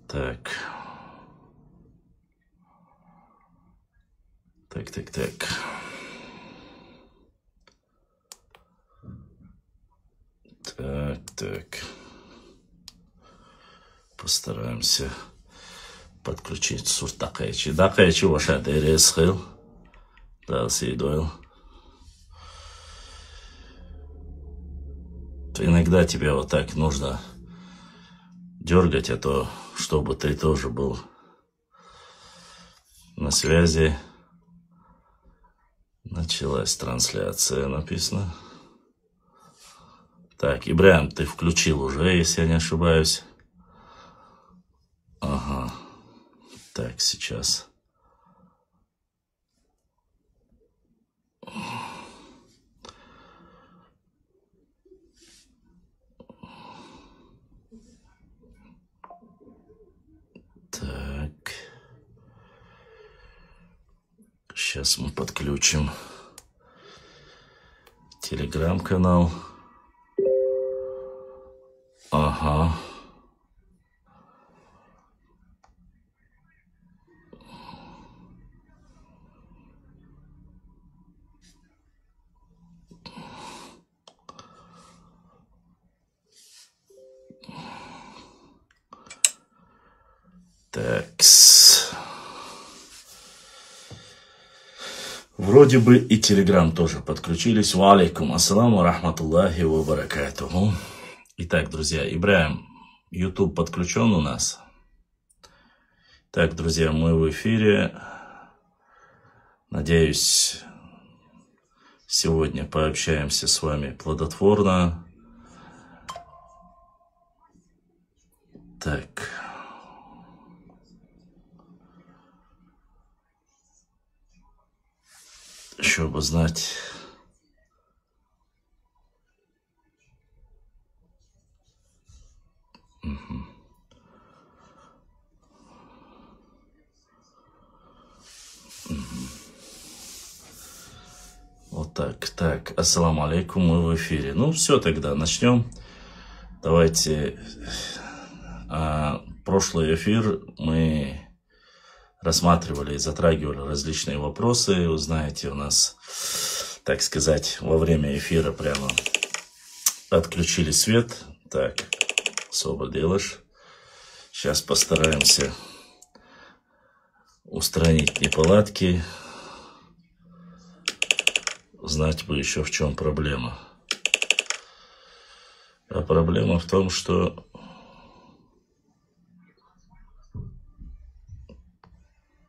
Так. Так. Так. Постараемся подключить суртакайчи. Дакайчи ваша дересхил. Да, съедоил. Иногда тебе вот так нужно дергать, а то, чтобы ты тоже был на связи. Началась трансляция, написано. Так, Ибраим, ты включил уже, если я не ошибаюсь. Ага. Так, сейчас. Так. Сейчас мы подключим телеграм-канал. Ага. Такс. Вроде бы и телеграм тоже подключились. Ва алейкум ассаламу рахматуллахи ва баракатуху. Итак, друзья, Ибраим, YouTube подключен у нас. Так, друзья, мы в эфире. Надеюсь, сегодня пообщаемся с вами плодотворно. Так. Еще бы знать. Вот так. Так, ассаламу алейкум, мы в эфире. Ну, все, тогда начнем. Давайте. Прошлый эфир мы рассматривали и затрагивали различные вопросы. Вы знаете, у нас, так сказать, во время эфира прямо отключили свет. Так, особо делаешь. Сейчас постараемся устранить неполадки. Знать бы еще, в чем проблема. А проблема в том, что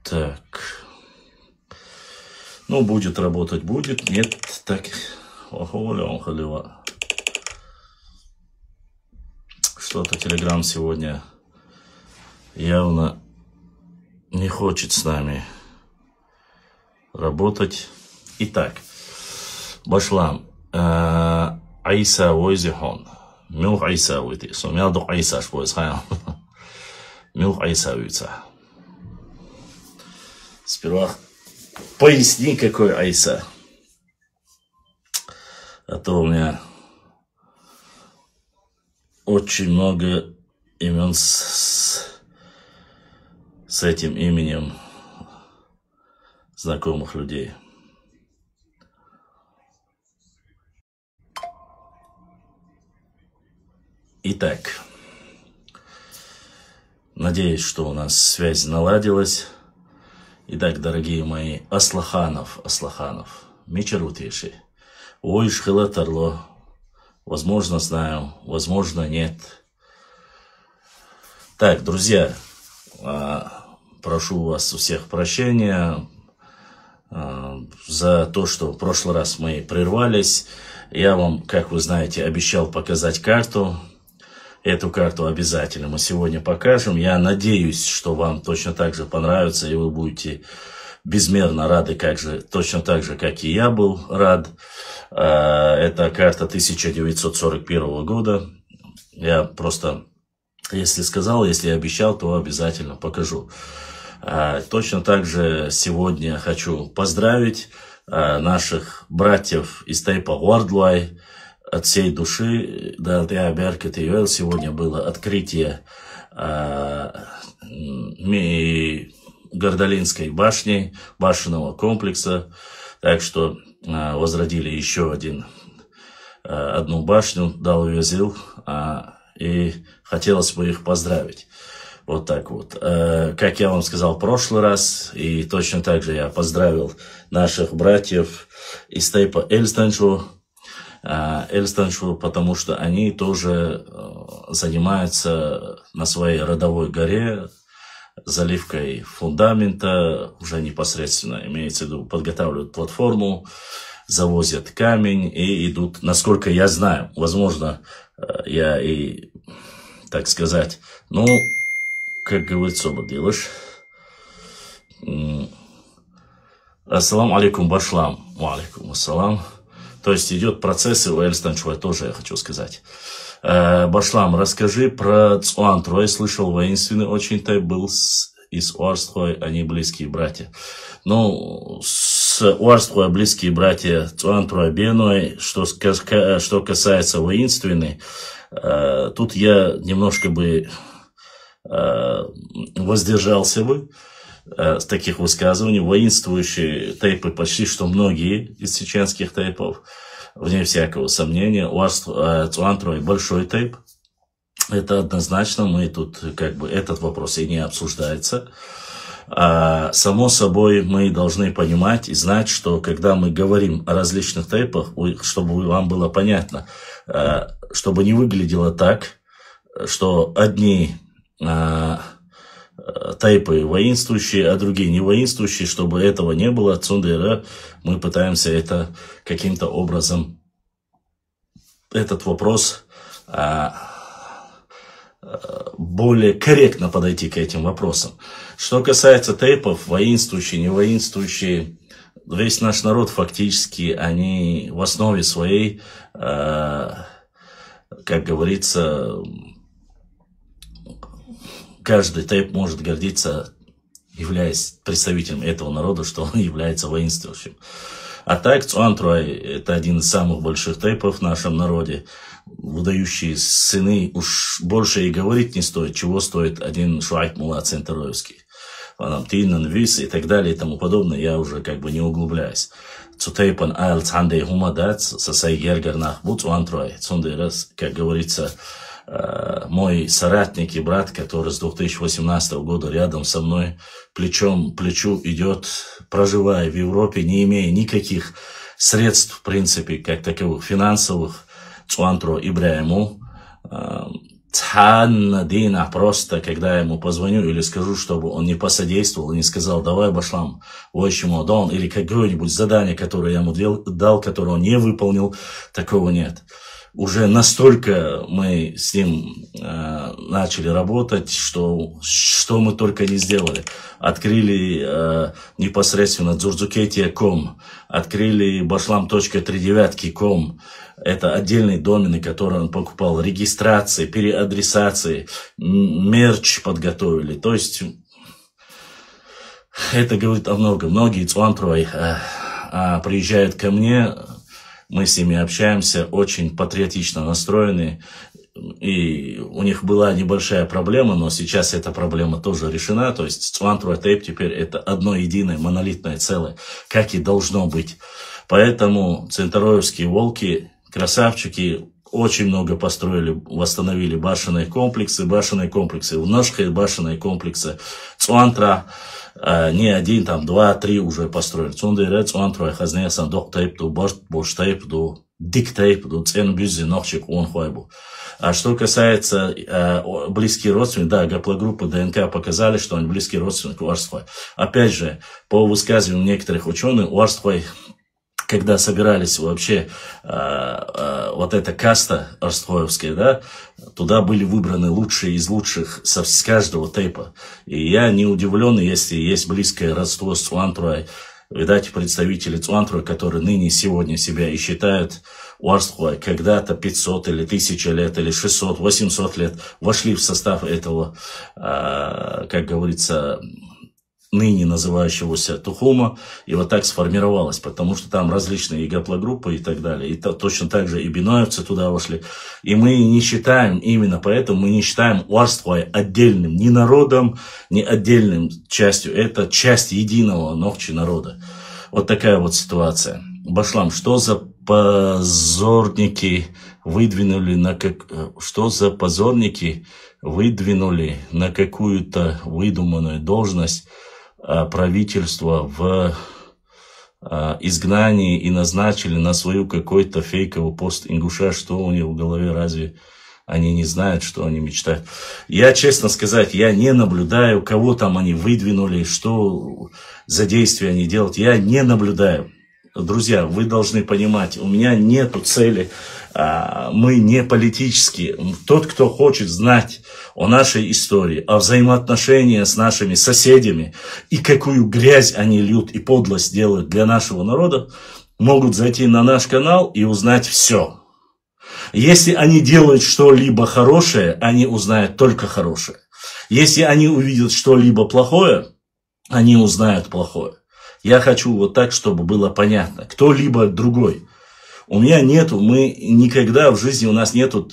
так. Ну, будет работать, будет. Нет, так. Что-то Телеграм сегодня явно не хочет с нами работать. Итак, Башлам. Айса Уизихон. Милх Айса Уити. Сумядух Айса Шпойсхайм. Милх Айса Уица. Сперва поясни, какой Айса. А то у меня очень много имен с этим именем знакомых людей. Итак, надеюсь, что у нас связь наладилась. Итак, дорогие мои, Аслаханов, Мичарутиши, ой, шхилатарло, возможно, знаю, возможно, нет. Так, друзья, прошу вас у всех прощения за то, что в прошлый раз мы прервались. Я вам, как вы знаете, обещал показать карту. Эту карту обязательно мы сегодня покажем. Я надеюсь, что вам точно так же понравится, и вы будете безмерно рады, точно так же, как и я был рад. Это карта 1941 года. Я просто, если обещал, то обязательно покажу. Точно так же сегодня хочу поздравить наших братьев из Тайпа Уардлай. От всей души, сегодня было открытие Гордолинской башни, башенного комплекса. Так что возродили еще одну башню, Далвезил, и хотелось бы их поздравить. Вот так вот. Как я вам сказал в прошлый раз, и точно так же я поздравил наших братьев из тейпа Эльстанчу, потому что они тоже занимаются на своей родовой горе заливкой фундамента, уже непосредственно, имеется в виду, подготавливают платформу, завозят камень и идут, насколько я знаю, возможно, я и, так сказать, ну, как говорится, оба делаешь. Ассаламу алейкум башлам. Алейкум ассалам. То есть идет процесс, и у Эльстанчуа тоже я хочу сказать. Башлам, расскажи про Цуантру. Я слышал, воинственный очень тайп был из Уарстхой, они близкие братья. Ну, с Уарстхой близкие братья Цуантру Беной, что касается воинственной, тут я немножко бы воздержался бы с таких высказываний. Воинствующие тейпы почти что многие из чеченских тейпов, вне всякого сомнения. Цуантрой большой тейп. Это однозначно, мы тут как бы этот вопрос и не обсуждается. Само собой, мы должны понимать и знать, что когда мы говорим о различных тейпах, чтобы вам было понятно, чтобы не выглядело так, что одни тайпы воинствующие, а другие не воинствующие, чтобы этого не было. Цундера, мы пытаемся это каким-то образом, этот вопрос более корректно подойти к этим вопросам. Что касается тейпов, воинствующие, не воинствующие, весь наш народ фактически, они в основе своей, как говорится, каждый тейп может гордиться, являясь представителем этого народа, что он является воинствующим. А так, Цуантруай – это один из самых больших тейпов в нашем народе. Выдающие сыны, уж больше и говорить не стоит, чего стоит один Шуайк Мулла Центроевский. Тинан, Вис и так далее и тому подобное, я уже как бы не углубляюсь. Цутейпан айл цандей хумадат, сосай гергернах бу Цуантруай. Цундерас, как говорится, мой соратник и брат, который с 2018 года рядом со мной, плечом к плечу идет, проживая в Европе, не имея никаких средств, в принципе, как таковых финансовых, Цуантру Ибраиму, Дина, просто, когда я ему позвоню или скажу, чтобы он не посодействовал и не сказал, давай башлам, ойчему дон, или какое-нибудь задание, которое я ему дал, которое он не выполнил, такого нет. Уже настолько мы с ним начали работать, что мы только не сделали. Открыли непосредственно Дзурдзукетия.com, открыли bashlam.39.com. Это отдельные домены, которые он покупал, регистрации, переадресации, мерч подготовили. То есть это говорит о многом. Многие Цуантрой приезжают ко мне, мы с ними общаемся, очень патриотично настроены. И у них была небольшая проблема, но сейчас эта проблема тоже решена. То есть Цуантрой тейп теперь это одно единое монолитное целое, как и должно быть. Поэтому центроевские волки, красавчики, очень много построили, восстановили башенные комплексы, вножные башенные комплексы. Цуантра не один, там, два, три уже построили. Цундеры, Цуантра, хазнеясан, док тейп, ду бош тейп, ду дик тейп, ду цен бюзи, ногчик, он хуайбу. А что касается близких родственников, да, гаплогруппы ДНК показали, что они близкие родственники Уарстхой. Опять же, по высказыванию некоторых ученых, Уарстхой, когда собирались вообще вот эта каста арстхоевская, да, туда были выбраны лучшие из лучших с каждого тейпа. И я не удивлен, если есть близкое родство с Цуантруай. Видать, представители Цуантруай, которые ныне сегодня себя и считают Уарстхуай, когда-то 500 или 1000 лет, или 600, 800 лет вошли в состав этого, как говорится, ныне называющегося Тухума, и вот так сформировалось, потому что там различные и гаплогруппы и так далее, и точно так же и биноевцы туда вошли, и мы не считаем, именно поэтому мы не считаем Уарствой отдельным ни народом, ни отдельным частью, это часть единого Нохчи народа. Вот такая вот ситуация. Башлам, что за позорники выдвинули на какую-то выдуманную должность правительства в изгнании и назначили на свою какой-то фейковый пост ингуша? Что у них в голове, разве они не знают, что они мечтают? Я, честно сказать, я не наблюдаю, кого там они выдвинули, что за действия они делают. Я не наблюдаю. Друзья, вы должны понимать, у меня нету цели, мы не политические. Тот, кто хочет знать о нашей истории, о взаимоотношениях с нашими соседями и какую грязь они льют и подлость делают для нашего народа, могут зайти на наш канал и узнать все. Если они делают что-либо хорошее, они узнают только хорошее. Если они увидят что-либо плохое, они узнают плохое. Я хочу вот так, чтобы было понятно. Кто-либо другой. У меня нету, мы никогда в жизни, у нас нету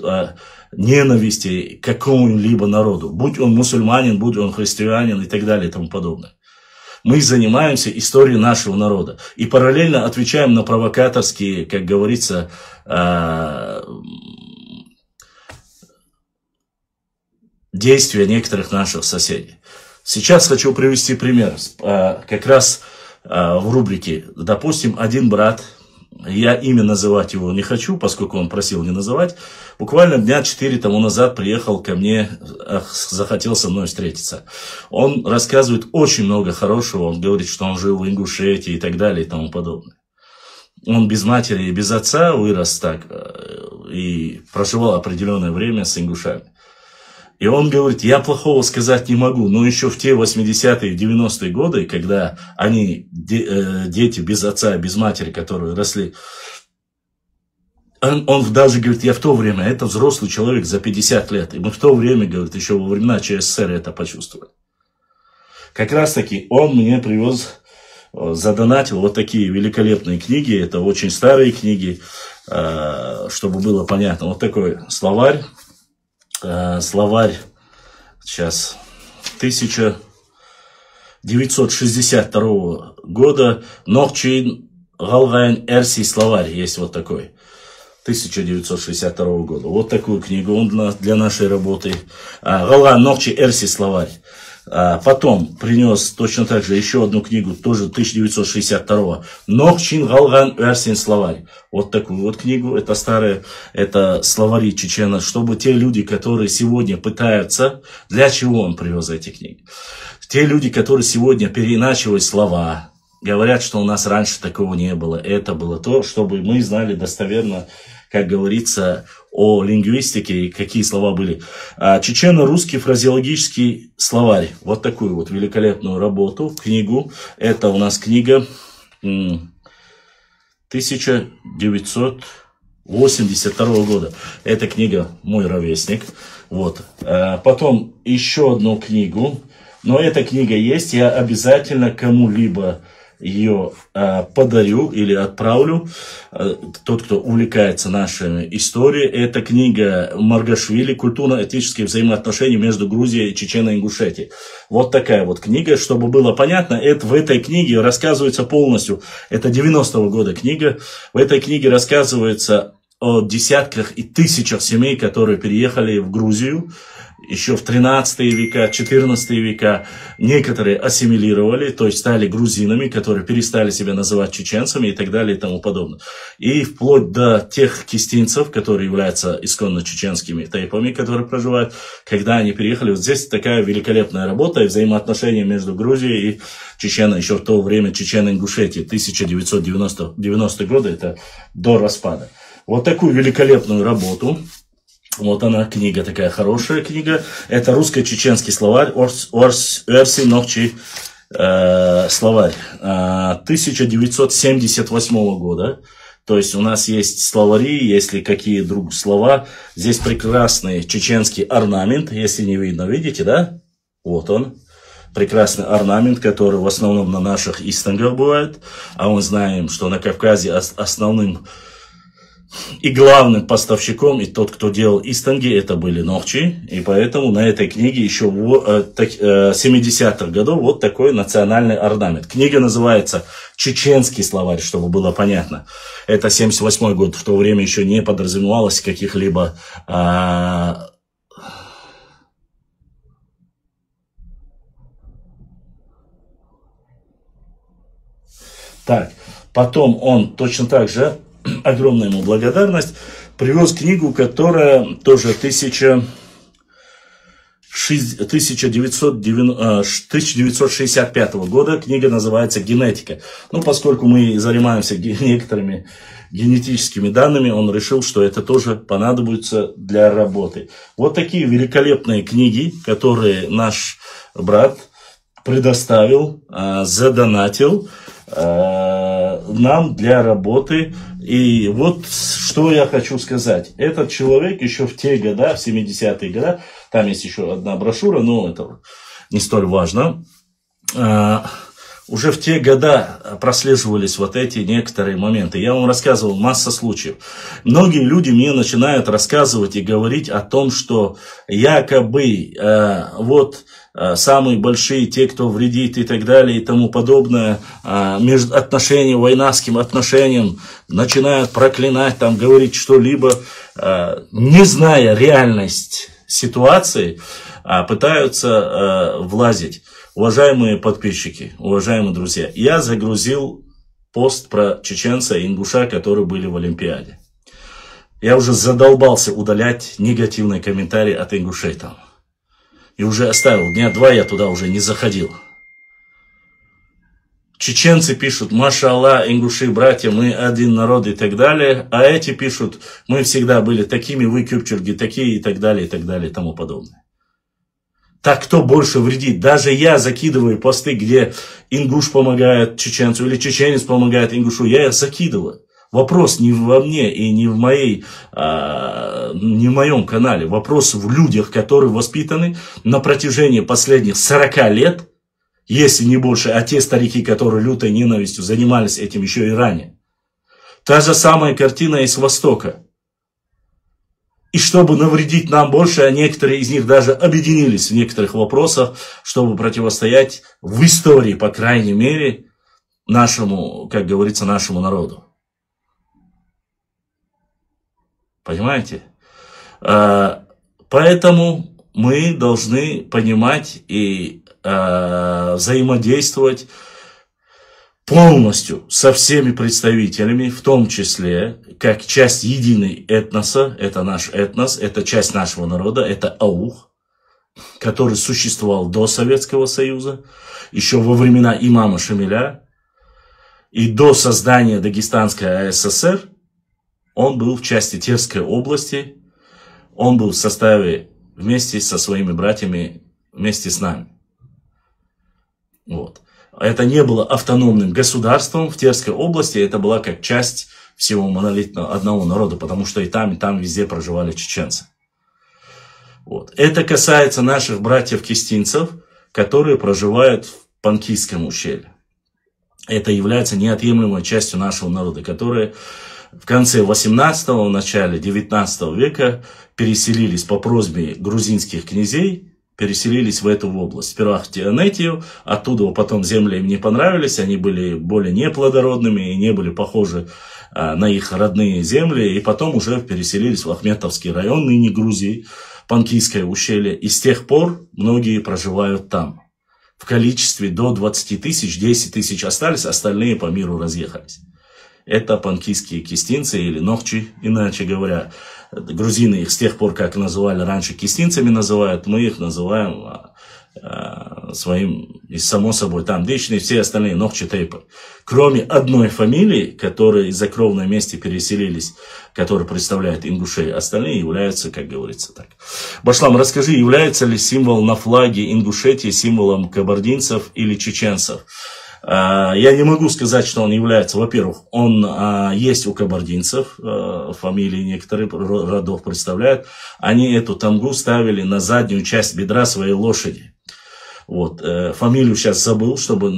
ненависти к какому-либо народу. Будь он мусульманин, будь он христианин и так далее и тому подобное. Мы занимаемся историей нашего народа. И параллельно отвечаем на провокаторские, как говорится, действия некоторых наших соседей. Сейчас хочу привести пример. Как раз в рубрике, допустим, один брат, я имя называть его не хочу, поскольку он просил не называть, буквально дня 4 тому назад приехал ко мне, захотел со мной встретиться. Он рассказывает очень много хорошего, он говорит, что он жил в Ингушетии и так далее и тому подобное. Он без матери и без отца вырос так и проживал определенное время с ингушами. И он говорит, я плохого сказать не могу, но еще в те 80-е и 90-е годы, когда они, дети без отца, без матери, которые росли, он даже говорит, я в то время, это взрослый человек за 50 лет, и мы в то время, говорит, еще во времена ЧССР это почувствовали. Как раз таки он мне привез, задонатил вот такие великолепные книги, это очень старые книги, чтобы было понятно, вот такой словарь. Словарь, сейчас, 1962 года, Нохчин Галгайн Эрси словарь, есть вот такой, 1962 года. Вот такую книгу он для нашей работы. Галгайн Нохчи Эрси словарь. Потом принес точно так же еще одну книгу, тоже 1962. Нохчин Галган Эрсин словарь. Вот такую вот книгу, это старая, это словари чечена, чтобы те люди, которые сегодня пытаются, для чего он привез эти книги? Те люди, которые сегодня переиначивают слова, говорят, что у нас раньше такого не было, это было то, чтобы мы знали достоверно, как говорится, о лингвистике и какие слова были. Чечено-русский фразеологический словарь. Вот такую вот великолепную работу, книгу. Это у нас книга 1982 года. Эта книга «Мой ровесник». Вот. Потом еще одну книгу. Но эта книга есть. Я обязательно кому-либо ее подарю или отправлю. Тот, кто увлекается нашей историей, это книга Маргашвили «Культурно-этические взаимоотношения между Грузией и Чечено-Ингушетией». Вот такая вот книга, чтобы было понятно, в этой книге рассказывается полностью, это 90-го года книга, в этой книге рассказывается о десятках и тысячах семей, которые переехали в Грузию, еще в 13 века, 14 века некоторые ассимилировали, то есть стали грузинами, которые перестали себя называть чеченцами и так далее и тому подобное. И вплоть до тех кистинцев, которые являются исконно чеченскими тайпами, которые проживают, когда они переехали. Вот здесь такая великолепная работа и взаимоотношения между Грузией и Чечено, еще в то время Чечено-Ингушетии, 1990 годы, это до распада. Вот такую великолепную работу. Вот она, книга такая хорошая книга. Это русско-чеченский словарь, Эрси Нохчи словарь 1978 года. То есть у нас есть словари, если какие другие слова. Здесь прекрасный чеченский орнамент, если не видно, видите, да? Вот он. прекрасный орнамент, который в основном на наших истангах бывает. А мы знаем, что на Кавказе основным и главным поставщиком, и тот, кто делал истанги, это были нохчи. И поэтому на этой книге еще в 70-х годов вот такой национальный орнамент. Книга называется «Чеченский словарь», чтобы было понятно. Это 78-й год. В то время еще не подразумевалось каких-либо... Так, потом он точно так же... Огромная ему благодарность. Привез книгу, которая тоже 1965 года. Книга называется «Генетика». Ну, поскольку мы занимаемся некоторыми генетическими данными, он решил, что это тоже понадобится для работы. Вот такие великолепные книги, которые наш брат предоставил, задонатил нам для работы. И вот что я хочу сказать. Этот человек еще в те года, в 70-е годы, там есть еще одна брошюра, но это не столь важно, уже в те года прослеживались вот эти некоторые моменты. Я вам рассказывал масса случаев. Многие люди мне начинают рассказывать и говорить о том, что якобы вот... самые большие, те, кто вредит и так далее и тому подобное, между отношениям, войнавским отношениям, начинают проклинать, там, говорить что-либо, не зная реальность ситуации, пытаются влазить. Уважаемые подписчики, уважаемые друзья, я загрузил пост про чеченца и ингуша, которые были в Олимпиаде. Я уже задолбался удалять негативные комментарии от ингушей там. И уже оставил. Дня 2 я туда уже не заходил. Чеченцы пишут: «Машалла, ингуши, братья, мы один народ» и так далее. А эти пишут: «Мы всегда были такими, вы кюпчерги такие» и так далее, и так далее, и тому подобное. Так кто больше вредит? Даже я закидываю посты, где ингуш помогает чеченцу или чеченец помогает ингушу. Я их закидываю. Вопрос не во мне и не в моем канале. Вопрос в людях, которые воспитаны на протяжении последних 40 лет, если не больше, а те старики, которые лютой ненавистью занимались этим еще и ранее. Та же самая картина из Востока. И чтобы навредить нам больше, а некоторые из них даже объединились в некоторых вопросах, чтобы противостоять в истории, по крайней мере, нашему, как говорится, нашему народу. Понимаете? Поэтому мы должны понимать и взаимодействовать полностью со всеми представителями, в том числе как часть единой этноса. Это наш этнос, это часть нашего народа, это аух, который существовал до Советского Союза, еще во времена имама Шамиля и до создания Дагестанской АССР. Он был в части Терской области, он был в составе вместе со своими братьями, вместе с нами. Вот. Это не было автономным государством в Терской области, это была как часть всего монолитного одного народа, потому что и там везде проживали чеченцы. Вот. Это касается наших братьев-кистинцев, которые проживают в Панкийском ущелье. Это является неотъемлемой частью нашего народа, которые в конце 18-го, в начале 19 века переселились по просьбе грузинских князей, переселились в эту область. Сперва в Тианетию, оттуда потом земли им не понравились, они были более неплодородными и не были похожи на их родные земли, и потом уже переселились в Ахметовский район, ныне Грузии, Панкийское ущелье, и с тех пор многие проживают там. В количестве до 20 тысяч, 10 тысяч остались, остальные по миру разъехались. Это панкийские кистинцы или нохчи, иначе говоря. Грузины их с тех пор, как называли раньше кистинцами, называют, мы их называем своим, и само собой, там дичные, все остальные нохчи тейпы. Кроме одной фамилии, которые из-за кровной мести переселились, которые представляют ингушей, остальные являются, как говорится, так. Башлам, расскажи, является ли символ на флаге Ингушетии символом кабардинцев или чеченцев? Я не могу сказать, что он является. Во-первых, он есть у кабардинцев, фамилии некоторых родов представляют. Они эту тамгу ставили на заднюю часть бедра своей лошади. Вот, фамилию сейчас забыл, чтобы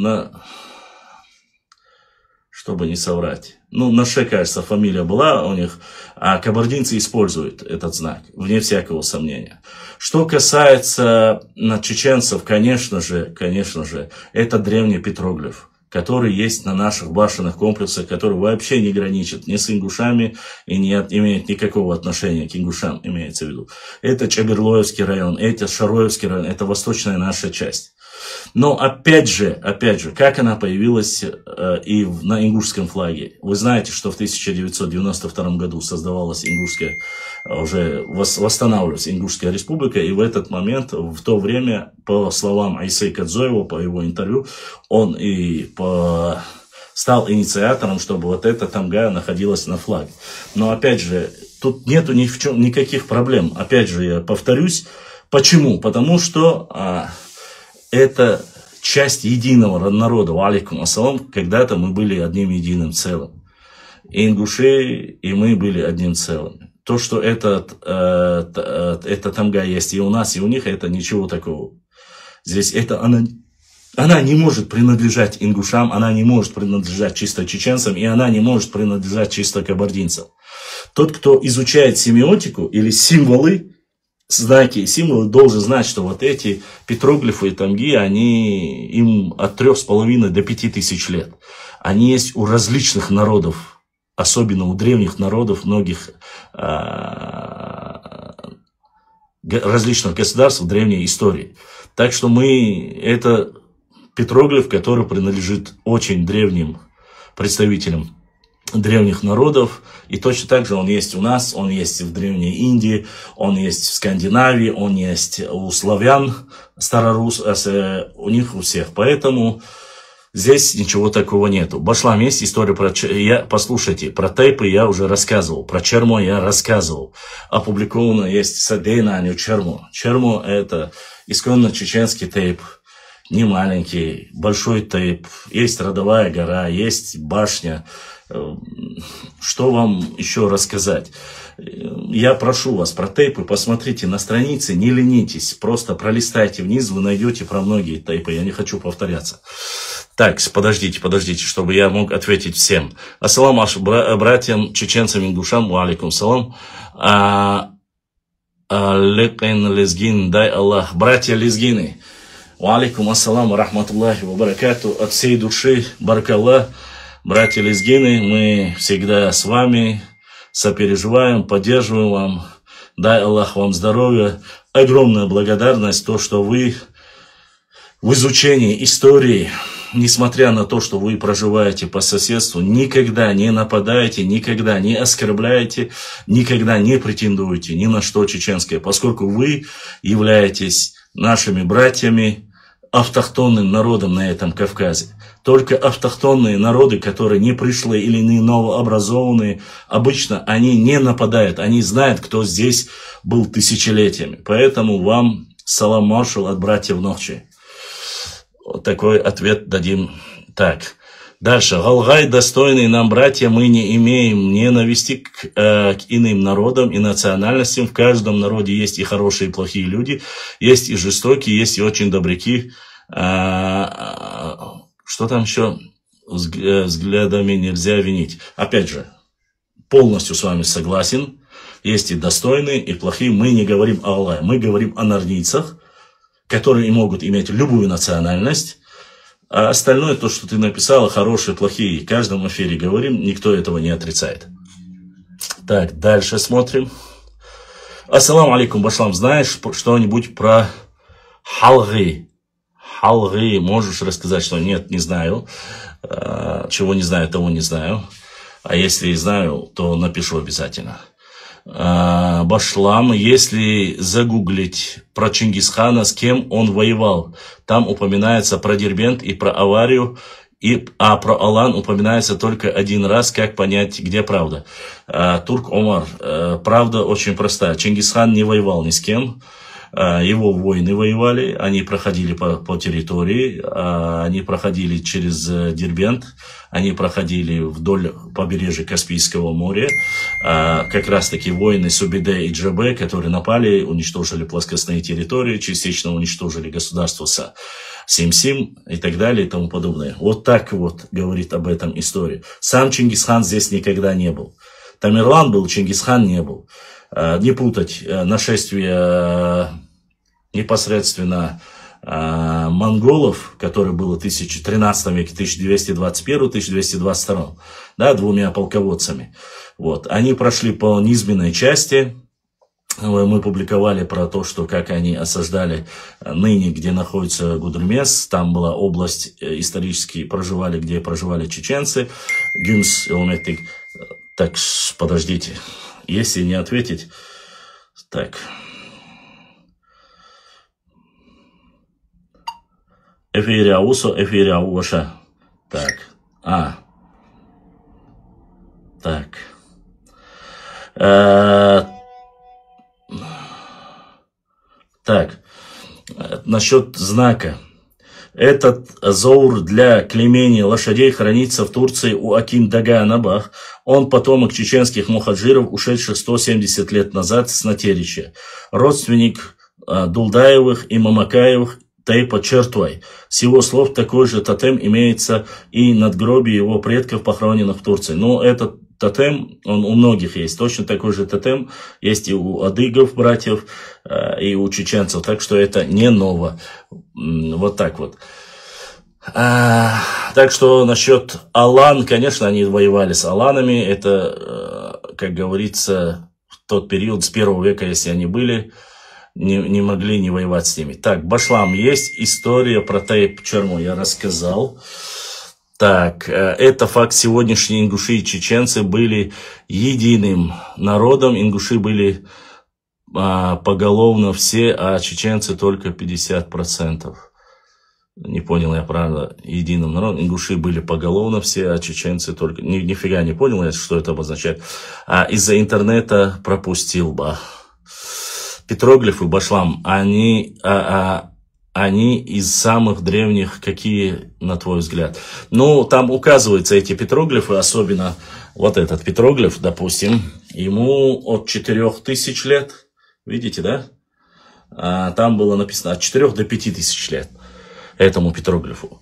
не соврать. Ну, на Ше, кажется, фамилия была у них, а кабардинцы используют этот знак, вне всякого сомнения. Что касается чеченцев, конечно же, это древний петроглиф, который есть на наших башенных комплексах, который вообще не граничит ни с ингушами и не имеет никакого отношения к ингушам, имеется в виду. Это Чаберлоевский район, это Шароевский район, это восточная наша часть. Но опять же, как она появилась и на ингушском флаге. Вы знаете, что в 1992 году создавалась ингушская, уже восстанавливалась Ингушская республика, и в этот момент, в то время, по словам Айсей Кадзоева, по его интервью, он и стал инициатором, чтобы вот эта тамга находилась на флаге. Но опять же, тут нету никаких проблем. Опять же, я повторюсь. Почему? Потому что это часть единого народа. Алейкум ассалам. Когда-то мы были одним единым целым. И ингуши, и мы были одним целым. То, что эта тамга есть и у нас, и у них, это ничего такого. Здесь она не может принадлежать ингушам, она не может принадлежать чисто чеченцам, и она не может принадлежать чисто кабардинцам. Тот, кто изучает семиотику или символы, знаки и символы, должен знать, что вот эти петроглифы и тамги, им от 3,5 до 5000 лет. Они есть у различных народов, особенно у древних народов, многих различных государств в древней истории. Так что это петроглиф, который принадлежит очень древним представителям древних народов, и точно так же он есть у нас, он есть в Древней Индии, он есть в Скандинавии, он есть у славян, у них у всех. Поэтому здесь ничего такого нету. Башлам есть история послушайте, про тейпы я уже рассказывал, про чермо я рассказывал. Опубликовано есть Садейнаню чермо. Чермо это исконно чеченский тейп. Не маленький, большой тейп. Есть родовая гора, есть башня. Что вам еще рассказать? Я прошу вас про тейпы, посмотрите на странице, не ленитесь, просто пролистайте вниз, вы найдете про многие тейпы, я не хочу повторяться. Так, подождите, чтобы я мог ответить всем. Ассалам братьям, чеченцам, ингушам, алейкум салам. Лекен лезгин, дай Аллах. Братья лезгины, алейкум ассалам, рахматуллахи ва баракату, от всей души, баракаллах. Братья лезгины, мы всегда с вами, сопереживаем, поддерживаем вам. Дай Аллах вам здоровья. Огромная благодарность, то, что вы в изучении истории, несмотря на то, что вы проживаете по соседству, никогда не нападаете, никогда не оскорбляете, никогда не претендуете ни на что чеченское, поскольку вы являетесь нашими братьями, автохтонным народом на этом Кавказе. Только автохтонные народы, которые не пришли или не новообразованные, обычно они не нападают, они знают, кто здесь был тысячелетиями. Поэтому вам салам маршал от братьев ночи. Вот такой ответ дадим. Так, дальше. Галгай, достойные нам братья, мы не имеем ненависти к иным народам и национальностям. В каждом народе есть и хорошие, и плохие люди, есть и жестокие, есть и очень добряки. Что там еще? Взглядами нельзя винить. Опять же, полностью с вами согласен. Есть и достойные, и плохие. Мы не говорим о Аллахе, мы говорим о нарнийцах, которые могут иметь любую национальность. А остальное, то, что ты написала, хорошие, плохие, в каждом эфире говорим, никто этого не отрицает. Так, дальше смотрим. Ассаламу алейкум, Башлам, знаешь что-нибудь про халгы? Халгы, можешь рассказать, что нет, не знаю. Чего не знаю, того не знаю. А если знаю, то напишу обязательно. Башлам, если загуглить про Чингисхана, с кем он воевал, там упоминается про Дербент и про аварию, а про Алан упоминается только один раз. Как понять, где правда? Турк Омар, правда очень простая. Чингисхан не воевал ни с кем. его воины воевали, они проходили по территории, они проходили через Дербент, они проходили вдоль побережья Каспийского моря. Как раз таки воины Субиде и Джабе, которые напали, уничтожили плоскостные территории, частично уничтожили государство Сим-Сим и так далее и тому подобное. Вот так вот говорит об этом история. Сам Чингисхан здесь никогда не был. Тамерлан был, Чингисхан не был. Не путать нашествие непосредственно монголов, которое было в 13 веке, 1221-1222, да, двумя полководцами. Вот. Они прошли по низменной части. Мы публиковали про то, что как они осаждали ныне, где находится Гудермес. Там была область исторически проживали, где проживали чеченцы. Гюмс, Элметик. Так, подождите. Если не ответить... Так... Эфириаусо, Эфириауша. Так. Так. Так. Насчет знака. Этот заур для клеймения лошадей хранится в Турции у Аким-Дага-Набах. Он потомок чеченских мухаджиров, ушедших 170 лет назад с Натерича. Родственник Дулдаевых и Мамакаевых Тейпа Чертвай. С его слов, такой же тотем имеется и надгробие его предков, похороненных в Турции. Но этот тотем, он у многих есть. Точно такой же тотем есть и у адыгов, братьев, и у чеченцев. Так что это не ново. Вот так вот. Так что насчет алан, конечно, они воевали с аланами. Это, как говорится, в тот период с 1 века, если они были, не могли не воевать с ними. Так, Башлам, есть история про Тейп-Чорму, я рассказал. Так, это факт. Сегодняшние ингуши и чеченцы были единым народом. Ингуши были поголовно все, а чеченцы только 50%. Не понял я правильно, единым народом. Ингуши были поголовно все, а чеченцы только... Нифига не понял я, что это обозначает. Из-за интернета пропустил бы. Петроглифы, Башлам, они из самых древних, какие, на твой взгляд? Ну, там указываются эти петроглифы, особенно вот этот петроглиф, допустим, ему от 4000 лет, видите, да? Там было написано от 4 до 5000 лет этому петроглифу.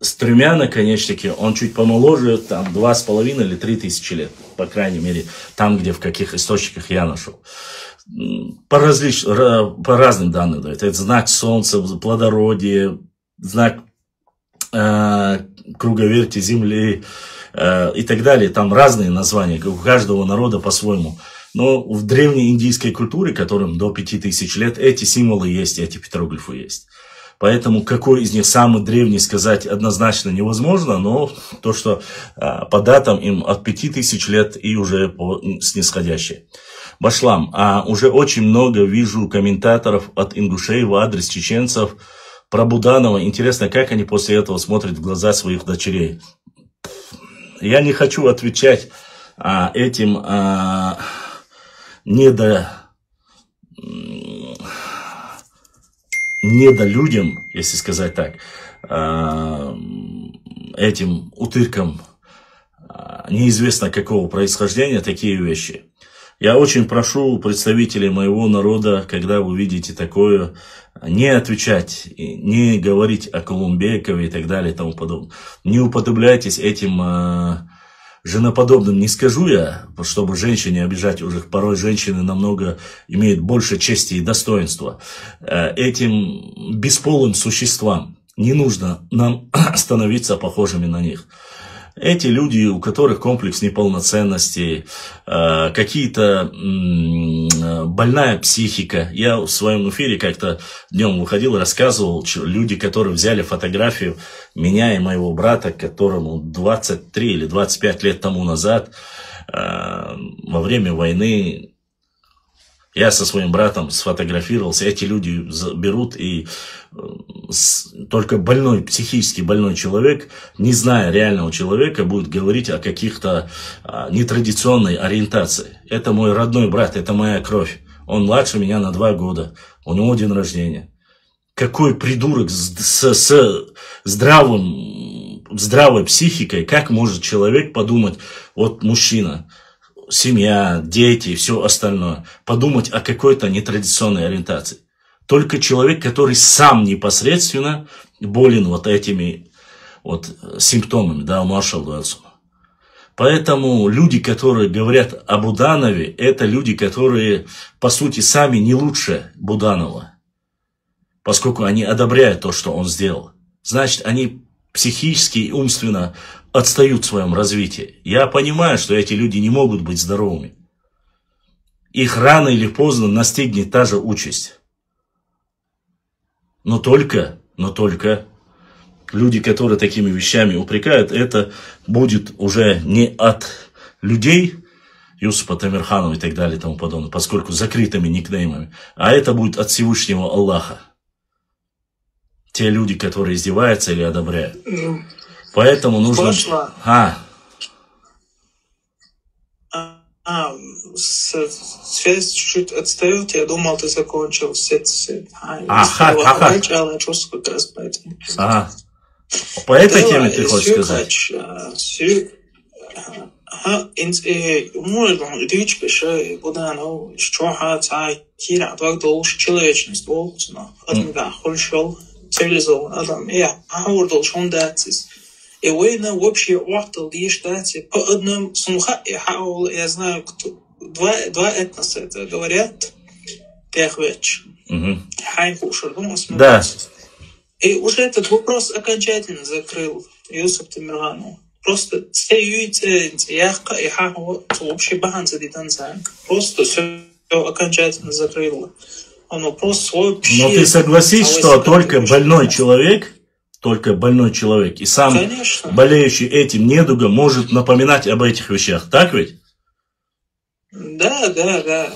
С 3 наконечники он чуть помоложе, там 2,5 или 3000 лет, по крайней мере, там, где в каких источниках я нашел. По разным данным дают. Это знак солнца, плодородие, знак круговерти земли и так далее. Там разные названия, у каждого народа по-своему. Но в древней индийской культуре, которым до 5000 лет, эти символы есть, эти петроглифы есть. Поэтому какой из них самый древний сказать однозначно невозможно, но то, что по датам им от 5000 лет и уже по снисходящей. Башлам, уже очень много вижу комментаторов от ингушей в адрес чеченцев про Буданова. Интересно, как они после этого смотрят в глаза своих дочерей. Я не хочу отвечать этим недолюдям, если сказать так, этим утыркам неизвестно какого происхождения такие вещи. Я очень прошу представителей моего народа, когда вы видите такое, не отвечать, не говорить о Колумбейкове и так далее и тому подобное. Не уподобляйтесь этим женоподобным. Не скажу я, чтобы женщине обижать, уже порой женщины намного имеют больше чести и достоинства. Этим бесполым существам не нужно нам становиться похожими на них. Эти люди, у которых комплекс неполноценности, какие-то больная психика. Я в своем эфире как-то днем выходил и рассказывал, люди, которые взяли фотографию меня и моего брата, которому 23 или 25 лет тому назад, во время войны, я со своим братом сфотографировался. Эти люди берут и только больной, психически больной человек, не зная реального человека, будет говорить о каких-то нетрадиционной ориентации. Это мой родной брат, это моя кровь. Он младше меня на 2 года. У него день рождения. Какой придурок с здравой психикой, как может человек подумать, вот мужчина, семья, дети и все остальное, подумать о какой-то нетрадиционной ориентации. Только человек, который сам непосредственно болен вот этими вот симптомами, да, маршал. Поэтому люди, которые говорят о Буданове, это люди, которые, по сути, сами не лучше Буданова, поскольку они одобряют то, что он сделал. Значит, они психически и умственно отстают в своем развитии. Я понимаю, что эти люди не могут быть здоровыми. Их рано или поздно настигнет та же участь. Но только люди, которые такими вещами упрекают, это будет уже не от людей, Юсупа Тамирханова и так далее и тому подобное, поскольку закрытыми никнеймами, а это будет от Всевышнего Аллаха. Те люди, которые издеваются или одобряют. Поэтому нужно... Связь чуть-чуть отстает, я думал, ты закончил все. Начало, чувствую как раз поэтому. По этой теме ты хочешь сказать? Речь пишет, Буданов, что тира, так долж человечность, волцна, однако хольшел цивилизован адам, должен даться. И война вообще уахтал лишь дать по одному сумха и хаул, я знаю, кто два этноса это говорят, техвеч, хайху шардум, да. И уже этот вопрос окончательно закрыл Юсуп Тамирханов. Просто просто все окончательно закрыло. Он вопрос свой. Но ты согласись, что только больной человек и сам Конечно. болеющий этим недугом может напоминать об этих вещах, так ведь? Да.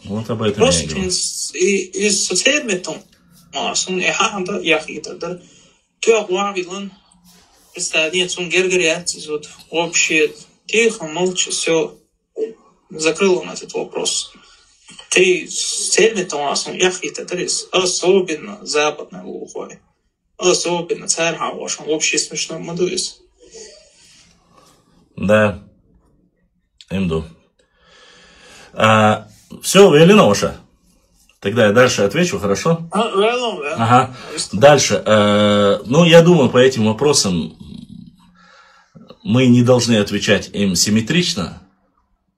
Вот об этом просто я говорю. И социальный нет, он гергориатис, вот вообще тихо, молча, все закрыл он этот вопрос. Ты сельмитом асом яхита, особенно западной глухой, особенно царь Хаваш, он вообще смешной мадуис. Да, имду. Все, Велиноша. Тогда я дальше отвечу, хорошо? Ага. Дальше. Я думаю, по этим вопросам мы не должны отвечать им симметрично.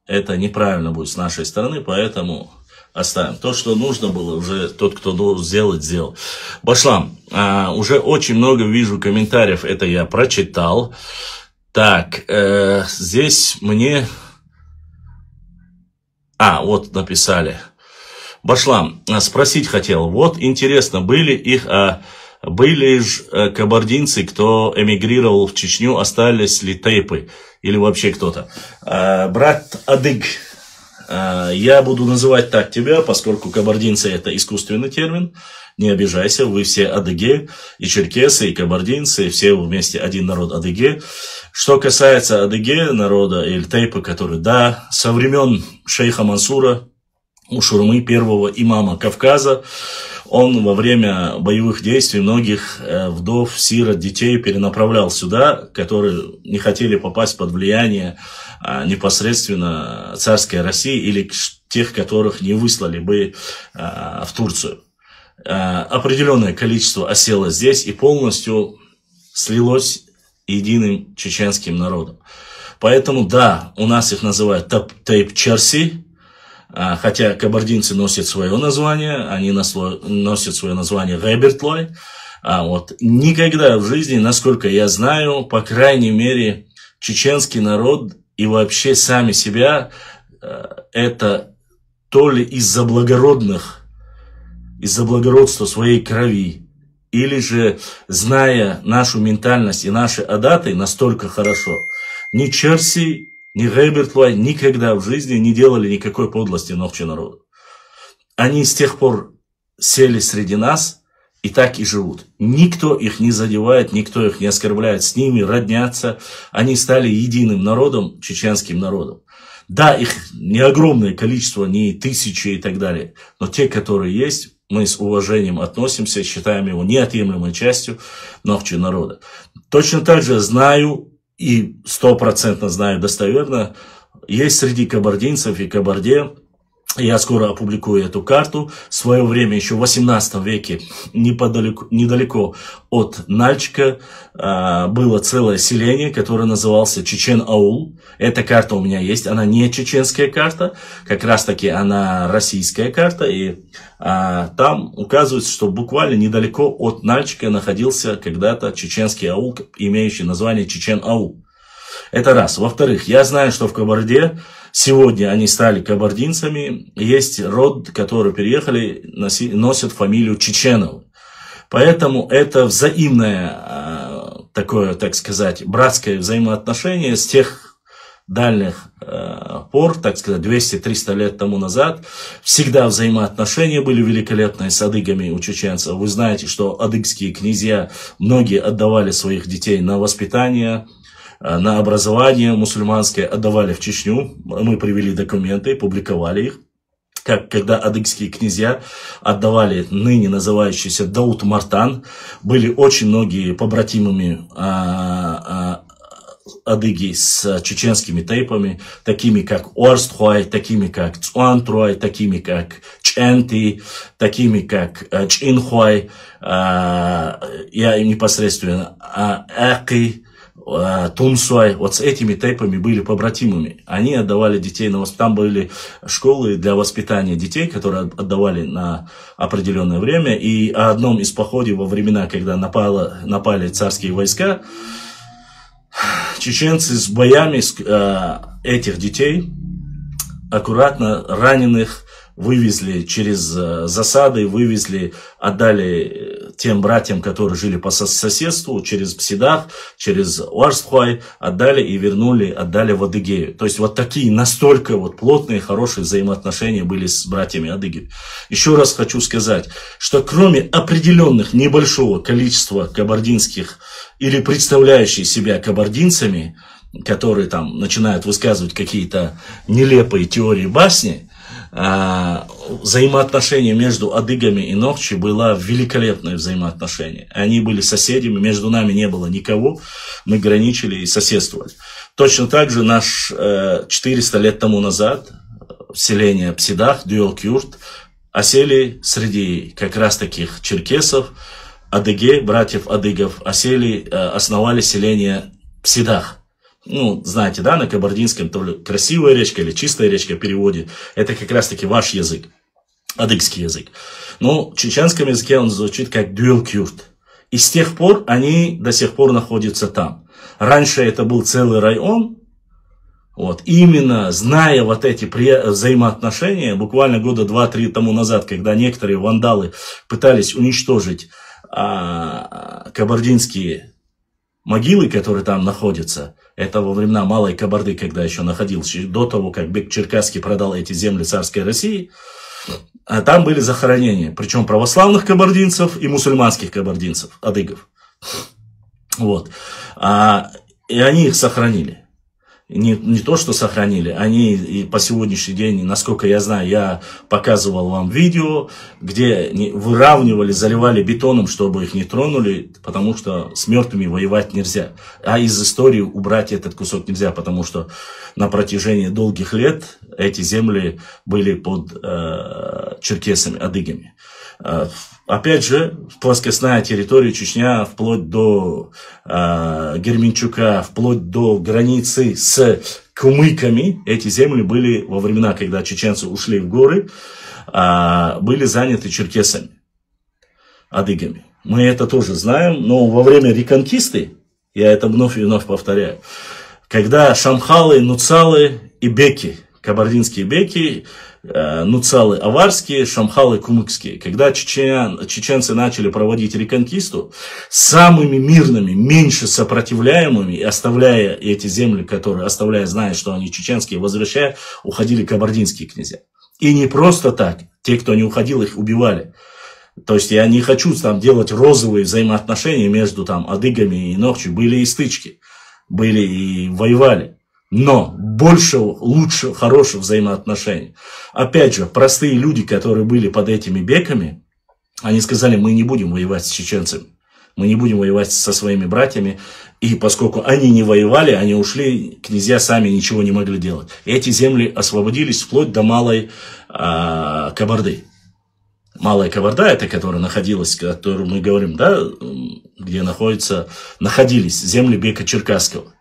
Это неправильно будет с нашей стороны, поэтому оставим. То, что нужно было, уже тот, кто должен сделать, сделал. Башлам, уже очень много вижу комментариев, это я прочитал. Так, здесь мне... вот написали. Башлам, спросить хотел. Вот интересно, были же кабардинцы, кто эмигрировал в Чечню, остались ли тейпы или вообще кто-то? Брат Адык, я буду называть так тебя, поскольку кабардинцы это искусственный термин. Не обижайся, вы все адыги, и черкесы, и кабардинцы, все вместе один народ адыги. Что касается адыги народа или тейпы, которые, да, со времен шейха Мансура, у Шурмы, первого имама Кавказа, он во время боевых действий многих вдов, сирот, детей перенаправлял сюда, которые не хотели попасть под влияние непосредственно царской России или тех, которых не выслали бы в Турцию. Определенное количество осело здесь и полностью слилось единым чеченским народом. Поэтому, да, у нас их называют тейп-черси, хотя кабардинцы носят свое название, они носят свое название Гайбертлой. Никогда в жизни, насколько я знаю, по крайней мере, чеченский народ и вообще сами себя, это то ли из-за благородства своей крови, или же, зная нашу ментальность и наши адаты настолько хорошо, ни черси, ни Гайбертлой никогда в жизни не делали никакой подлости ногче народу. Они с тех пор сели среди нас и так и живут. Никто их не задевает, никто их не оскорбляет, с ними роднятся. Они стали единым народом, чеченским народом. Да, их не огромное количество, не тысячи и так далее, но те, которые есть, мы с уважением относимся, считаем его неотъемлемой частью ногчи народа. Точно так же знаю и 100% знаю достоверно, есть среди кабардинцев и кабарде, я скоро опубликую эту карту, в свое время, еще в 18 веке, недалеко от Нальчика, было целое селение, которое называлось Чечен-Аул. Эта карта у меня есть, она не чеченская карта, как раз таки она российская карта, и там указывается, что буквально недалеко от Нальчика находился когда-то чеченский аул, имеющий название Чечен-Аул. Это раз. Во-вторых, я знаю, что в Кабарде сегодня они стали кабардинцами. Есть род, которые переехали, носят фамилию Чеченов. Поэтому это взаимное, такое, так сказать, братское взаимоотношение с тех дальних пор, так сказать, 200-300 лет тому назад. Всегда взаимоотношения были великолепные с адыгами у чеченцев. Вы знаете, что адыгские князья, многие отдавали своих детей на воспитание, на образование мусульманское, отдавали в Чечню. Мы привели документы, публиковали их. Когда адыгские князья отдавали ныне называющийся Даут Мартан, были очень многие побратимами адыги с чеченскими тейпами, такими как Орстхуай, такими как Цуантруай, такими как Ченти, такими как Чинхуай, я им непосредственно Эки, Тунсуай, вот с этими тейпами были побратимами. Они отдавали детей на воспитание. Там были школы для воспитания детей, которые отдавали на определенное время. И о одном из походов во времена, когда напали царские войска, чеченцы с боями этих детей, аккуратно раненых, вывезли через засады, отдали тем братьям, которые жили по соседству, через Псидах, через Уарстхуай, отдали в Адыгею. То есть вот такие настолько вот плотные, хорошие взаимоотношения были с братьями адыги. Еще раз хочу сказать, что кроме определенных небольшого количества кабардинских или представляющих себя кабардинцами, которые там начинают высказывать какие-то нелепые теории басни, взаимоотношения между адыгами и ногчи было великолепное взаимоотношение. Они были соседями, между нами не было никого, мы граничили и соседствовали. Точно так же 400 лет тому назад в селении Псидах, Дюэл-Кюрт, осели среди как раз таких черкесов, адыге, братьев адыгов, основали селение Псидах. Ну, знаете, да, на кабардинском то ли красивая речка или чистая речка в переводе. Это как раз-таки ваш язык, адыгский язык. Но в чеченском языке он звучит как Дюэл-Кюрт. И с тех пор они до сих пор находятся там. Раньше это был целый район. Вот. Именно зная вот эти взаимоотношения, буквально года 2-3 тому назад, когда некоторые вандалы пытались уничтожить кабардинские могилы, которые там находятся, это во времена Малой Кабарды, когда еще находился, до того, как Бек Черкасский продал эти земли царской России, там были захоронения, причем православных кабардинцев и мусульманских кабардинцев, адыгов. Вот. И они их сохранили. Не то, что сохранили, они и по сегодняшний день, насколько я знаю, я показывал вам видео, где выравнивали, заливали бетоном, чтобы их не тронули, потому что с мертвыми воевать нельзя. А из истории убрать этот кусок нельзя, потому что на протяжении долгих лет эти земли были под черкесами, адыгами. Опять же, плоскостная территория Чечня, вплоть до Герменчука, вплоть до границы с кумыками, эти земли были во времена, когда чеченцы ушли в горы, были заняты черкесами, адыгами. Мы это тоже знаем, но во время реконкисты, я это вновь и вновь повторяю, когда шамхалы, нуцалы и беки, кабардинские беки, нуцалы аварские, шамхалы кумыкские. Когда чеченцы начали проводить реконкисту, самыми мирными, меньше сопротивляемыми, оставляя эти земли, зная, что они чеченские, возвращая, уходили кабардинские князья. И не просто так. Те, кто не уходил, их убивали. То есть я не хочу там делать розовые взаимоотношения между там адыгами и ногчи. Были и стычки, были и воевали. но больше, лучше, хороших взаимоотношений. Опять же, простые люди, которые были под этими беками, они сказали, мы не будем воевать с чеченцами. Мы не будем воевать со своими братьями. И поскольку они не воевали, они ушли, князья сами ничего не могли делать. Эти земли освободились вплоть до Малой Кабарды. Малая Кабарда, это которая находилась, о которой мы говорим, да, где находились земли Бека Черкасского.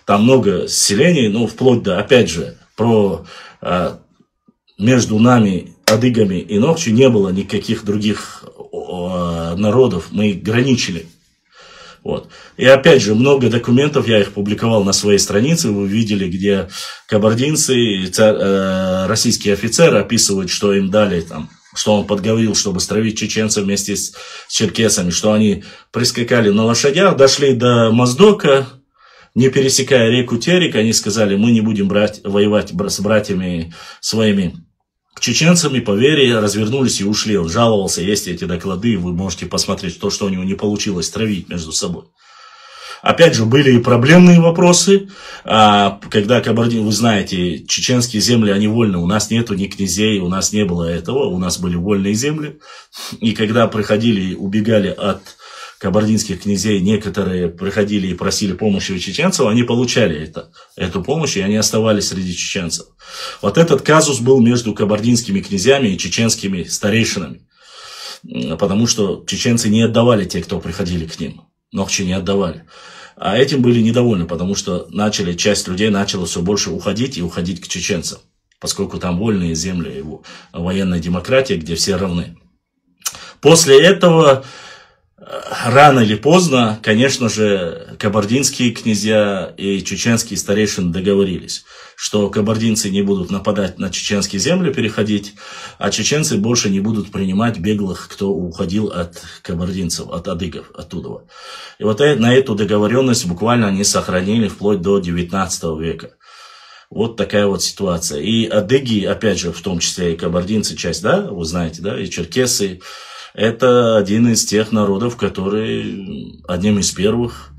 Там много селений, ну, вплоть до, опять же, между нами, адыгами и Нохчи, не было никаких других народов, мы граничили. Вот. И опять же, много документов, я их публиковал на своей странице, вы видели, где кабардинцы, российские офицеры описывают, что им дали, там, что он подговорил, чтобы стравить чеченцев вместе с черкесами, что они прискакали на лошадях, дошли до Моздока, не пересекая реку Терек, они сказали, мы не будем воевать с братьями своими чеченцами, по вере, развернулись и ушли. Он жаловался, есть эти доклады, вы можете посмотреть то, что у него не получилось травить между собой. Опять же, были и проблемные вопросы, когда вы знаете, чеченские земли, они вольны, у нас нету ни князей, у нас не было этого, у нас были вольные земли. И когда приходили, убегали от кабардинских князей, некоторые приходили и просили помощи у чеченцев, они получали эту помощь, и они оставались среди чеченцев. Вот этот казус был между кабардинскими князьями и чеченскими старейшинами, потому что чеченцы не отдавали те, кто приходили к ним, нохчи не отдавали. А этим были недовольны, потому что часть людей начала все больше уходить к чеченцам, поскольку там вольные земли, военная демократия, где все равны. После этого рано или поздно, конечно же, кабардинские князья и чеченские старейшины договорились, что кабардинцы не будут нападать на чеченские земли, переходить, а чеченцы больше не будут принимать беглых, кто уходил от кабардинцев, от адыгов, оттуда. И вот на эту договоренность буквально они сохранили вплоть до 19 века. Вот такая вот ситуация. И адыги, опять же, в том числе и кабардинцы, часть, да, вы знаете, да, и черкесы, это один из тех народов, которые одним из первых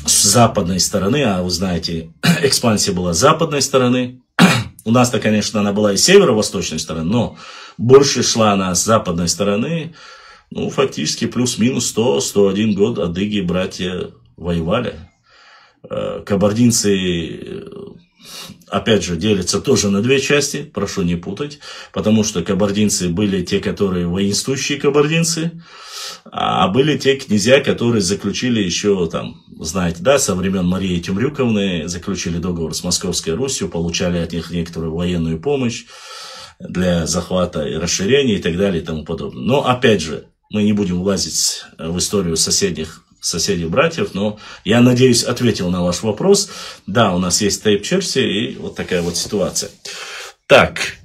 с западной стороны, а вы знаете, экспансия была с западной стороны. У нас-то, конечно, она была и с северо-восточной стороны, но больше шла она с западной стороны. Ну, фактически плюс-минус 100-101 год адыги братья воевали. Кабардинцы, опять же, делятся тоже на две части, прошу не путать, потому что кабардинцы были те, которые воинствующие кабардинцы, а были те князья, которые заключили еще там, знаете, да, со времен Марии Темрюковны, заключили договор с Московской Русью, получали от них некоторую военную помощь для захвата и расширения и так далее и тому подобное. Но, опять же, мы не будем влазить в историю соседей братьев, но я надеюсь, ответил на ваш вопрос. Да, у нас есть Tape Jersey и вот такая вот ситуация. Так.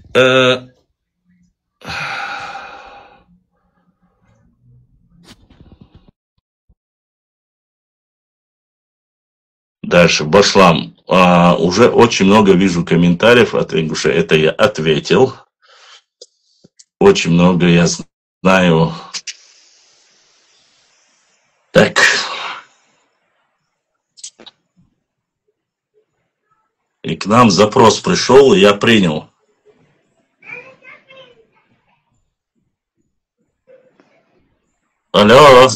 Дальше, Башлам. Уже очень много вижу комментариев от Ингуша. Это я ответил. Очень много я знаю. Так. И к нам запрос пришел, и я принял. Алло.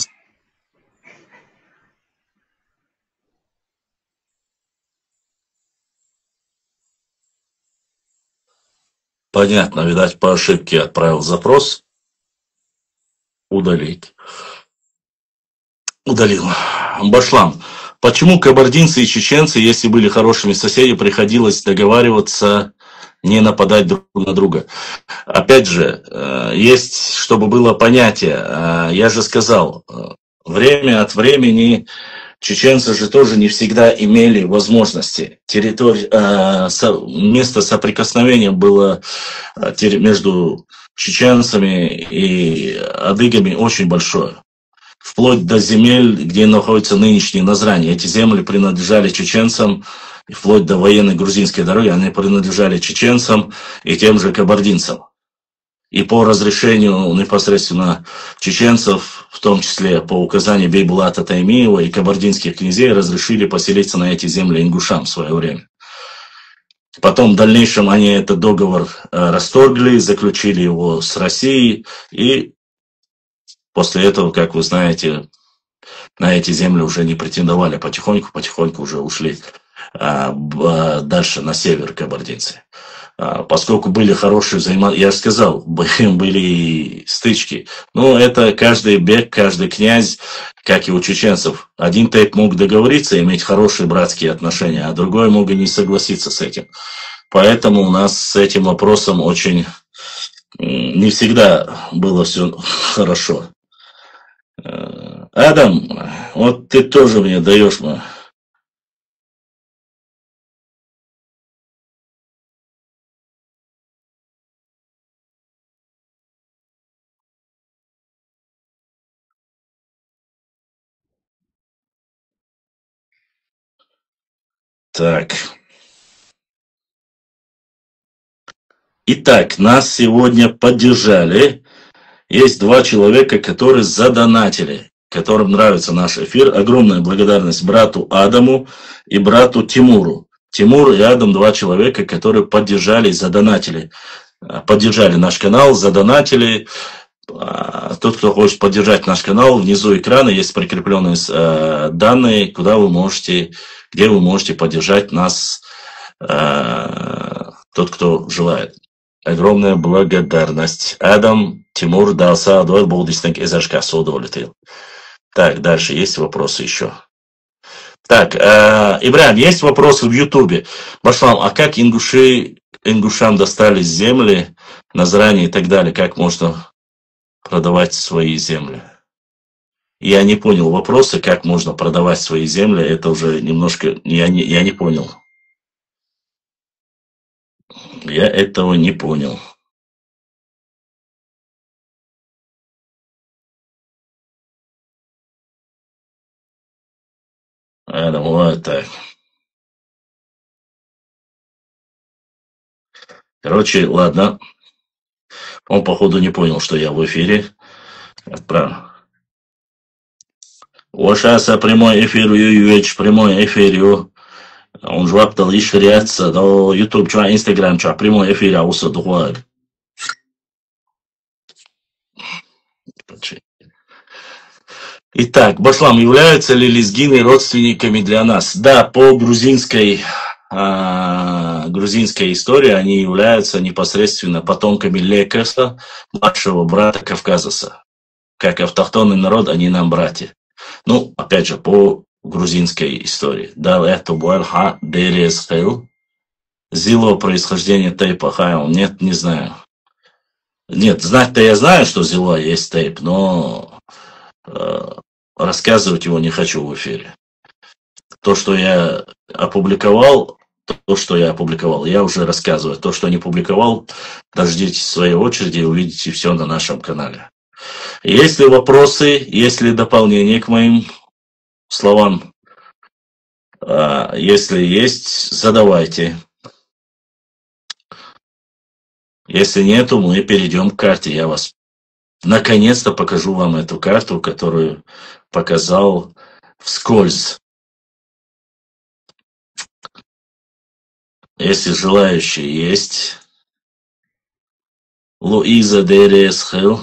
Понятно, видать, по ошибке отправил запрос. Удалить. Удалил. Башлам. Почему кабардинцы и чеченцы, если были хорошими соседями, приходилось договариваться не нападать друг на друга? Опять же, есть, чтобы было понятие, я же сказал, время от времени чеченцы же тоже не всегда имели возможности. Место соприкосновения было между чеченцами и адыгами очень большое. Вплоть до земель, где находятся нынешние Назрани. Эти земли принадлежали чеченцам, и вплоть до военной грузинской дороги, они принадлежали чеченцам и тем же кабардинцам. И по разрешению непосредственно чеченцев, в том числе по указанию Бейбулата Таймиева и кабардинских князей, разрешили поселиться на эти земли ингушам в свое время. Потом в дальнейшем они этот договор расторгли, заключили его с Россией, и после этого, как вы знаете, на эти земли уже не претендовали, потихоньку уже ушли дальше на север кабардинцы. Поскольку были хорошие взаимоотношения, я же сказал, были стычки. Но это каждый бек, каждый князь, как и у чеченцев. Один тейп мог договориться, иметь хорошие братские отношения, а другой мог и не согласиться с этим. Поэтому у нас с этим вопросом очень не всегда было все хорошо. Адам, вот ты тоже мне даешь... Так. Итак, нас сегодня поддержали. Есть 2 человека, которые задонатили, которым нравится наш эфир. Огромная благодарность брату Адаму и брату Тимуру. Тимур и Адам 2 человека, которые поддержали и задонатили. Поддержали наш канал, задонатили. Тот, кто хочет поддержать наш канал, внизу экрана есть прикрепленные данные, где вы можете поддержать нас, тот, кто желает. Огромная благодарность. Адам, Тимур, Далса, Адуэр, Болдистенк, Эзашка, удовлетворил. Так, дальше есть вопросы еще. Так, Ибрahim, есть вопросы в Ютубе. Башлам, а как ингушам достались земли, Назрани и так далее? Как можно продавать свои земли? Я не понял вопросы, как можно продавать свои земли. Это уже немножко... Я не понял. Я этого не понял. Вот так. Короче, ладно. Он, походу, не понял, что я в эфире. Отправил. Ошаса прямой эфир, Юевич, прямой эфир. Он жваптал и ширяется до YouTube, чуа, Instagram, чуа, прямой эфир, а уса духуаг. Итак, Башлам, являются ли лезгины родственниками для нас? Да, по грузинской истории они являются непосредственно потомками Лекаса, младшего брата Кавказаса. Как автохтонный народ, они нам братья. Ну, опять же, по грузинской истории. Да, это Буальха Дересхел. Зило происхождение тейпа Хайл. Нет, не знаю. Нет, знать-то я знаю, что Зило есть тейп, но рассказывать его не хочу в эфире. То, что я опубликовал, я уже рассказываю. То, что не публиковал, дождитесь своей очереди и увидите все на нашем канале. Есть ли вопросы, есть ли дополнения к моим словам? Если есть, задавайте. Если нету, мы перейдем к карте. Я вас наконец-то покажу вам эту карту, которую показал вскользь. Если желающие есть. Луиза Дересхел.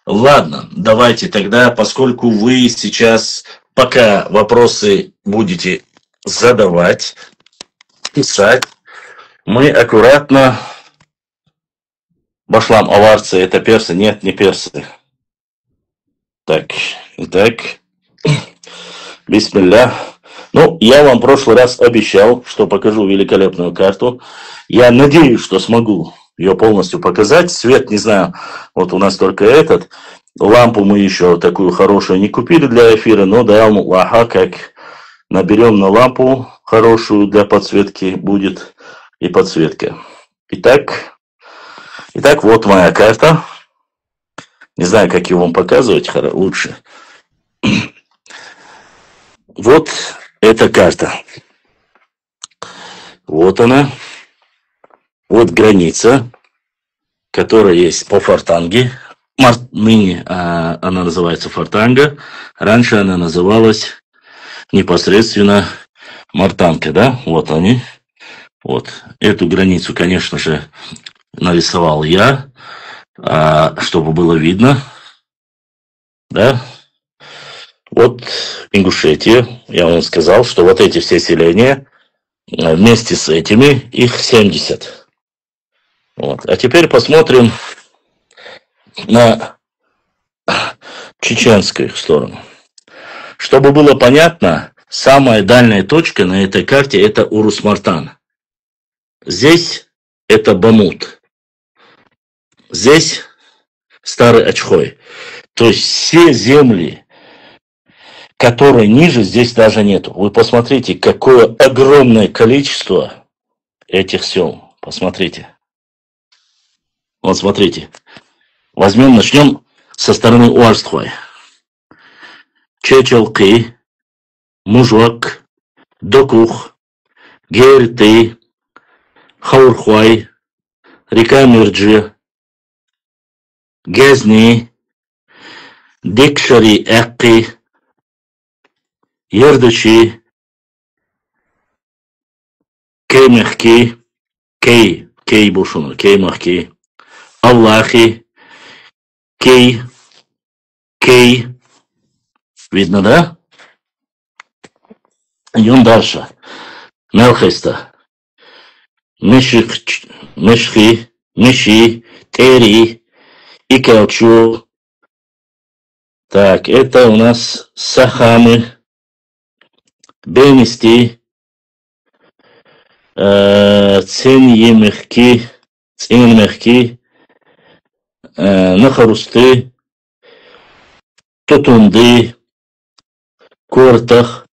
Ладно, давайте тогда, поскольку вы сейчас, пока вопросы будете задавать, писать, мы аккуратно... Башлам, аварцы, это персы? Нет, не персы. Так, итак, бисмилля. Ну, я вам в прошлый раз обещал, что покажу великолепную карту. Я надеюсь, что смогу ее полностью показать. Свет, не знаю, вот у нас только этот. Лампу мы еще такую хорошую не купили для эфира, но да, ага, как наберем на лампу хорошую для подсветки, будет и подсветка. Итак, вот моя карта. Не знаю, как ее вам показывать лучше. Вот эта карта. Вот она. Вот граница, которая есть по Фортанге. Ныне она называется Фортанга. Раньше она называлась непосредственно Мартанка, да? Вот они. Вот. Эту границу, конечно же, нарисовал я, чтобы было видно. Да? Вот Ингушетия. Я вам сказал, что вот эти все селения, вместе с этими, их 70. Вот. А теперь посмотрим на чеченскую сторону. Чтобы было понятно, самая дальняя точка на этой карте – это Урус-Мартан. Здесь это Бамут. Здесь Старый Ачхой. То есть все земли, которые ниже, здесь даже нету. Вы посмотрите, какое огромное количество этих сел. Посмотрите. Вот смотрите. Начнем со стороны Уарстхой. Чечелки, Мужуак, Докух, Герты, Хаурхуай, река Мирджи, Гезни, Дикшари Экки, Ердачи, Кеймехки, Кей Бушуну, Кеймахки, Аллахи, Кей, видно, да? Идем дальше. Мелхеста, Мешхи, Меши, Тери, Икелчу. Так, это у нас Сахамы, Бенисти, Ценьемехки, Нахарусты, Тутунды, Кортах,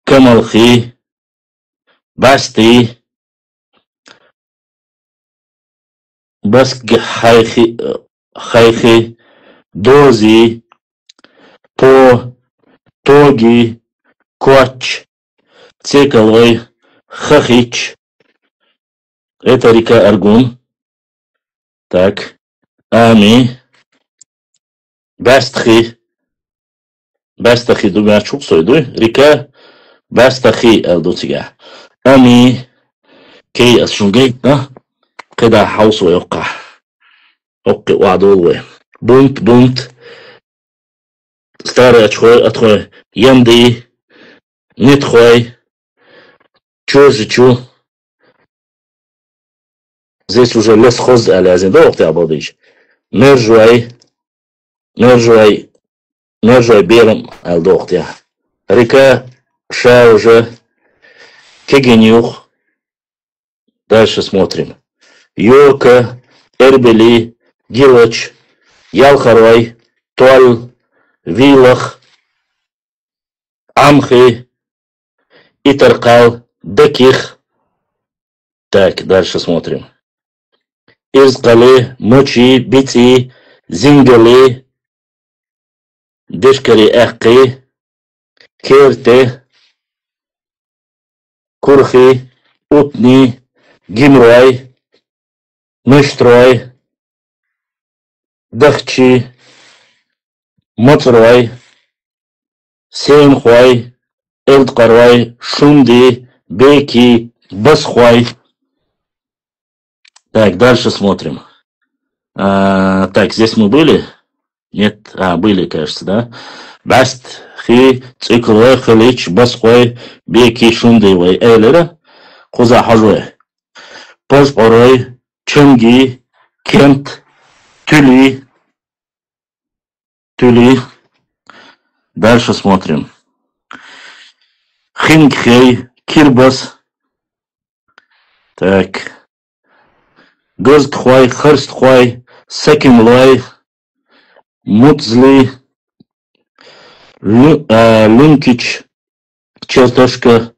Камалхи, Басты, Хайхи, Дози, Тоги, Коч, Цекалой, Хахич. Это река Аргун. Так. Ами. Бастхи. Бастхи думаю, çok soydu. Rika Бастхи eldotiga. Ами. Key asungay. Qida haus ويوقع. Оqi وعدول. Бунт. Старый отхой. Янды. Нетхой. Чужичу. Здесь уже лесхоз алязин. Да, оqti abodиш. Мержуай Берем Алдохтя. Река Ша уже. Кегенюх. Дальше смотрим. Йорка, Эрбели, Гилоч, Ялхарвай, Туаль, Вилах, Амхи, Итаркал, Деких. Так, дальше смотрим. Ирскали, Мочи, Бици, Зингали, Дешкари Эхки, Керте, Курхи, Утни, Гимрой, Мыштрой, Дахчи, Моцрой, Сейнхуай, Элдкарвай, Шунди, Беки, Басхуай. Так, дальше смотрим. Так, здесь мы были? Нет, были, кажется, да? Баст, Хи, Циклой, Халич, Басхуай, Беки, Шунди, Эйлера, Куза Хажуэ. Поспорой, Чунги, Кент, Тюли. Дальше смотрим. Хингхей, Кирбас. Так. Гостхуай, Херстхуай, Секимлай, Муцли, Лункич, Чертошка,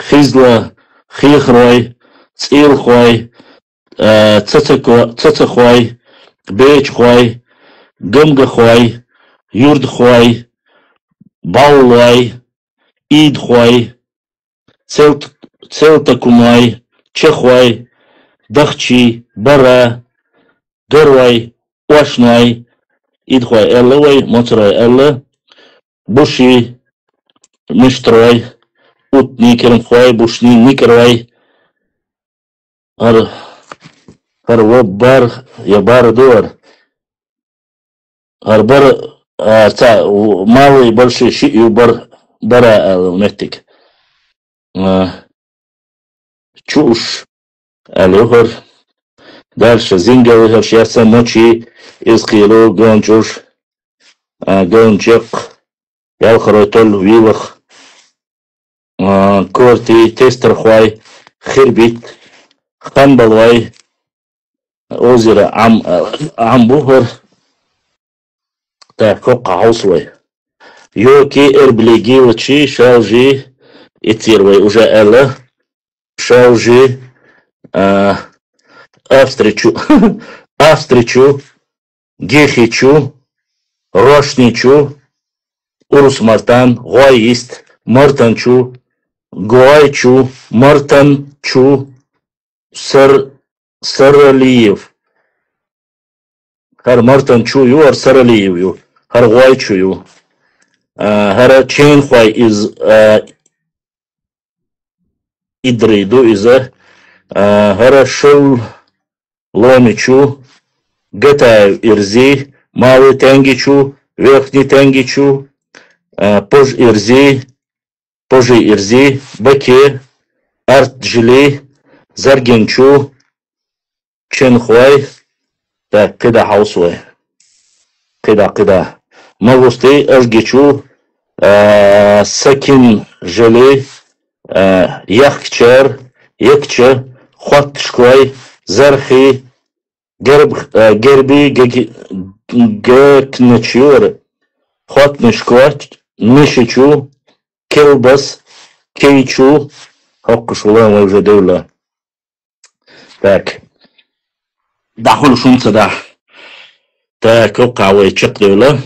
Хизла, Хихрой, Цилхуай, Цацахуай, Бечхуай, Гамгахуай, Юрдхуай, Баулай, Идхуай, Целтакумай, Чехуай, дахчи, бара, гырвай, уашнай, идхвай элловай, моцрай элла, буши, миштрой, ут никермхвай, бушни никервай, бар, я бар дуар, бар, малый, большой, бар, бара элла, метик. Чуш, алюхар, дальше зингелыхар, шьяса мочи, изкилу, гончуш, гончек, ялхарой тол, вилах, корти, тестерхвай, хирбит, ханбалвай, озеро Амбухар, так, каусвай. Йоки, эрблигилачи, шалжи, итирвай, уже элла, шалжи, австричу, австричу, гехичу, рошничу, урусмартан, гуаист, мартанчу, гуайчу, мартанчу, саралиев. Хар мартанчу ю, ар саралиев ю, хар гуайчу ю. Хара чейнхвай из идрейду из хара шел ломичу, гатаев ирзи, малый тенгичу, верхний тенгичу, пож ирзи, баке, артжили, заргенчу, ченхвай, так, кида хаусвай, кида. Магусты, ажгичу, сакин жили, яхчар, якча, хватшквай, зархи, герби, гекначур, хватнышквач, нишичу, келбас, кейчу, хоккушула мы уже дыла. Так, дахул шумца да. Так, окавай чекдыла.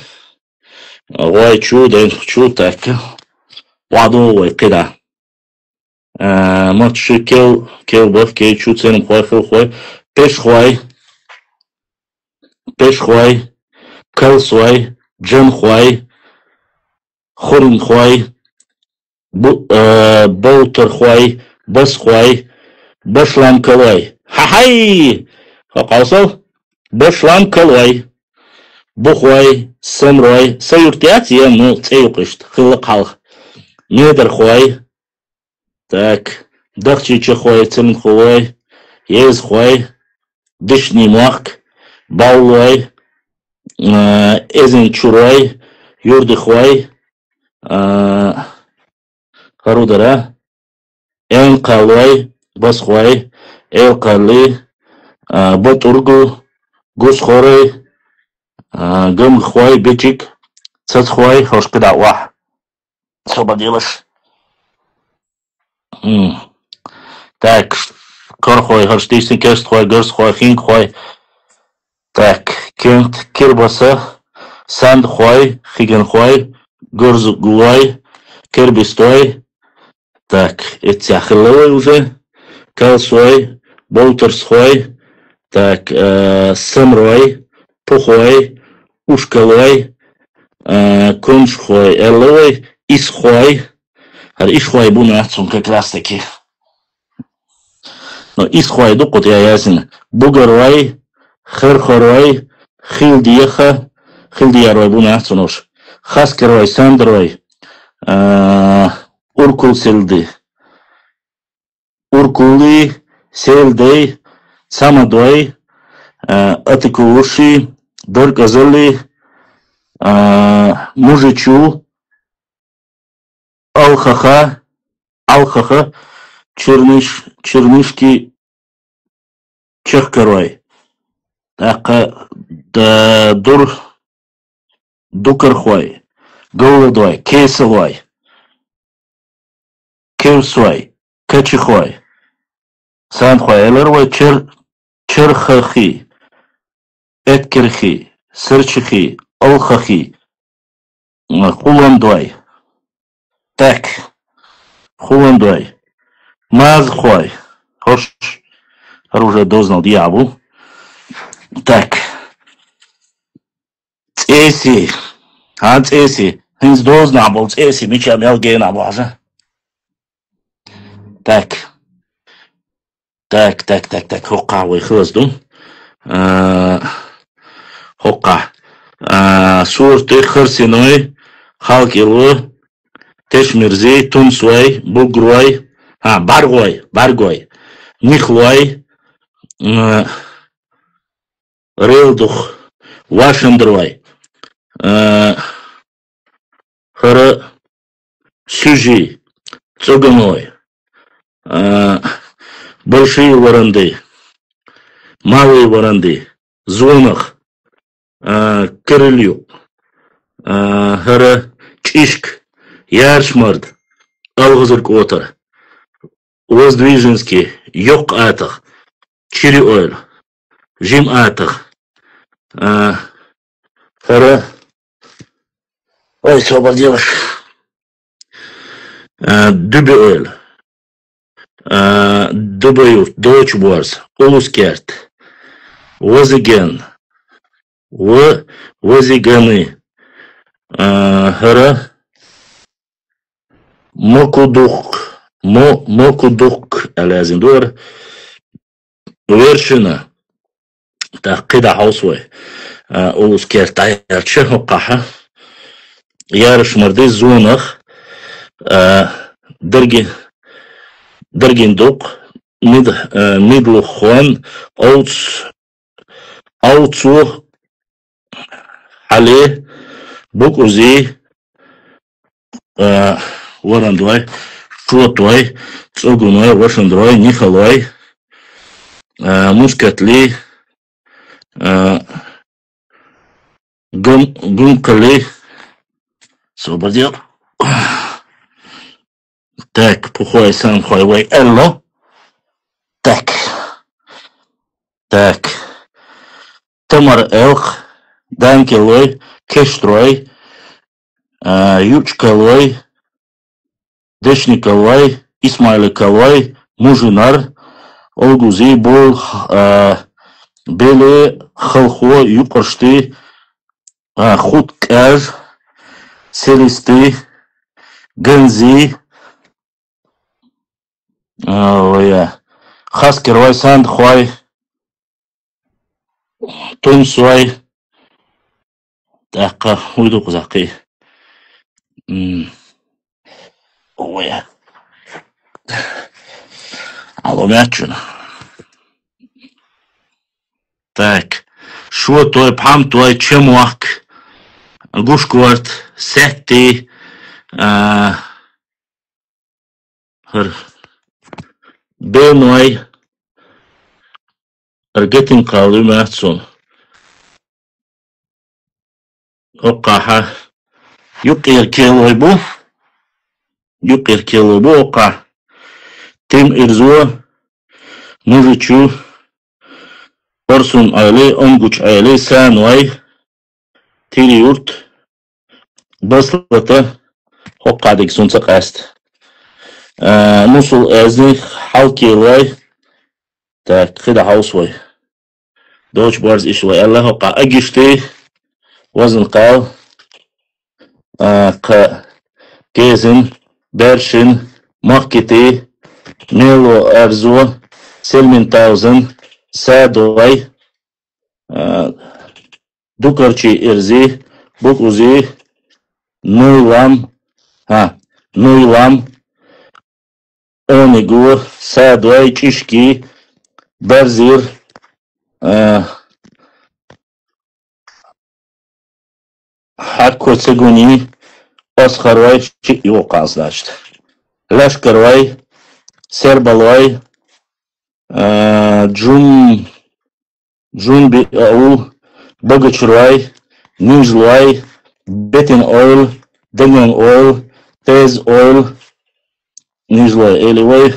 Вайчу, денчу, так. Вадовой, кида. Матши келбав, кейчу, ценм хвай, пешхвай, калсвай, дженхвай, хоринхвай, боутерхвай, басхвай, башланкалай. Хахай! Хакасал? Башланкалай. Бухвай, самрой, саюртиация, ну, цеюкышт, хылакал. Недерхвай. Так, дахчичахвай, цемхвай, езхвай, дышнимак, баулай, эзенчурай, юрдыхвай, харудара, энкалвай, басхвай, элкали, батургу, гусхорай, гамхвай, бечик, цацхвай, хошкадауа. Что поделаешь? Так, корхвай, харштисен, керстхвай, герстхвай, хинхвай. Так, кент, кирбаса, сандхвай, хигенхвай, горзгуай, кербистой. Так, эти ахилловой уже. Калсвай, болтерсхвай. Так, самрой, пухвай, ушкалвай, куншхвай, элловой, исхвай. Ишхвай бунацун как раз таки. Но исхвай дукот я ясен. Бугарвай, херхорвай, хилдиярвай бунацун уж. Хаскервай, сандервай, уркулселды. Уркули, селдей, самадвай, атыкулуши, дорказали, мужичу, алхаха, чернышки, чехкарвай. Дукархвай, голодвай, кейсовай, кевсвай, качихвай, сандхвай, элервай, черхахи, эккерхи, сырчихи, алхахи, хуландвай. Так, хуландвай, мазхвай, хош, Уже дознал дьявол. Так. Цеси. Цеси. Хинс дознал был цеси. Мича мелгена база. Так. Хока вы хлызду. Хока. Сурты хырсиной. Халкилу. Тешмирзи. Тунсуай. Бугруай. Баргой. Нихлуай. Рылдух. Вашендруай. Хара. Сюжи. Цуганой. Большие воронды. Малые воронды. Звонах. Крылью. Хара. Чишк. Яршмард. Алгазырк отыр. Воздвиженский. Йок атах. Чириойль. Жим атах. Хара. Ой, что обалделось. Дубиойль. Дубаюв. Дочборс. Улускерт. Возиген. Возиганы. Хара. Мокудук. Мокудук. Лازم دور. Вершина. Так, кида хаусвой. Улускерт. Ярче хокаха. Ярыш марды зонах. Дыргиндук. Мидлухон. Аутсу. Хале. Букузи. Ворандуай. Шотуай. Цугуной. Вашандруай. Нихалуай. Мускатли. Гумкали. Освободил. Так, пухой сам хуайвай элло. Так. Тамар элх. Данкелой. Кештрой. Ючкалой. Дешникалой. Исмайликалой. Мужинар. Олгузи бол. Беле. Халхо. Юкаршты. Худкаж. Селисты. Гензи. Хаскервай Сандхвай. Тунсвай. Так, уйду кузаки. Ой. Аломячун. Так. Шо той пам той чемуак. Гушкварт. Сетти. Беной. Аргетин калу мацун. Окаха. Юкир келойбу. Ока. Тим ирзуа. Мужичу. Орсун айле. Онгуч айле. Санвай. Тириурт. Баслата. Окадик сунца каст. Мусул эзни. Халкилай. Так, خدا حوصوي دوش بارز إشوي الله قا أجشتي وزن قال قا كيزن برشن مخكتي ميلو أرزو سلمين تاوزن سادوي دوكرشي إرزي بوكوزي نويلام أونيغور سادوي تشكي Берзир, Хакко Цигуни, Осхарвай, Йока, значит. Лешкарвай, Сербалвай, Джунби Ау, Богачурвай, Нижлвай, Бетин Ойл, Денион Ойл, Тез Ойл, Нижлвай, Эливай,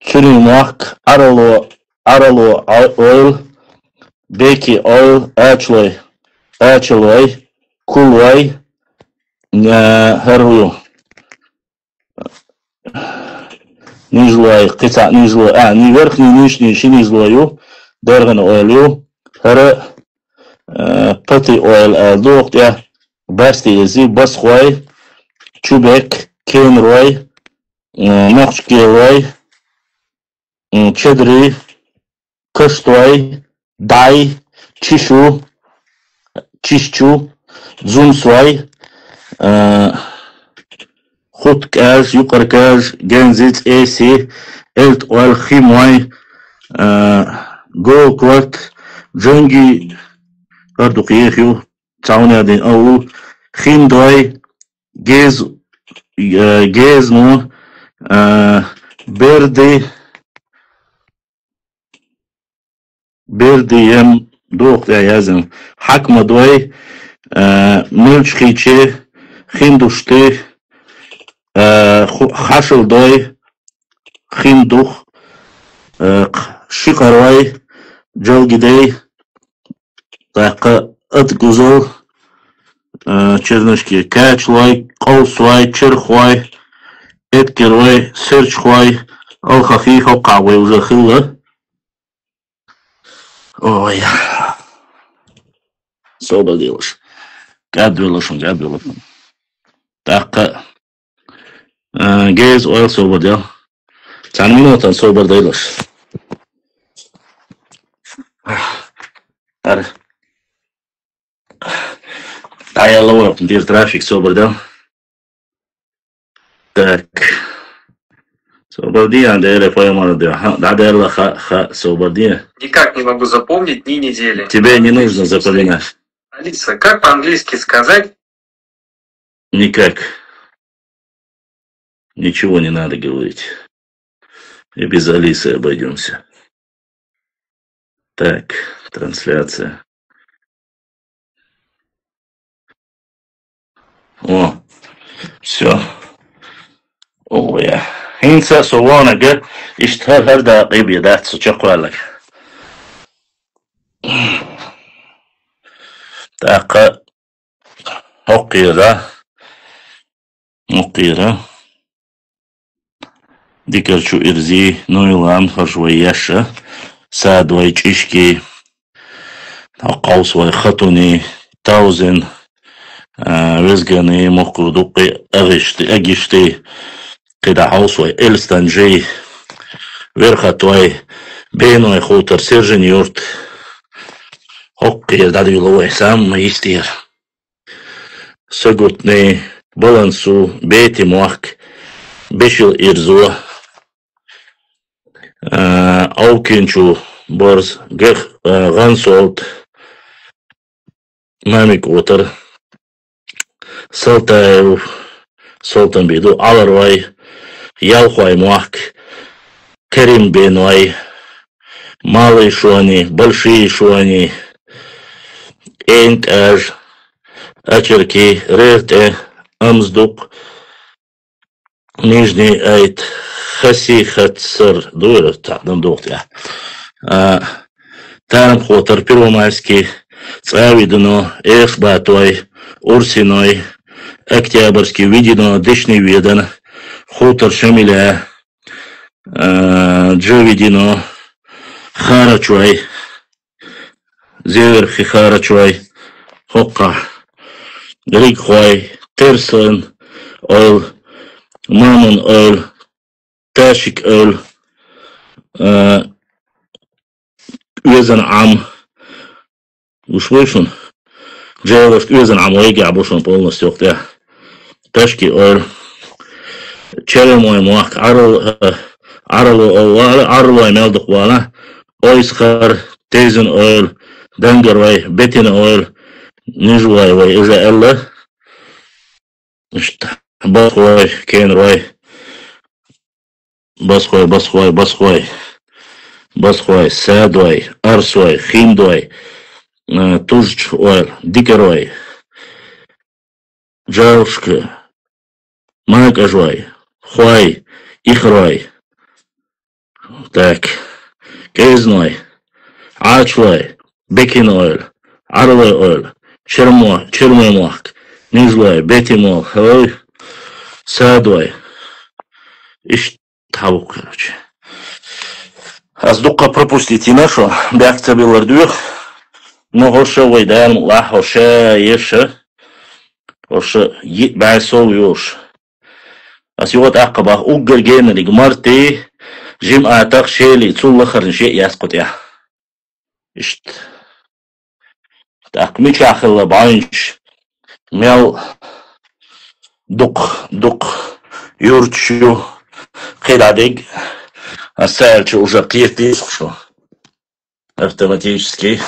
Чуримак, Арало Ойл, Беки Ойл, Эчлой, Кулвай, Харую. نيجلوي قطع نيجلوي верхний нижний شنيجلويو درغن أوليو هر بطي أول دوغ يا باستي يزي بس خوي چوبك كين روي نقش روي چدري كشتوي داي چيشو چيشچو زوم سوي خود كاج يقر كاج جنزيت ايسي الت اول خيموي جو كوات جنجي هردو قيخيو تعوني هذين او خيم دوي جيز نو بردي يم دوق يا يازم حكمة دوي ملش خيچه خيم دوشته خاشل دوي خيم دوخ شقروي جلگدي طاقة اتقزل чернышки качлой قوسوي черхوي اتكروي سيرشخوي الخفيف وقعوي уже خلة ой صوبديلش قادولشن طاقة جيز اويل صوبديل تعني منوطن صوبديلش عارف تعال لورا ندير ترافيك سوبر ده так سوبر دي عندي فايل مرة да да ха супер день. Никак не могу запомнить дни недели. Тебе не нужно запоминать. Алиса, как по-английски сказать? Никак. Ничего не надо говорить. И без Алисы обойдемся. Так, трансляция. О, все. Ой, هنسى صوانك اشتغل هردا قيبي دات سوچقوا لك داقة مقيرة ديكر شو إرزي نويلان خشوياشة ساد ويجيشكي قوس ويخطوني تاوزن رزقني مقردوقي أغشتي قدا عوصوي إلستانجي ورخطوي بينوي خوتر سيرجن يورت هوقي دادي لو إحسام ما يستير سقطني بالانسو بيتي موحك بشل إرزو أوكينشو برز غانسولت ماميك وطر سلطان بيدو علروي يالخوي موحك كريم بينوي малые шуани, большие шуани, энт аж, очерки, рерте, амздук, нижний айт, хаси хатсар, дуэр, там духт я. Там хотер, первомайский, цавидно, эшбатой, урсиной, октябрьский, видено, дышный виден, хутор шамиля, джавидино, خارچوي زير خارچوي حقا غريق خوي ترسن اول مامون اول تاشك اول وزن عام وشويشن جاوشت وزن عام ويقع بوشن полностью وقتها تاشكي اول چرموي موحك عرلو امال دخوالا ойсхар, тезен ойл, дангервай, бетин ойл, нижвай вай, уже элла, басхвай, кенрвай, басхвай, садвай, арсвай, хиндвай, тужч ойл, дикервай, джавшка, майкажвай, хвай, ихрвай, так, Кезной, Ачвай, Бекин ойл, Арлой ойл, Чермой мох, Нижлой, Бетимол, Садвай, Тавук, короче. Аздукка пропустите нашу, бягца билардух. Но хоша вайдан ла хоша еши. Хоша йит байсов юш. Асиот аққабах уггерген лигмарти. Жим атақ шели цулла харнше ясқут я. Ишт. Так, мичахилла банш. Мел дук юрчу хиладиг. Асайлчу уже қиетти что автоматически.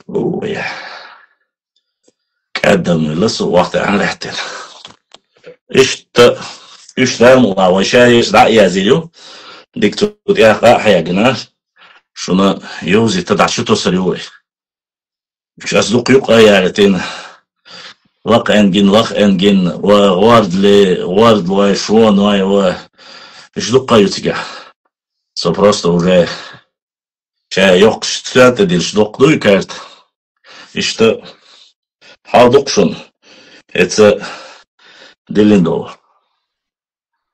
Ой. قدم لسه وقت عن رحتين إيش نعمل أول شيء دع يزيلو دكتور يا حيا جنا شنا يوزي تدعشتو سريوي مش أصدق يقع يعرتين لق أنجن وورد وشون إيش دقة يتجا سو просто уже شيء يقش تلاتة ديش دق دوي كارت إيش Халдукшун. Это Делиндов.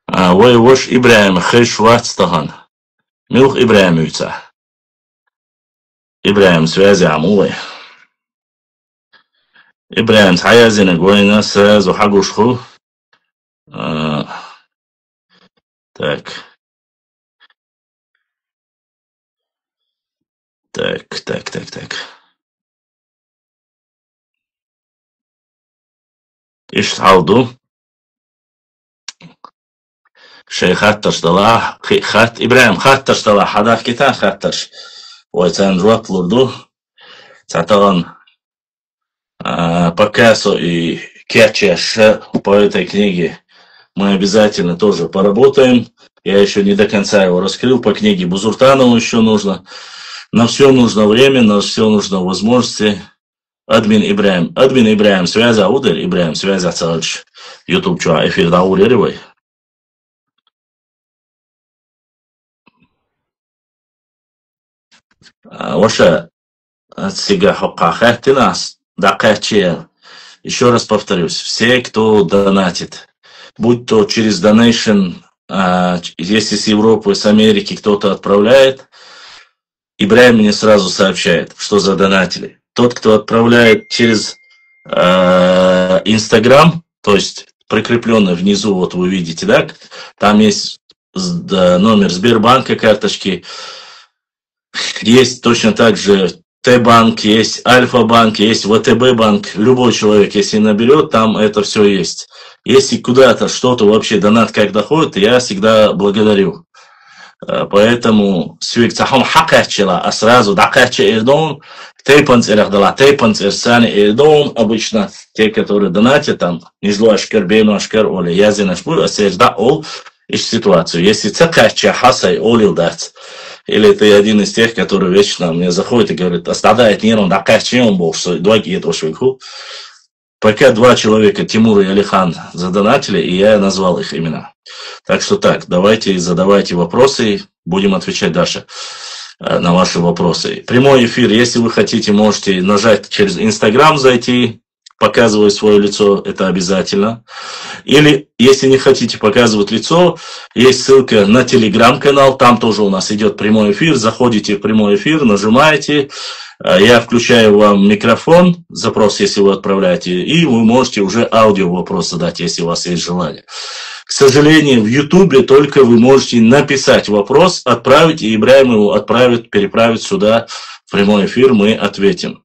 Вой вош Ибраим хэш ватстаган. Милх Ибраимовица. Ибраим связи амулы. Ибраим саязина гойна сразу хагушху. Так. إيش تعودوا شيء خاطرش طلع خات إبراهيم خاطرش طلع حدا كتان خاطرش ويتان روت لردو تعتقن Пикассо и Кячеш по этой книге мы обязательно тоже поработаем. Я еще не до конца его раскрыл. По книге Бузуртанову еще нужно. На все нужно время, на все нужно возможности. Админ Ибраим, связь ударь, Ибраим, связь отсалыч. YouTube что, эфир дауреривай. Ваша отсига хокахахти нас, дакачия. Еще раз повторюсь, все, кто донатит, будь то через донейшн, если с Европы, с Америки кто-то отправляет, Ибраим мне сразу сообщает, что задонатили. Тот, кто отправляет через Инстаграм, то есть прикрепленный внизу, вот вы видите, да, там есть номер Сбербанка, карточки, есть точно так же Т-банк, есть Альфа-банк, есть ВТБ-банк. Любой человек, если наберет, там это все есть. Если куда-то что-то вообще донат как доходит, я всегда благодарю. Поэтому свикцахом хакачила, а сразу дакача ирдон, тейпанц ирхдала, тейпанц ирсани ирдон, обычно те, которые донатят, там, нижлу ашкер, бейну ашкер, оли, язин ашбур, а сержда ол, ищ ситуацию. Если цакача хасай олил дать, или ты один из тех, который вечно мне заходит и говорит, остадает нервом, дакача он был, что двоги этого швейку. Пока два человека, Тимур и Алихан, задонатили, и я назвал их имена. Так что так, давайте задавайте вопросы, будем отвечать дальше на ваши вопросы. Прямой эфир, если вы хотите, можете нажать через Инстаграм зайти, показывать свое лицо, это обязательно. Или, если не хотите показывать лицо, есть ссылка на Телеграм-канал, там тоже у нас идет прямой эфир, заходите в прямой эфир, нажимаете, я включаю вам микрофон, запрос, если вы отправляете, и вы можете уже аудио вопрос задать, если у вас есть желание. К сожалению, в Ютубе только вы можете написать вопрос, отправить, и Ибраим его отправит, переправит сюда в прямой эфир, мы ответим.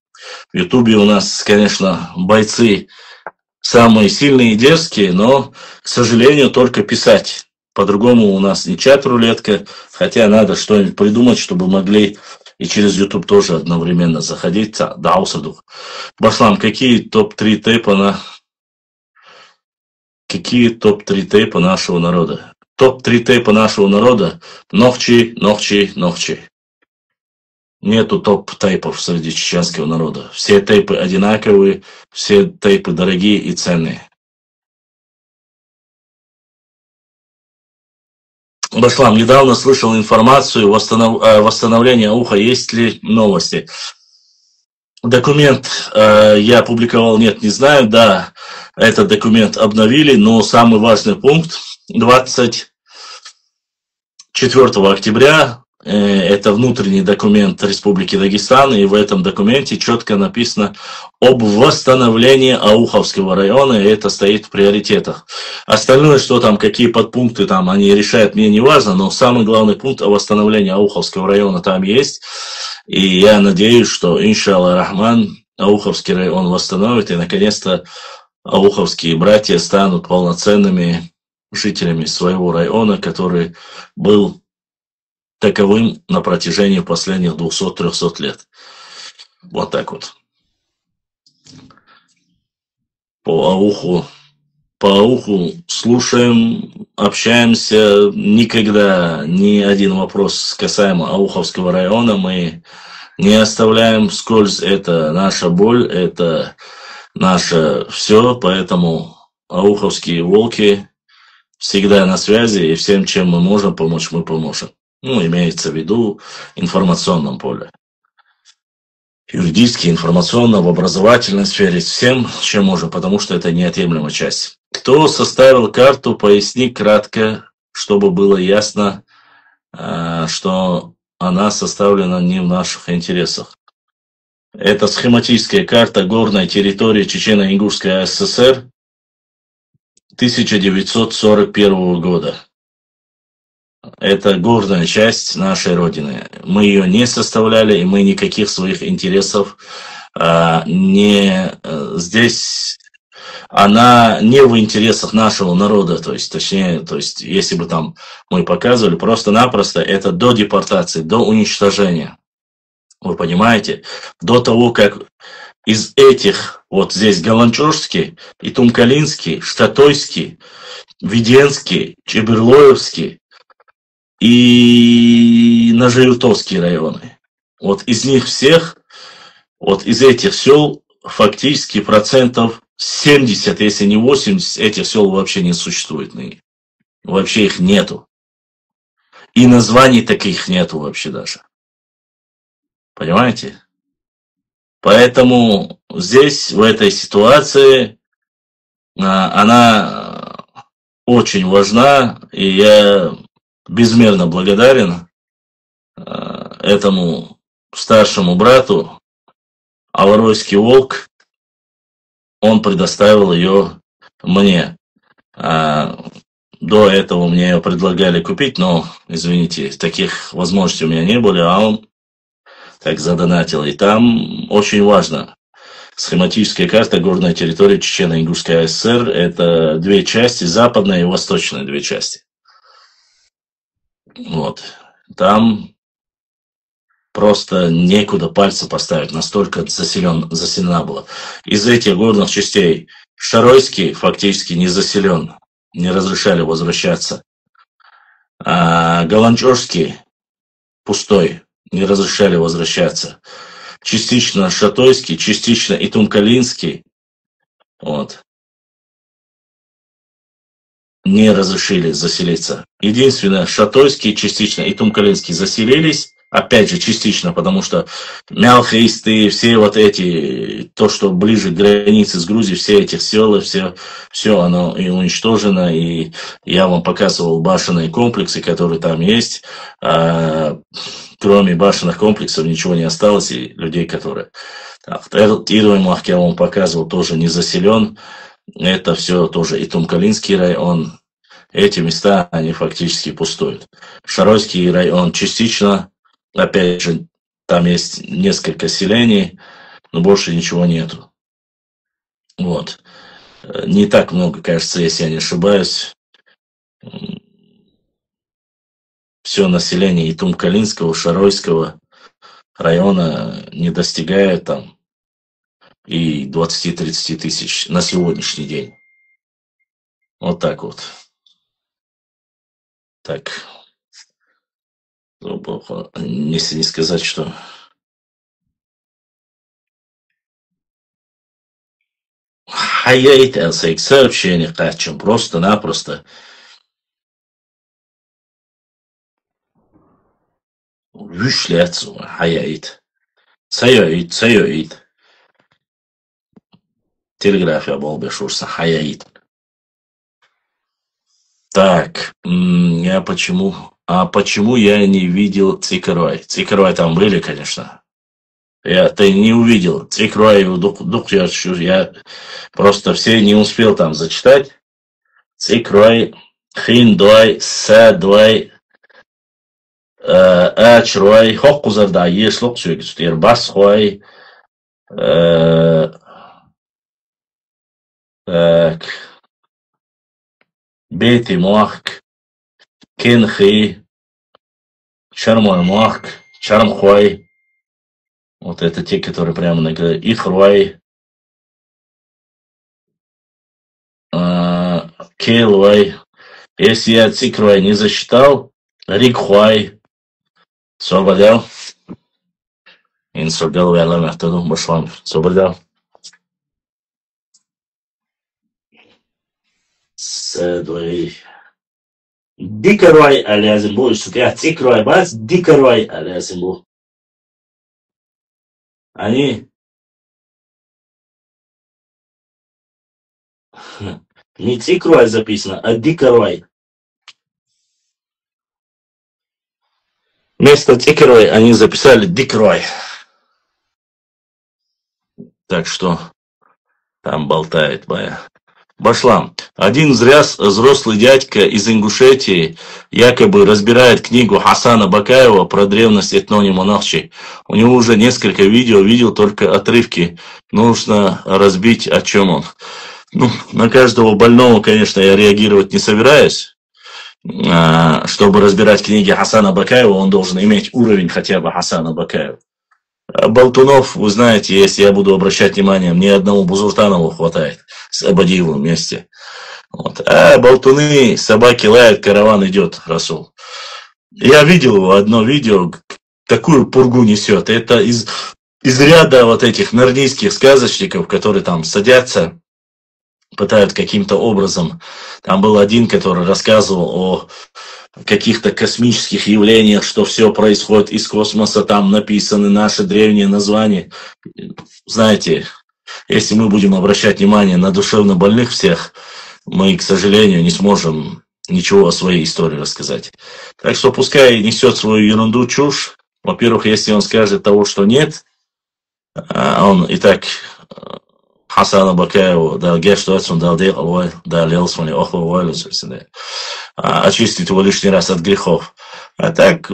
В Ютубе у нас, конечно, бойцы самые сильные и дерзкие, но, к сожалению, только писать. По-другому у нас не чат-рулетка, хотя надо что-нибудь придумать, чтобы могли и через YouTube тоже одновременно заходить. Да, усадух. Башлам, какие топ-3 тейпа нашего народа? Топ-3 тейпа нашего народа. Нохчи. Нету топ-тейпов среди чеченского народа. Все тейпы одинаковые, все тейпы дорогие и ценные. Башлам, недавно слышал информацию восстановления уха. Есть ли новости? Документ я опубликовал, нет, не знаю, да, этот документ обновили, но самый важный пункт 24 октября, это внутренний документ Республики Дагестан, и в этом документе четко написано об восстановлении Ауховского района, и это стоит в приоритетах. Остальное, что там, какие подпункты там они решают, мне не важно, но самый главный пункт о восстановлении Ауховского района там есть, и я надеюсь, что, иншаллах рахман, Ауховский район восстановит, и наконец-то ауховские братья станут полноценными жителями своего района, который был таковым на протяжении последних 200-300 лет. Вот так вот. По Ауху слушаем, общаемся. Никогда ни один вопрос касаемо Ауховского района мы не оставляем вскользь. Это наша боль, это наше все. Поэтому ауховские волки всегда на связи, и всем, чем мы можем помочь, мы поможем. Ну, имеется в виду информационном поле. Юридически, информационно, в образовательной сфере, всем, чем можем, потому что это неотъемлемая часть. Кто составил карту, поясни кратко, чтобы было ясно, что она составлена не в наших интересах. Это схематическая карта горной территории Чечено-Ингушской АССР 1941 года. Это горная часть нашей Родины. Мы ее не составляли, и мы никаких своих интересов здесь она не в интересах нашего народа, то есть, точнее, если бы там мы показывали, просто-напросто это до депортации, до уничтожения. Вы понимаете? До того, как из этих, вот здесь Галанчожский, и Тумкалинский, Штатойский, Веденский, Чеберлоевский и Нажиютовские районы. Вот из них всех, вот из этих сел фактически процентов 70, если не 80, этих сел вообще не существует ныне. Вообще их нету. И названий таких нету вообще даже. Понимаете? Поэтому здесь, в этой ситуации, она очень важна, и я безмерно благодарен этому старшему брату. Аларойский волк, он предоставил ее мне. До этого мне ее предлагали купить, но, извините, таких возможностей у меня не было, а он так задонатил. И там очень важно. Схематическая карта горной территории Чечено-Ингушской АССР. Это две части, западная и восточная две части. Вот. Там просто некуда пальца поставить, настолько заселена была. Из этих горных частей Шаройский фактически не заселен, не разрешали возвращаться. А Галанчожский пустой, не разрешали возвращаться. Частично Шатойский, частично и Тумкалинский. Вот. Не разрешили заселиться. Единственное, Шатойский частично и Тумкалинский заселились. Опять же, частично, потому что мялхисты, все вот эти, то, что ближе к границе с Грузией, все эти села, все оно и уничтожено. И я вам показывал башенные комплексы, которые там есть. Кроме башенных комплексов ничего не осталось, и людей, которые... Этот Ирваймах, я вам показывал, тоже не заселен. Это все тоже и Тумкалинский район. Эти места, они фактически пустуют. Шаройский район частично, опять же, там есть несколько селений, но больше ничего нету. Вот. Не так много, кажется, если я не ошибаюсь. Все население и Тумкалинского, Шаройского района не достигает там и 20-30 тысяч на сегодняшний день. Вот так вот. Так. Если не сказать, что... Хаяит элсейк сообщение качем просто-напросто. Вüşляцу хаяит. Цайоит. Телеграфия Болбе Шурса Хаяит. Так, я почему... почему я не видел Цикрой? Цикрой там были, конечно. Ты не увидел. Цикрой, я просто все не успел там зачитать. Цикрой, Хиндой, Садой, Ачрой, Хокузарда, есть локсюгстир, Басхой. Так... Бейти Муахк, Кенхи, Чармой Муахк, Чармхуай. Вот это те, которые прямо на Ихруай, Кейлуай. Если я Цикруай не засчитал, Рикхуай, Сободел. Инсургал Вялам Ахтаду Башлам. Сободел. Седуай. Дикаруай алязимбу. Я Цикруай бас, Дикаруай алязимбу. Они не Цикруай записано, а Дикаруай. Вместо Цикруай они записали Дикруай. Так что там болтает моя. Башлам. Один взрослый дядька из Ингушетии якобы разбирает книгу Хасана Бакаева про древность этнонима Нахчи. У него уже несколько видео, видел только отрывки. Нужно разбить, о чем он. Ну, на каждого больного, конечно, я реагировать не собираюсь. Чтобы разбирать книги Хасана Бакаева, он должен иметь уровень хотя бы Хасана Бакаева. Болтунов, вы знаете, если я буду обращать внимание, мне одному Бузуртанову хватает с Абадиевым вместе. Вот. А болтуны, собаки лают, караван идет, Расул. Я видел его, одно видео, такую пургу несет. Это из ряда вот этих нарнийских сказочников, которые там садятся, пытают каким-то образом. Там был один, который рассказывал о каких-то космических явлениях, что все происходит из космоса, там написаны наши древние названия. Знаете, если мы будем обращать внимание на душевно больных всех, мы, к сожалению, не сможем ничего о своей истории рассказать. Так что пускай несет свою ерунду, чушь. Во-первых, если он скажет того, что нет, он и так Хасана Бакаеву, да, гештуацун, да, лелсмани, очистить его лишний раз от грехов. А так,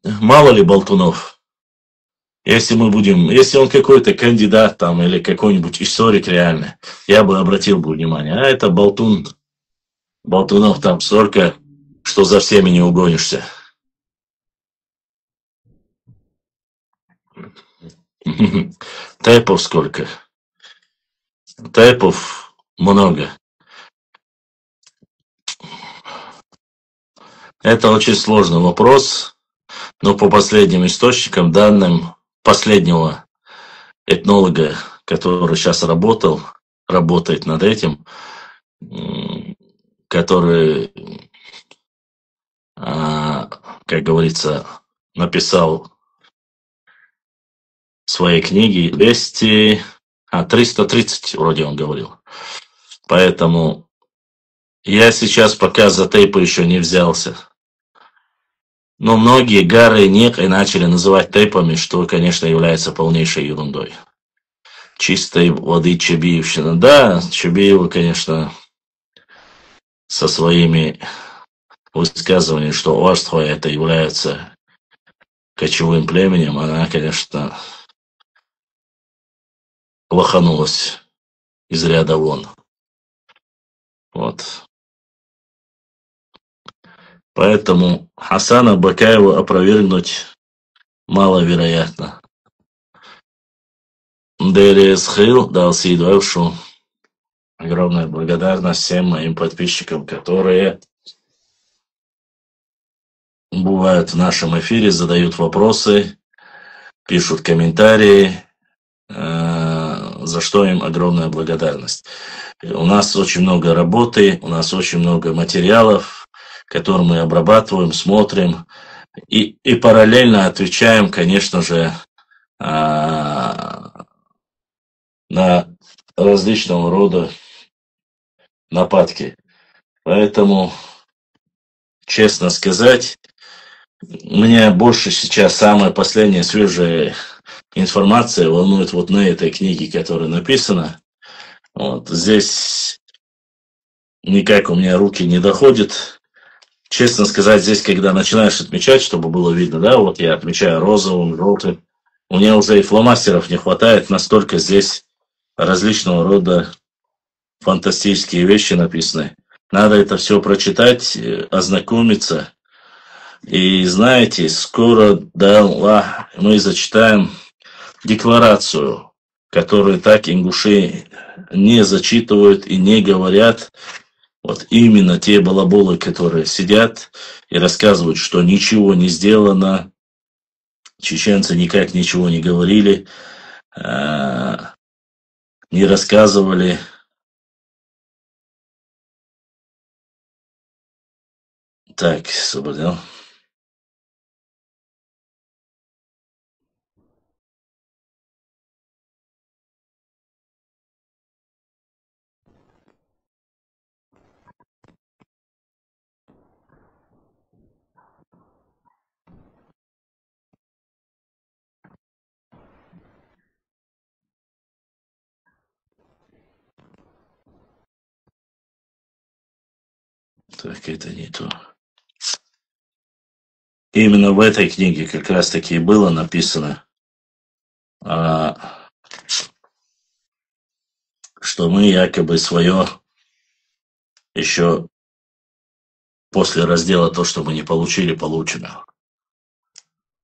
мало ли болтунов. Если он какой-то кандидат там или какой-нибудь историк реально, я бы обратил внимание. А это болтунов там столько, что за всеми не угонишься. Тайпов сколько? Тайпов много. Это очень сложный вопрос, но по последним источникам, данным последнего этнолога, который сейчас работает над этим, который, как говорится, написал свои книги 330 вроде он говорил. Поэтому я сейчас пока за тейпы еще не взялся. Но многие гары некой начали называть тейпами, что, конечно, является полнейшей ерундой. Чистой воды Чебиевщина. Да, Чебиева, конечно, со своими высказываниями, что Орстхой это является кочевым племенем, она, конечно, лоханулась из ряда вон. Вот. Поэтому Хасана Бакаева опровергнуть маловероятно. Дересхил дал Сидовшу. Огромная благодарность всем моим подписчикам, которые бывают в нашем эфире, задают вопросы, пишут комментарии, за что им огромная благодарность. У нас очень много работы, у нас очень много материалов, которые мы обрабатываем, смотрим и параллельно отвечаем, конечно же, на различного рода нападки. Поэтому, честно сказать, меня больше сейчас самая последняя свежая информация волнует вот на этой книге, которая написана. Вот. Здесь никак у меня руки не доходят. Честно сказать, здесь, когда начинаешь отмечать, чтобы было видно, да, вот я отмечаю розовым, желтым, у меня уже и фломастеров не хватает, настолько здесь различного рода фантастические вещи написаны. Надо это все прочитать, ознакомиться. И знаете, скоро, да, мы зачитаем декларацию, которую так ингуши не зачитывают и не говорят. Вот именно те балаболы, которые сидят и рассказывают, что ничего не сделано, чеченцы никак ничего не говорили, не рассказывали. Так, освободил. Так, это не то. Именно в этой книге как раз таки и было написано, что мы якобы свое еще после раздела то, что мы не получили, получено.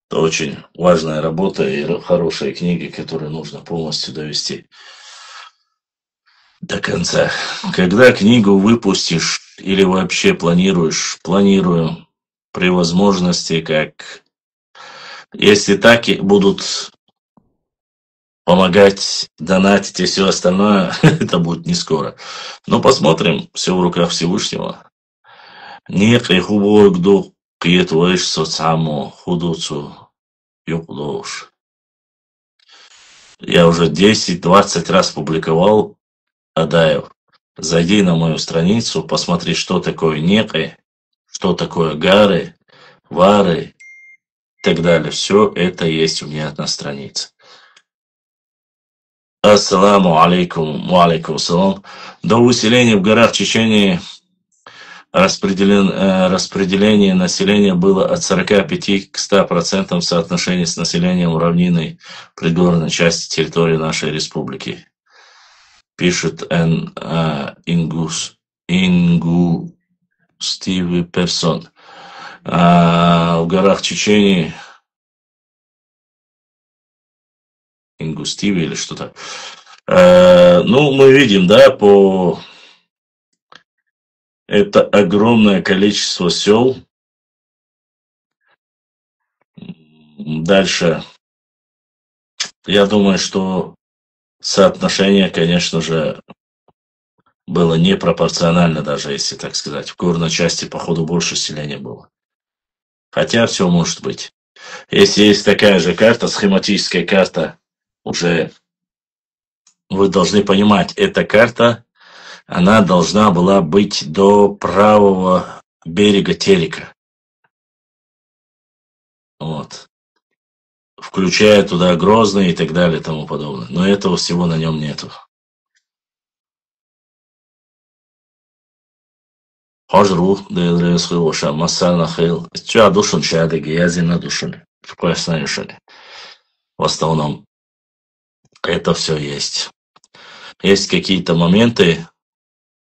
Это очень важная работа и хорошая книга, которую нужно полностью довести до конца. Когда книгу выпустишь или вообще планируешь, планирую при возможности, как если так и будут помогать, донатить и все остальное, это будет не скоро. Но посмотрим, все в руках Всевышнего. Некий хубой гду киетвоиш соцаму худуцу юкдоуш. Я уже 10-20 раз публиковал Адаев. Зайди на мою страницу, посмотри, что такое некой, что такое гары, вары и так далее. Все это есть у меня на странице. Ассаламу алейкум, ва алейкум ассалам. До выселения в горах Чечении распределение населения было от 45 к 100% в соотношении с населением равнинной предгорной части территории нашей республики. Пишет Ингустивый персон. В горах Чечении Ингустивый или что-то. Ну, мы видим, да, это огромное количество сел. Дальше, я думаю, что соотношение, конечно же, было непропорционально, даже если так сказать. В горной части, походу, больше селения было. Хотя все может быть. Если есть такая же карта, схематическая карта, уже вы должны понимать, эта карта, она должна была быть до правого берега Терека. Вот. Включая туда Грозный и так далее и тому подобное. Но этого всего на нем нету. Хожру, Дейлресхилоша, Массальна Хейл. Ча душун шадыги, язина душун. В основном это все есть. Есть какие-то моменты,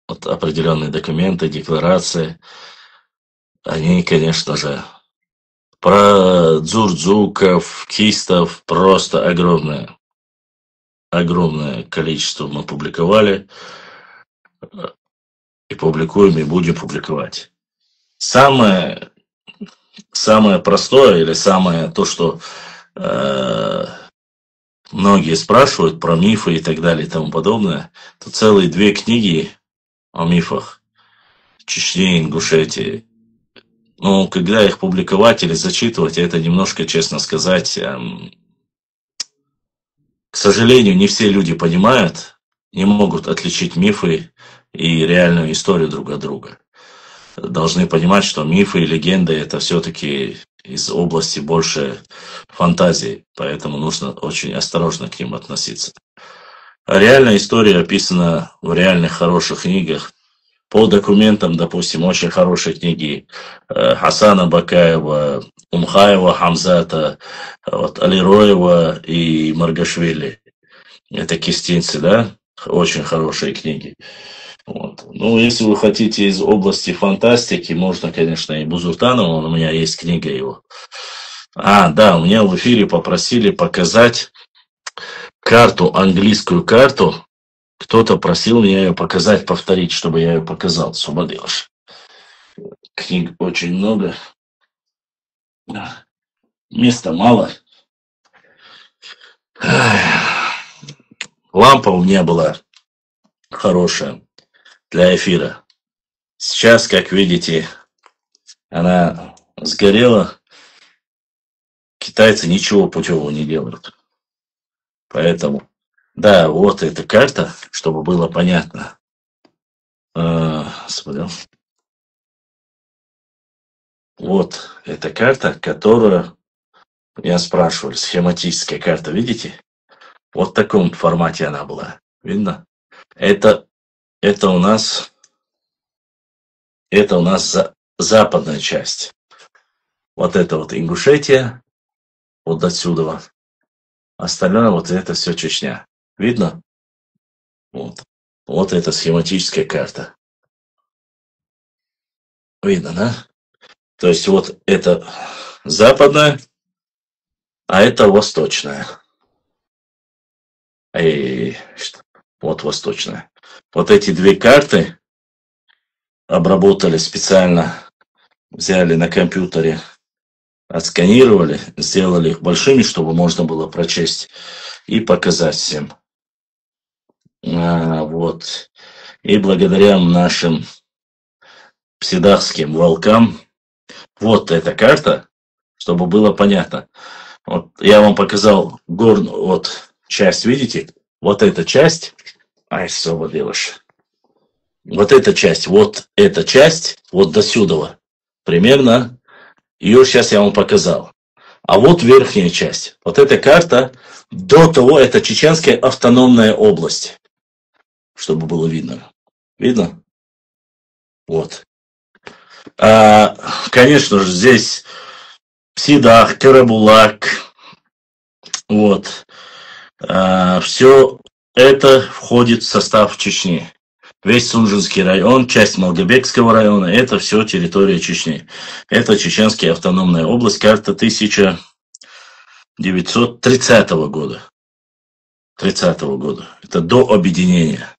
вот определенные документы, декларации. Они, конечно же, про дзурдзуков, кистов просто огромное количество мы публиковали. И публикуем, и будем публиковать. Самое простое или самое то, что многие спрашивают про мифы и так далее и тому подобное, то целые 2 книги о мифах Чечни, Ингушетии. Но когда их публиковать или зачитывать, это немножко, честно сказать, к сожалению, не все люди понимают, не могут отличить мифы и реальную историю друг от друга. Должны понимать, что мифы и легенды это все-таки из области больше фантазии, поэтому нужно очень осторожно к ним относиться. А реальная история описана в реальных хороших книгах, по документам, допустим, очень хорошие книги Хасана Бакаева, Умхаева, Хамзата, вот, Алироева и Маргашвили. Это кистинцы, да? Очень хорошие книги. Вот. Ну, если вы хотите из области фантастики, можно, конечно, и Бузуртанова, у меня есть книга его. Да, у меня в эфире попросили показать карту, английскую карту. Кто-то просил меня ее показать, повторить, чтобы я ее показал. Освободилась. Книг очень много. Места мало. Лампа у меня была хорошая для эфира. Сейчас, как видите, она сгорела. Китайцы ничего путевого не делают. Поэтому, да, вот эта карта, чтобы было понятно. Смотрю. Вот эта карта, которую я спрашивал, схематическая карта, видите? Вот в таком формате она была. Видно? Это у нас западная часть. Вот это вот Ингушетия, вот отсюда. Остальное вот это все Чечня. Видно? Вот. Вот это схематическая карта. Видно, да? То есть вот это западная, а это восточная. Вот восточная. Вот эти две карты обработали специально, взяли на компьютере, отсканировали, сделали их большими, чтобы можно было прочесть и показать всем. Вот. И благодаря нашим псидахским волкам, вот эта карта, чтобы было понятно. Вот я вам показал горную вот часть, видите? Вот эта часть, освободилась. Вот эта часть, вот до сюда примерно, ее сейчас я вам показал. А вот верхняя часть. Вот эта карта, до того, это Чеченская автономная область. Чтобы было видно. Видно? Вот. Конечно же, здесь Псидах, Карабулак. Вот. Все это входит в состав Чечни. Весь Сунжинский район, часть Малгобекского района, это все территория Чечни. Это Чеченская автономная область, карта 1930 года. 30-го года. Это до объединения.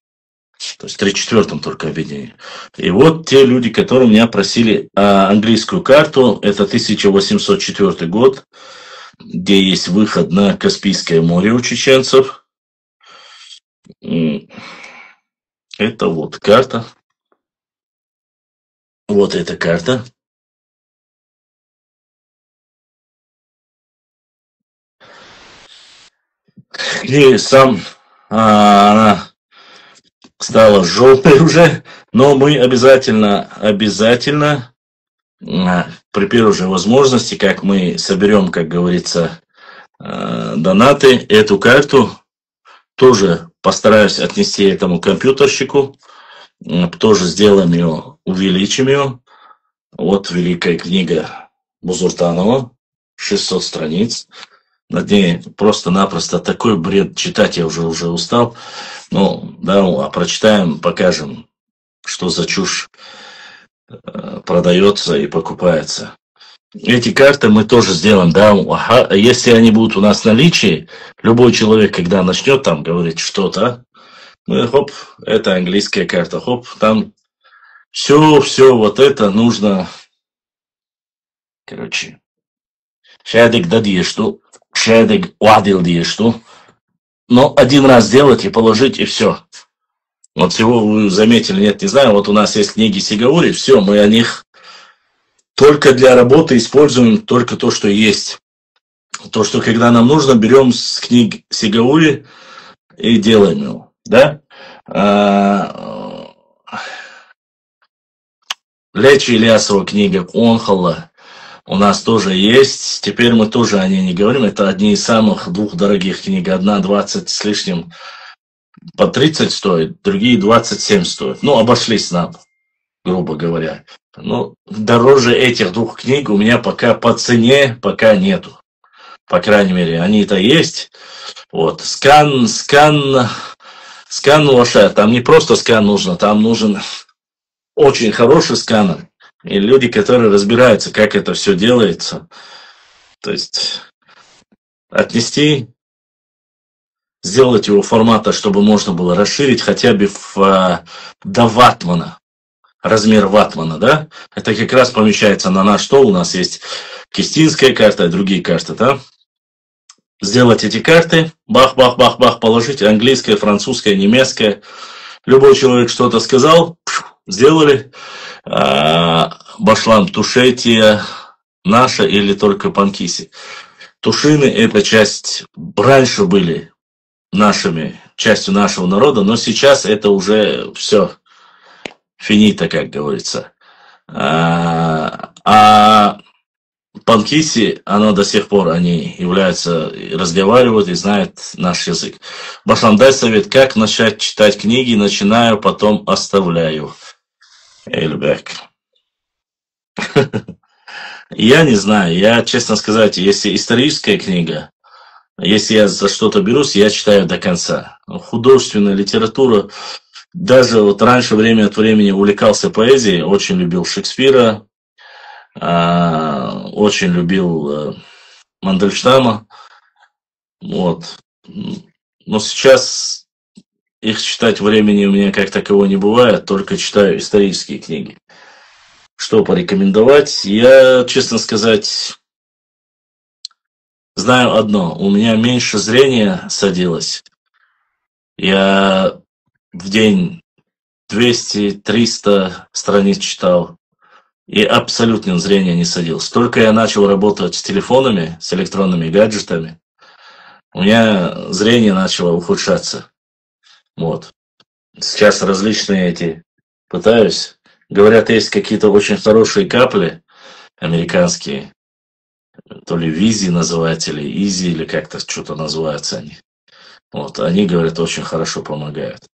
То есть в 1934-м только объединение. И вот те люди, которые меня просили английскую карту, это 1804 год, где есть выход на Каспийское море у чеченцев. Это вот карта. Вот эта карта. И сам она стала желтой уже, но мы обязательно при первой же возможности, как мы соберем, как говорится, донаты, эту карту тоже постараюсь отнести этому компьютерщику, тоже сделаем ее, увеличим ее. Вот великая книга Бузуртанова, 600 страниц. Над ней просто-напросто такой бред читать я уже устал. Ну, да, прочитаем, покажем, что за чушь продается и покупается. Эти карты мы тоже сделаем, да, если они будут у нас в наличии, любой человек, когда начнет там говорить что-то, ну, хоп, это английская карта, хоп, там все вот это нужно, короче, шадик дадье, что, шадик уадил дие, что, но один раз сделать и положить, и все. Вот всего вы заметили, нет, не знаю, вот у нас есть книги Сигаури, все, мы о них только для работы используем только то, что есть. То, что когда нам нужно, берем с книг Сигаури и делаем его. да? Лечи Ильясова книга «Онхолла» у нас тоже есть. Теперь мы тоже о ней не говорим. Это одни из самых двух дорогих книг. Одна 20 с лишним по 30 стоит, другие 27 стоят. Ну, обошлись нам, грубо говоря. Но дороже этих двух книг у меня пока по цене пока нету. По крайней мере, они-то есть. Вот. Скан ваша, там не просто скан нужно, там нужен очень хороший сканер. И люди, которые разбираются, как это все делается. То есть отнести, сделать его формата, чтобы можно было расширить хотя бы до ватмана. Размер ватмана, да? Это как раз помещается на наш стол. У нас есть кистинская карта и другие карты, да? Сделать эти карты, бах-бах-бах-бах, положить, английская, французская, немецкая. Любой человек что-то сказал, сделали. Башлам Тушетия наша или только Панкиси. Тушины это часть, раньше были частью нашего народа, но сейчас это уже все финита, как говорится. Панкиси, оно до сих пор, они являются, разговаривают и знают наш язык. Башлам, дай совет, как начать читать книги, начинаю, потом оставляю. Эльбек. Я не знаю, я, честно сказать, если историческая книга, если я за что-то берусь, я читаю до конца. Художественная литература, даже вот раньше время от времени увлекался поэзией, очень любил Шекспира, очень любил Мандельштама, вот. Но сейчас их читать времени у меня как такового не бывает, только читаю исторические книги. Что порекомендовать? Я, честно сказать, знаю одно. У меня меньше зрения садилось. Я в день 200-300 страниц читал. И абсолютно зрение не садилось. Только я начал работать с телефонами, с электронными гаджетами, у меня зрение начало ухудшаться. Вот. Сейчас различные эти пытаюсь. Говорят, есть какие-то очень хорошие капли американские. То ли Визи называется, или Изи, или как-то что-то называются они. Вот. Они, говорят, очень хорошо помогают.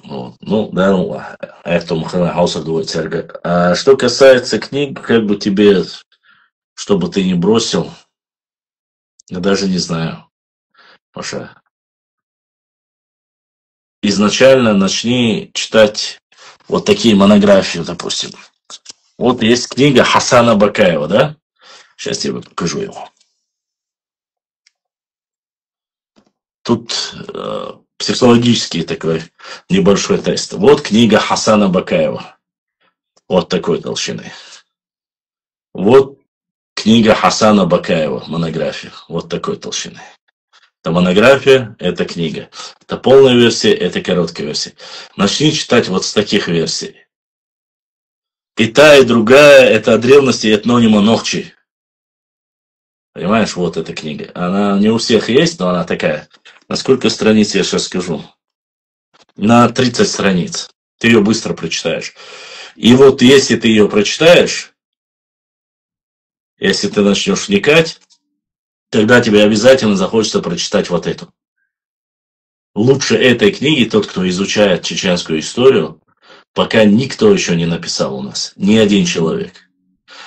Вот. Ну, да, это мы. А что касается книг, как бы тебе, чтобы ты не бросил, я даже не знаю, Паша. Изначально начни читать вот такие монографии, допустим. Вот есть книга Хасана Бакаева, да? Сейчас я тебе покажу его. Тут психологический такой небольшой тест. Вот книга Хасана Бакаева. Вот такой толщины. Вот книга Хасана Бакаева, монография. Вот такой толщины. Это монография, это книга. Это полная версия, это короткая версия. Начни читать вот с таких версий. И та, и другая, это от древности этнонима Нохчи. Понимаешь, вот эта книга. Она не у всех есть, но она такая. На сколько страниц я сейчас скажу? На 30 страниц. Ты ее быстро прочитаешь. И вот если ты ее прочитаешь, если ты начнешь вникать, тогда тебе обязательно захочется прочитать вот эту. Лучше этой книги тот, кто изучает чеченскую историю, пока никто еще не написал у нас. Ни один человек.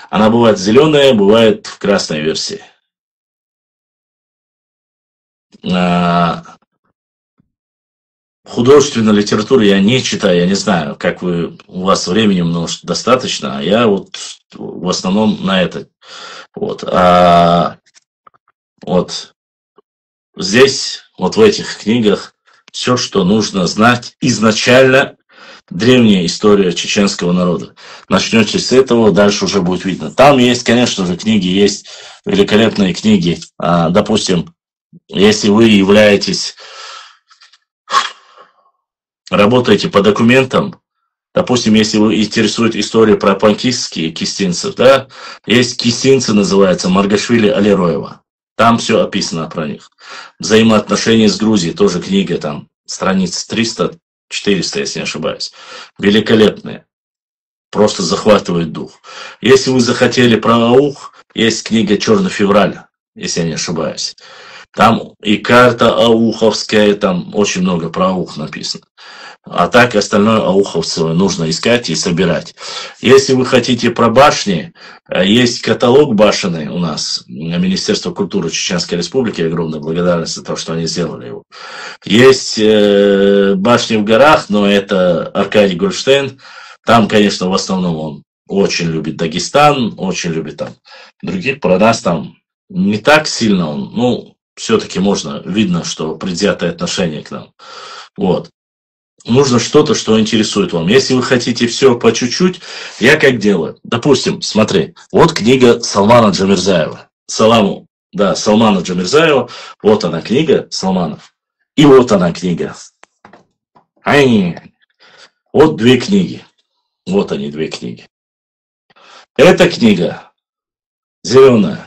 Она бывает зеленая, бывает в красной версии. Художественную литературу я не читаю, я не знаю, как у вас времени множество достаточно, а я вот в основном на это. Вот. Вот здесь, вот в этих книгах, все, что нужно знать изначально, древняя история чеченского народа. Начнете с этого, дальше уже будет видно. Там есть, конечно же, книги, есть великолепные книги. Допустим, если вы являетесь, работаете по документам, допустим, если вы интересует история про панкистские кистинцев, да, есть кистинцы, называется Маргашвили Алироева. Там все описано про них. Взаимоотношения с Грузией, тоже книга там. страниц 300-400, если не ошибаюсь. Великолепные. Просто захватывает дух. Если вы захотели про аух, есть книга «Черный февраль», если я не ошибаюсь. Там и карта ауховская, там очень много про аух написано. А так остальное ауховцево нужно искать и собирать. Если вы хотите про башни, есть каталог башенный у нас, Министерство культуры Чеченской Республики, огромная благодарность за то, что они сделали его. Есть башни в горах, но это Аркадий Гольштейн. Там, конечно, в основном он очень любит Дагестан, очень любит там других. Про нас там не так сильно он, ну, все-таки можно, видно, что предвзятое отношение к нам. Вот. Нужно что-то, что интересует вам. Если вы хотите все по чуть-чуть, я как делаю. Допустим, смотри, вот книга Салмана Джамирзаева. Салмана Джамирзаева. Вот она книга Салманов. И вот она книга. Вот две книги. Вот они, две книги. Эта книга, зеленая,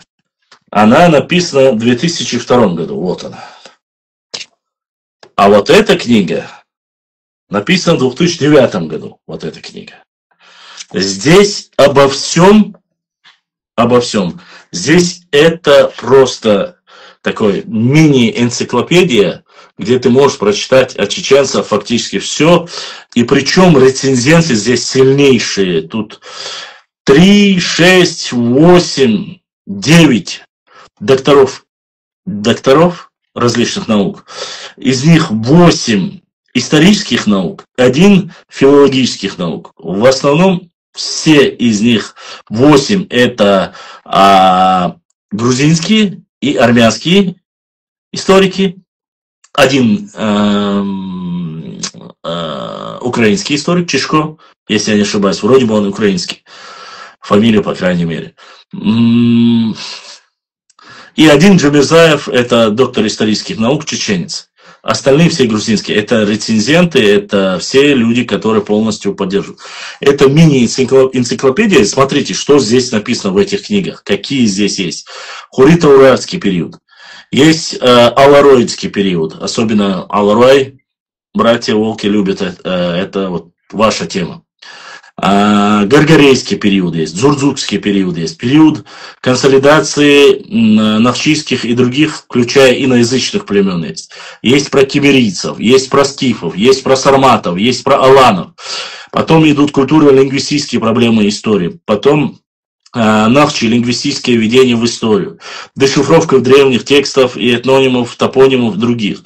она написана в 2002 году. Вот она. А вот эта книга написана в 2009 году. Вот эта книга. Здесь обо всем. Здесь это просто такой мини-энциклопедия, где ты можешь прочитать о чеченцах фактически все. И причем рецензенты здесь сильнейшие. Тут 3, 6, 8, 9 докторов различных наук. Из них 8 исторических наук, 1 филологических наук. В основном все из них 8 это грузинские и армянские историки. 1 украинский историк, Чешко, если я не ошибаюсь, вроде бы он украинский. Фамилию, по крайней мере. И 1 Джамирзаев, это доктор исторических наук, чеченец. Остальные все грузинские. Это рецензенты, это все люди, которые полностью поддерживают. Это мини-энциклопедия. Смотрите, что здесь написано в этих книгах. Какие здесь есть. Хурито-уральский период. Есть алароидский период. Особенно Аларой, братья Волки любят. Это вот ваша тема. Гаргарейский период есть, Дзурдзукский период есть, период консолидации нахчийских и других, включая иноязычных племен есть. Есть про киммерийцев, есть про скифов, есть про сарматов, есть про аланов. Потом идут культурно-лингвистические проблемы истории. Потом нахчи, лингвистическое введение в историю, дешифровка древних текстов и этнонимов, топонимов других.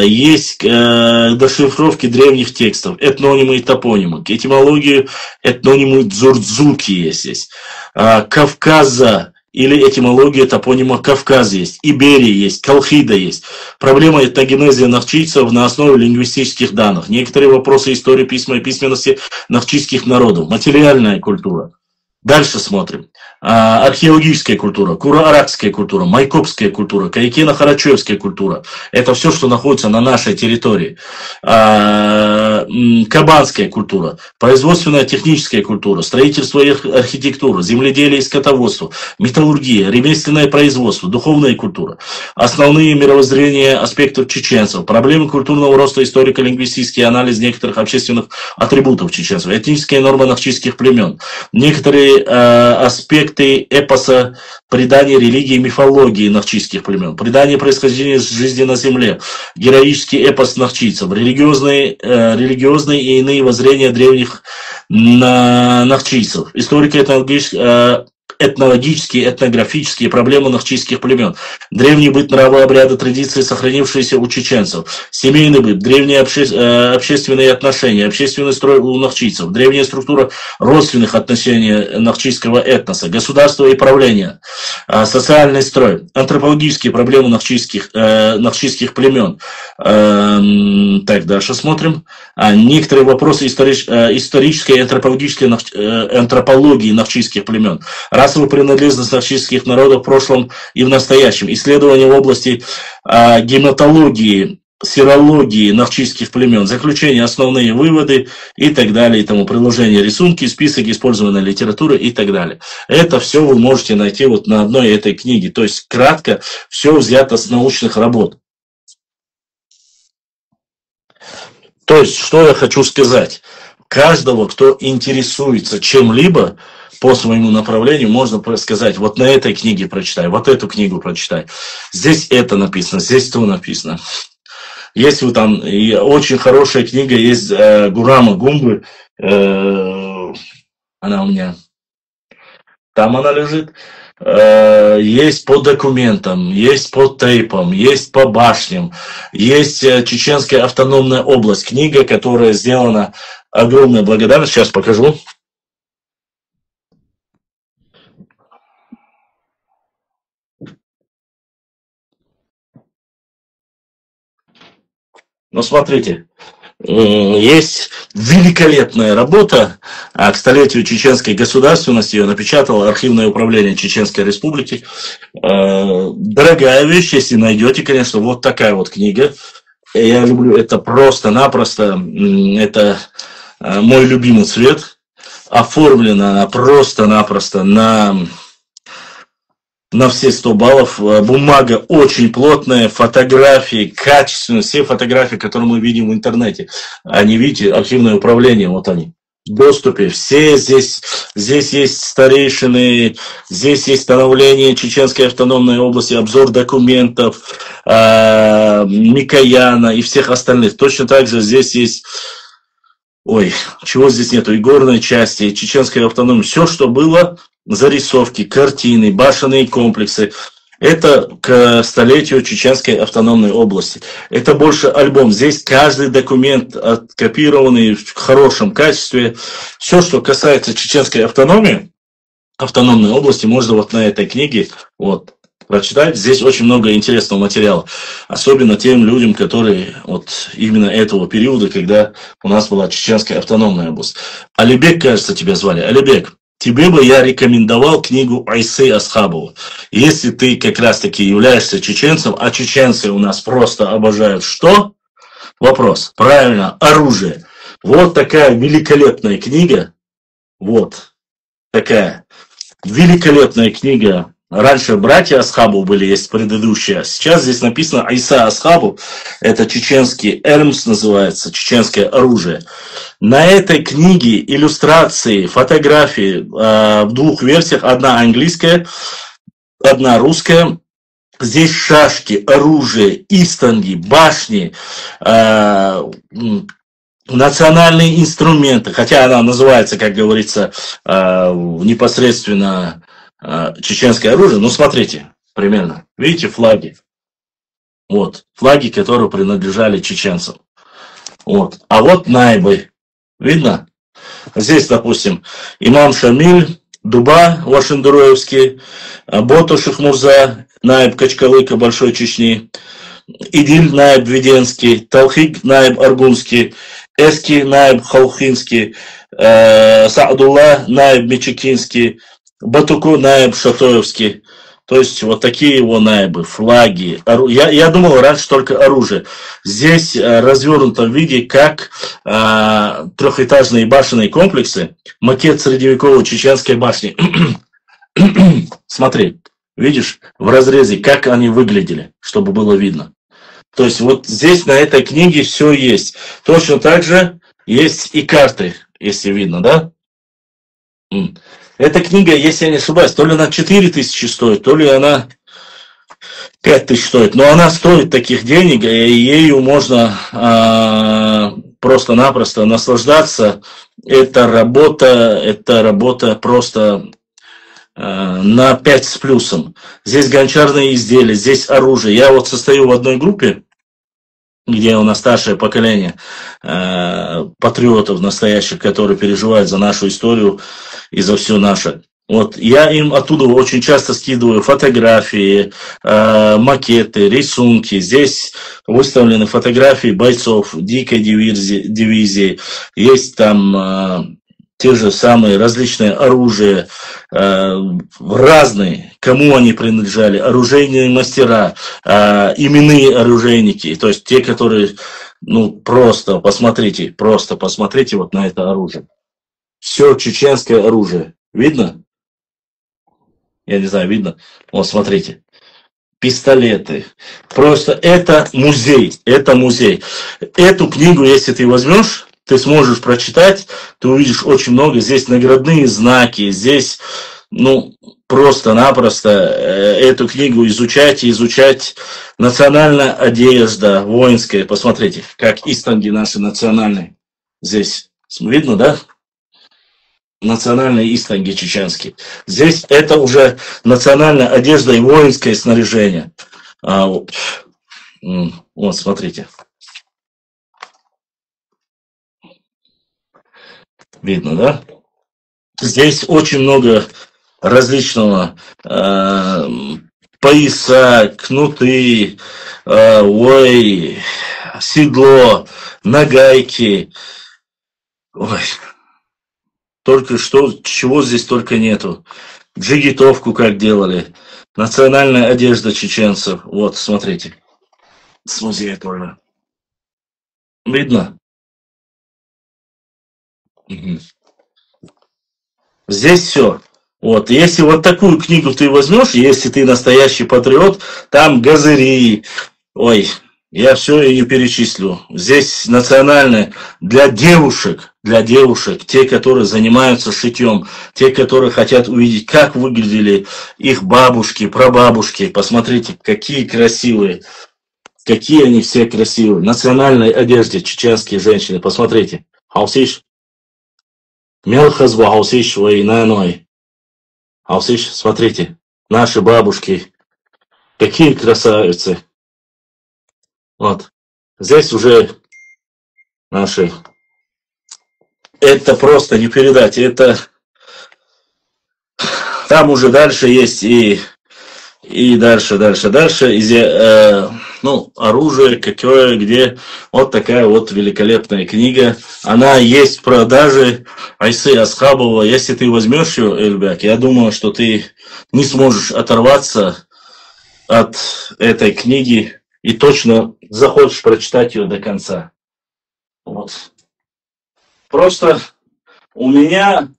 Есть дешифровки древних текстов, этнонимы и топонимы, этимологию, этнонимы дзурдзуки есть здесь, Кавказа или этимология топонима Кавказ есть, Иберия есть, Колхида есть. Проблема этногенезии нахчийцев на основе лингвистических данных. Некоторые вопросы истории письма и письменности нахчийских народов, материальная культура. Дальше смотрим. Археологическая культура, куро-аракская культура, майкопская культура, кайкено-харачевская культура. Это все, что находится на нашей территории. Кабанская культура, производственная техническая культура, строительство и архитектура, земледелие и скотоводство, металлургия, ремесленное производство, духовная культура. Основные мировоззрения аспектов чеченцев, проблемы культурного роста, историко-лингвистический анализ некоторых общественных атрибутов чеченцев, этнические нормы нахчийских племен, некоторые аспекты эпоса, предания религии и мифологии нахчийских племен, предание происхождения жизни на земле, героический эпос нахчийцев, религиозные и иные воззрения древних нахчийцев, этнологические, этнографические проблемы нахчийских племен, древний быт, нравы, обряды, традиции, сохранившиеся у чеченцев, семейный быт, древние общественные отношения, общественный строй у нахчийцев, древняя структура родственных отношений нахчийского этноса, государство и правление, социальный строй, антропологические проблемы нахчийских племен. Так, дальше смотрим. Некоторые вопросы исторической и антропологии нахчийских племен, расовую принадлежность нахчийских народов в прошлом и в настоящем, исследования в области гематологии, серологии нахчийских племен, заключение, основные выводы и так далее, и тому приложение, рисунки, список использованной литературы и так далее. Это все вы можете найти вот на одной этой книге, то есть кратко все взято с научных работ. То есть, что я хочу сказать? Каждого, кто интересуется чем-либо по своему направлению, можно сказать, вот на этой книге прочитай, вот эту книгу прочитай. Здесь это написано, здесь то написано. Есть вот там и очень хорошая книга, есть Гурама Гумбы, она у меня, там она лежит. Есть по документам, есть по тейпам, есть по башням, есть Чеченская автономная область, книга, которая сделана, огромная благодарность, сейчас покажу. Ну, смотрите, есть великолепная работа, к столетию чеченской государственности ее напечатало архивное управление Чеченской Республики. Дорогая вещь, если найдете, конечно, вот такая вот книга. Я люблю это просто-напросто, это мой любимый цвет. Оформлена она просто-напросто на все 100 баллов. Бумага очень плотная, фотографии качественные, все фотографии, которые мы видим в интернете. Они, видите, архивное управление, вот они. В доступе. Все здесь есть старейшины, здесь есть становление Чеченской автономной области, обзор документов, Микояна и всех остальных. Точно так же здесь есть... Ой, чего здесь нету? И горной части, и Чеченской автономии. Все, что было, зарисовки, картины, башенные комплексы. Это к столетию Чеченской автономной области. Это больше альбом. Здесь каждый документ откопированный в хорошем качестве. Все, что касается Чеченской автономии, автономной области, можно вот на этой книге вот прочитать. Здесь очень много интересного материала. Особенно тем людям, которые вот именно этого периода, когда у нас была Чеченская автономная область. Алибек, кажется, тебя звали. Алибек, тебе бы я рекомендовал книгу Айсы Асхабова. Если ты как раз-таки являешься чеченцем, а чеченцы у нас просто обожают что? Вопрос. Правильно, оружие. Вот такая великолепная книга. Вот такая великолепная книга. Раньше братья Асхабов были, есть предыдущие. Сейчас здесь написано Айса Асхабов. Это чеченский Эльмс называется, чеченское оружие. На этой книге иллюстрации, фотографии в двух версиях. Одна английская, одна русская. Здесь шашки, оружие, истанги, башни, национальные инструменты. Хотя она называется, как говорится, непосредственно чеченское оружие. Ну, смотрите, примерно. Видите флаги? Вот. Флаги, которые принадлежали чеченцам. Вот. А вот наибы. Видно? Здесь, допустим, имам Шамиль, Дуба Вашиндуроевский, Боту Шихмурза, наиб Качкалыка Большой Чечни, Идиль наиб Веденский, Талхик наиб Аргунский, Эски наиб Халхинский, Саадулла наиб Мичикинский, Батуку наиб Шатоевский. То есть вот такие его наибы, флаги. Я думал раньше только оружие. Здесь развернуто в виде как трехэтажные башенные комплексы, макет средневековой чеченской башни. Смотри, видишь, в разрезе, как они выглядели, чтобы было видно. То есть вот здесь на этой книге все есть. Точно так же есть и карты, если видно, да? Эта книга, если я не ошибаюсь, то ли она 4000 стоит, то ли она 5000 стоит. Но она стоит таких денег, и ею можно просто-напросто наслаждаться. Это работа просто на 5 с плюсом. Здесь гончарные изделия, здесь оружие. Я вот состою в одной группе, где у нас старшее поколение патриотов настоящих, которые переживают за нашу историю и за все наше. Вот, я им оттуда очень часто скидываю фотографии, макеты, рисунки. Здесь выставлены фотографии бойцов дикой дивизии. Есть там те же самые различные оружия, разные, кому они принадлежали, оружейные мастера, именные оружейники, то есть те, которые, ну, просто посмотрите вот на это оружие. Все чеченское оружие. Видно? Я не знаю, видно? Вот, смотрите. пистолеты. Просто это музей, это музей. Эту книгу, если ты возьмешь, ты сможешь прочитать, ты увидишь очень много. Здесь наградные знаки, здесь, ну, просто-напросто эту книгу изучать и изучать. Национальная одежда воинская. Посмотрите, как истанги наши национальные. Здесь видно, да? Национальные истанги чеченские. Здесь это уже национальная одежда и воинское снаряжение. Вот, смотрите. Видно, да? Здесь очень много различного. Пояса, кнуты, седло, нагайки. Ой. Только что, чего здесь только нету. Джигитовку как делали. Национальная одежда чеченцев. Вот, смотрите. С музея тоже. Видно? Угу. Здесь все. Вот, если вот такую книгу ты возьмешь, если ты настоящий патриот, там газыри, я все и не перечислю. Здесь национальное для девушек, те, которые занимаются шитьем, те, которые хотят увидеть, как выглядели их бабушки, прабабушки. Посмотрите, какие красивые, какие они все красивые. В национальной одежде чеченские женщины, посмотрите. Хаусиш. Мелхазва хаусиш войнаной. Хаусиш, смотрите, наши бабушки, какие красавицы. Вот. Здесь уже наши. Это просто не передать. Это там уже дальше есть и дальше. Оружие, какое, где. Вот такая вот великолепная книга. Она есть в продаже. Айсы Асхабова. Если ты возьмешь ее, Эльбек, я думаю, что ты не сможешь оторваться от этой книги и точно захочешь прочитать ее до конца. Вот. Просто у меня,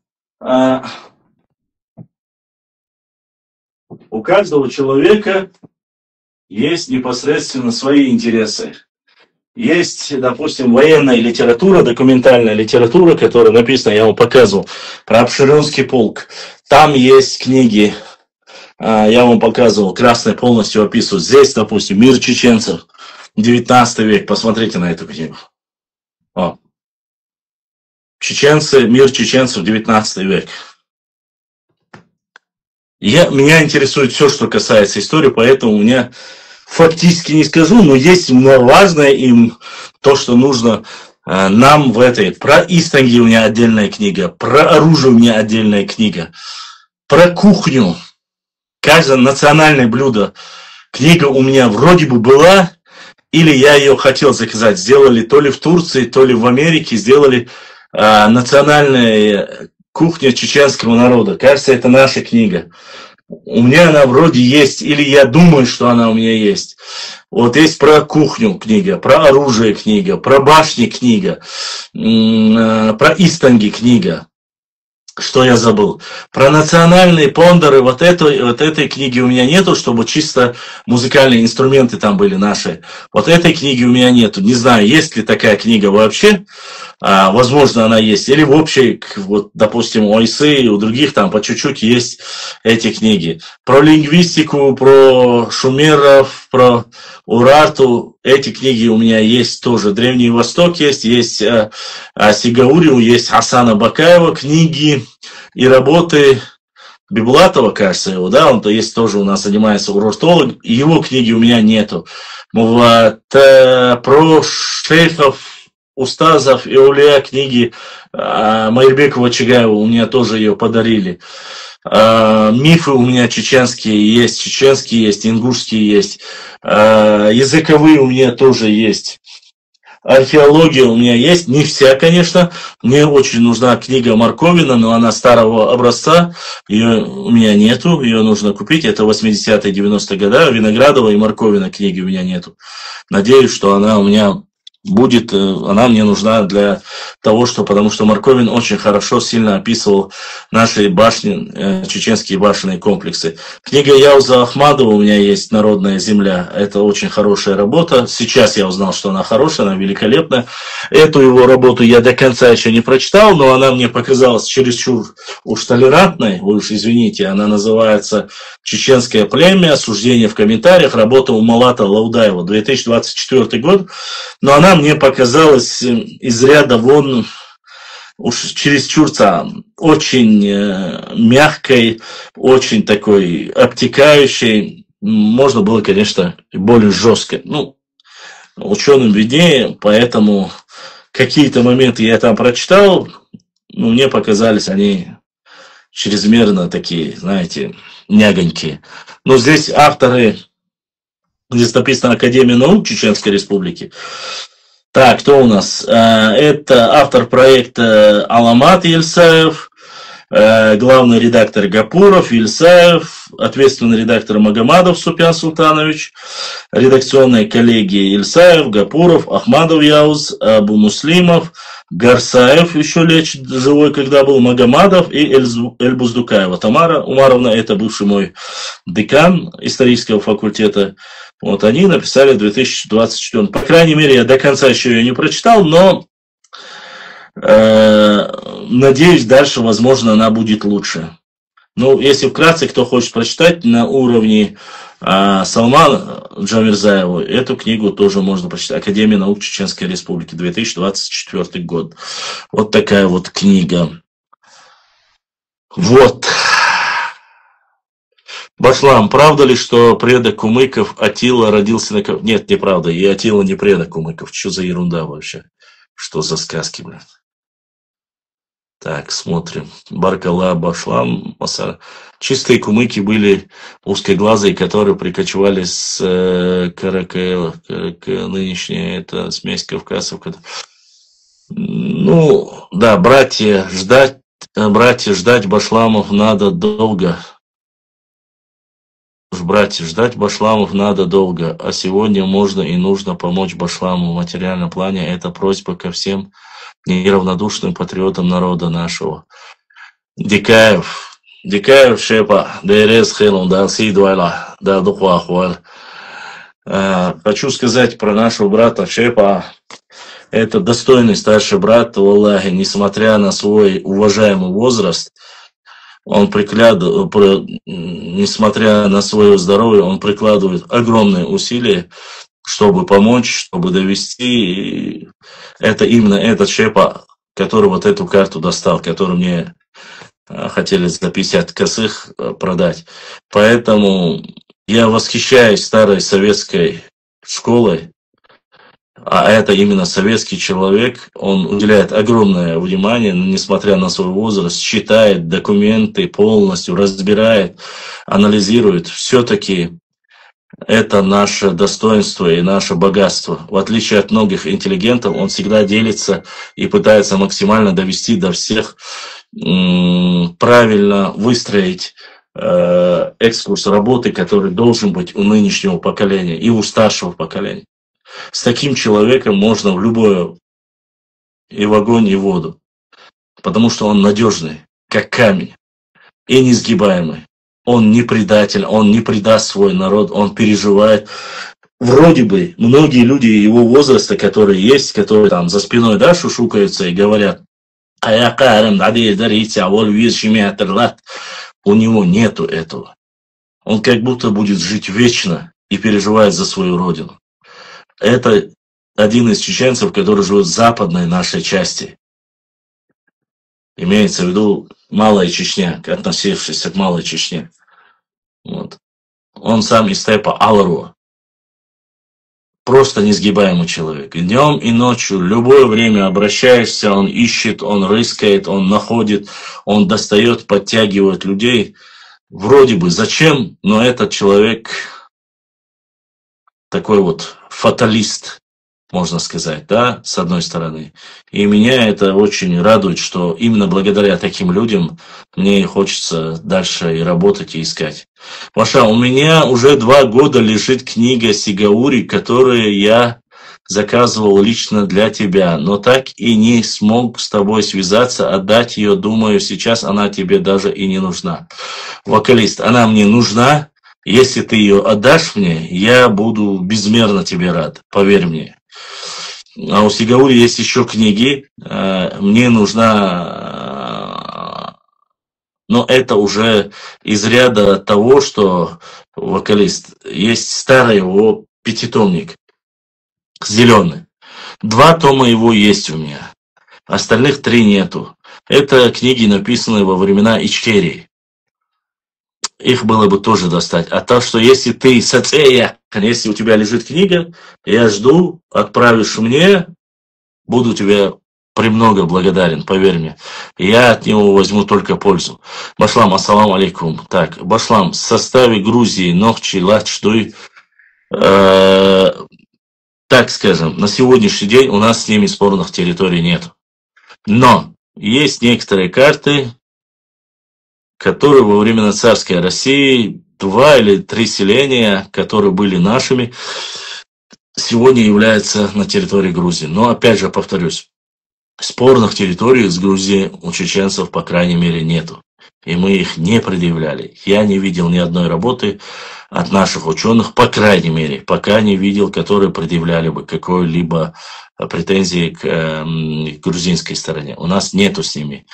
у каждого человека есть непосредственно свои интересы. Есть, допустим, военная литература, документальная литература, которая написана, я вам показывал, про Апшеронский полк. Там есть книги, я вам показывал, красный полностью описывают. Здесь, допустим, мир чеченцев, 19 век. Посмотрите на эту книгу. Чеченцы, мир чеченцев, 19 век. Меня интересует все, что касается истории, поэтому у меня фактически не скажу, но есть важное им то, что нужно нам в этой. Про истанги у меня отдельная книга, про оружие у меня отдельная книга, про кухню. Каждое национальное блюдо. Книга у меня вроде бы была, или я ее хотел заказать. Сделали то ли в Турции, то ли в Америке, сделали национальная кухня чеченского народа. Кажется, это наша книга. У меня она вроде есть, или я думаю, что она у меня есть. Вот есть про кухню книга, про оружие книга, про башни книга, про истанги книга. Что я забыл? Про национальные пондеры, вот этой книги у меня нету, чтобы чисто музыкальные инструменты там были наши. Вот этой книги у меня нету. Не знаю, есть ли такая книга вообще. Возможно, она есть. Или в общей, вот, допустим, у Айсы и у других там по чуть-чуть есть эти книги. Про лингвистику, про шумеров, про Урарту. Эти книги у меня есть тоже. Древний Восток есть Сигаурию, есть Хасана Бакаева книги и работы Бибулатова, кажется, его, да, он-то есть тоже у нас занимается урартолог. Его книги у меня нету. Вот, про шейхов, устазов и улия книги Майрбекова Чигаева у меня тоже ее подарили. Мифы у меня чеченские есть, ингушские есть. Языковые у меня тоже есть. Археология у меня есть, не вся, конечно. Мне очень нужна книга Марковина, но она старого образца. Ее у меня нету, ее нужно купить. Это 80-е, 90-е годы. Виноградова и Марковина книги у меня нету. Надеюсь, что она у меня будет, она мне нужна для того, что, потому что Марковин очень хорошо, сильно описывал наши башни, чеченские башенные комплексы. Книга Яуза Ахмадова у меня есть «Народная земля». Это очень хорошая работа. Сейчас я узнал, что она хорошая, она великолепная. Эту его работу я до конца еще не прочитал, но она мне показалась чересчур уж толерантной. Вы уж извините, она называется «Чеченское племя. Суждение в комментариях». Работа у Малата Лаудаева, 2024 год. Но она мне показалась из ряда вон уж чересчур очень мягкой, очень такой обтекающей. Можно было, конечно, более жестко. Ну, ученым виднее, поэтому какие-то моменты я там прочитал, но мне показались они чрезмерно такие, знаете, мягонькие. Но здесь авторы, здесь написано Академия наук Чеченской Республики. Так, кто у нас? Это автор проекта Аламат Ильсаев, главный редактор Гапуров, Ильсаев, ответственный редактор Магомадов Супян Султанович, редакционные коллеги Ильсаев, Гапуров, Ахмадов Яуз, Абу Муслимов, Гарсаев еще лечит живой, когда был, Магомадов и Эльбуздукаева. Тамара Умаровна, это бывший мой декан исторического факультета. Вот они написали в 2024. По крайней мере, я до конца еще ее не прочитал, но надеюсь, дальше, возможно, она будет лучше. Ну, если вкратце, кто хочет прочитать на уровне Салмана Джамирзаева, эту книгу тоже можно прочитать. Академия наук Чеченской Республики, 2024 год. Вот такая вот книга. Вот. Башлам, правда ли, что предок кумыков Атила родился на... Нет, неправда, и Атила не предок кумыков. Что за ерунда вообще? Что за сказки, блядь? Так, смотрим. Баркала, Башлам, Масар. Чистые кумыки были узкоглазые, которые прикочевали с Каракаэла. Нынешняя это смесь кавказцев. Ну, да, братья, ждать Башламов надо долго. Братья, ждать Башламов надо долго, а сегодня можно и нужно помочь Башламу в материальном плане. Это просьба ко всем неравнодушным патриотам народа нашего. Дикаев Шепа, Дерез Хелон, да, Сидуайла, да, Духуахуаль. Хочу сказать про нашего брата Шепа. Это достойный старший брат, Аллахи, несмотря на свой уважаемый возраст, несмотря на свое здоровье, он прикладывает огромные усилия, чтобы помочь, чтобы довести. И это именно этот Шепа, который вот эту карту достал, которую мне хотели за 50 косых продать. Поэтому я восхищаюсь старой советской школой. А это именно советский человек, он уделяет огромное внимание, несмотря на свой возраст, читает документы полностью, разбирает, анализирует. Все-таки это наше достоинство и наше богатство. В отличие от многих интеллигентов, он всегда делится и пытается максимально довести до всех, правильно выстроить экскурс работы, который должен быть у нынешнего поколения и у старшего поколения. С таким человеком можно в любое, и в огонь, и в воду. Потому что он надежный, как камень, и несгибаемый. Он не предатель, он не предаст свой народ, он переживает. Вроде бы многие люди его возраста, которые есть, которые там за спиной, да, шушукаются и говорят, у него нету этого. Он как будто будет жить вечно и переживает за свою родину. Это один из чеченцев, который живет в западной нашей части. Имеется в виду Малая Чечня, относившийся к Малой Чечне. Вот. Он сам из степа Аларуа. Просто несгибаемый человек. И днем и ночью, любое время обращаешься, он ищет, он рыскает, он находит, он достает, подтягивает людей. Вроде бы зачем, но этот человек такой вот фаталист, можно сказать, да, с одной стороны. И меня это очень радует, что именно благодаря таким людям мне хочется дальше и работать, и искать. Маша, у меня уже 2 года лежит книга Сигаури, которую я заказывал лично для тебя, но так и не смог с тобой связаться, отдать ее, думаю, сейчас она тебе даже и не нужна. Вокалист, она мне нужна, если ты ее отдашь мне, я буду безмерно тебе рад, поверь мне. А у Сигаури есть еще книги, мне нужна, но это уже из ряда того, что вокалист, есть старый его пятитомник, зеленый. 2 тома его есть у меня, остальных 3 нету. Это книги, написанные во времена Ичкерии. Их было бы тоже достать. А то, что если ты если у тебя лежит книга, я жду, отправишь мне, буду тебе премного благодарен, поверь мне. Я от него возьму только пользу. Башлам, ассаламу алейкум. Так, Башлам, в составе Грузии, Нохчи, Лачдуй, так скажем, на сегодняшний день у нас с ними спорных территорий нет. Но есть некоторые карты, которые во времена царской России 2 или 3 селения, которые были нашими, сегодня являются на территории Грузии. Но опять же повторюсь, спорных территорий с Грузией у чеченцев, по крайней мере, нету. И мы их не предъявляли. Я не видел ни одной работы от наших ученых, по крайней мере, пока не видел, которые предъявляли бы какой-либо претензии к грузинской стороне. У нас нету с ними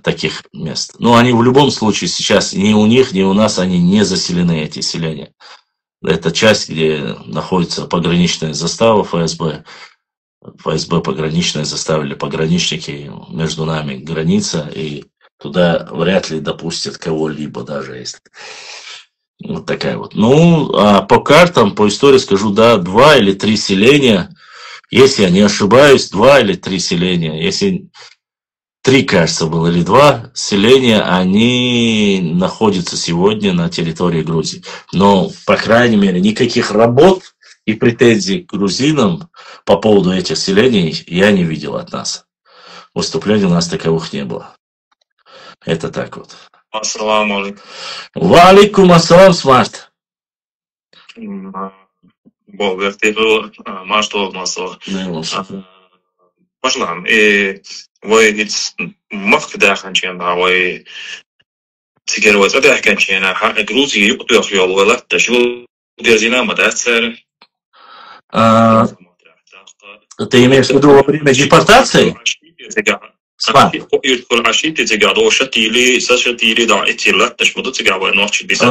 таких мест. Но они в любом случае сейчас ни у них, ни у нас они не заселены, эти селения. Это часть, где находится пограничная застава ФСБ. ФСБ пограничная заставили пограничники, между нами граница, и туда вряд ли допустят кого-либо, даже если. Вот такая вот. Ну, а по картам, по истории скажу, да, 2 или 3 селения, если я не ошибаюсь, 2 или 3 селения, если 3, кажется, было, или 2 селения, они находятся сегодня на территории Грузии. Но, по крайней мере, никаких работ и претензий к грузинам по поводу этих селений я не видел от нас. Выступлений у нас таковых не было. Это так вот. Ассаламу алейкум. Ва алейкум ассалам, Смарт. Бог вертел, маштов масо. Башлам, وي مفك داخل شينا وي تجربة ده كان شينا جروزي يقطع خيال ولا تشو ديزينا مدرسة. Ты имеешь в виду во время депортации?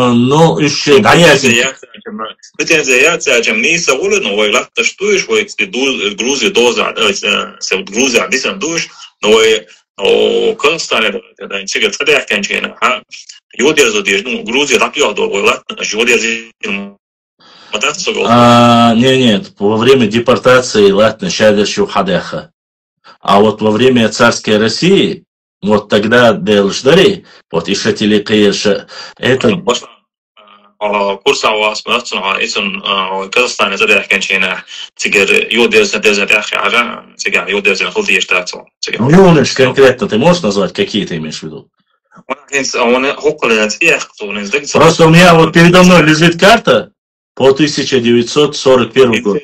Ну, еще Казахстане сега цадах канчена юдерзо дежну Грузия тапио долгойла юдерзи нет, во время депортации ладно, щадерщу хадеха. А вот во время царской России, вот тогда Делждари, вот Ишатили Каирша, это... курса у вас مثلا اسم كازاخستان زاد كان شينا تجر يودرز ахи ара сега юдерз خلدي يشتاتو Юныш конкретно ты можешь назвать, какие ты имеешь в виду? Просто у меня вот передо мной лежит карта по 1941 году.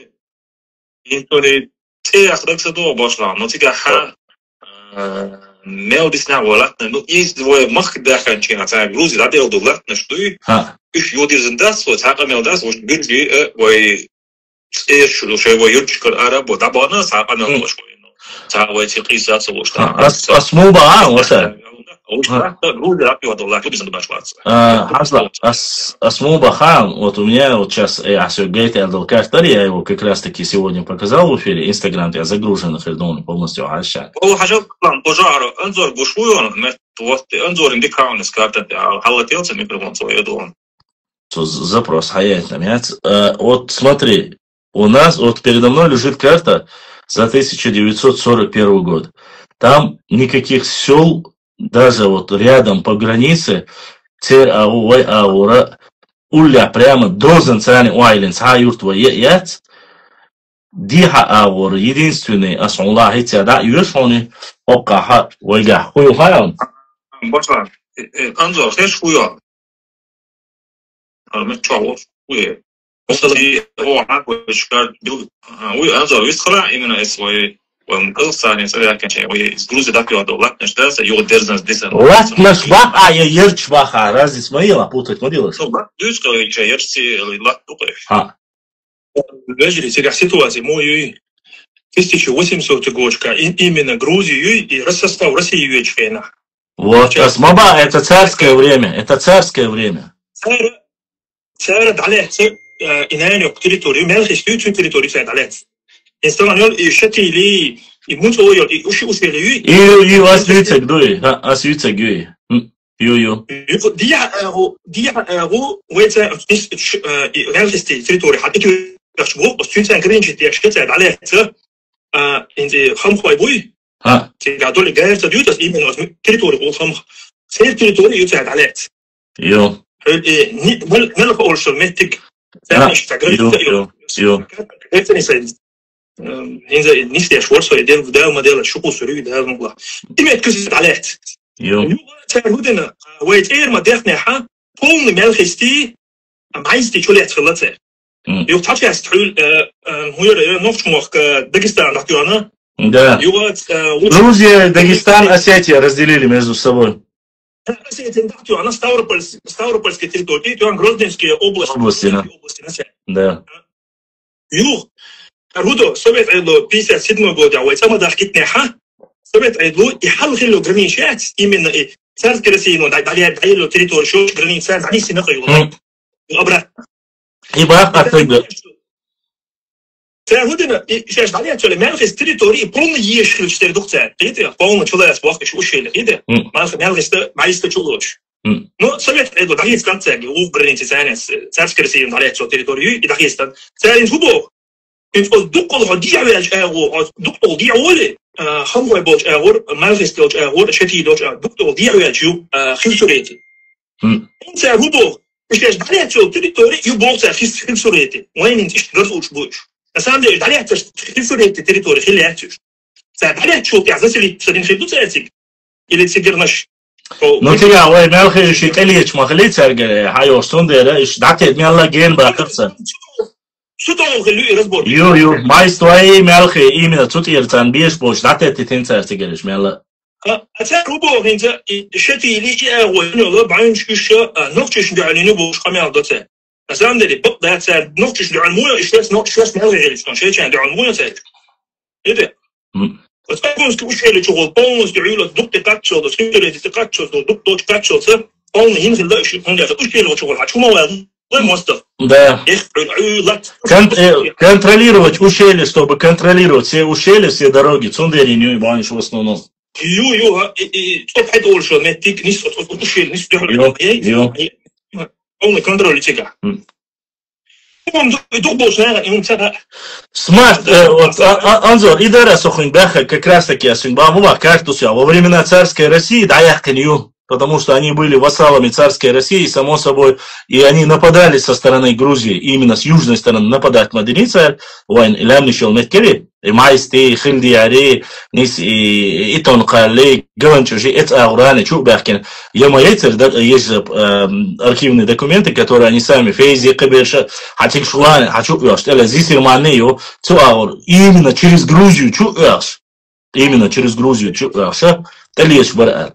Мелдисна волатна, ну есть двое махдахан чина, та Грузия да делал долатна, что и юдерзен дас, вот хака мелдас, вот биржи, ой, эшулу шево юрчкар арабо, да бана сака мелдош, та ой тикисаться вот что. Асмуба, вот это. Асмуба хан, вот у меня вот сейчас Асюгейт Адалкартар, я его как раз таки сегодня показал в эфире, Инстаграм я загружен, он полностью ощущает. Запрос, вот смотри, у нас вот передо мной лежит карта за 1941 год. Там никаких сел, даже вот рядом по границе, Уля прямо должен царь Уайлен, Сайюрт Яц, Диха Аур, единственный Асуллахи Цада, Юшони, Окаха, Вайга, Хуюхаям. Башла, Анзор, ты шуя. Армет Чао, Хуе. هو عاقل شكار وأنظر يسخرع إمنا إسوي ومقصة نسأل كان شيء ويزجروز داك يودولك نشتاس يودرزنس ديسن لات مش بقى يرش بقى راز إسماعيل أبوتك ما ديلش دوش قوي شيء يرسي لا تقف ها Вежливо, сега ситуация мою 1800 годка именно Грузию и состав России вечерна. Вот, Асмаба, это царское время, это царское время. Царь далец, и на нее территорию, мелкие территории царь далец. Инстаграм и шатили, и муцо и ушели. И вас видите, гдуи, ас видите, гуи. Ю. Dia ويتا مелкие территории, حتى شبوق بس تنسى كرينج تي اشكال عليه انت خم خوي بوي ها قاعدوا لي جاير تديوت اس ايمن تريتوري او خم سير تريتوري يتساعد عليه يو ملك اول شو ميتك ثاني يو ثاني سيد هنزا نيستي شورس يدير فدا موديل شوكو سوري ده والله دي تكسر عليه يو تعودنا ويتير ما دخنا ح بون ملخستي عايزتي شو اللي تخلصه يوتاش يستحول هو نوفش موخ داغستان رахтёна. Да. Грузия, Дагестан, Осетия разделили между собой. Осетия рахтёна, Ставропольская территория, то Грозненские области. Да. Юг. Рудо, Совет Айдло 57 год, а войска мадахкитне ха. Совет Айдло и халхило граничат именно и царская Россия, но далее территорию, что граница, они си нахуй. Обратно. И баха тогда. Сегодня сейчас далее что ли мелкие территории полно ешли 4 духца. Видите, полно человек плохо что ушели, видите? Мелкие майсто чулоч. Но Совет это Дагестан царь, у границы царской России далее что территорию и Дагестан. Царь зубов. Инфо дукол ходиавяч дукол диаволи хамой боч мелкие столч шети дукол диавячу хилсурети. Царь зубов Сейчас далее территории и болса хилсурети. Уайнин тишгрсуч будешь. На самом деле далее хилсурети территории хилячуш. Далее что ты засели садин хилдуцетик или цигернаш. Ну тебя ой мелхи шикалич махли царгали хайо сундера иш датет мелла ген бакырса. Что то хилю разбор. Ю майствай мелхи именно тут иртан биш бош датет тин царгалиш мелла. أتى ربو هنتا شتي لي ونولا بعين شكشة نقطش دعاني بوش خميال دته أسلام دلي بقى ده نقطش دعانمويا إشتاس نقطش مهل غيرش كان شيء كان دعانمويا تاج إيه وتكون سكوش اللي شغل بونس دعيله دكتور كاتشو دكتور كاتشو دكتور كاتشو تر بون ينزل لا شيء هندا سكوش اللي شغل حشوما وين مستر да контролировать ущелье чтобы контролировать все ущелья все дороги цундериню и баниш в основном стоп حد أول شو متيك نيس أشيل نيس دهول أول كنترول تيجا Смарт, Анзор, и дара сохнуть бяха как раз таки асинбамува картуся во времена царской России даяхканью, потому что они были вассалами царской России, само собой, и они нападали со стороны Грузии, именно с южной стороны нападать Маденица, вайн илямнишел меткели, и майсти, хильдиари, нис и тонкали, галанчужи, это аураны, чу бяхкин. Есть архивные документы, которые они сами, фейзи, каберша, хатик шуланы, хачу уяш, это здесь ирманею, цу аур, именно через Грузию, чу уяш, именно через Грузию, чу уяш, это лишь барар.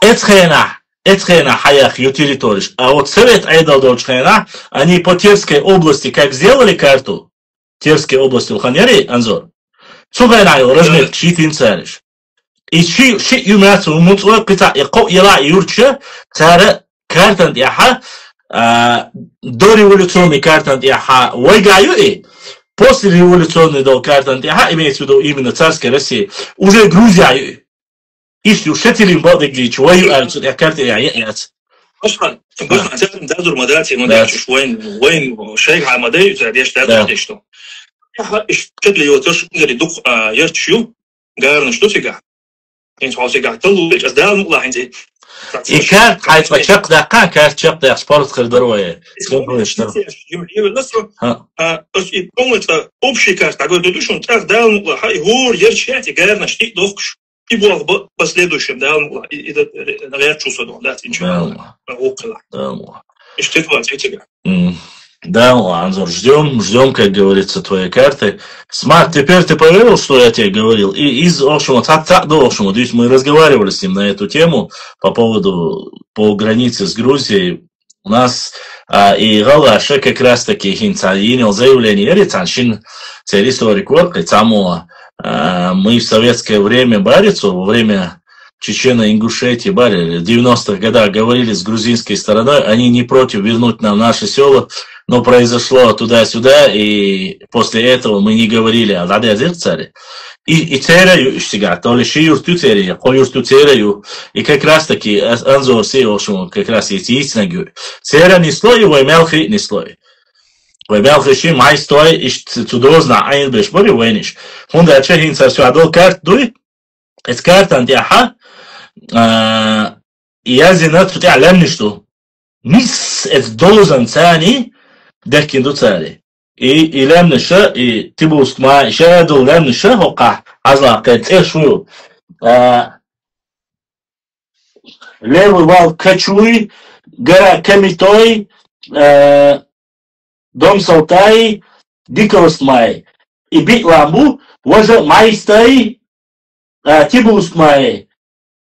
Эцхена хаях ее территориш. А вот Совет Айдалдолчхена, они по Терской области как сделали карту, Терской области Улханьяри, Анзор, Цугайна его размет, чифин цариш. И ши юмяцу муцуа пита и ко ила юрча, цара картан яха, дореволюционный картан яха, вайгаю и после революционный дол картан яха, имеется в виду именно царской России, уже Грузия إيش يشتري بعض الجيش ويا كارت يعني أصلاً مثلاً دادور مدارتي مدارش وين شيء على مدار زاديش دادور تشتو إيش تدلي يوتش نقدر يدق يرتشيو قارن شو تيجا إنت عاوز تيجا تلو بيج أصدار مقلع عندي كارت حيث بشق دقة كارت شق ده سبورت خردروه بس يقوم общий карт такой дудушун так да мقلع هو يرتشياتي قارن شتي دقش И было последующим, да, и наверное, чувство, да, ничего, около. И что это ответили? Да, Анзор, ждем, как говорится, твоей карты. Смарт, теперь ты поверил, что я тебе говорил? И из общего, до общего, то есть мы разговаривали с ним на эту тему по границе с Грузией. У нас и Галаша как раз таки хинцаинил заявление, рецаншин, историк вот, само мы в советское время барицу, во время Чечено-Ингушетии, в 90-х годах говорили с грузинской стороной, они не против вернуть нам наши села, но произошло туда-сюда, и после этого мы не говорили о царе. И царю сега, то ли шиюрту царю, хуюрту царю, и как раз таки Анзор сеошему как раз есть истина говорит. Царя не слой, ваймелхи не слой. Ваймелхи май стой, и чудозна айн бешбори войниш. Хунда чехин сарсуадол карт дуй, эс карт антиаха, и я зинат тут алям что нис эс должен цани, дехкин до цари. И лемниша, и тибуск ма, шадул лемниша, хока, азла, кайт эшую. Левый вал Качуй, гора Камитой, дом Салтай, Дикост май. И бит ламбу, воза майстай, тибуск май.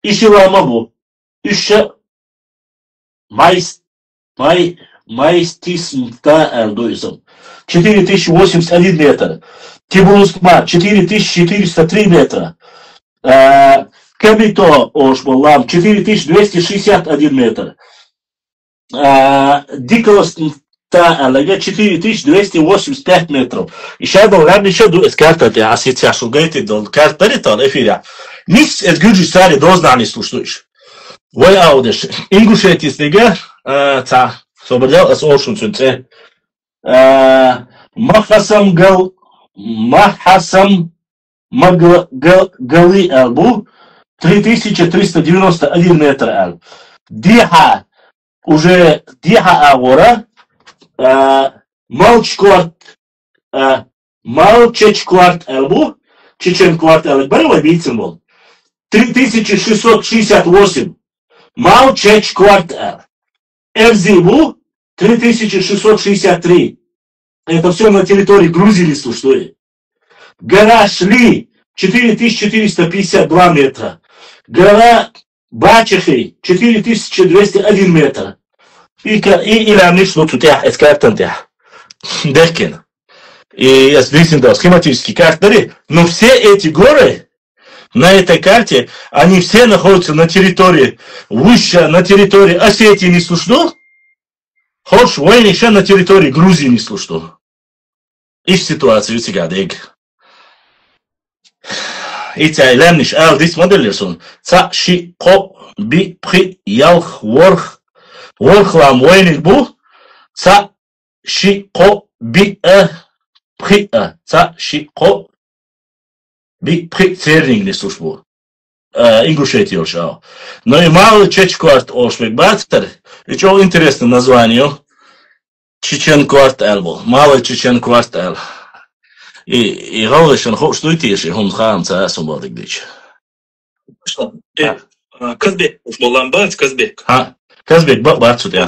Ищи ламабу. Ища майстисмта эрдуизм. 4081 метр. Тибулускма 4403 метра. Камито Ошмалам 4261 метр. Дикост Алага 4285 метров. И сейчас долгам еще до эскарта де асиция шугайте до карта ритал эфира. Nis et gudži stvari doznani sluštuš. Voi audeš. Ingušēti snega, tā, sobradēl es ošun sunce. Махасам Магали Элбу 3391 метр Эл. Диха, уже Диха Агора, Малчечкварт Элбу, Чеченкварт Элбу, барова бийцем был. 3668. Малчечкварт Эл. Эрзибу 3663. Это все на территории Грузии, что ли. Гора Шли 4452 метра. Гора Бачехи 4201 метр. И Илямниш, ну тут я эскартантя. Дехкин. И я сдвинул схематические карты. Но все эти горы на этой карте, они все находятся на территории выше, на территории Осетии, не слышно? Хочешь, войны еще на территории Грузии не слышно. И ситуацию сега дег. И цай лемниш, дис моделерсон. Ца ши ко би при ялх ворхлам войник бу. Ца ши ко би при ца ши ко би при цернинг не слышно. Ингушетия ошал. Но и малый чечкварт ошвек бацтер. И что интересное название? Чеченкварт Эл был. Малый Чеченкварт Эл. И говоришь, он хочет уйти, если он хам царством был дичь. Что? Казбек был ламбат, Казбек. Казбек бацут я.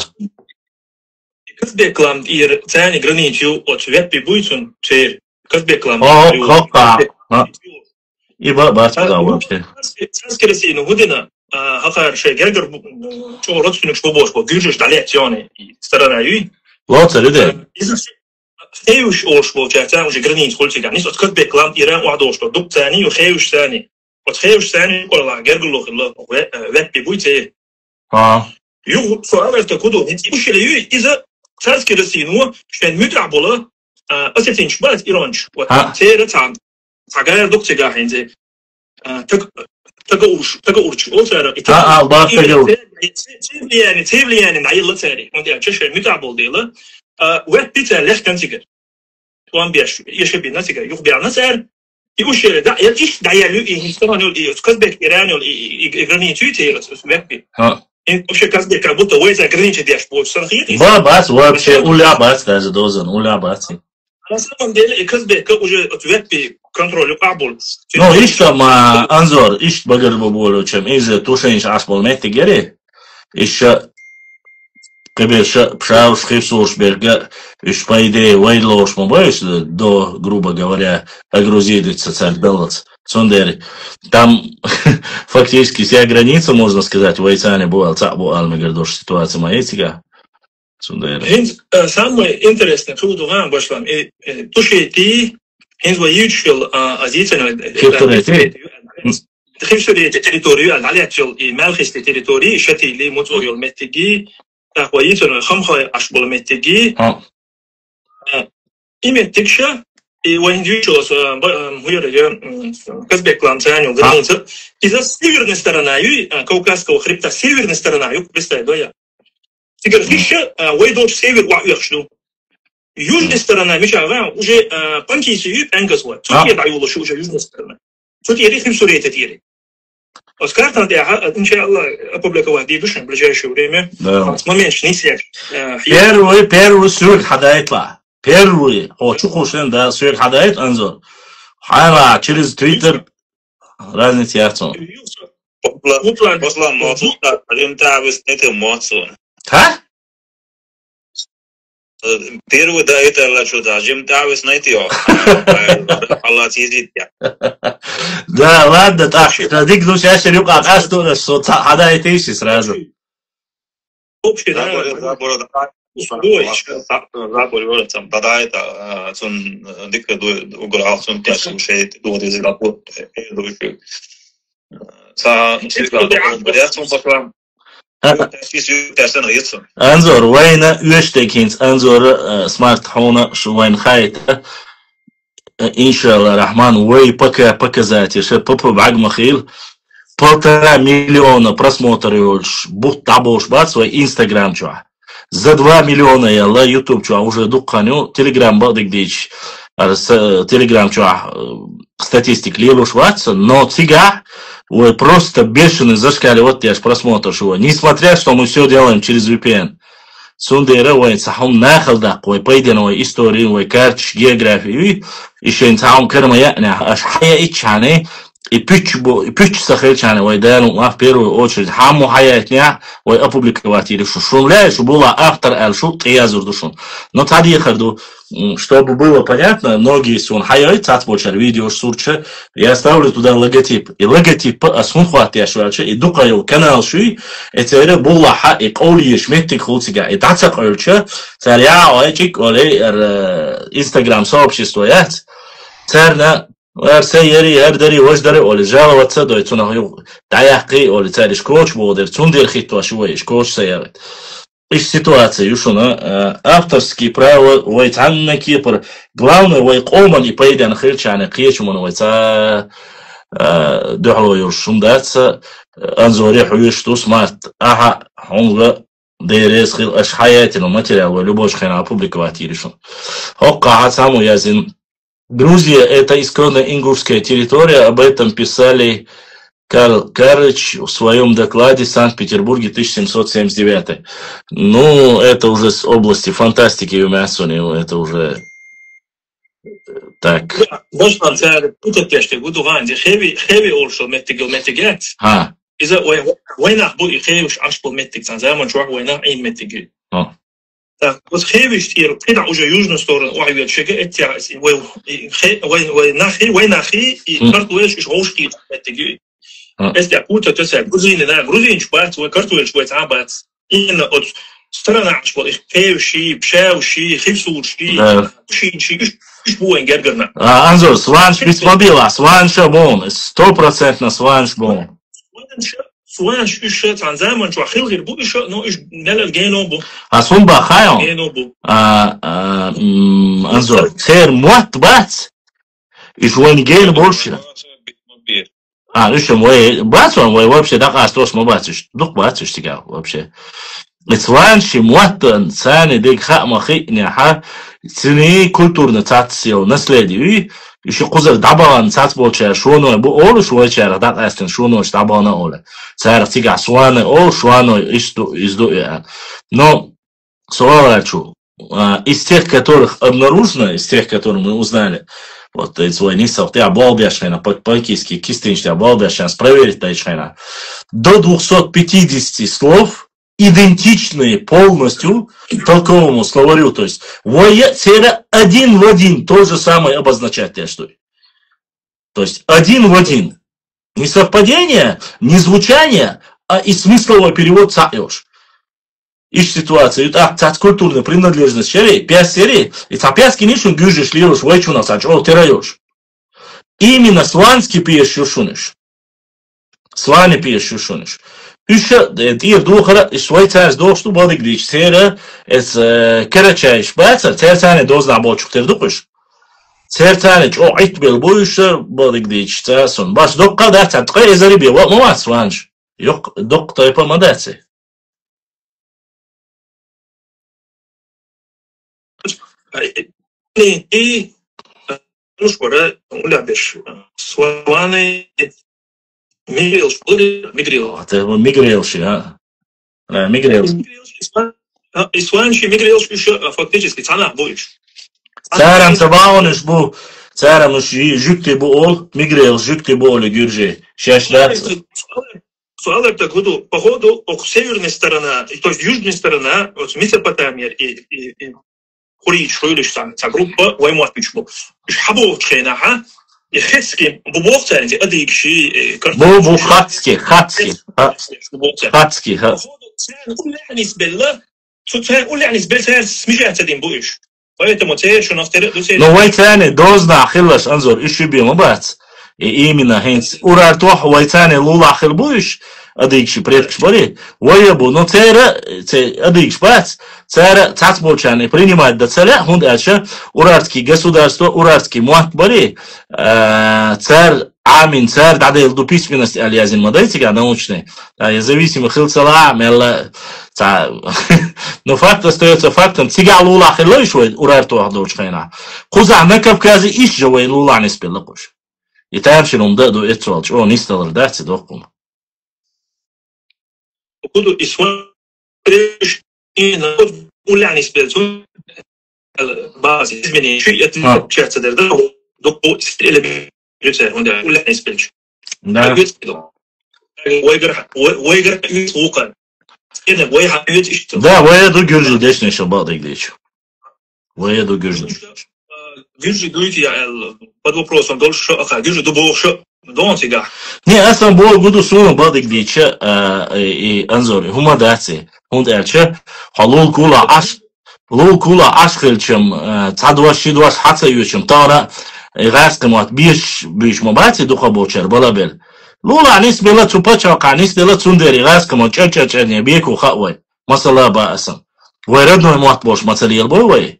Казбек лам и царни границу от веппи буйцун чер. Казбек лам. Хопа. И бацут да вообще. Царские России, ну година. Хакар шегергер, что родственник что бош, гюжиш далеционе сторона юй. Лоца людей. خيوش أوشبو جاتان وجي جرنين خلتي يعني صوت كتب كلام إيران واحد أوشبو دب ثاني وخيوش ثاني وخيوش ثاني والله جرجلو خلا وات بيبويتي يو سؤال تكودو أنت إيش اللي إذا فرض كده سينو شن مدرع بولا أسيتين شبات إيرانش وتيرة تعجر دكتور جاهين زي تجاوش أوتر تيبليان نعيل ثاني وأنت أشوف مدرع بول ديلا وقت بيتا ليش كان سيجر وان بيش يشبه نسيجر يخبر نسر يقولش ده إيش ده يلو يستمعني كذبك إيراني إيراني تويتي وقت إن وش كذبك كابوتا ويزا إيراني تديش بوش صنخيتي بس وابش ولا بس ده دوزن ولا بس أنا سلام ديل كذبك وجه وقت كنترول قابل نو إيش كما أنظر إيش بقدر بقوله كم إذا توشينش عصبول ميت تجري إيش Кабе пшауш хипсуш берга, уж по идее вайдлош мобаешь до, грубо говоря, агрузидиться царь Белац, Сундери. Там фактически вся граница, можно сказать, в Айцане была цабу алмегардош ситуация маэтика. Самое интересное, что думаю, Башлам, то, что ты, هنز ويجعل أزيتنا خمسة territorial على جل مالخست territory شتى اللي متوجل متجي تقويتنا خمسة أشبال متجي إمتكشة وينجيشوس هو رجع كسبك لامسانيو غنيته إذا سيفرنا سترنايو كوكاسكو خريبتا سيفرنا سترنايو بستاي دويا تقدر فيش ويدوش سيفر وعيشلو южная сторона меча, уже панки сидят, ангасуа. Тут я даю лучше уже южная сторона. Тут я рехим сурей это тире. Оскар там я, иншаллах, опубликовать дебюшем в ближайшее время. С момента не сядь. Первый сюрк хадайтла. Первый. О, чухушен, да, сюрк хадайт, анзор. Хайла, через Твиттер разница яхтсон. Послан моцу, алимта выстнете моцу. Ха? Первый да это что-то, Джим Давис найти его. Аллах съездит я. Да, ладно, так, дик ну сейчас рюка, а что у нас соца, хада и ты сразу. Общий, да, забор, там, тогда это, сон, дик уграл, сон, кэш, шейт, дует из рапорт, Са, я сон поклам. انظر وين يشتكينت انظر سمارت حونا شو وين خايت ان شاء الله الرحمن وي показатели ше попу بعد خيل 1,5 миллиона просмотров бут табош бац свой инстаграм чуа за 2 миллиона ялла ютуб чуа уже дукканю телеграм бадик дич телеграм чуа статистик лилуш ватса но цига Ой, просто бешеный зашкаливает я ж просмотр его. Несмотря, что мы все делаем через VPN. Сундера, ой, сахум нахалда, ой, пойденовой истории, ой, карч, географии, еще интаум кармая, аж хая ичане, и пич сахельчане, ой, дану, в первую очередь, хаму хаятня, ой, опубликовать или что. Шумляешь, была автор аль-шут, и я зурдушун. Но тогда я харду, чтобы было понятно, многие сон хаят, цатвочар, видео, сурча, я ставлю туда логотип. И логотип, сон хват я швача, и дукаю канал шуй, это была ха, и коли ешметик хулцига, и таца кольча, царя, ойчик, оли, инстаграм сообщество, я, царна, سيري هردري وجدري أولي جالوا تصدق تونه دعيقي أولي تاري شكوش بودر تندير خيتوا شوي شكوش سيارات إيش ситуация юшуна авторские права войцанна Кипр главное войкоман и поеден хирчане кьечуман войца духло юшундаться анзори хуйшту смарт аха хонга дерес хил аш хаятину материал любой шхена опубликовать иришун хокка саму язин Грузия – это исконно ингушская территория, об этом писали Карл Карыч в своем докладе в Санкт-Петербурге 1779. Ну, это уже с области фантастики и Мясони, это уже так. Можно сказать, тут я что буду говорить, хэви олшо метигет. А. Из-за война будет хэви ашпол метиг, заман чувак война им метиг. Так, вот хэвиш тир, когда уже южную сторону, уайвет шега, это войнахи и картуэль шошки, метиг. Если я путаю, то есть грузины, да, грузин шпат, картуэль шпат, абат. Именно от сторона ашпол, их хэвши, пшевши, хипсуши, шинши, шбуэн гергарна. Анзор, сванш бисмобила, сванша бон, 100% сванш бон. Сванш еще транзаман, что хилгир бу еще, но еще нелел генобу. А сумба хайон. Анзор, цер мот бац. И жуэн ген больше. Еще мой бац, он вообще так астрос мы бацишь, дух бацишь тебя вообще. Сванши мот цаны дик ха махи няха. Цены культурно цатсил наследие. Еще кузер дабалан цац болча шуно бу олу шуача дат астен шуно штабана оле. Цар тига суаны ол шуано изду я. Но солачу из тех, которых обнаружено, из тех, которые мы узнали, вот эти войнисов, ты обалбяшена, по-киски, кистинчти обалбяшена, проверить тайшена. До 250 слов идентичные полностью толковому словарю. То есть, воя цера один в один то же самое обозначать. То есть, один в один. Не совпадение, не звучание, а и смысловой перевод цаёж. Ищ ситуацию, так культурная принадлежность серии, 5 серий, и цапяски нишун гюжиш лируш, вайчуна сачо, тираёж. Именно сланский пьешь шушуниш. Слане пьешь шушуниш. Еще дир духара, швейцарс дошту балик дич, цера, эс керачай шпайцар, церцане дозна болчук тердукуш. Церцане чо айтбел бойша балик дич, цасон. Баш докка да цатка эзариби, вот муат сланж. Йок докта и помадаци. И ну что, улябиш, сланы мигрелш, мигрел. Это мигрелши, а? Мигрелши. И сланши мигрелш еще фактически цана будешь. Царам табаониш бу, царам уж жюкти бу ол, мигрел жюкти бу оле гюржи. Шашлат. Суал это походу северная сторона, то есть южная сторона, вот Месопотамия и خوري شويلش تاع جروبا ويموت بيشبو مش حبو تخينها يخسكي بوقت يعني اديك شيء بو خاتسكي ها قول يعني سبله قول يعني سبله سمجه تدين بوش поэтому те что нафтер но вайтане дозна خلص انظر ايش بي مبات именно хенс урартох вайтане лула خلبوش адикши предкш бори воябу но цера адикш бац цера цацболчане принимает до целя хунд ача урартский государство урартский муат бори цер амин цер дадел до письменности алязин модайтига научный независимо хилцала мелла но факт остается фактом цига лула хилой швой урарту дочхайна куза на Кавказе иш живой лула не спелакуш и таршилум да до эцвалч о нисталар даци докум وكله إسوان ولا يعني سبيلتون بعض من شيء يتشات صدر ده دكتور إلى بيجي هنا ولا يعني سبيلش ويجر يسوقا هنا ويح يتشتغل да ويدو гюржи дешне шабад игдич ويدو гюржи гюржи дуйте под вопросом дольше гюржи дубоше не aslan bu gudu sunu badık diye и anzor humadasi hund elçe halul kula aşkılçım tadvaş şidvaş hatsayuçum tara gaskemat biş mabati duha boçer balabel lula nisbela tupaçaqa nisbela tsunderi gaskemat çaçaçane beku khaway masala ba asam ويردنا موات boş materyal boy way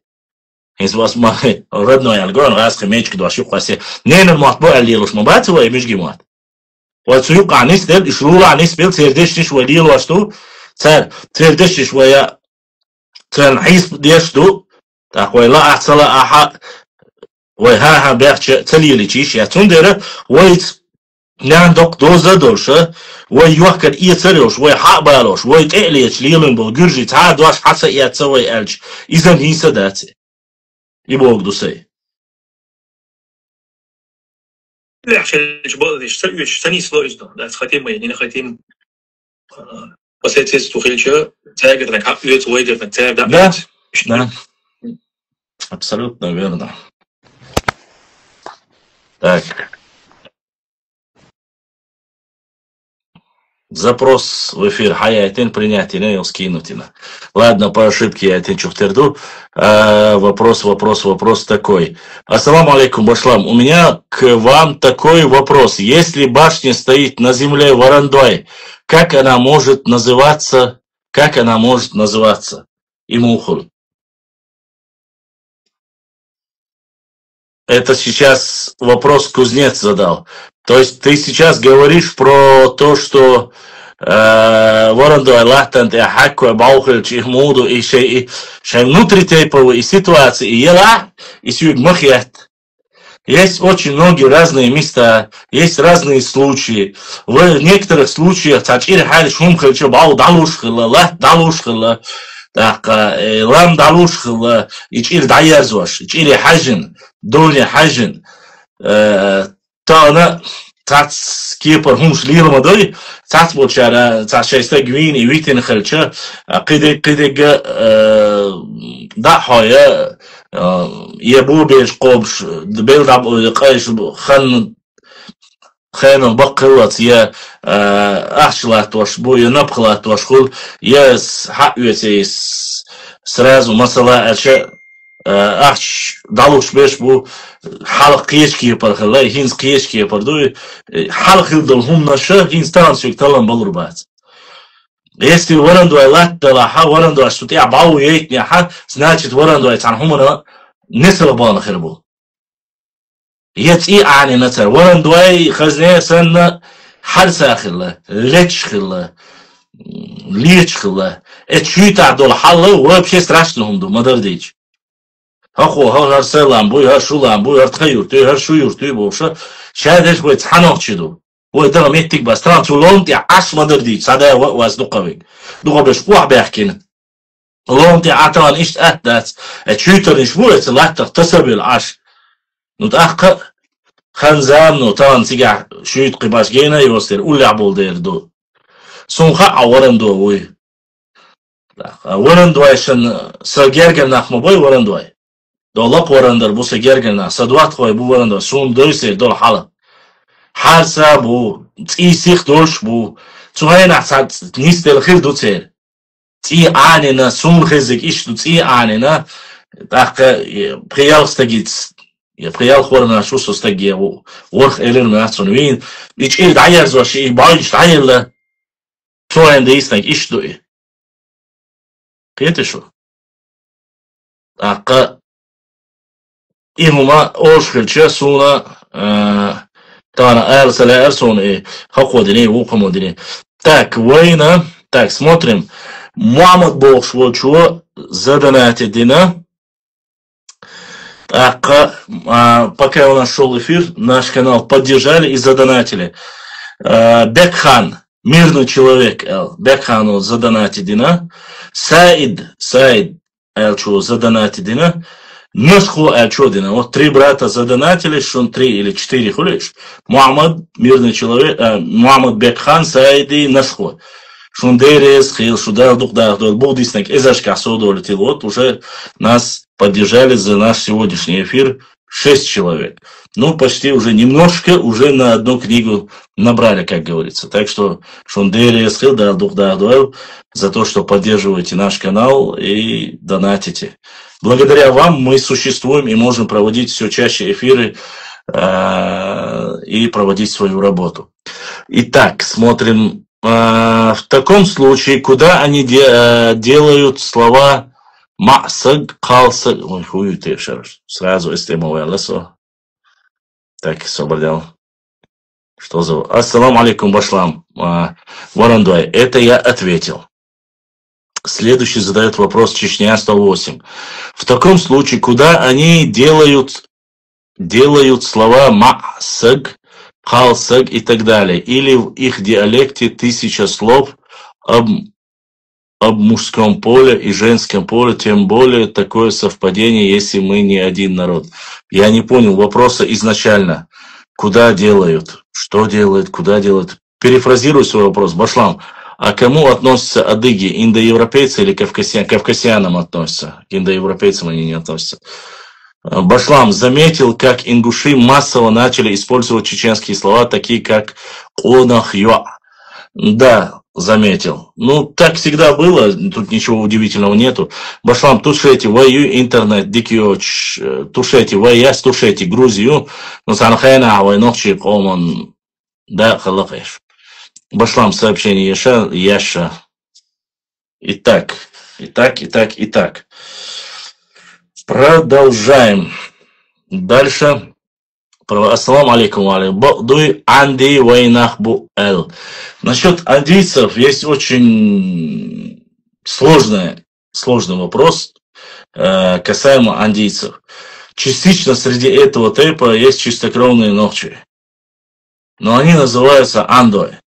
هيز واس ما ردنا يعني قرن غاز خميج كده وشوف قاسي نين المطبوع اللي يلوش مبات هو يمش جمات وتسوق عنيس دل يشلول عنيس بيل تردش شوي ديل واشتو تردش شوية تنحيس ديشتو تقوي لا أحصل أحد وها بيحش تليلي تيش يا تندر ويت نعم دوزة دوشة ويوكل إيتريوش ويحق بالوش ويتقليش ليلن بوجرجي تعاد واش حتى يتسوي ألج إذا نيسا داتي يبغى دوسي. لا عشان جبال يش تاني سلايز ده ده خاتم ما يعني خاتم بس هتس تخيلش تاجر انك حقيقة واجر انك تاجر ده да абсолютно верно так запрос в эфир хаятин принятие не скинутина. Ладно, по ошибке я тебе чухтерду. Вопрос такой. Ассаламу алейкум, башлам. У меня к вам такой вопрос. Если башня стоит на земле Варандой, как она может называться? Имухул. Это сейчас вопрос кузнец задал. То есть ты сейчас говоришь про то, что Варандой лахтан те хакку баухел чихмуду и шей внутри тейповой ситуации и ела и сюг махят. Есть очень многие разные места, есть разные случаи. В некоторых случаях тачир халь шумхел че бау далушхла, лах далушхла, так лам далушхла и чир даярзваш, чири хажин, доня хажин. Тана тац skipper hús líma dói, tábal se tá séiste gvín I vítin chilse, qidig dathaya, yabubéis qobs, de beeldab qais خان بقرات يا أحشلات واش بو ينبخلات واش خل يس حق يتيس سرازو مثلا أشياء أحش دالوش بيش بو حلق قيشكي برخلا هينز قيشكي بردو حلق يدلهم نشا هينز تانسيك تلان بلربات Если ورندو لات دلها ورندو أشتوتي عباو يتني ح значит ورندو يتعنهم نسل بان خربو يتي عني نتر ورندو خزنة سنة حرسا خلا ليش خلا ليش خلا اتشي تعدل حلا وبشي ستراش لهم دو مدر ديج هاخو هار سلام بوي هار شولام بوي هار تخيرتي هار شويرتي بوشا شادش بوي تحنوق شدو بوي ترى ميتك بس ترى تولون تي عش مدر ديج سادا واس دو قوي دو قبش قوح بيحكينا لون تي عطان اشت اهدات اتشي ترنش بوي تلات تسبي العش نتأخر خنزام نوتان تيجع شويت قباش جينا يوصل قول لعبول دير دو سونخا عورن دو وي ورن دو عشان سجرجل نخم بوي ورن دو دولق ورن در بو سجرجل نخ صدوات خوي بو ورن دو سون دويسل دول حلا حرسا بو تي سيخ دوش بو تهين احسن نيست الخير دو تير تي عانينا سون خزك ايش دو تي عانينا تاق بريال ستجيت يا بريال خورنا شو سوستجي ورخ إلين مناتون وين ليش إيه دعير زوج إيه بايش دعير له شو عند يستنك إيش دو إيه قيت شو أقا إيه هما أوش خلشة سونا تانا أرسل أرسون إيه خقوا دني وقموا دني так وينا так смотрим Мухаммад Бог шо заданате дина. Пока у нас шел эфир, наш канал поддержали и задонатили. Бекхан, мирный человек, Бекхану задонати дина. Саид, элчу задонати дина. Нусху элчу дина. Вот 3 брата задонатили, шун 3 или 4 хулиш. Мухаммад, мирный человек, Мухаммад Бекхан, Саиди, Нусху. Шундерес, Хил, Шудар, Духдах, Буддиснак, Эзашка, Содор, вот уже нас поддержали за наш сегодняшний эфир 6 человек. Ну, почти уже немножко, уже на одну книгу набрали, как говорится. Так что Шундерес, Хил, Духдах, за то, что поддерживаете наш канал и донатите. Благодаря вам мы существуем и можем проводить все чаще эфиры и проводить свою работу. Итак, смотрим. В таком случае, куда они делают слова «мa'саг», «калсаг», ой, хуй ты, сразу эстемовое лесо. Так, собрал. Что за... Ассаламу алейкум, башлам. Варандуай, это я ответил. Следующий задает вопрос Чечня 108. В таком случае, куда они делают слова «мa'саг», «калсаг» и так далее, или в их диалекте 1000 слов об мужском поле и женском поле, тем более такое совпадение, если мы не один народ. Я не понял вопроса изначально. Куда делают? Что делают? Куда делают? Перефразирую свой вопрос. Башлам, а кому относятся адыги? Индоевропейцы или кавказянам относятся? К индоевропейцам они не относятся. Башлам заметил, как ингуши массово начали использовать чеченские слова, такие как «онах юа». Да, заметил. Ну, так всегда было, тут ничего удивительного нету. Башлам, тушете вою интернет, дикиоч, тушете ваяс, тушете Грузию, но санхайна войнохчи коман, да, халахеш. Башлам, сообщение Яша. Итак. Продолжаем. Дальше. Ассаламу алейкум. Дуй анди вайнах бу эл. Насчет андийцев есть очень сложный вопрос касаемо андийцев. Частично среди этого тейпа есть чистокровные нохчи. Но они называются андой.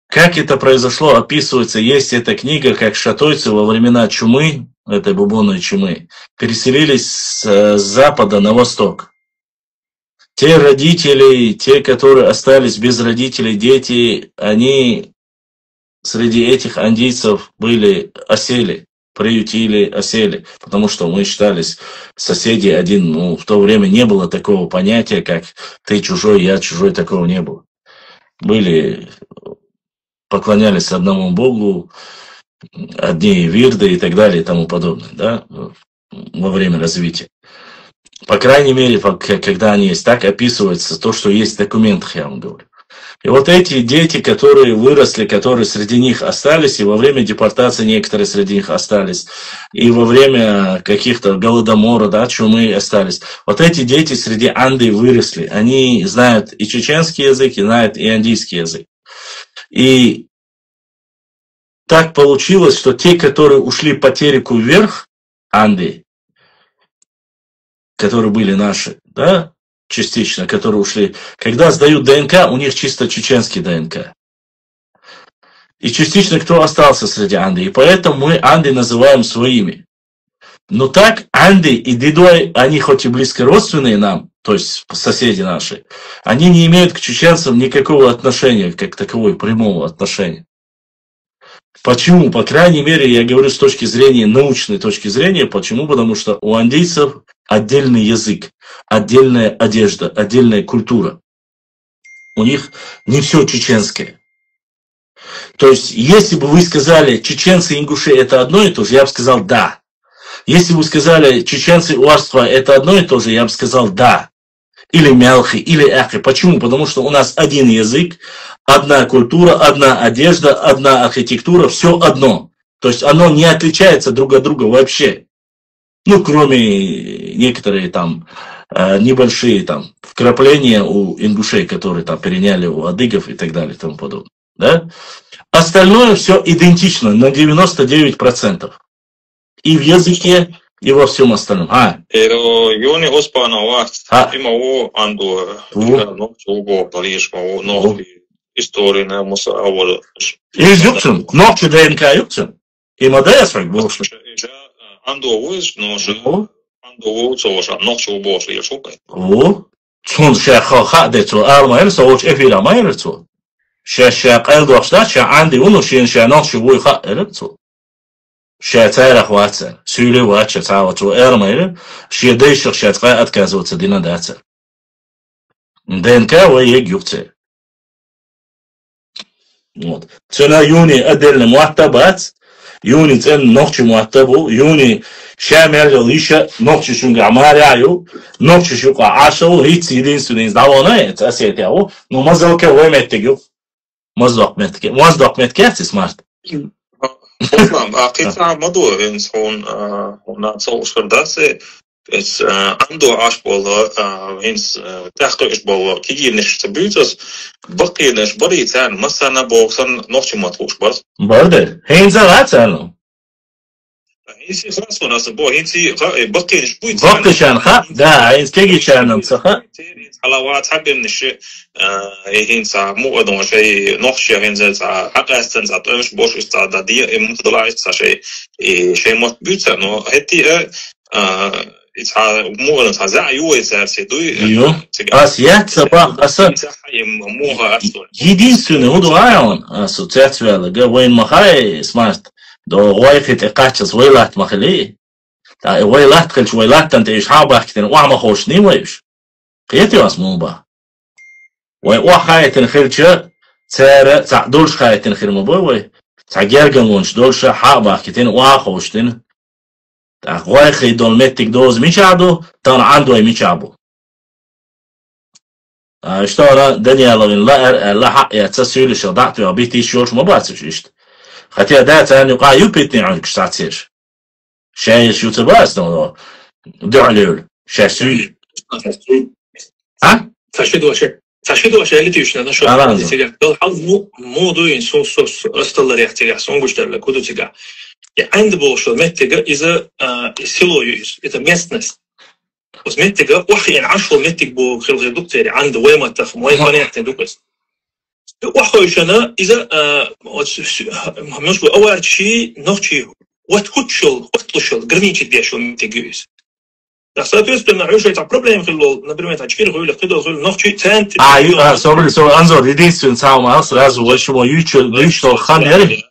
Как это произошло, описывается, есть эта книга, как шатойцы во времена чумы, этой бубонной чумы, переселились с запада на восток. те родители, те, которые остались без родителей, дети, они среди этих андийцев были, осели, приютили, осели, потому что мы считались соседи один, ну, в то время не было такого понятия, как ты чужой, я чужой, такого не было. Были, поклонялись одному Богу, одни вирды и так далее и тому подобное, да, во время развития. По крайней мере, когда они есть, так описывается то, что есть в документах, я вам говорю. И вот эти дети, которые выросли, которые среди них остались, и во время депортации некоторые среди них остались, и во время каких-то голодомора, да, чумы остались. Вот эти дети среди анды выросли. Они знают и чеченский язык, и знают и андийский язык. И так получилось, что те, которые ушли по тереку вверх, анды, которые были наши, да, частично, которые ушли, когда сдают ДНК, у них чисто чеченский ДНК. И частично кто остался среди анды. И поэтому мы анды называем своими. Но так анды и дедуай, они хоть и близко родственные нам, то есть соседи наши, они не имеют к чеченцам никакого отношения, как такового прямого отношения. Почему? По крайней мере, я говорю с точки зрения, научной точки зрения. Почему? Потому что у андийцев отдельный язык, отдельная одежда, отдельная культура. У них не все чеченское. То есть, если бы вы сказали, чеченцы и ингуши это одно и то же, я бы сказал да. Если бы вы сказали, чеченцы и уарства это одно и то же, я бы сказал да. Или мялхи, или ахи. Почему? Потому что у нас один язык, одна культура, одна одежда, одна архитектура, все одно. То есть оно не отличается друг от друга вообще. Ну, кроме некоторые там небольшие там вкрапления у ингушей, которые там переняли у адыгов и так далее и тому подобное. Да? Остальное все идентично на 99%. И в языке, и во всем остальном. Юни Оспана вас, имау анду, ногчу Париж, ногчи истории на мусаводу. Изюксен, ногчи ДНК юксен. И модес как был. Анду уж, но же анду тоже, ногчу больше я шукай. О, сон шаха хадету армаэр соуч эфира майрцу. Шаша элдошта ша анди уну шин ша ногчу буй хаэрцу. Шатайра хватса, сюле вача цавачу эрмайр, шедейших шатка отказываться динадаться. ДНК ваег юкце. Вот. Цена юни отдельно муаттабат, юни цен ногчи муаттабу, юни шамел лиша ногчи шунга амаряю, ногчи шука ашау, хит единственный из давона, это осетяу, но мазалка вайметтегю. Маздок метке, смарт. Osman, qit'a modu inson ona so'shqirdasse es ando ashbol ins tahqiq bol kiginish tabutas baqiynish baritan masana boqsan noqchi matlush bas barde hinza latano insi khalas wana sabo insi baqiynish buit baqishan kha da ins kegishan saha حلوات حبين الشيء هينسا مو أدون شيء نخشى هينسا حقا استنسا تمش بوش استعدادية مفضلة استع شيء متبوطة إنه هتي مو أدون تزع يوي سيدوي أسيات صباح أصلا موها أصلا единственный удвоен ассоциация وين مخاي سمعت دو وايخت إقاتش ويلات مخلي ويلات خلش ويلات أنت إيش حابة كتير وعم خوشني ويش قيتي واسموبا وخايتن خيرچه تسارة دولش خايتن خير مبوي تاجرجمونش دولش حابا كتين واخوشتن تاخوي خي دول متك دوز ميشادو تان عندو ميشابو اشتورا دانيال لا حق يتسسيل شضعت وبيتي شورش ما باتش اشت خاطر دا تاني قا يوبيتني عندك ساعتير شاي شو تباس دو دعلول شاسوي تشهد وشيء تيجي نشوف تيجي ده حظ مو دوين سون أستلر يحتاج سون بوش ده كده تيجي عند بوش المتجا إذا سلو يوز إذا ميستنس بس متجا واحد يعني 10 متج بو خلق دكتور عند وين ما تفهم وين ما يحتاج دكتور واحد يشنا إذا مش بأول شيء نختي وتكتشل قرنيش بيشل متجوز Соответственно, решается проблема, например, теперь говорили, кто должен ночью центр. Анзор, единственный самый сразу, почему что ханери.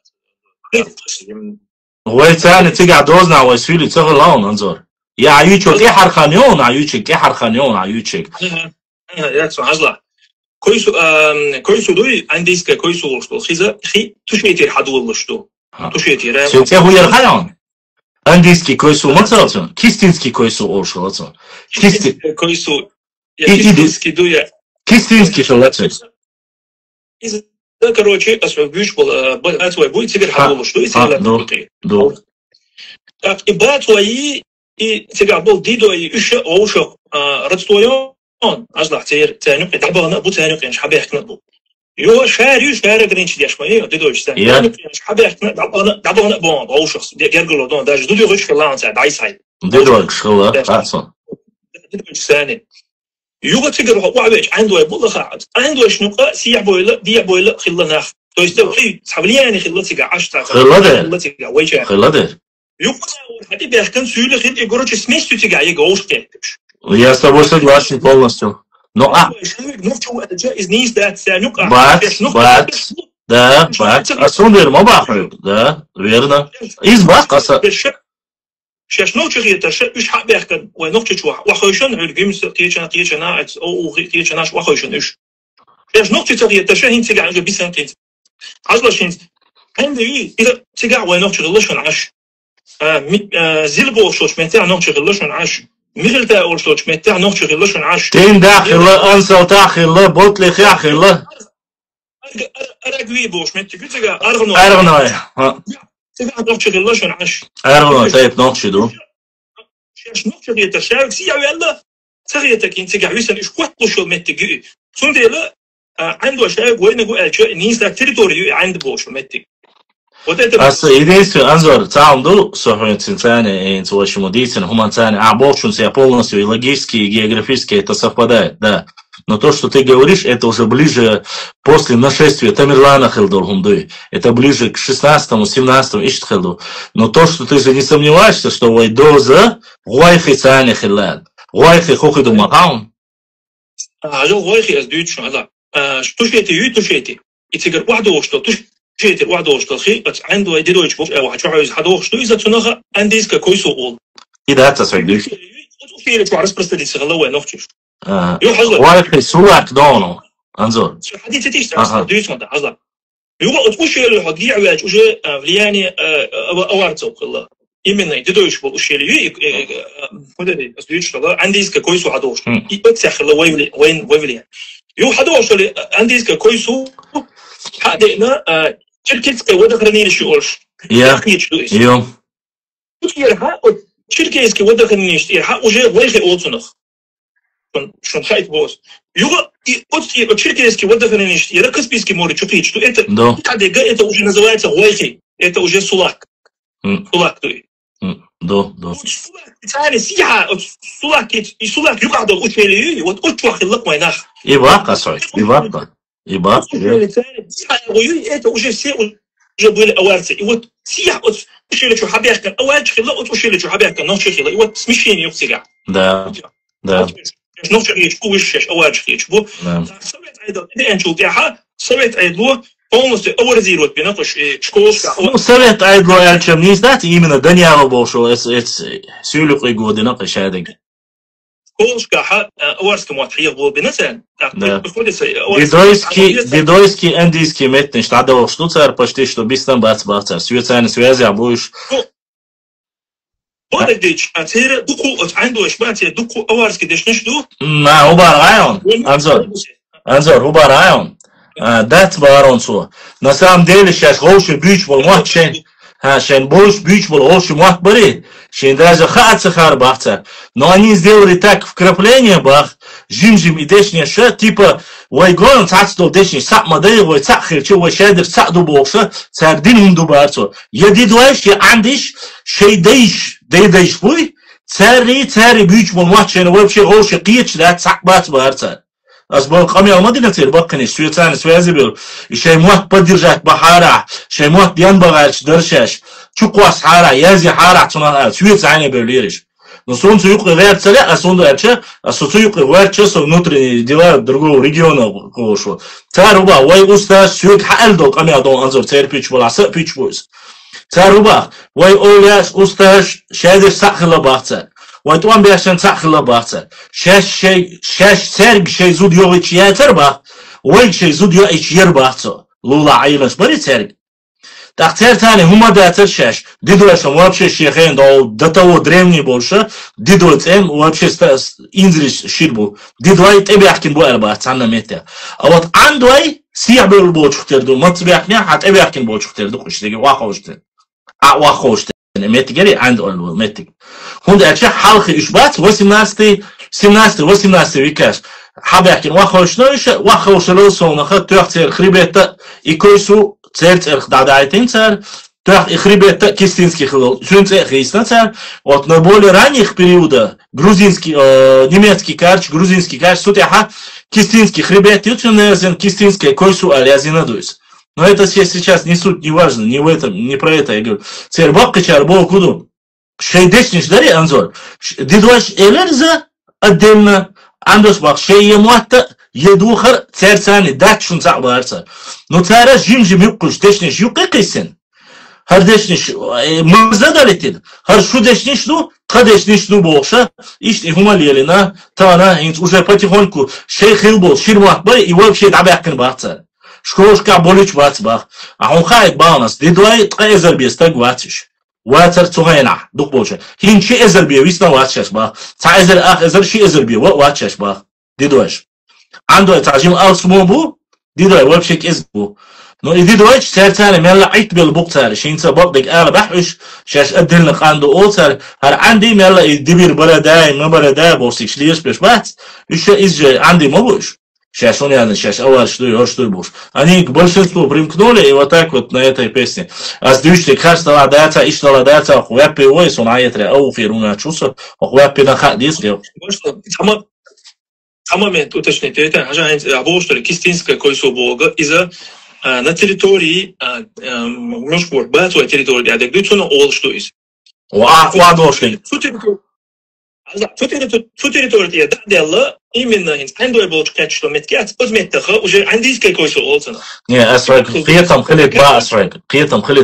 Вы цены тебя должна вы свили целый Анзор. Я ючу ке харханион, а ючик ке харханион, а ючик. Я сразла. Койсу дуй андийская койсу что хиза хи тушметер хадул что. Тушметер. Все те хуер ханион. Андийский койсу мацалцон, кистинский койсу оршалцон. Кистинский койсу. Кистинский дуя. Кистинский шалацон. Да, короче, освободишь был, будет теперь хадул что и теперь. Так и батваи и теперь был дидо и еще оушо родствоен. أصلح تانوك دعبنا أبو تانوك يعني حبي يحكي نبو يو شارع قرينش ديش ما إيه ديدوش تاني يعني حبي يحكي دعبنا بون أو شخص يرجع دون داش دودي غش في الله نساعد عايز هاي ديدوش خلا أحسن ديدوش ثاني يو تيجر وعبيش عنده يبول خاعد عنده إيش نقطة سيع بويلا دي بويلا خلا ناخ تو يستوي حبلي يعني خلا تيجا عشرة خلا تيجا ويجا خلا يو حتى بيحكي سؤال خير يقولش سميش تيجا يجوش كيفش Я с тобой согласен полностью. Но да, асундер мабахры, да, верно. Избах аса. Сейчас ночью это уж хаберкан, ой ночью чуа, вахойшон гимс течана او течанаш вахойшон уж. Сейчас ночью это шахин тига уже бисантин. Азлашин عندي إذا تيجا ой ночью غلشون عش. زيلبو شوش متاع نочью غلشون عش. مثل تا أول شو متاع نوخش غلشون عش. تين داخل أنسل داخل بطل خياخل. أرجوي بوش متى كتيجا أرغنو. أرغنو. تيجا نوخش غلشون عش. أرغنو تايب نوخش دو. شاش نوخش غير تشارك سيا ويلا. تغيرتك إن تيجا عيسى إيش قط شو متى جي. سندي لا عنده شارك وين جو ألش نيسا تريتوريو عند بوش متى. Единственное, Анзор, цаунду, сохранится цены, и очень мудительно, хуманцаны, больше все полностью и логически, и географически это совпадает, да. Но то, что ты говоришь, это уже ближе после нашествия Тамерлана Хилдор Хумдуи. Это ближе к 16-му, 17-му Иштхилду. Но то, что ты же не сомневаешься, что Вайдоза, Гуайхи Цани Хилад, Гуайхи Хохиду Макаун. Гуайхи Аздуичу, тушети, ю тушети. И тигр вахду, что تشيت الواحد واشتخي عنده يديرو يشوف واحد شو عايز حدا وشتو إذا تناها عنديس كويس وقول إذا هذا سعيد في اللي تعرف بس تدي سغلا وين نختش واحد سواك دونه أنظر حديث تيجي تعرف دويس ما تعرف يوقف تقول شيء اللي حقيقي عواج وجه فلياني أوارتو الله إيمنا يديرو يشوف وشيء اللي هذا أسويش الله عنديس كويس وحدا وش يبتسخ الله وين وين يو حدا وش اللي عنديس كويس هذا شركة ودخلني للشغلش. يوم. يرها شركة ودخلني يرها وجه ويخي أوتنخ. شون خايف بوس. يوغا شركة ودخلني يرها كسبيسكي موري شوفيش تو أنت. هذا جا أنت وجه نزوات ويخي. أنت وجه سلاك. سلاك توي. دو. سلاك ثاني سيها سلاك يقعد وشيلي وتوخ اللق ويناخ. يبقى صعب يبقى. يبقى это уже все уже были аварцы и вот сия вот ушили что хаберка аварч хила вот ушили что хаберка ночью хила и вот смещение у себя да ночью речь кувишь аварч речь бо совет айдо энчул тяха совет айдо полностью аваризировать бинакош школка ну совет айдо я чем не знать именно Даниэлу больше это сюлюк и годы на кашадик школка аварском вот хил бинасан Дедойский индийский метный штадовал штуцер почти что без там бац-бац. Связаны связи, а будешь... Бодадич, а теперь дуку от عنده إشباعية дуку аварский деш ничто? ما هو барайон. Анзор, هو барайон. Дать барон су. На самом деле сейчас лучше бич был матчен. Шен больше бич был лучше мат бери. Шен даже хатса харбахца. Но они сделали так вкрапление бах. Жим и дешня ша типа вайгон цацдо дешня сак мадей вай цахир че вай шадер цаду бокса цагдин хунду барцо. Я дидуаш я андиш шейдейш дейдейш буй цари бич был матчен вообще лучше кич да цак бац барца. أصبح قامي المدينة تربكني سويتان سوازبل شيء موت بدرجات بحارة شيء موت ينبغي درشش شو قواس حارة يازي حارة تنال سويت عيني بليرش Но солнце юкы верцеля, а солнце верче, а солнце юкы верче, со внутренние дела другого региона колошу. Царуба, вай уста сюк хальдо, камядон анзор, церпич была, сапич бойс. Царуба, вай оляш уста шадиш сахла бахца. Вай туан бяшен сахла бахца. Шаш серг шей зуд йович ятербах, вай шей зуд йович ербахцо. Лула айнаш бari церг. Так цертане хума датер шаш. Дидуэшам вообще шехен до того древний больше. Дидуэцем вообще инзриш ширбу. Дидуай тебяхкин бу эрбах цанна метя. А вот андуай сиях был болчухтерду. Мацбяхня хат тебяхкин болчухтерду хуштеги вахоште. А вахоште. Метигери анд он метиг. Хунд эрче халхи ишбат 18 векаш. Хабяхкин вахошноиша вахошело сонаха тюахцер хрибета и койсу церцер дадайтин цер тюах и хрибета кистинский хлол. Сюнцер христна цер. Вот на более ранних периодах грузинский, немецкий карч, грузинский карч, сутяха кистинский хребет, ютюнезен кистинский койсу алязина дуйс. Но это сейчас не суть, не важно, не в этом, не про это я говорю. Цер баккачар бо куду. Шейдешниш дари анзор. Дидваш элерза отдельно. Андос бак шей емуатта едухар церцани датшун цабарца. Но цара жим юкуш дешниш юккайсен. Хар дешниш маза далетин. Хар шу дешниш ну, тхадешниш ну бокша. Ишь хумалиелина тана уже потихоньку шей хилбол ширмат бай и вообще дабякин баца. Школошка болич бацбах. А он хай баланс. Дидвай тхаезер бестаг ватиш. واتر تهينا دوق بوجه هين شيء ازر بيه ويسنا واتشش با تا ازر اخ ازر شيء ازر بيه واتشش با ديدوش عنده تعجيم اوس مو بو ديدوي ويب شيك از بو نو ديدوش سرتان ملا عيت بالبوقتار شين سبب دق اله بحش شاش ادلنا عنده اوتر هر عندي ملا دبير بلداي ما بلداي بوسيش ليش بش بات ايش از عندي مبوش Сейчас он ясно, сейчас что будешь. Они к большинству примкнули, и вот так вот на этой песне. А с дючти кажется ладаться, и что ладаться, хуяпи ойс, он аетре, ауфируна чувство, хуяпи на хадис. Момент уточнить, это обо что ли кистинская койсо бога из-за на территории мешкор, бацуя территории, а так дучно ол что из. Ладошки. Ту территория дела именно андуй болч качто меткят позметтаха уже андийская койсо олсана. Не, асрак, приятам хилит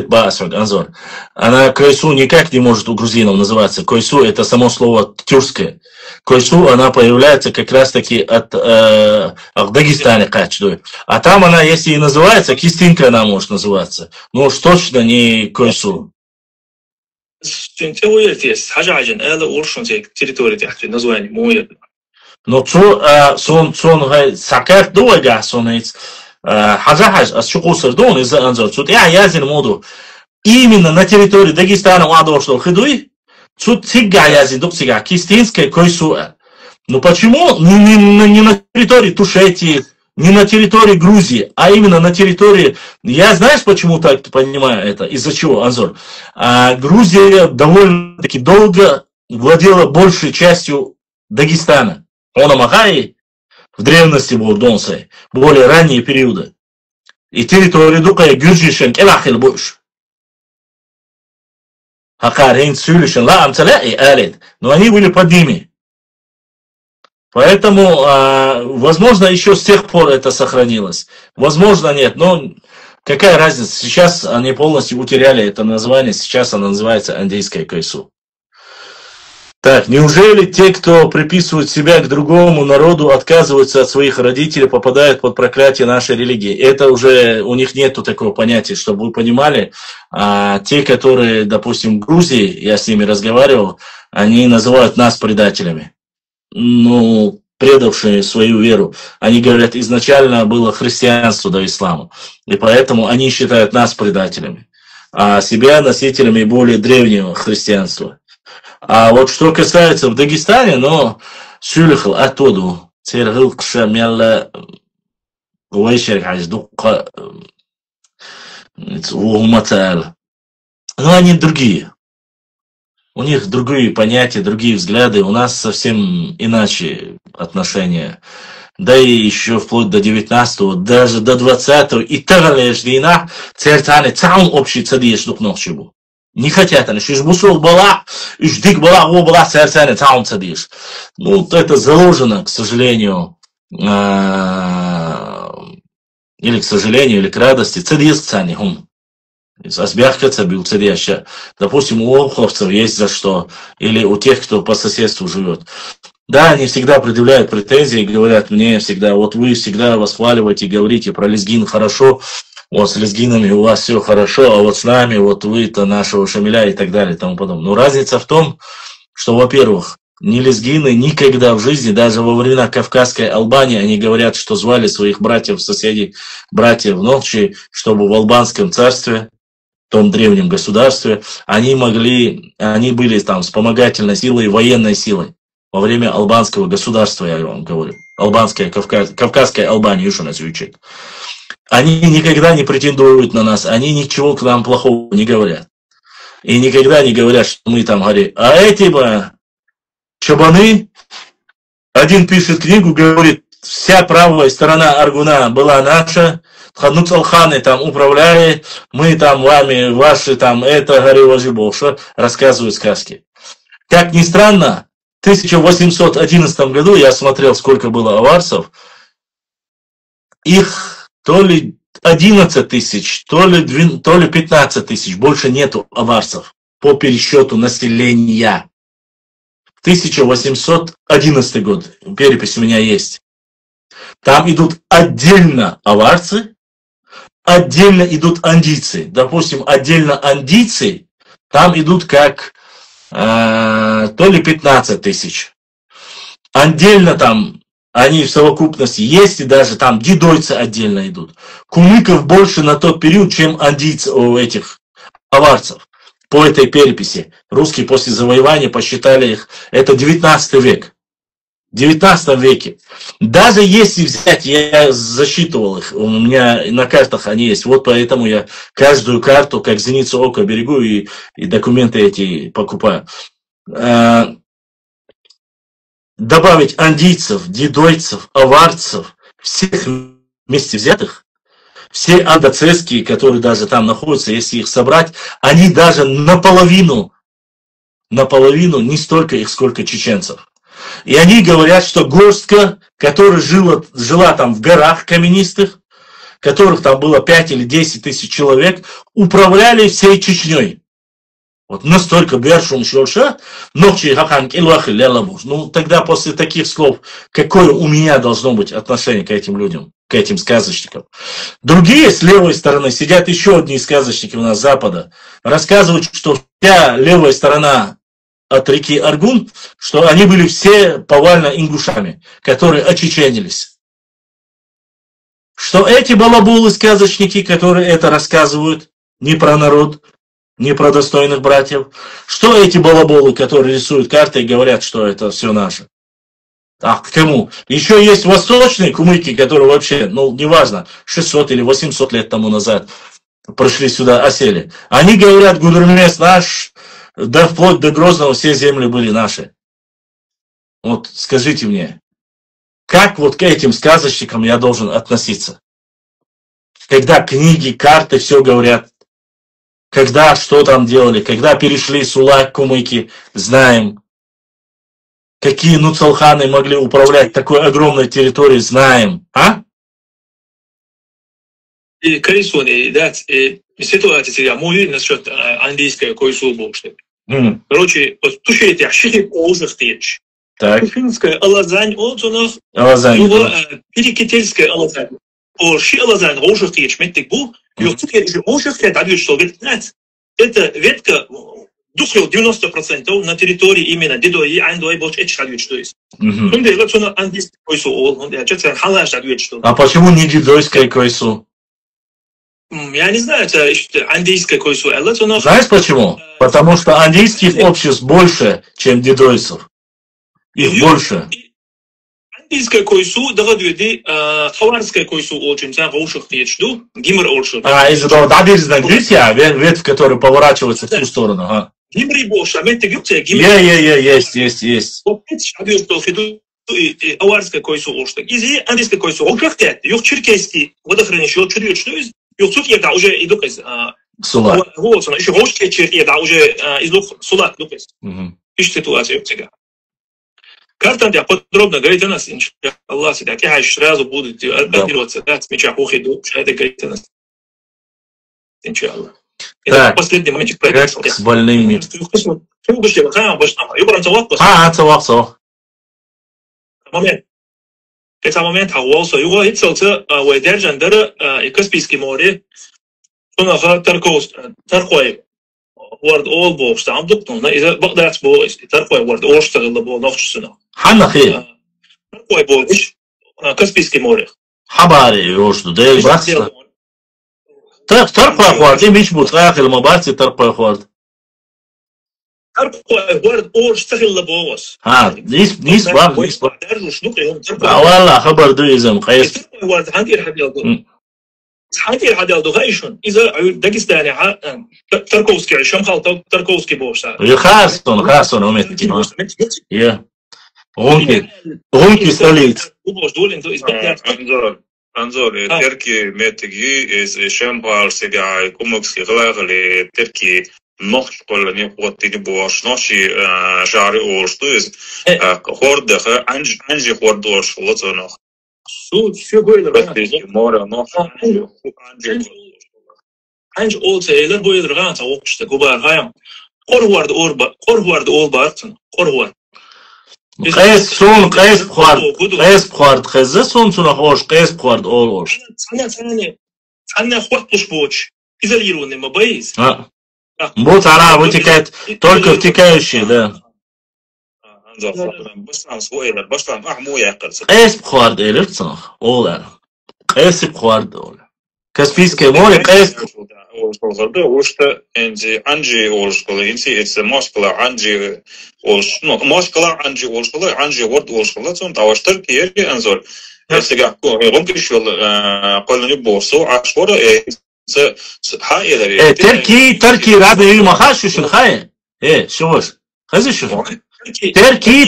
ба асрак, анзор. Она койсу никак не может у грузинов называться. Койсу это само слово тюркское. Койсу она появляется как раз таки от Дагестана качдой. А там она, если и называется, кистинка она может называться. Но уж точно не койсу. Но сон сакар дуага сонец хазахаш as шукусер дон из анзор тут я язин моду именно на территории Дагестана уадо что хидуй тут сига язин доксига кистинская койсу. Но почему не на территории Тушетии, не на территории Грузии, а именно на территории... Я знаешь, почему так понимаю это? Из-за чего, Анзор? Грузия довольно-таки долго владела большей частью Дагестана. Он Амахай в древности был Донсай, более ранние периоды. И территория Дукая Гюрджишен Келахил больше. Хакарин Сюлишен Ла Амцаля и Алит. Но они были под ними. Поэтому, возможно, еще с тех пор это сохранилось. Возможно, нет. Но какая разница? Сейчас они полностью утеряли это название. Сейчас оно называется андийская койсу. Так, неужели те, кто приписывают себя к другому народу, отказываются от своих родителей, попадают под проклятие нашей религии? Это уже, у них нету такого понятия, чтобы вы понимали. Те, которые, допустим, в Грузии, я с ними разговаривал, они называют нас предателями. Ну, предавшие свою веру. Они говорят, изначально было христианство до ислама. И поэтому они считают нас предателями. А себя носителями более древнего христианства. А вот что касается в Дагестане, но сюлихл оттуда, церхилкша мяла вайшер хаздука уматал. Но они другие. У них другие понятия, другие взгляды. У нас совсем иначе отношения. Да и еще вплоть до 19-го, даже до 20-го. И так далее, цертаны, там общий цадиеш дук ночью. Не хотят они. Шиш бусул была, иш дик была, о была, сэрсэне, таунца диш. Ну, это заложено, к сожалению, или к сожалению, или к радости. Цедис цани хум. Асбяхкаться бил цедяща. Допустим, у олховцев есть за что. Или у тех, кто по соседству живет. Да, они всегда предъявляют претензии и говорят мне всегда, вот вы всегда восхваливаете, говорите про лезгин хорошо, вот с лезгинами у вас все хорошо, а вот с нами, вот вы-то нашего Шамиля и так далее и тому подобное. Но разница в том, что, во-первых, ни лезгины никогда в жизни, даже во времена Кавказской Албании, они говорят, что звали своих братьев, соседей, братьев ночи, чтобы в албанском царстве, в том древнем государстве, они были там вспомогательной силой, военной силой. Во время албанского государства, я вам говорю, Кавказская Албания, что нас учит. Они никогда не претендуют на нас, они ничего к нам плохого не говорят. И никогда не говорят, что мы там говорим. А эти чабаны, один пишет книгу, говорит, вся правая сторона Аргуна была наша, Хануцалханы там управляли, мы там вами, ваши там, это, говори, больше, рассказывают сказки. Как ни странно, в 1811 году я смотрел, сколько было аварцев, их то ли 11 тысяч, то ли 15 тысяч, больше нету аварцев по пересчету населения. 1811 год, перепись у меня есть. Там идут отдельно аварцы, отдельно идут андийцы. Допустим, отдельно андийцы, там идут как то ли 15 тысяч. Отдельно там они в совокупности есть, и даже там дидойцы отдельно идут. Кумыков больше на тот период, чем андийцев, этих аварцев. По этой переписи. Русские после завоевания посчитали их, это 19 век. В 19 веке. Даже если взять, я засчитывал их, у меня на картах они есть, вот поэтому я каждую карту, как зеницу ока, берегу и документы эти покупаю. Добавить андийцев, дидойцев, аварцев, всех вместе взятых, все андоцесские, которые даже там находятся, если их собрать, они даже наполовину не столько их, сколько чеченцев. И они говорят, что горстка, которая жила там в горах каменистых, которых там было 5 или 10 тысяч человек, управляли всей Чечней. Вот настолько Бершун Шорша, ночи Хахан Килвах Лялабуш. Ну, тогда после таких слов, какое у меня должно быть отношение к этим людям, к этим сказочникам? Другие с левой стороны сидят еще одни сказочники у нас с запада, рассказывают, что вся левая сторона от реки Аргун, что они были все повально ингушами, которые очеченились. Что эти балабулы сказочники, которые это рассказывают, не про народ, не про достойных братьев. Что эти балаболы, которые рисуют карты и говорят, что это все наше? А к кому? Еще есть восточные кумыки, которые вообще, ну, неважно, 600 или 800 лет тому назад пришли сюда, осели. Они говорят, Гудермес наш, да вплоть до Грозного все земли были наши. Вот скажите мне, как вот к этим сказочникам я должен относиться? Когда книги, карты, все говорят. Когда что там делали, когда перешли с Ула к Кумыки, знаем. Какие нуцалханы могли управлять такой огромной территорией, знаем. А? И Карисон, да, ситуация, я мой насчет андийской койсу больше. Короче, тушите, ашихи озах течь. Так. Тушинская алазань, он у Алазань. Перекительская алазань. Ши алазань, озах течь, метик бу. Это ветка духло 90% на территории именно Дидои, Андои, больше эти шагают, что есть. А почему не дидойская койсу? Я не знаю, это андийская койсу. Знаешь почему? Потому что андийских обществ больше, чем дидойцев. Их больше. Андийская койсу, догадывайте, хаварская койсу очень, там ушах течду, гимр очень. Из-за того, да, ветвь, которая поворачивается в ту сторону. А. Гимри больше, а меты гюбцы, есть. Вот эти шагают, что фиду, хаварская койсу очень. Из андийской койсу, он как-то, юг черкесский, водохранилище, вот чудо, что есть, юг тут я уже иду, صلاة هو صنع إيش هوش كتير يدعو جه إزلوك صلاة لوكس إيش سيتواسيون تيجا كارتان دي подробно говорит о нас иншаллах всегда такие сразу будут отбираться да смеча уходу это говорит о нас иншаллах это последний моментик произошел с больными момент это момент хавался его хитцелца выдержандер и Каспийский море он таркой ورد أول بوكس عم دكتور إذا بقدر أتبوع ترقي ورد أول اشتغل بوع نفس سنة حنا خير ترقي بوكس كسبيسكي مورخ حباري يوشدو ده بس ترقي ورد مش بتراخ المبارتي ترقي ورد ترقي ورد أول اشتغل بوعس نيس باب والله خبر ده إذا مقيس ترقي ورد عندي الحد يقول حاجة الحديث دوغايشون إذا داغستاني تركوسكي شم خالط تركوسكي بوشا خاصون ومتكين يا هونكي سوليت أنظر تركي متجي إز شم بارسجاي كومكسي غلاغلي تركي نخش كل نيوقتي بوش نشي شعري أورستوز خورد عنجي خورد أورش لطنا شو بقول مورا نوح عنج أول تيلر بقول رجعنا توقش تجوبار هايم قروارد أول بارتن قروارد قيس بخارد خزة سون خوش قيس بخارد أول وش أنا خوات مش بوش إذا يروني ما بايز بوت على بوتيكات تركب تكايشي ده قيس بخارد إيلر صنخ أول قيس بخارد أول كسبيسكي موري قيس وشتا انجي عنجي ورشقلي انتي اتس مشكلة عنجي ورش مشكلة عنجي ورشقلي عنجي ورد ورشقلي تون تواشتر كيري انزول سيجا ممكن شو قلني بورسو عشورة هاي تركي رابي ما خاش شو الخاية ايه شو وش خذ شو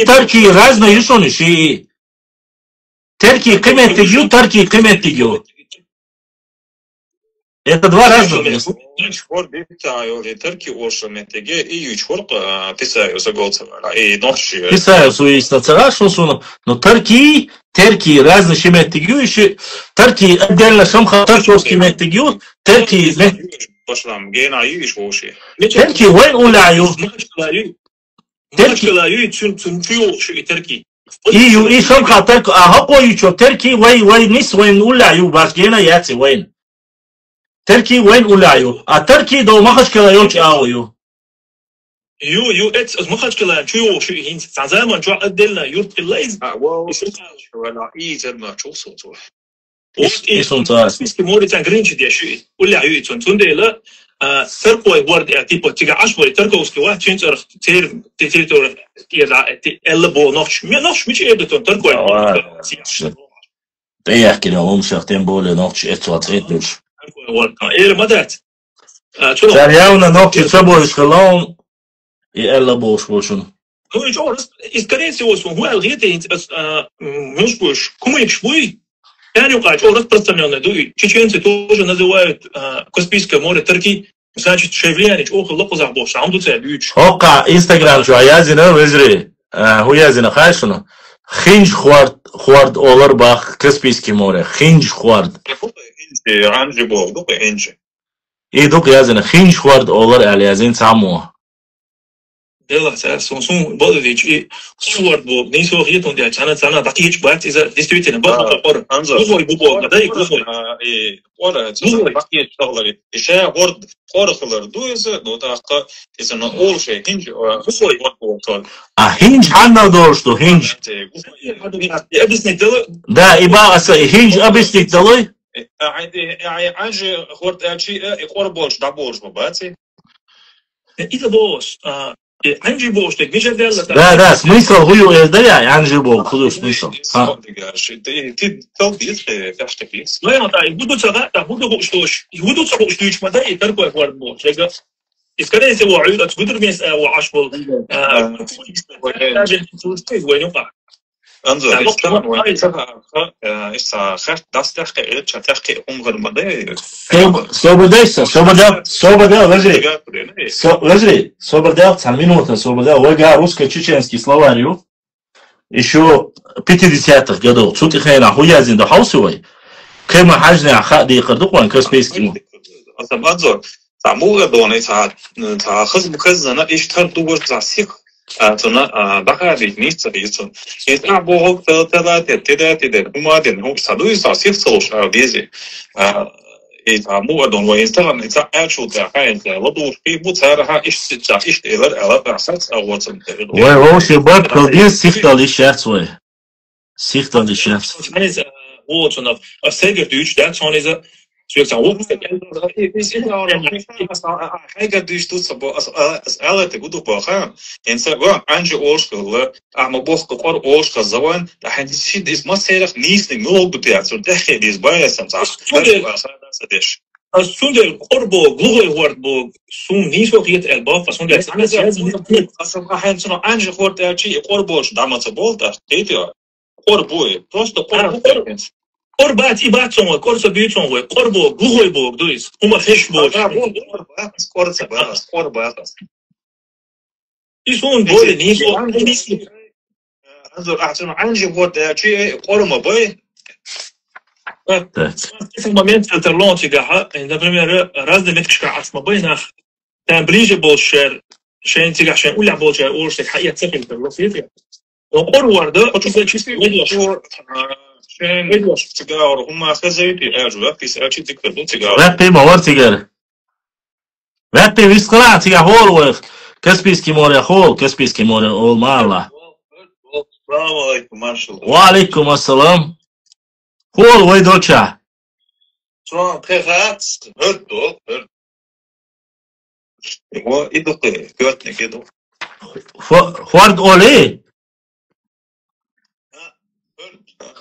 تركي رازنا يشون شيء تركي قيمة تجيو تركي قيمة تجيو это два разных. Чхор битаю, литерки ошаметеге и чхорк писаю за голцева и ночи. Писаю свои стацера, что суну. Но терки разные шеметеге еще терки отдельно шамха терковский метеге терки. Пошлам гена юиш воши. Терки вين уляю. Терки лаю цунчу ши терки. И шамха терк ахапо ючо терки вين нис вين уляю бас гена яци вين. تركي وين ولايو؟ تركي دو ما خش كلا يوش آويو. يو إتس ما خش كلا شو هين زمان جو أدلنا يورت الليز. واو. ولا إيزر ما شو صوته. سبيسكي موري تانغرينش دي شو ولايو تون ديلا تركوي ورد تيبو تيجا عشوي تركوسكي واحد شنتر تير يلا إلبو نخش مش يبدو تركوي. ده يحكي لهم شغتين بول نخش إتواتريتوش. إيه مدات. Царявна ногти с собой шкалон и элла бошвошун. Ну и что, скорее всего, мы алгеты мужбуш, кумыкшбуй. Я не знаю, что распространенное. Чеченцы тоже называют Каспийское море Турки. Значит, шевлянич, ох, лопозах бош, а он тут цель. Ока Инстаграм что язина везри, хуязина хайшуна. Хинж хуард олар бах Каспийское море. Хинж хуард. عنجي بو دوك انجي دوك يازن خينش خوارد اولر اليازين سامو ديلا سون بوديتش خوارد بو نيسو خيتون دي انا دقيقه بات اذا ديستريتين بو قر انزو بو داي كلو اي ولا دقيقه شغله اشا ورد قرخلر دوز نوتاقه اذا اول شيء هنج هنج حنا دورشتو هنج دا ابا هنج ابستيك دلي عنجي خورت أشي قربوش دبوش مباتي إذا بوش عنجي بوش تك مش هذا لا смысл هو يدري عنجي بوش خذوا смысл ты толпишь фяштаки ну я так буду сага буду что мада и такой хворт бош я и скорее всего عيد отсюда месяц وعشبل انظر استمر وين إسا خرت دستخ تخ عمر مدة Сободел, лежи, Сободел, минута, Сободел, ВГА, русско-чеченский словарь, еще 50-х годов, Цутихайна, Хуязин, да Хаусовой, Кема Хаджни, Ахади, Кардукван, Каспийский. انظر تعموه دونه تا خزنا اشتر دوور زاسيق تنا بقى نيست بيسون يتعبوه تدا هما دين هو صدوي زاسيق صوش بيزي يتعموه دون وينستغل نتا اشو دا كاين لدو في بوتارها اشت الى بعثت او وصل وهو شباب كلين سيختال الشخص سيختال الشخص woord vanaf als zeker Duits dat zo'n is het Hij dus doet zo als alle te goed op gaan en zo gewoon Ange Oorschel maar bocht voor Oorschel zo'n dat hij ziet is maar zeer niet nul betekent zo dat hij is bij soms als zonder orbo gloei wordt bo zo'n niet zo het elba van zo'n als hij zo'n Ange hoort dat je orbo dames zo bolt dat weet je orbo просто orbo Корбат и батсон, корса бьютсон, корбо, глухой бог, дуис, ума хеш бог. Корба. И сон боли, не сон. Анже вот, чи корма бой. В момент это лонтига, например, разные меткшка асма бойнах, там ближе был шер, шен тига шен уля был шер, уж так хая цепин перлофит. Но корварда, хочу сказать чисто, تجار هم خزيتي أجوا في سأشي تكتبون تجار. وقتی باور تیگر. وقتی ویسکلا تیگر هول وقت کسبیسکی موره هول کسبیسکی موره اول مالا. السلام عليكم ماشاء الله. وعليكم السلام. هول وی دوچه. شو خیرات هردو. هو إدوقي قطني كده. خورد اولی.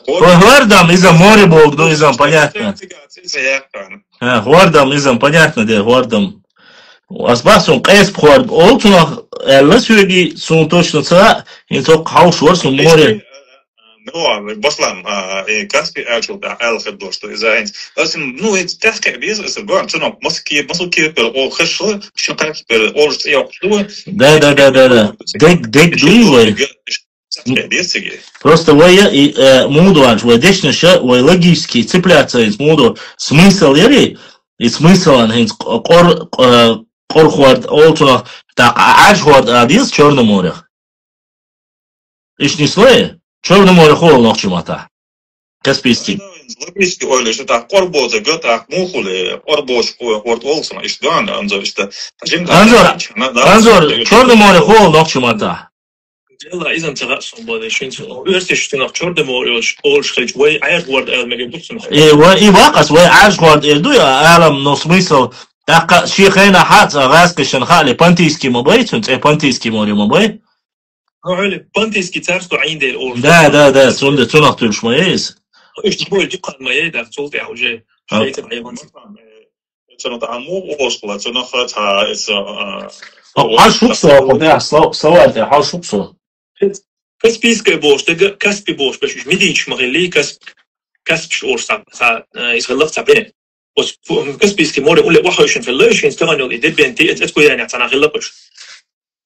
Хвардам из-за моря бог, ну из-за понятно. Хвардам из-за понятно, да, хвардам. Асбасун кайс хвард, олтунах элла сюги сун точно ца, и то хауш ворсун море. Ну, баслам, Каспий actual да элхед что из-за энд. Ну, это так без, это гон, что нам маски пер о хэшло, что так пер о что я что. Да. Дек дуй. Просто вы мудуанж, вы дешнеше, вы логически цепляться из муду смысл ери, и смысл он хинс корхвард олтуна, так ажхвард адис Черное море. Иш не слое, Черное море хол нохчимата. Каспийский. Логически ойлы, что так корбоза гата мухуле, корбош хвард олсуна, иш ган, анзор, что. Анзор, Черное море хол нохчимата. Дело из интереса, боды, что если что на Черном море, олшхич, вы аэргвард элмегебутсун. И вакас, вы аэргвард элдуя, алам, но смысл, так шейхайна хат, раскашен хали, пантийский мобай, пантийский море мобай. Ну, пантийский царство айндель олш. Да, цунах тульш моеис. Ишь, боль, дикан моей, да, цулте, а уже шейте айван. Это аму олшла, это нахата, это. Хашуксо, да, словарь, хашуксо. Каспийская борщ, Каспий борщ, башиш медич морели, Каспий борщ, из головы цапли. Вот Каспийский море, уле вахойшин филойшин, сторону и дебенти, это куда не цана хилапыш.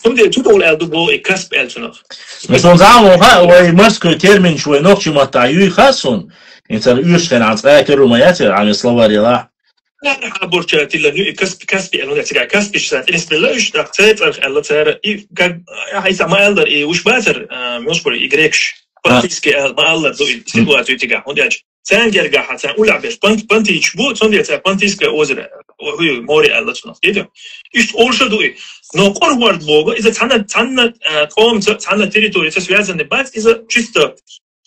Там где тут уле адубо и Каспий эльцунах. Мы знаем, что морской термин, что ночи матаю и хасун, это юшкен ацакеру маятер, а не словарь ла. لا بورشة تلا كاسبي أنا نتيجة كاسبي شات إنس بلاش تقطع الله تعالى كان هيسا ما أقدر وش باتر مشكور إجريكش بانتيسكي ما أقدر زوج سيبوات يتجاه هنديج سانجرجع حتى أولع بيش بانتي يشبو صندي تا بانتيسكي أوزر وهو موري الله تناف كده إيش أولش دوي نقول وارد بوجا إذا تانا قوم تانا تريتوري تسويازن بعد إذا شست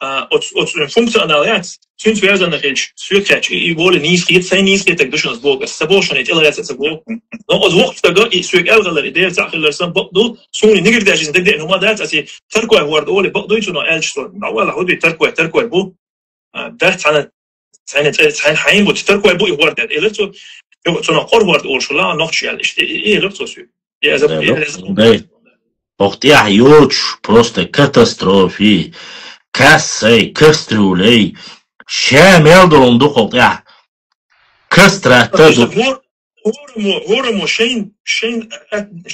от функционалият sunt связаны речь свекач и воля низкие ценнизкие так душно сбога собошенный делается это бог но от вقت тага и свекалгалар идея цахилерсан богду суни нигер дажин дагде но мадат аси таркой ворд оли богду чуно элчсон давала ходи таркой бу да цан хайм бу таркой бу ворд элчо чуно қор ворд олшла нохчал и элчо су я забыл Охтя юч просто катастрофи. كاسي كسترولي شامل دون دخل يا كسترة تدو هورمو شين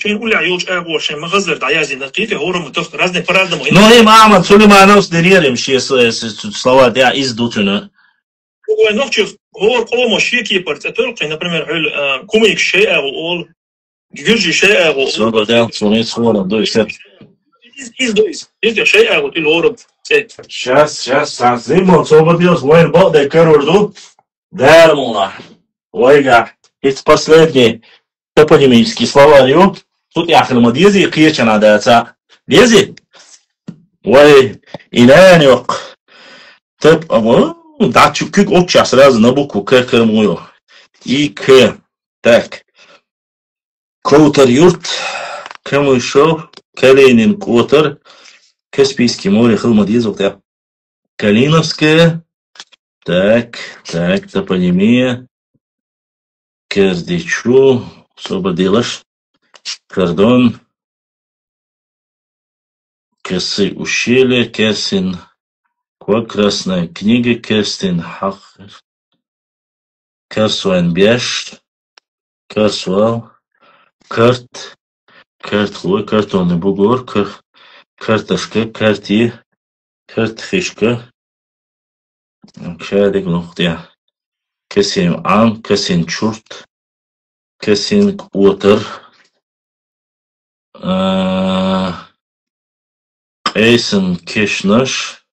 قول عيوش أبو شين مغزر دعيازي دقيقة هورمو تفت رازني فرازنا مهم но им Ахмад Сулеймановс дерерим слова я издутуна هو نوكش هو قوم شيء كيبر تطلق например هل كوميك شيء أو جيجي شيء أو صور ده صورة صورة ده إز شيء أو تل هورم сейчас Зимон освободился воин бог да корорду дармуна ойга это последний топонимический словарь тут я хлама дези киеча надо дези ой инанёк топ да чукук обща сразу на букву к кормую и к так Коутер юрт кому еще Калинин Котер Каспийский море хлама дези так Калиновская так топонимия Кердичу освободилась Кордон Косы ущелья Керсин Красная книга Керстин Хах Керсуэн Беш Керсуал Карт Картлой Картонный бугор Карташка Карти Картфишка Кшадик нухтя Кесин Ан Кесин Чурт Кесин Уотер Эйсен Кешнаш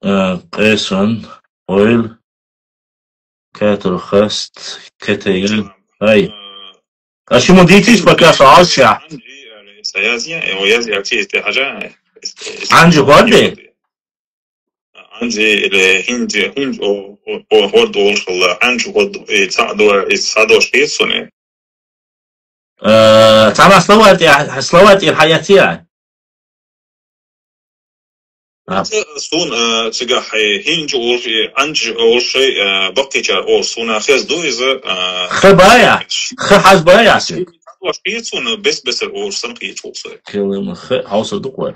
Эйсон Ойл Катрухаст Катаил Ай Ашему дитиш пока шаалша Анжи горди عندي الهند هورد والله عندي هورد يتصادوا شيء تعمل سلوات الحياتية سون تجاه هند عندي أول شيء بقي أو سون خيز دويزة خبايا خحزبايا شيء سون بس الأول سن قيت وصل كلمة خ دقوة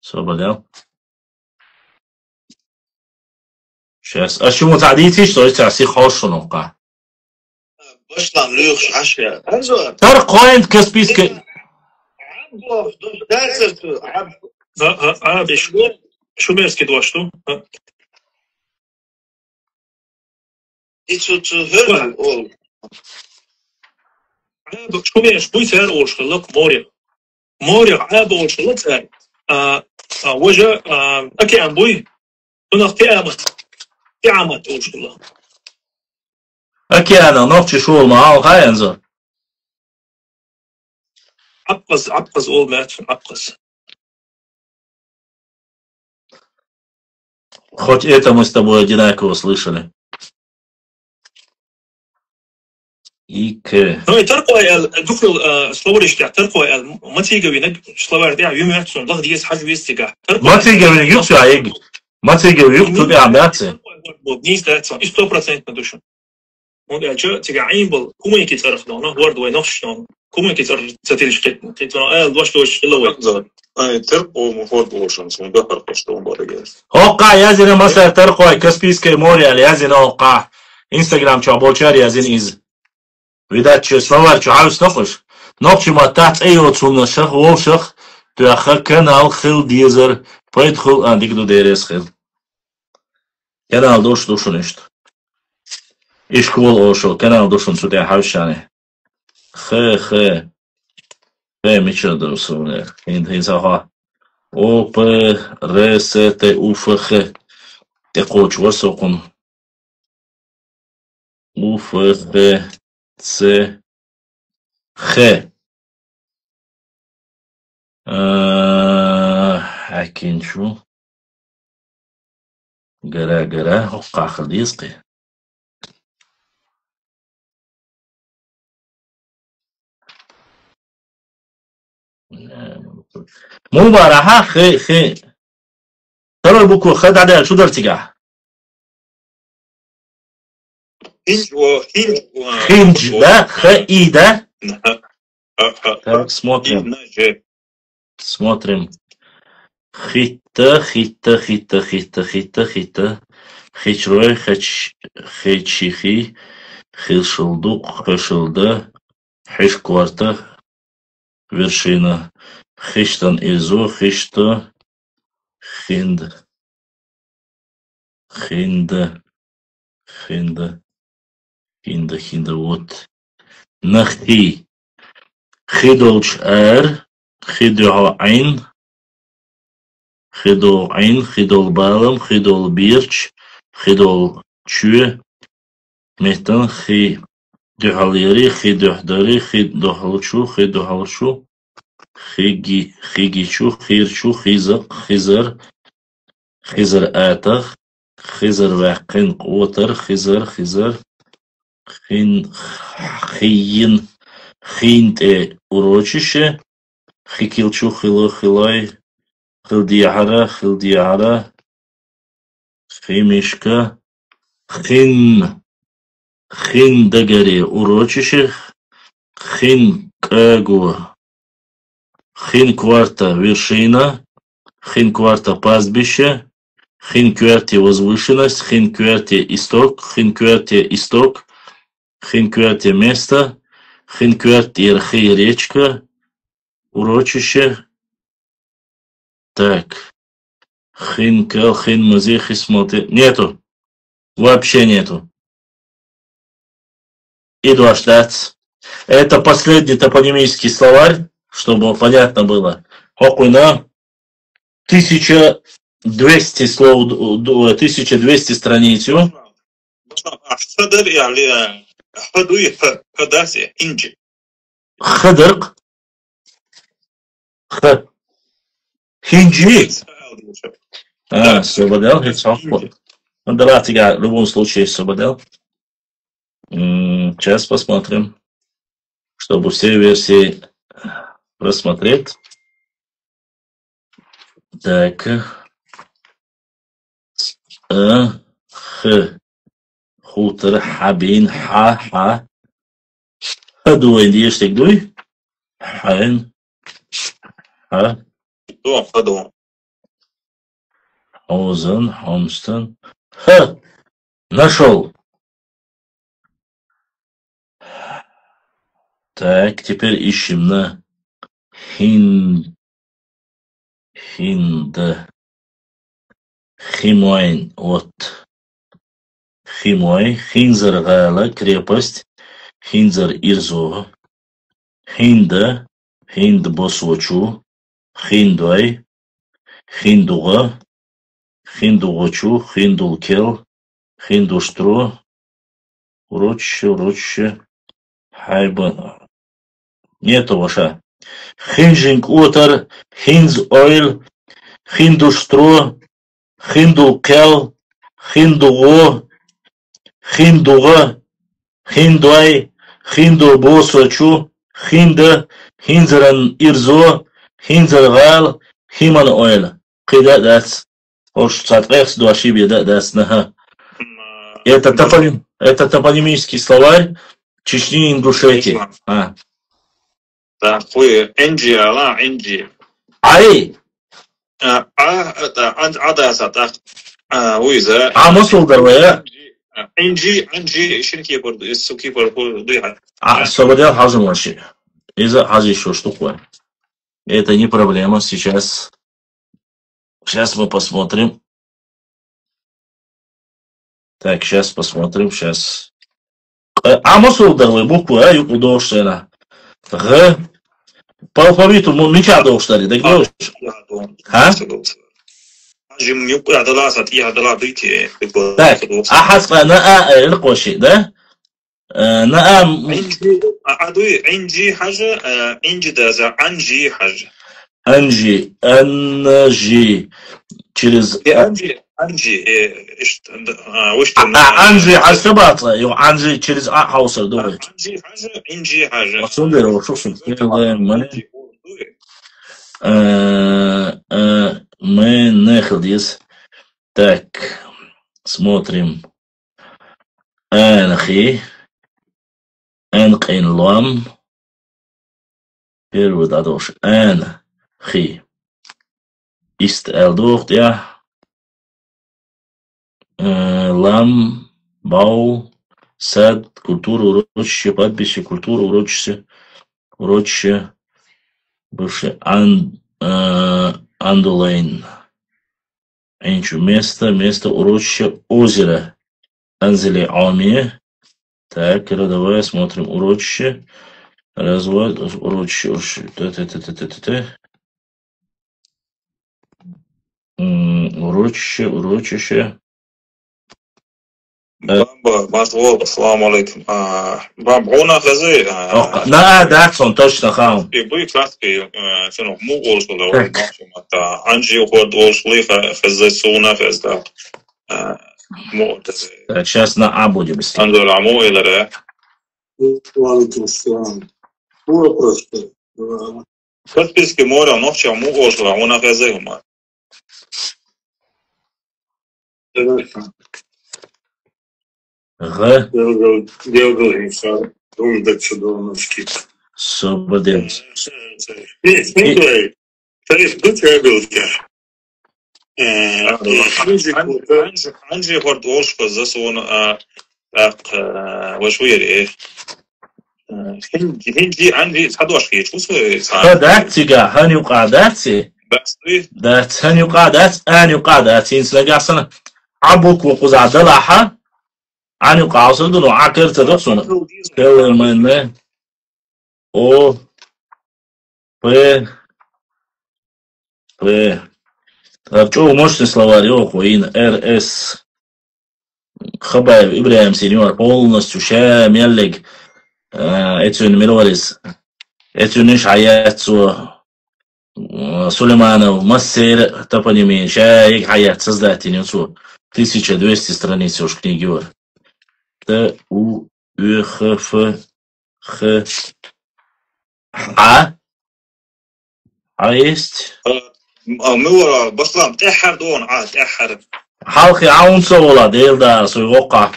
Соболел. Сейчас. А чему تعديتي что это سي خوش نوقع. باشلام لوخش عشرة. أنزل. ترى قايد كسبيسك. عبد دارسر عبد شو ماسك دواشتو؟ إيشو تهرب أول. عبد شو ماس بيسار أول شغلك موري عبد أول شغلك سار. وجه أكي عن بوي هنا في عامات أول شغله أكي أنا نوتش شو معاه هاي أنزل عبقز أول مات عبقز хоть это мы с тобой одинаково слышали İki. No, ترقوا دخل سلوريش تاع ترقوا ما تيجي وينك سلور تاع يوم يحسن ضغط يس حاجة ويستيقع ما تيجي وينك يقصي عيق ما تيجي وينك تبي عملاتي بنيس تاعتهم 100% ندوشن مود أجا تيجي عينبل كم يكيد تعرف لونه ورد وينفش لونه كم يكيد تعرف تتيلش قيت أنا دوش لوي ترقوا مفروض وشان سون ده فرقشتون بارجاز أوقع يازين مثلا ترقوا كسبيسكي موريال يازين أوقع إنستغرام شابوشار يازين إز Видать, что словарь, что عاوز نقش نقش ما تحت أي وصلنا شخ وشخ تأخر канал خل ديزر поедхол ديك دو ديرس خل канал دوش نشت إيش كول أوشو канал دوش نشت يا حوشانه خ ميشل درسونه هين ساها أو ب ر س ت أو ف خ تقول شو سوقن أو ف خ س خ حكين شو قرا وقع خليسقي مو بارها خي ترى البوكو خد على شو درتقع خنج لا خيدة ترك سموكين Смотрим. Хитта, хитта, хитта, хитта, хитта, хитта. Хичрой, хичихи, хилшилдук, хешилда, хишкварта, вершина. Хиштан изо, хишта, хинд, хинда, хинда, хинда, хинда, вот. Нахи. Хидолч ар, хидо айн, хидол айн, хидол балам, хидол бирч, хидол чуе, метан хи духалири, хи духдари, хи духалчу, хигичу, хирчу, хизак, хизар атах, хизар вакин квотар, хизар, хиин, хинте урочище, хикилчу, хилай, хилдиара, химишка, хиндагари урочище, хинкагу, хинкварта вершина, хинкварта пастбище, хинкверти возвышенность, хинкверти исток, хинкверти место, хинкверти архи речка, урочище. Так. Хинкал, хинмази, хисмоти. Нету. Вообще нету. Идуаштац. Это последний топонимический словарь, чтобы понятно было. Хокуйна. 1200 слов, 1200 страниц. خضر يعني حدوي حداسي إنجي خضر хинджи. Сободел, в любом случае Сободел. Сейчас посмотрим, чтобы все версии просмотреть. Так. Хутер, хабин, ха. Хадуй, индиешек дуй. Хайн. Ха. خدوم Озен, Хомстон. Ха! Нашел. Так, теперь ищем на Хинда. Химуайн. Вот. Химуай. Хинзар Гала. Крепость. Хинзар Ирзо. Хинда. Хинд Босвочу. Хиндуай. Хиндуга. Хиндугочу. Хиндулкел. Хиндуштро. Урочище. Хайба. Нету ваша. Хинжинг утер. Хинз ойл. Хиндуштро. Хиндулкел. Хиндуго. Хиндуга. Хиндуай. Хиндулбосвочу. Хинда. Хинзаран Ирзо. Хинзаргал. Химан ойл. Кида дац. Ош цатрекс до ошибки дац наха. Это топонимический словарь Чечни и Ингушетии. Да, хуй Энджи, ала Энджи. Ай! عدسة ويزا مصر دروية انجي شركة برضو السوكي برضو ضيعة освободил Хазум вообще. Из-за Хази еще штука. Это не проблема. Сейчас мы посмотрим. Так, сейчас посмотрим. Сейчас. Мосул дровые буквы, юку доушена. Г. По алфавиту меча доуштали, так доуш. Так, حسب ناء القوشي ده ناء عندي حاجة عندي دازا عندي حاجة انجي через عندي وش انجي عصبات انجي через حوصل دوي عندي حاجة وصندر وشوف мы находились. Так, смотрим. Анхи. Анкин лам. Первый дадош. Ан. Хи. Ist durch, ja. Лам, Бау, Сад, культура, урочище, подписи, культура, урочище, бывший Андулейн. Место, урочище, озеро. Анзели Ами. Так, давай смотрим урочище. Развод, урочище. Урочище. Баба, Мазвол, ассаламу алейкум. Бабуна хази. Да, Даксон, точно хам. И бы краски, ну, му олшо да ой машем, ата анжи ход олшли хази суна хазда. Му. Так, сейчас на А будем. Андор аму иларе. Алейкум ассалам. Просто. Подписки море, ночи му олшо, она хази ума. Г. Делгал инсан. Думаю, что долночки. Сободенс. Анжи ход олшо за суна وشوية هندي عندي تحضوش كي شو سوي قاداتي هاني وقاداتي دات هاني وقادات اني وقاداتي نسلقى سنة عبوك وقزع دلاحة اني وقاصل دلو عاكر تدفسونا كلمة او طب شو можете словарь охуин РС Хабаев Ибраим сеньор полностью шамеллик этюн мирорис этюн حياته Сулейманов Массер топонимин шаик хаят создатель 1200 страниц уж книги Т У Ю Х Ф Х А есть مو بسلام تأحر دون تأحر حلقي عون صولة ديل دا سويوقع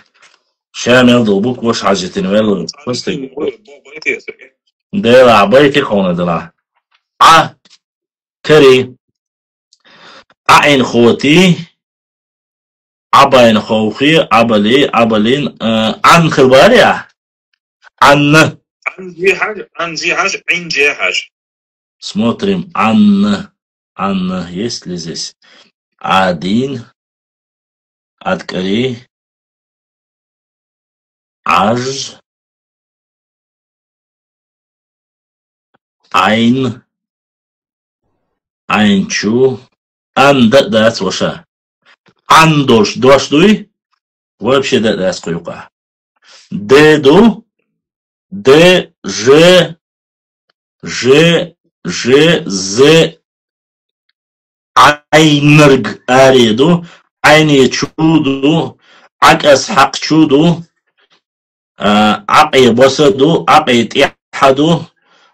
شامل دوبوك وش حاجتين ويلو فستك ديل عبايتي خونة دلا كري عين خوتي عباين خوخي عبالين عن خباريا عن زي حاجة عين جي حاجة Смотрим Анна, есть ли здесь? Один, открой, аж, einchu, да, слушай. Андош, дуй, вообще да, сколько? Деду, З айнерг ариду, айне чуду, акас хак чуду, аки босаду, аки тихаду,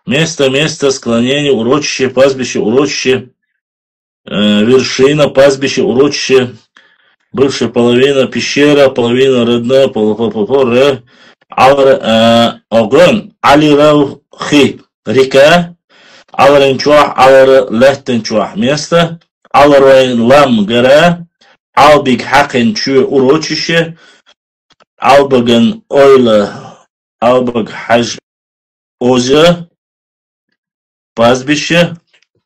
место, склонение, урочище, пастбище, урочище, вершина, пастбище, урочище, бывшая половина, пещера, половина родная, огонь, алираухи, река, Аларенчуах, Алар-Лехтенчуах место, Аларуэн-Лам гора, Албик Хакенчу урочище, Албаген Ойла, Албаг Хаж озеро, пастбище,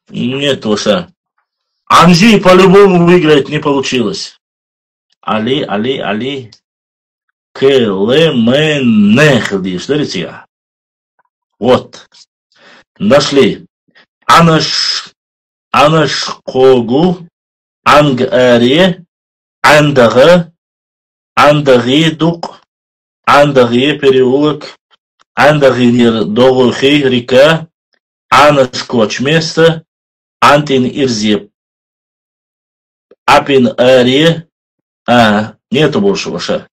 нет уша. Анжи по-любому выиграть не получилось. Али, Келеменехли, смотрите. Вот, нашли. Анашкогу, Ангаре, Андаги дук, Андаги переулок, Андагинир Догухи река, Анашкоч место, Антин Ирзи, Апин Аре, нету больше ваша.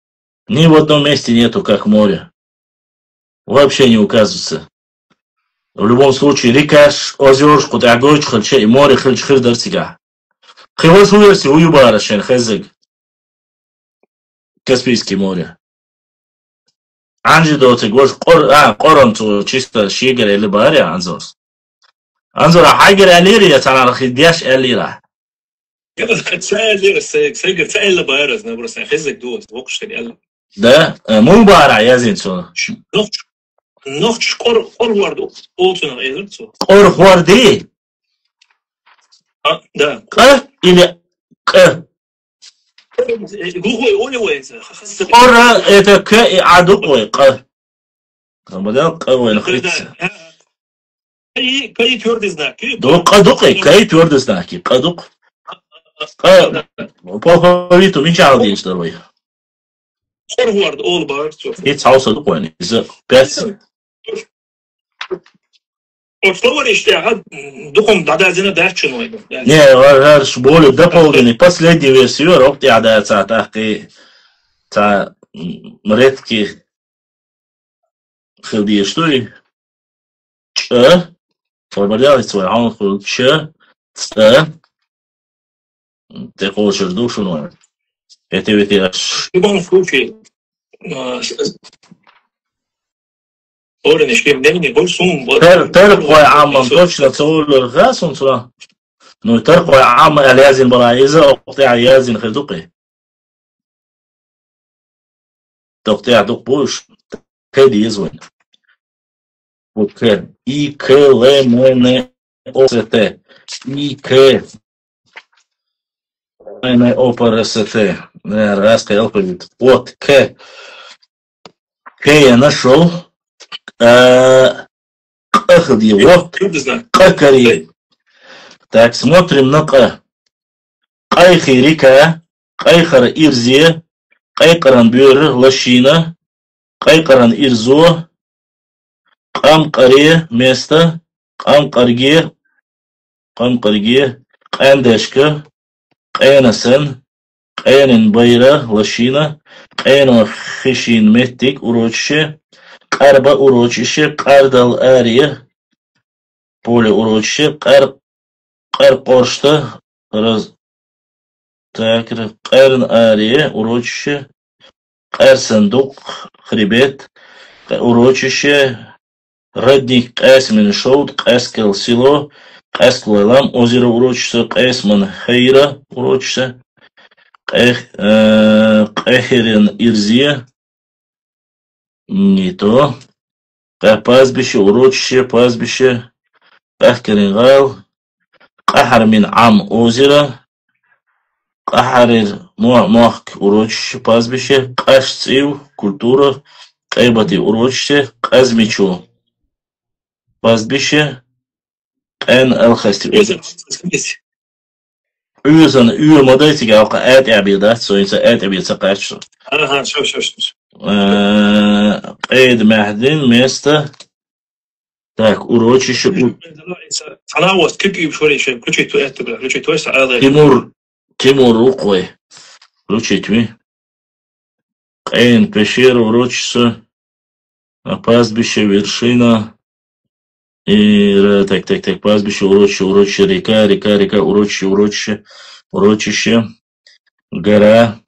Ни в одном месте нету как море. Вообще не указывается. В любом случае, река, озеро, Кутагоч, Хальче и море, Хальчхир, Дарсига. Хивас уверси, уюбара, Шен, Хазык. Каспийское море. Анжи доты, Корон, чисто Шигер или Бария, Анзос. انظر حاجر اليري ترى خدياش اليرا كده تسأل سجل تسأل بارز نبرس خزك دوت وقش تاني ده مو بارع يا زين سو نوش قر وارد أوتنا إيه سو قر وردي ده ق إلى ق هو وين قر إذا ك عدو ق بدل ق وين خيط كي تورد زناكي دو قدقي كي تورد زناكي قدق بوفوريتو مين شعر ديش دروي forward all bars هيت عاوز وين إذا بس وفلور اشتاعد دقم دعدا زينا داعش شنو يعني не ваш более дополнительный последний версию рокти адается тахти та редких خلدي شتوي ч формулировать свой анхул ч ц تقول شردو شنو это ведь в любом случае Орен не больше ترقى عام точно تقول الغاس ونصلا نو ترقى عام اليازن برايزة أقطع يازن خلدقي تقطع دقبوش كيدي يزوين وكان إي كلمن أوسته إي كلمن أوبرسته راس كيلقيت вот к я нашел أخذ его قكري так смотрим на ق قيخريكا قيخر إرزي قيقرن بير лощина قيقرن إرزو قام قري место قام قرجي قندشك قينسن قينن بيرة лощина قينو خشين متك урочище قرب урочище قردل آريه поле урочище قرقошта قرن آريه урочище قرصندوق хребет урочище родник قاسمن шоуд قاسكل село قاسكلайлам озеро урочище قاسман хейра урочище قехерен ирзия не то пастбище урочище пастбище قهكرين غال قحر من عام озеро قحر موحك урочище пастбище قашцив культура قيبتي урочище قазмичу пастбище قен الخستي Usen modetiga alqa aad abiyada so insa aad abiyada qashto شوف قيد معدن место так урочище تناوت كيف شوي شيء ключи то это ключи то есть Тимур Рукой ключить ми Qeyn пещера урочище пастбище вершина и так пастбище урочище река урочище гора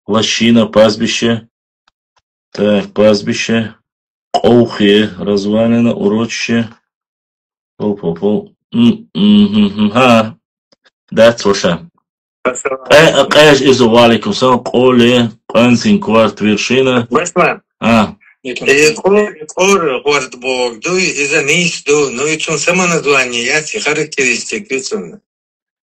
лощина пастбище так пастбище Qovxi развалина урочище пол ها that's Russia قاش إذا عليكم سلام قولي قانسين كوارت вершина Ор город Бог, ду из-за низ, ну и чун само название, яси характеристики,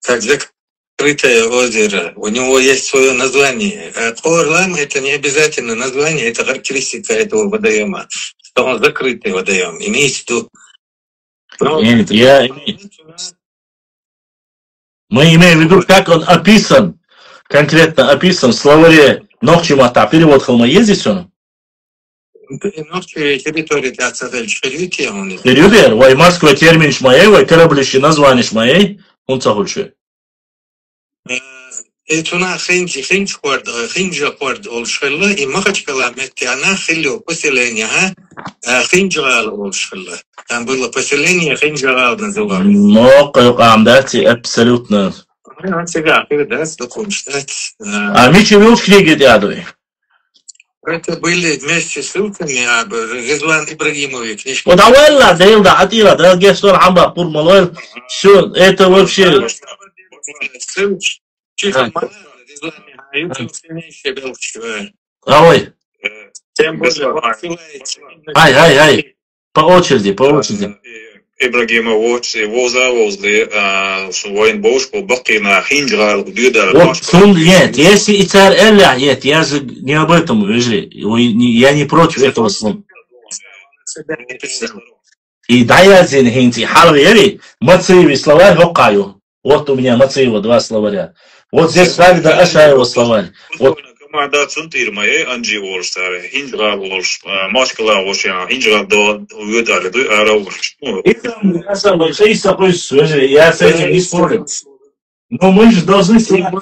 как закрытое озеро, у него есть свое название. А Орлам это не обязательно название, это характеристика этого водоема, что он закрытый водоем, и низ, ду. Мы имеем в виду, как он описан, конкретно описан в словаре Нохчимата, перевод Холма есть здесь он? Территория для цель Перевер, вай морской термин шмаей, вай кораблище название шмаей, он цахульше. Это хинж хорд олшхилла, и махачкала метяна хилю поселение, хинджал олшхилла. Там было поселение хинджал называлось. Моqq амдати абсолютно. Сега, да, стоком штат. А ми чего в книге дядой? Это были вместе с ссылками об Резван Ибрагимове книжки. Вот ауэлла, дейл да атира, да гестор хамба пур малоэл. Все, это вообще. Ой. Ай. По очереди. Ибрагима воза возле воин бошку бакина хинджал дюда. Нет, если и царь Элля, нет, я же не об этом говорю. Я не против этого слова. И даязин хинти халвери мацееви словарь хокаю. Вот у меня Мацеева 2 словаря. Вот здесь Фагда Ашаева словарь. Вот. Да, центр моей Анджи Волш, Хинджа Волш, Машкала Волш, Хинджа до Уедали, до Араволш. Я с этим не спорю. Но мы же должны Хинджа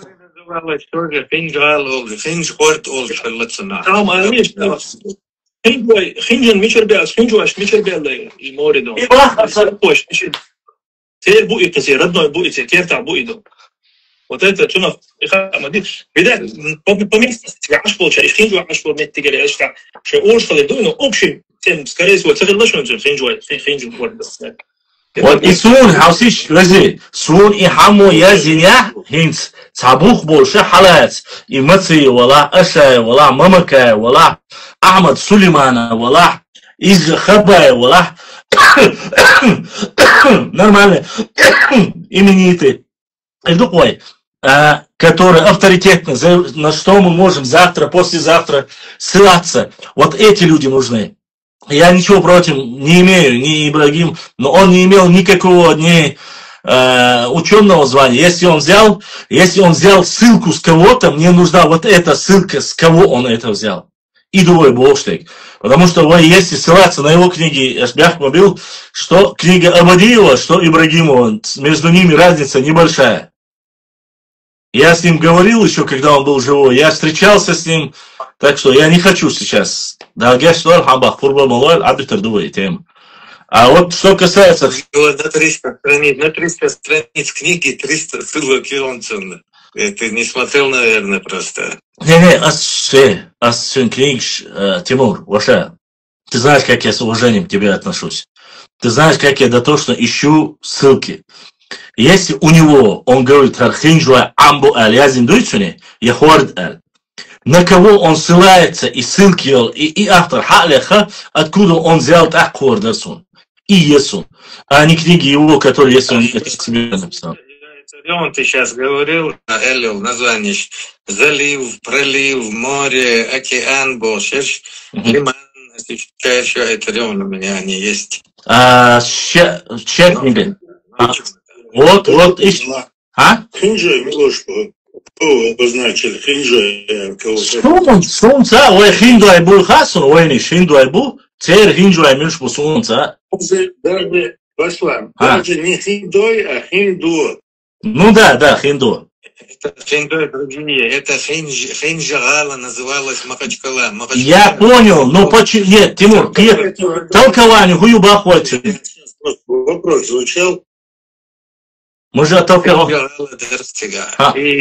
Вот это, что видать, по местности, аж получаешь, хинджу, аж по местности, что оршали, ну, общий, тем, скорее всего, это лучше, чем хинджу, вот и сун, хаусиш, лези, сун и хаму язиня, хинц, цабух больше халац, и Мацеев, вала, Ашаев, вала, Мамакаев, вала, Ахмад Сулеймана, вала, из Хабаев, вала, нормально, именитый. Другой, который авторитетный, на что мы можем завтра, послезавтра ссылаться. Вот эти люди нужны. Я ничего против не имею, ни Ибрагим, но он не имел никакого ученого звания. Если он взял ссылку с кого-то, мне нужна вот эта ссылка, с кого он это взял. И другой Болштейк. Потому что если ссылаться на его книги, Ашбях мобил, что книга Абадиева, что Ибрагимова, между ними разница небольшая. Я с ним говорил еще, когда он был живой, я встречался с ним, так что я не хочу сейчас. А вот что касается... На 300 страниц книги 300 ссылок и он ценный. Ты не смотрел, наверное, просто. Тимур, Ваша, ты знаешь, как я с уважением к тебе отношусь. Ты знаешь, как я дотошно ищу ссылки. Если у него, он говорит, на кого он ссылается, и ссылки, и автор халяха, откуда он взял такой дарсун, и есун, а не книги его, которые, если он это себе написал. Ты сейчас говорил, Элил, название, залив, пролив, море, океан, Болшерш, лиман, еще это у меня они есть. Чекниги. Вот, Хинджа, Милош, обозначили Хинджа кого-то. Сунца, ой, Хинду айбу хасун, ой, не Хинду айбу, цер Хинджу аймюш по Сунца. Даже, Башлам, даже не Хиндой, а Хинду. Ну да, Хинду. Это Хиндой другие, это Хинджагала называлась Махачкала. Я понял, но почему, нет, Тимур, к толкованию, хуюба хватит. Вопрос звучал. Мы же оттолкнули.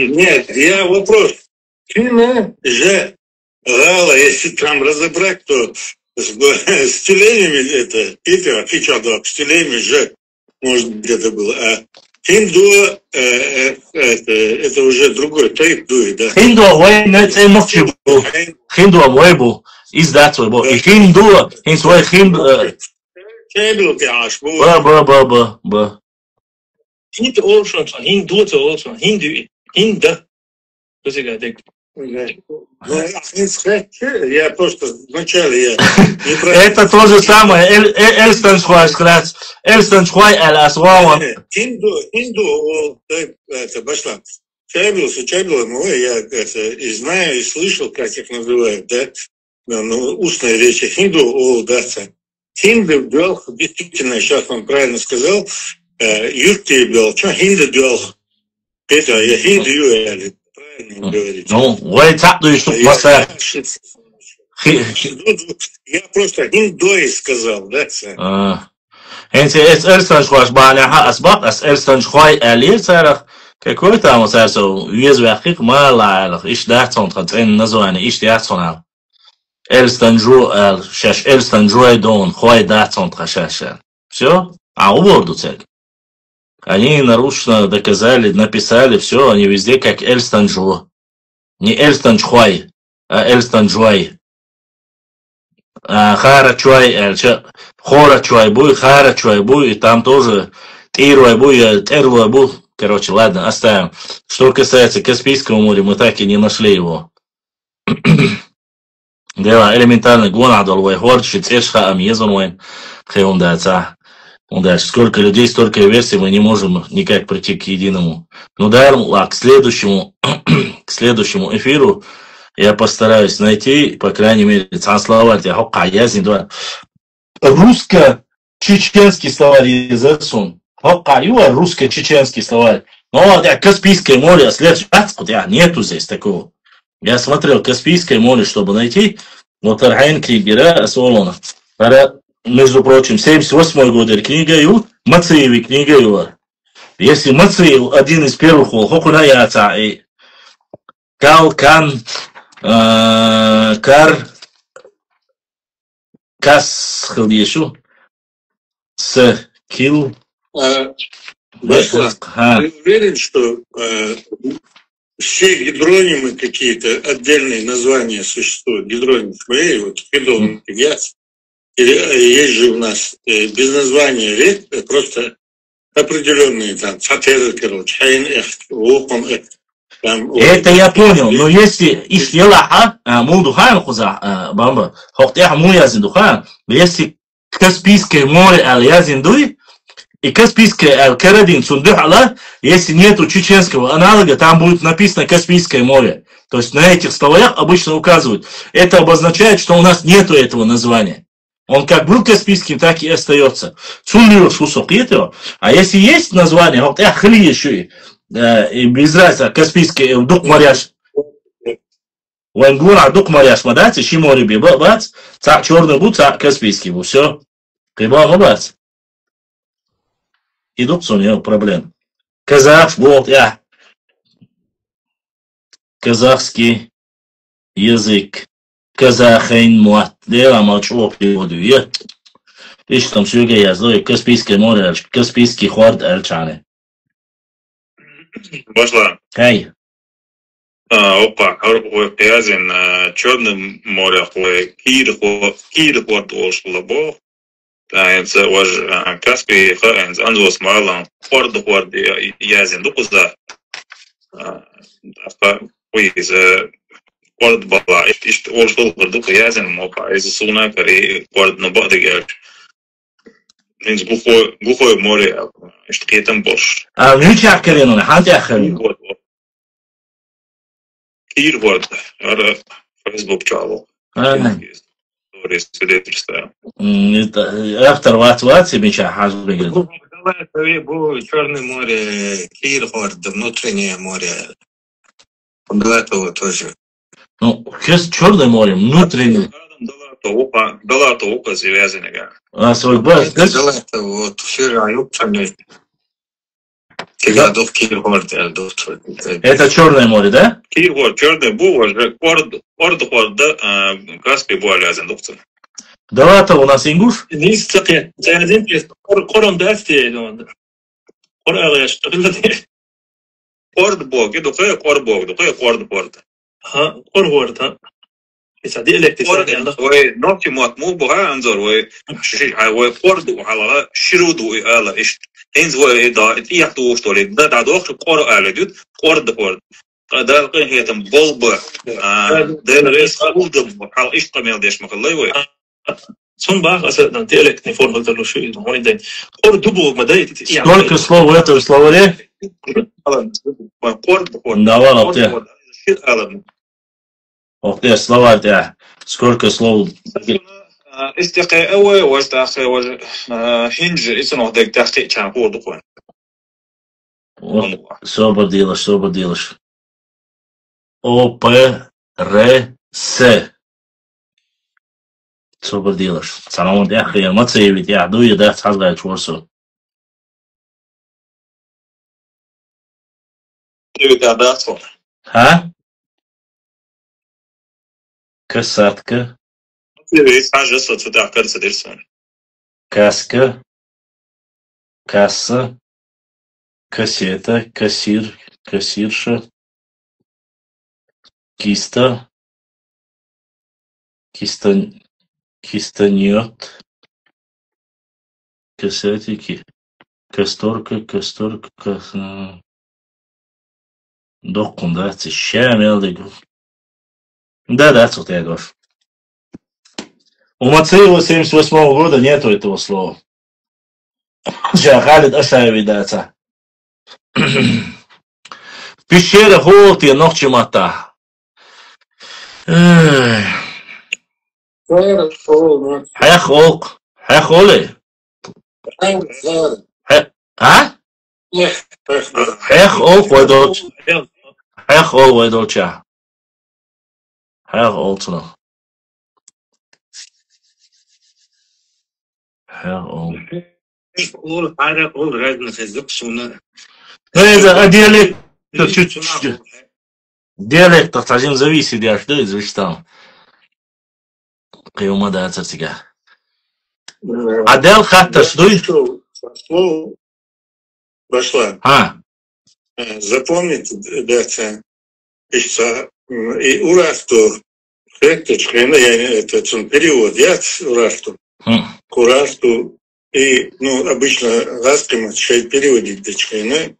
Нет, я вопрос. Хина же гала, если там разобрать, то с тюленями это Питер, с тюленями же, может где-то было. А хинду это уже другой тайп дует, да? Хинду, ой, это эмоции был. Хинду, ой, был. Издательство был. И хинду, свой хинду. Чебил ты аж был. Ба. Хинду олшон, хинду то олшон, хинда. Что ты говоришь? Я просто вначале это то же самое. Эльстеншхуай скрац. Эльстеншхуай аль-асвауан. Хинду, это башла. Чабил, мой, я это и знаю, и слышал, как их называют, да? Ну, устная речь. Хинду, да. Хинду бел, действительно, сейчас он правильно сказал, юрти бел, что хинду бел? Петя, я хинду юэли. Ну, ой, цапну, чтоб масса. Я просто хиндой сказал, да? Энти эльстеншхуай бааляха асбак, эльстеншхуай алир царах. Какой там сарсо, везу яхик мала алах, иш дахтон тхатен название, иш дахтон ал. Эльстанджу, шаш Эльстанджуай дон, хуай датсон тхашаша. Все? А уборду цель. Они нарочно доказали, написали, все, они везде как Эльстанджу. Не Эльстанджхуай, а Эльстанджуай. Хара чуай, хора чуай буй, хара чуай буй, и там тоже тируай буй, тервуай буй. Короче, ладно, оставим. Что касается Каспийского моря, мы так и не нашли его. Дело элементарно. Гонадол, вайхор, читешха, амьезон, вайн. Хэйон дается. Дальше. Сколько людей, столько версий, мы не можем никак прийти к единому. Ну да, к следующему эфиру я постараюсь найти, по крайней мере, словарь. Русско-чеченский словарь язык. Русско-чеченский словарь. Но Каспийское море, нету здесь такого. Я смотрел Каспийское море, чтобы найти. Вот Архайн Кригера, Солона. Между прочим, 78 год книга ю, Мацееви книга ю. Если Мацеев один из первых, хокуна яца и кан кар кас хилдешу с кил. Ты уверен, что все гидронимы какие-то, отдельные названия существуют? Гидроним моей, вот гидронимы, или есть же у нас без названия рек, просто определенные там, фатеры, короче, хайн эхт, вокон эхт. Это я понял, но если ишьялаха, мудухан хуза, бамба, хоктяха муязин духан, если Каспийское море аль-язиндуй, и Каспийское аль-карадин сундухала, если нету чеченского аналога, там будет написано Каспийское море. То есть на этих словах обычно указывают. Это обозначает, что у нас нету этого названия. Он как был Каспийским, так и остается. А если есть название, вот я хли еще и без разницы, Каспийский, дух моряш. Вангура дух моряш, мадать, ищи море биба, бац, цак черный бут, цак Каспийский бут, все. Кайба, бац. И дух у него проблем. Казах, вот я. Казахский язык. Казахин муат. Дела молчу переводу. Ишь там сюга яздой. Каспийское море, Каспийский хорд эльчаны. Башла. Хай. Опа, пязин, Черным море, кир хорд олшла бог. Таинц вож Каспий, хаинц анзос малан, хорд язин дукуза. Уиз хорд бала, ишт олшл хордук язин мопа, из суна кари хорд набадыгер. Инц глухое море, ишт кетам бош. Ничего ахкарину, ханти ахкарину. Кир хорд, Facebook чало. Свидетельство. Автор ватвати меча хазбегет. Черное море, Кирхорд, внутреннее море. До этого тоже. Ну, Черное море, внутреннее. Далато ока завязанного. А свой бас, да? Далато, вот, все районы. Кигадов Кирхорд, Это Черное море, да? Кирхорд, Черное море, Хорд, Каспий был лязен, доктор. Далато у нас ингуш? Низ цакет. Заядин есть. Корон дасти, ну. Коралеш. Хорд бог, иду хорд бог. Ха, хорд, ха. يسعدي لك تسعدي الله وي نوتي موت مو بها انظر وي قرد وحلا شرود وآلا إيش هنز وي دا يحدو شتولي دا دوخ قر آلا دود قرد دا القين هي تم بولب دا رئيس قود حال إيش قميل ديش مخلي وي сон бах асадан телек не формал то шуй он день قرد дубу мадай Сколько слов в этом словаре? قرد Давал ты. Ох ты, словарь, да. Сколько слов? استقاء واستقاء هنج اسمه ده تحقيق كان هو دخول Что делаешь? ОПРС. Что делаешь? Салам я хрен, мацеевит, я дуй, да, сазгай чурсу. А? Касатка. حاجة ستدع كرسة درسان Каска, касса, кассета, кассир, кассирша, киста, кистанет, кассетики, касторка, докунда, щамелдик. Да, что ты говоришь. У Мацеева 78-го года нету этого слова. Халид Ашаеви дается. В пещере холод и ночи мота. Хайхолк. Хайхоли. А? Хайхолк вайдолч. Хайхол вайдолча. Хайхолцно. Ол разница зуксуна. Это диалект чуть-чуть. Диалект от один зависит, я что известал. Кайома да царцига. Адел хатта ждуй. Слово пошла. Запомните, да, и урасту. Это перевод, я урасту. Курасту. И, обычно ласком отвечает переводить дочкой,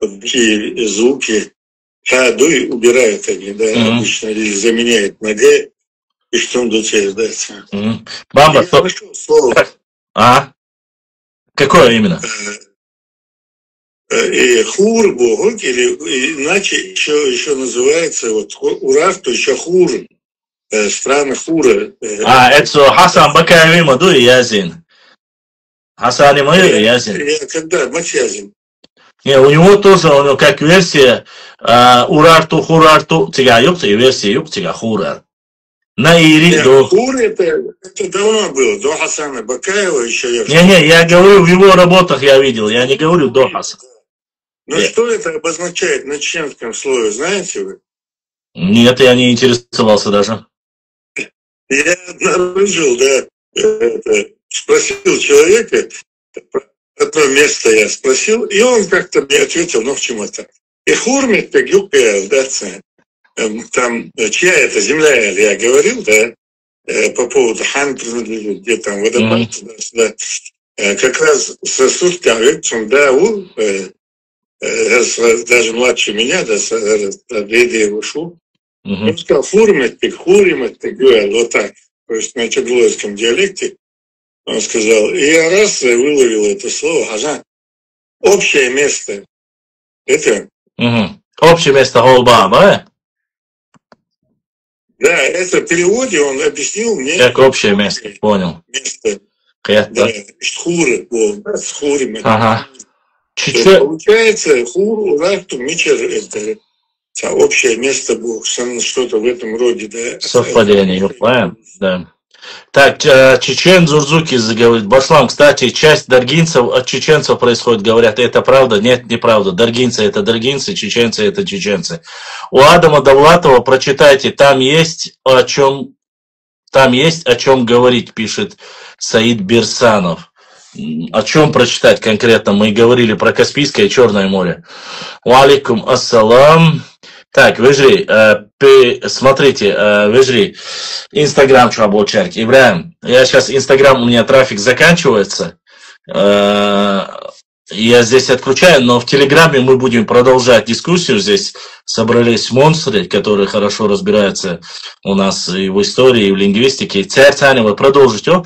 такие звуки. Дуй убирают они, да, обычно или заменяют на г, и что он до тебя дается. Бамба, слово. Какое именно? И хур бог, или иначе еще называется, вот урасту еще хур, страна хура. Это Хасан Бакаеви Маду и Язин. Хасан и Маю и Язин. Когда? Матьязин. Не, у него как версия урарту, хурарту, тига юк, и версия юк, тига хурар. На ири до... Хур это давно было, до Хасана Бакаева еще. Я говорю, в его работах я видел, я не говорю до Хасана. Что это обозначает на чеченском слове, знаете вы? Нет, я не интересовался даже. Я обнаружил, спросил человека, одно место я спросил, и он как-то мне ответил, в чему-то. И хурмит, как юпел, да, там, чья это земля, я говорил, да, по поводу хан принадлежит, где там водопад, да, как раз сосуд конвекцион, да, даже младше меня, да, деда его шу, он сказал, хурмит, вот так, то есть на чаглоевском диалекте, он сказал, и я раз выловил это слово, общее место. Это? Общее место Голбаба, Да, это в переводе он объяснил мне. Как общее место, понял. Место. Да, хуры, с хурами. Получается, хур, рахту, мичер, это общее место Бог, что-то в этом роде, да. Совпадение, да. Так, чечен Зурзуки говорит, Баслам, кстати, часть даргинцев от чеченцев происходит, говорят, это правда? Нет, неправда. Даргинцы это даргинцы, чеченцы это чеченцы. У Адама Давлатова прочитайте, там есть о чем говорить, пишет Саид Бирсанов. О чем прочитать конкретно? Мы говорили про Каспийское и Черное море. Валикум ассалам. Так, Вежри, смотрите, Вежри, Инстаграм Чаболчарк. Ибраим, я сейчас, Инстаграм, у меня трафик заканчивается. Я здесь отключаю, но в Телеграме мы будем продолжать дискуссию. Здесь собрались монстры, которые хорошо разбираются у нас и в истории, и в лингвистике. Вы продолжите.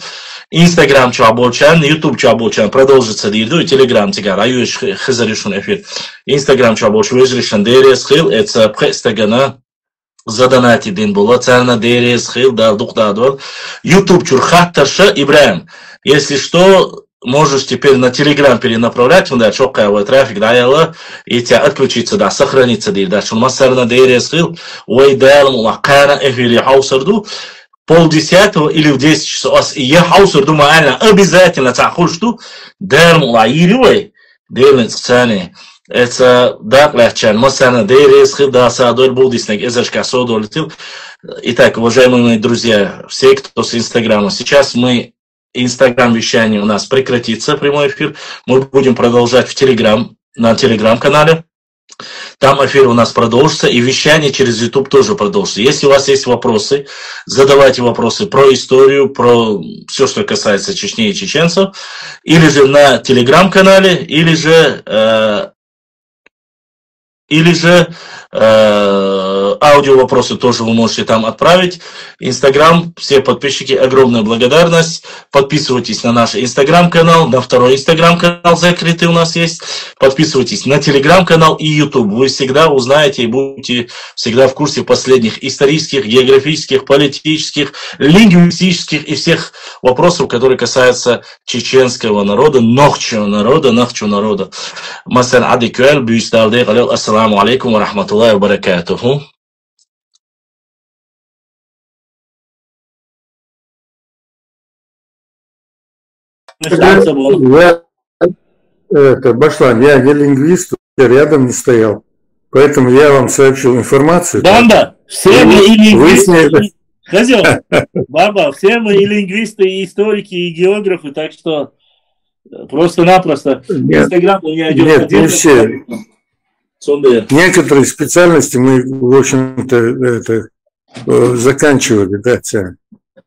Инстаграм Чаболчан, Ютуб Чаболчан продолжится дирду, и Телеграм тигар. Аюш хазаришун эфир. Инстаграм Чаболч вежришан дерес хил. Это престагана задонати дин было. Царна дерес хил дардук дадвал. Ютуб чурхаттарша Ибраим. Если что, можешь теперь на Телеграм перенаправлять, да, шокаевый трафик, да, и тебя отключиться, да, сохраниться, да, что массарна дерес хил. Уайдал мулакана эфири хаусарду. 9:30 или в 10 часов. И я хаусер думаю, обязательно тахуш ту дерму лаиривай, дерлинск цани. Это да, легче. Масана дерес хида садор булдиснек эзашка содор летил. Итак, уважаемые мои друзья, все, кто с Инстаграма, сейчас Инстаграм вещание у нас прекратится, прямой эфир. Мы будем продолжать на Телеграм-канале. Там эфир у нас продолжится, и вещание через YouTube тоже продолжится. Если у вас есть вопросы, задавайте вопросы про историю, про все, что касается Чечни и чеченцев, или же на Телеграм-канале, или же аудио вопросы тоже вы можете там отправить. Инстаграм, все подписчики, огромная благодарность. Подписывайтесь на наш Инстаграм-канал, на второй Инстаграм-канал закрытый у нас есть. Подписывайтесь на Телеграм-канал и YouTube. Вы всегда узнаете и будете всегда в курсе последних исторических, географических, политических, лингвистических и всех вопросов, которые касаются чеченского народа, нохчего народа. Масан Адикуэль, Бюсталдей, ассаламу алейкум ва рахматуллахи ва баракатуху. Башлан, я не лингвист, я рядом не стоял. Поэтому я вам сообщил информацию. Да, все мы и лингвисты. Козел, баба, все мы и лингвисты, и историки, и географы, так что просто-напросто Инстаграм у меня идет. Нет, не все. Некоторые специальности мы, в общем-то, заканчивали, да,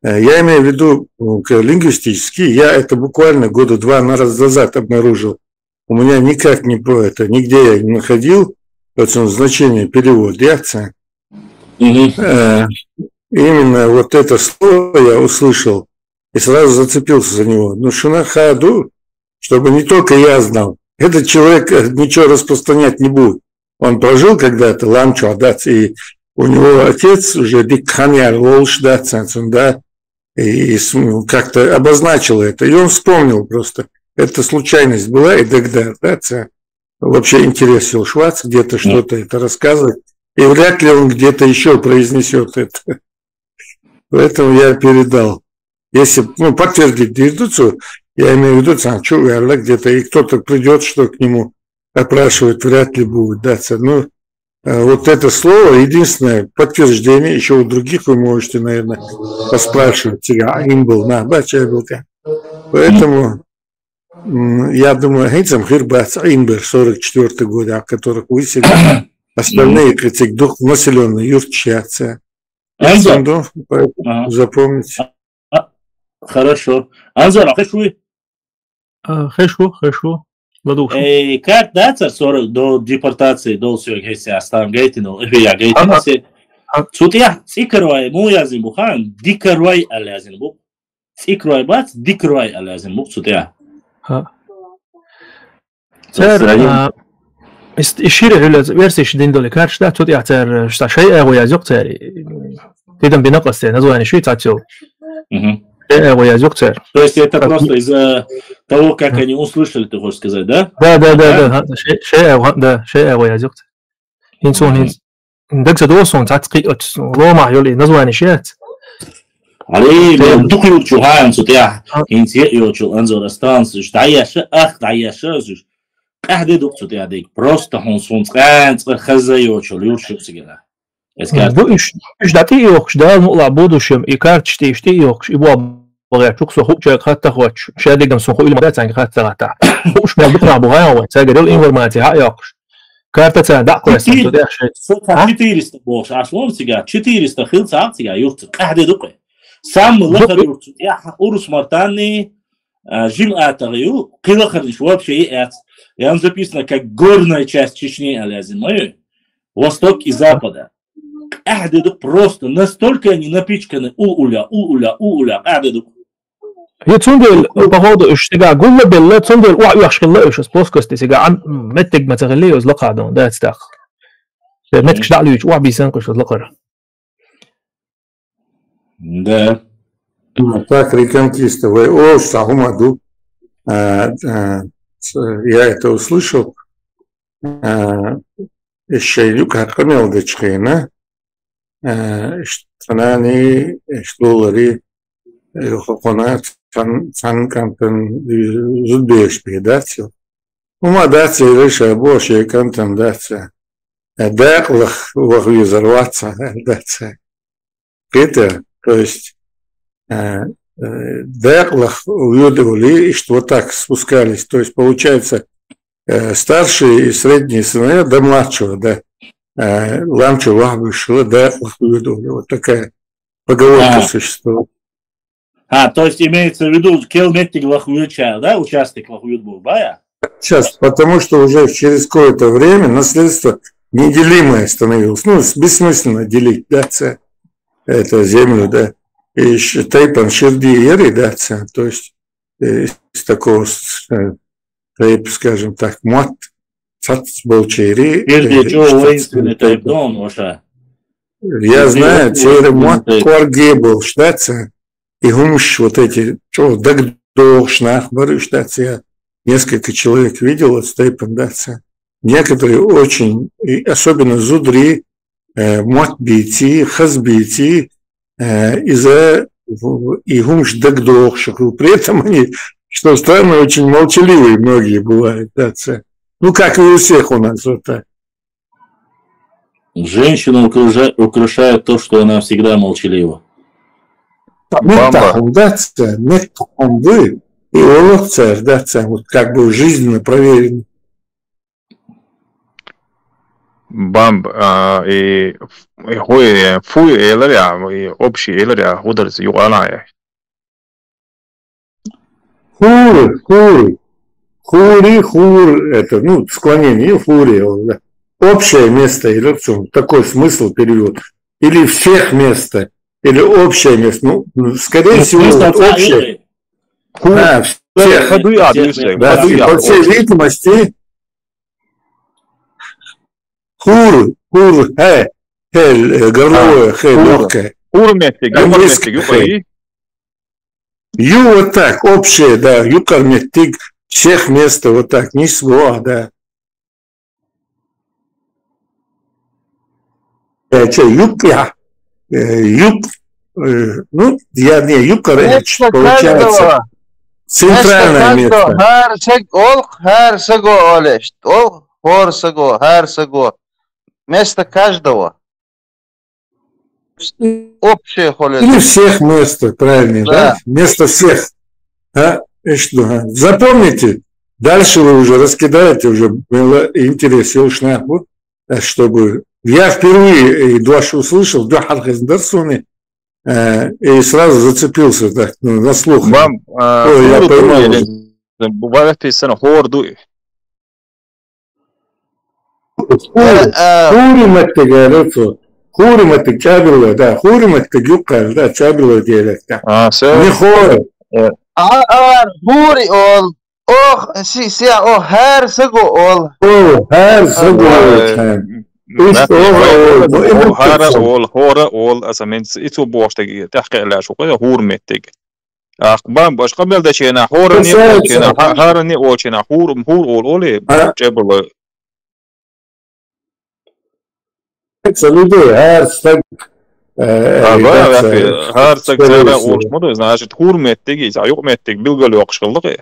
я имею в виду лингвистический, я это буквально года 2 назад обнаружил. У меня никак нигде я не находил значение перевода. Именно вот это слово я услышал и сразу зацепился за него. Ну, шунахаду, чтобы не только я знал, этот человек ничего распространять не будет. Он прожил когда-то ламчо, да, и у него отец уже дикханяр волш, да, и как-то обозначил это. И он вспомнил просто. Это случайность была, и тогда, да, вообще интересил Швац где-то что-то это рассказывать. И вряд ли он где-то еще произнесет это. Поэтому я передал. Если подтвердить дедуцию, я имею в виду, где-то, и кто-то придет, что к нему опрашивать, вряд ли будет. Да, ну, вот это слово, единственное подтверждение, еще у других вы можете, наверное, поспрашивать. Им был, поэтому я думаю, Хейцам Хирбац Инбер, 44 год, о которых выселили, остальные критик дух населенные юртчатся. Запомните. Хорошо. Анзор, а хэшуи? Хэшу. Как даться 40 до депортации до Сюргейся Астан Гейтину, я Гейтинасе. Сутя цикрвай муязин бухан, дикрвай алязин бук. Цикрвай бац, дикрвай алязин бук сутя. تر الشيء اللي ورسي شدين دول كارش ده تودي تر شيء ويازوق تر تيدم بنقص название شيء تاتيو ويازوق تر. То есть это просто из-за того, как они услышали, ты хочешь сказать, да? Да, شيء ويازوق. إنسان دكتور دوسون تعتقد روما يولي название شيء. علي دكتور جوهان سوتيا إنتي يوتشل أنزور أستانس دعيش دعيش أحد دكتور تياديك просто он сунцкан خزة يوتشل يوتشل سجلا. إيش داتي يوكش ده نقطة بودوشم إيكارتش تيشتي يوكش يبغى بغير شوك سو خوك خاطر خوش شادي دم سو خوي المدات عن خاطر غاتا خوش ما بكرة بغير وين ساجر الإنفورماتي ها يوكش كارتا تاع داكو يسمى ده شيء. 400 بوش عشان سجلا 400 خيل ساعة سجلا يوتشل أحد دقيقة. سام لخر يوتشل يا أورس مرتاني جيم أتغيو كلا خرج вообще это. Я записано как горная часть Чечни, алязин, восток и запада. Ахдедук просто настолько они напичканы уля, ахдедук. يتصندل بقعد اشتجاع جل بالله تصندل ويحش الله ايش بوسكست تيجا متج ما تغليه وزلقة عدون ده تستاخ متكش دعليش وع بيسانكش وزلقة да. Так, реконкиста, вы Сахумаду, я это услышал, еще Люка Хамел Дечхейна, Штанани, Штулари, Хохонат, Фанкантен, Зудбешпи, датил. Дация реша Боши, Кантен, дация. Даклах, Вахвизарваться, дация. Это, то есть деклах уведовали, и что вот так спускались. То есть, получается, старшие и средние сыновья до младшего, да, ламчу вахбышила, деклах уведовали. Вот такая поговорка существует. То есть имеется в виду, келметтик лахуюча, да, участок лахуют был, да? Сейчас, потому что уже через какое-то время наследство неделимое становилось. Ну, бессмысленно делить, да, эту землю, да. И тайпан ширди ери, да, то есть из такого, тайп, скажем так, мат, цат болчери. Воинственный тайп, да, он уже. Я знаю, чейр мат кварге был, да, и гумш вот эти, что, дагдох, шнахбары, да, я несколько человек видел вот с тайпом, да, некоторые очень, и особенно зудри, мат бейти, хаз бейти, из-за и гумш дагдох, при этом они, что странно, очень молчаливые многие бывают, да, ну, как и у всех у нас вот так. Женщину украшает то, что она всегда молчалива. И уловца, да, вот как бы жизненно проверен. Бамб и фуй эларя и общий эларя ударится юаная. Хур, это, ну, склонение, хури, да. Общее место, или такой смысл перевод. Или всех место, или общее место. Ну, скорее всего, вот общее. Да, всех. Да, по всей видимости, хур, горловое, легкое. Ю вот так, общее, да, юкарметтиг, всех места вот так, не своа, да. Юпя, ну, я не юкаревич, получается, центральное место. Место каждого. Общее холодное. Или всех место, правильно, да? Место всех. А? И что? Запомните, дальше вы уже раскидаете, уже было интерес, чтобы... Я впервые Дуашу услышал, и сразу зацепился так, на слух. Я поймал. Хурим это чабило, да, хурим это юкар, да, чабило диалекта. Не хоры. Хури ол, хер сагу ол. Хер сагу хора ол, асамент, иту боштеги, тахки لا شو كده هور متج. أخبام باش قبل ده شيء أنا هارني أو شيء هور أول أولي جبل. Люди, Herstag. Herstag زمان أولش مدو إذا عشت هور متج إذا يوم متج بيلقى يقش خلقه.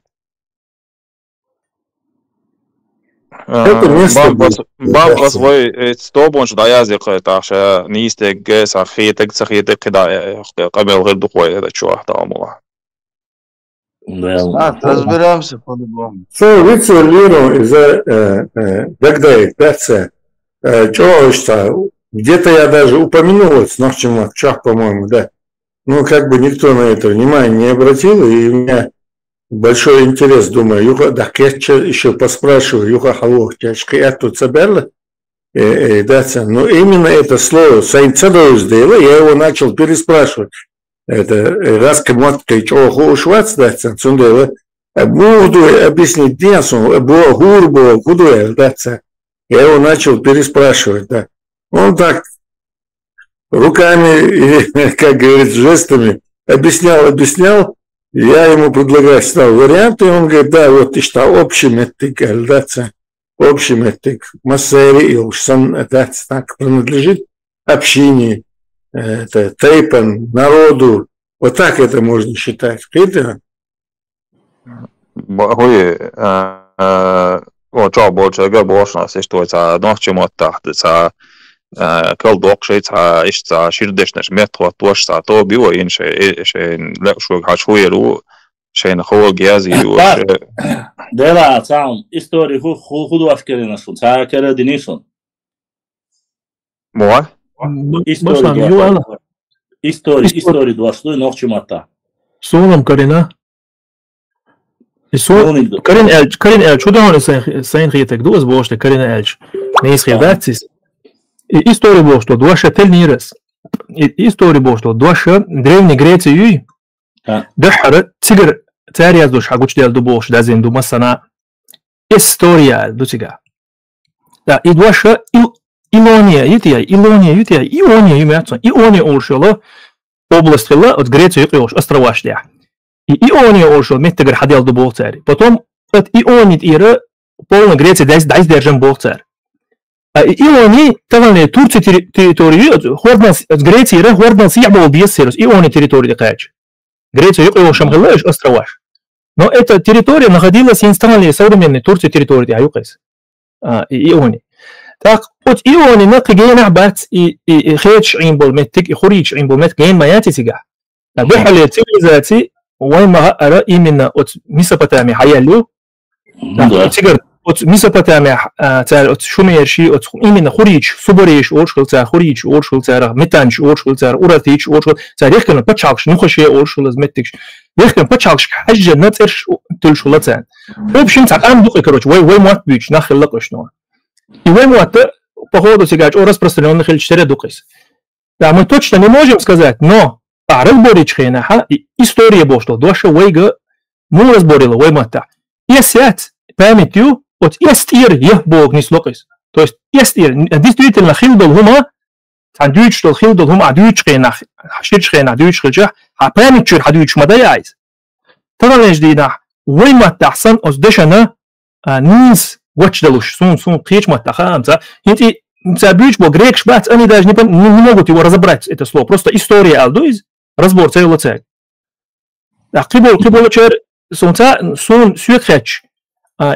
بام أصوي استوبونش دايازق تاش نيستج سخيتك كده قبل غير دخوي هذا شو أحتمله. Разберемся по-любому. So, Вицелино из-за Дагдей, что где-то я даже упомянул с Нахчем Чах, по-моему, да. Ну, как бы никто на это внимание не обратил, и у меня большой интерес, думаю, Юха, да, я еще поспрашиваю, Юха Халох, тяжко, я тут соберла, да, но именно это слово, Сайнцадоу сделала, я его начал переспрашивать. Это раз кому-то чего швац, да, цундела, буду объяснить денсу, гурбу, куда, да, я его начал переспрашивать, да. Он так руками, как говорится, жестами объяснял, я ему предлагаю стал варианты, и он говорит, да, вот и что, общий метик, да, общий метик, массери, и уж сам, да, так принадлежит общине, это тейпан, народу, вот так это можно считать, это? О, чё больше, как больше нас есть, что это ночью вот так, это كل دوق شيء تا إيش تا شيردش نش متر توش تا تو بيو إن شيء لا شو حشوية له شيء نخول جيازي وش دلا تام إستوري هو خدوا أفكارنا شو تا كلا دينيشون مو إستوري دواشلو نوخش ماتا سونم كارينا كارين إلج شو ده هون سين خيتك دوز بوشته كارين إلج نيس خيباتسيس إستوري بوشته دواشة تل نيرس إستوري بوشته دواشة древней Греции دحر تيجر تاريخ دوش حقوش ديال دوبوش دازين دو مثلا إستوريا دو تيجا دا إدواشة إيلونيا يمятся Иония ушла область была от Греции юж островашля и Иония ушла меттегер ходил до Болцари потом от Ионит ира полная Греция дайс держим Болцар а Иони tavale Турция территорию хорднас от Греции ира хорднас يعبوا بيسيرس Иони территория кач Греция юж шамгалаш островаш но эта территория находилась инсталле современной Турции территории аюкас Иони так от Иони نقجينا بات خيتش عين بالمتك خريج عين بالمتك جين ما ياتيجا بحال تيزاتي وين ما أرى إيمنا от ميسوبوتاميا حيالو تيجر от ميسوبوتاميا تاع от شوميرشي от إيمنا خريج سوبريش أورشل تاع خريج أورشل تاع متانش أورشل تاع أوراتيش أورشل تاع يخكن بتشالش نخشي أورشل زمتكش يخكن بتشالش حاجة نترش تلشل تاع وبشين تاع أم دقيقة كروش وين موت بيش نخلق شنو وين موت походу сигач о распространенных или 4 дукис. Да, мы точно не можем сказать, но разборичхенаха история бошто доша вейга ну разборила веймата. Есят памятью от естир ех бог не слокис. То есть естир действительно хилдол хума тандюч что хилдол хума адючхенах хаширчхена адючхежа а памятчур адюч мадаяйз. Тавалеш дина веймата ахсан от дешана нис واتشدلوش сун قيش маттаха انت забьюч бо грекш бац они даже не могут его разобрать это слово просто история алдуиз разбор целого цег да кибол чер сунца сун сюкхач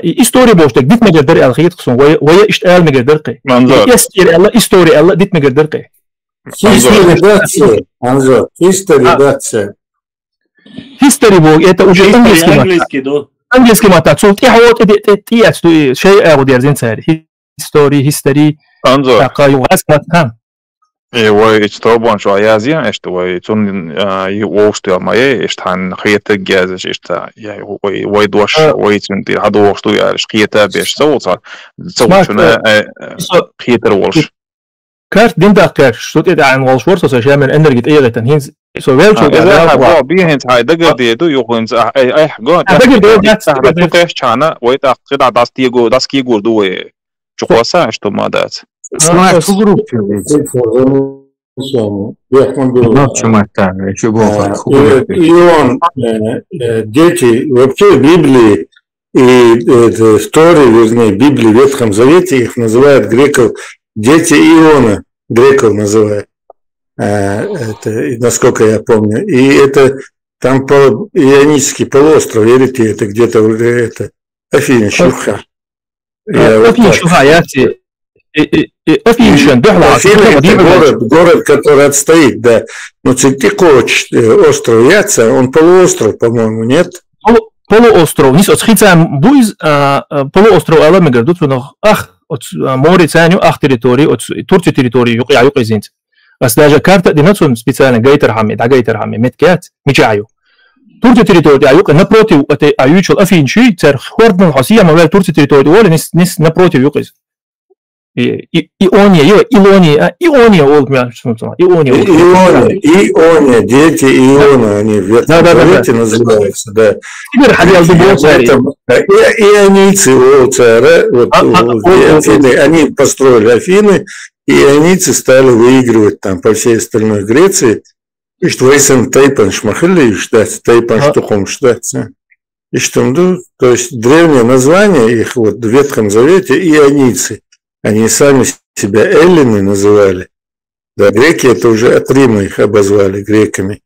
история боштек дит мегердер алхит ксон ويا اشتغل مегердер قي يستير الله история الله дит мегердер قي history бо это уже английский да английский матацул тихот тият شيء أودي أرزين سعر history أنظر تقايوغاس ماتهم طبعا شو عيازيا تون يوستو ماي اشتان خيت الجاز اشتا ويدوش ويتندي هذا وستو يا خيتا بيش صوت شنو خيت الولش كارت دين داكر شو تدعي عن والش ورثة سوشيال من انرجيت ايه تنهيز سويل شو ده بيهنت هاي دقر ديدو يوخنز اي حقو دقر ديدو تاش چانا ويتا قطع داستيغو دو چوقوسا что мадат Смотри, в группе. И он, дети, вообще Библии и истории, вернее, Библии в Ветхом Завете, их называют греков, дети Иона, греков называют, это, насколько я помню. И это там Ионический полуостров, верите, это где-то это Афины, Шуха. Афины, Шуха, я город, который отстоит, да. Но Цитикоч, остров Яца, он полуостров, по-моему, нет? Полуостров. Не схицаем буйз, полуостров Аламегар, тут ах, от море ценю, ах территории, от Турции территории, юк изинт. А даже карта, динацию специально гейтерхами, да гейтерхами, меткет, мечаю. Турция территория, юк, напротив, это аютчел Афинчи, цер хорднул хасия, мовлял Турция территория, воли, нес напротив юк из. Иония, олгмя, что там? Иония, дети Иона, они в Ветхом Завете называются, да. Ионийцы Афины, они построили Афины, и ионийцы стали выигрывать там по всей остальной Греции. И что Вейсен Тайпан Шмахали, считается, Тайпан Штухом считается. И что, то есть древнее название их вот в Ветхом Завете ионийцы. Они сами себя эллины называли. Да, греки это уже от Рима их обозвали греками.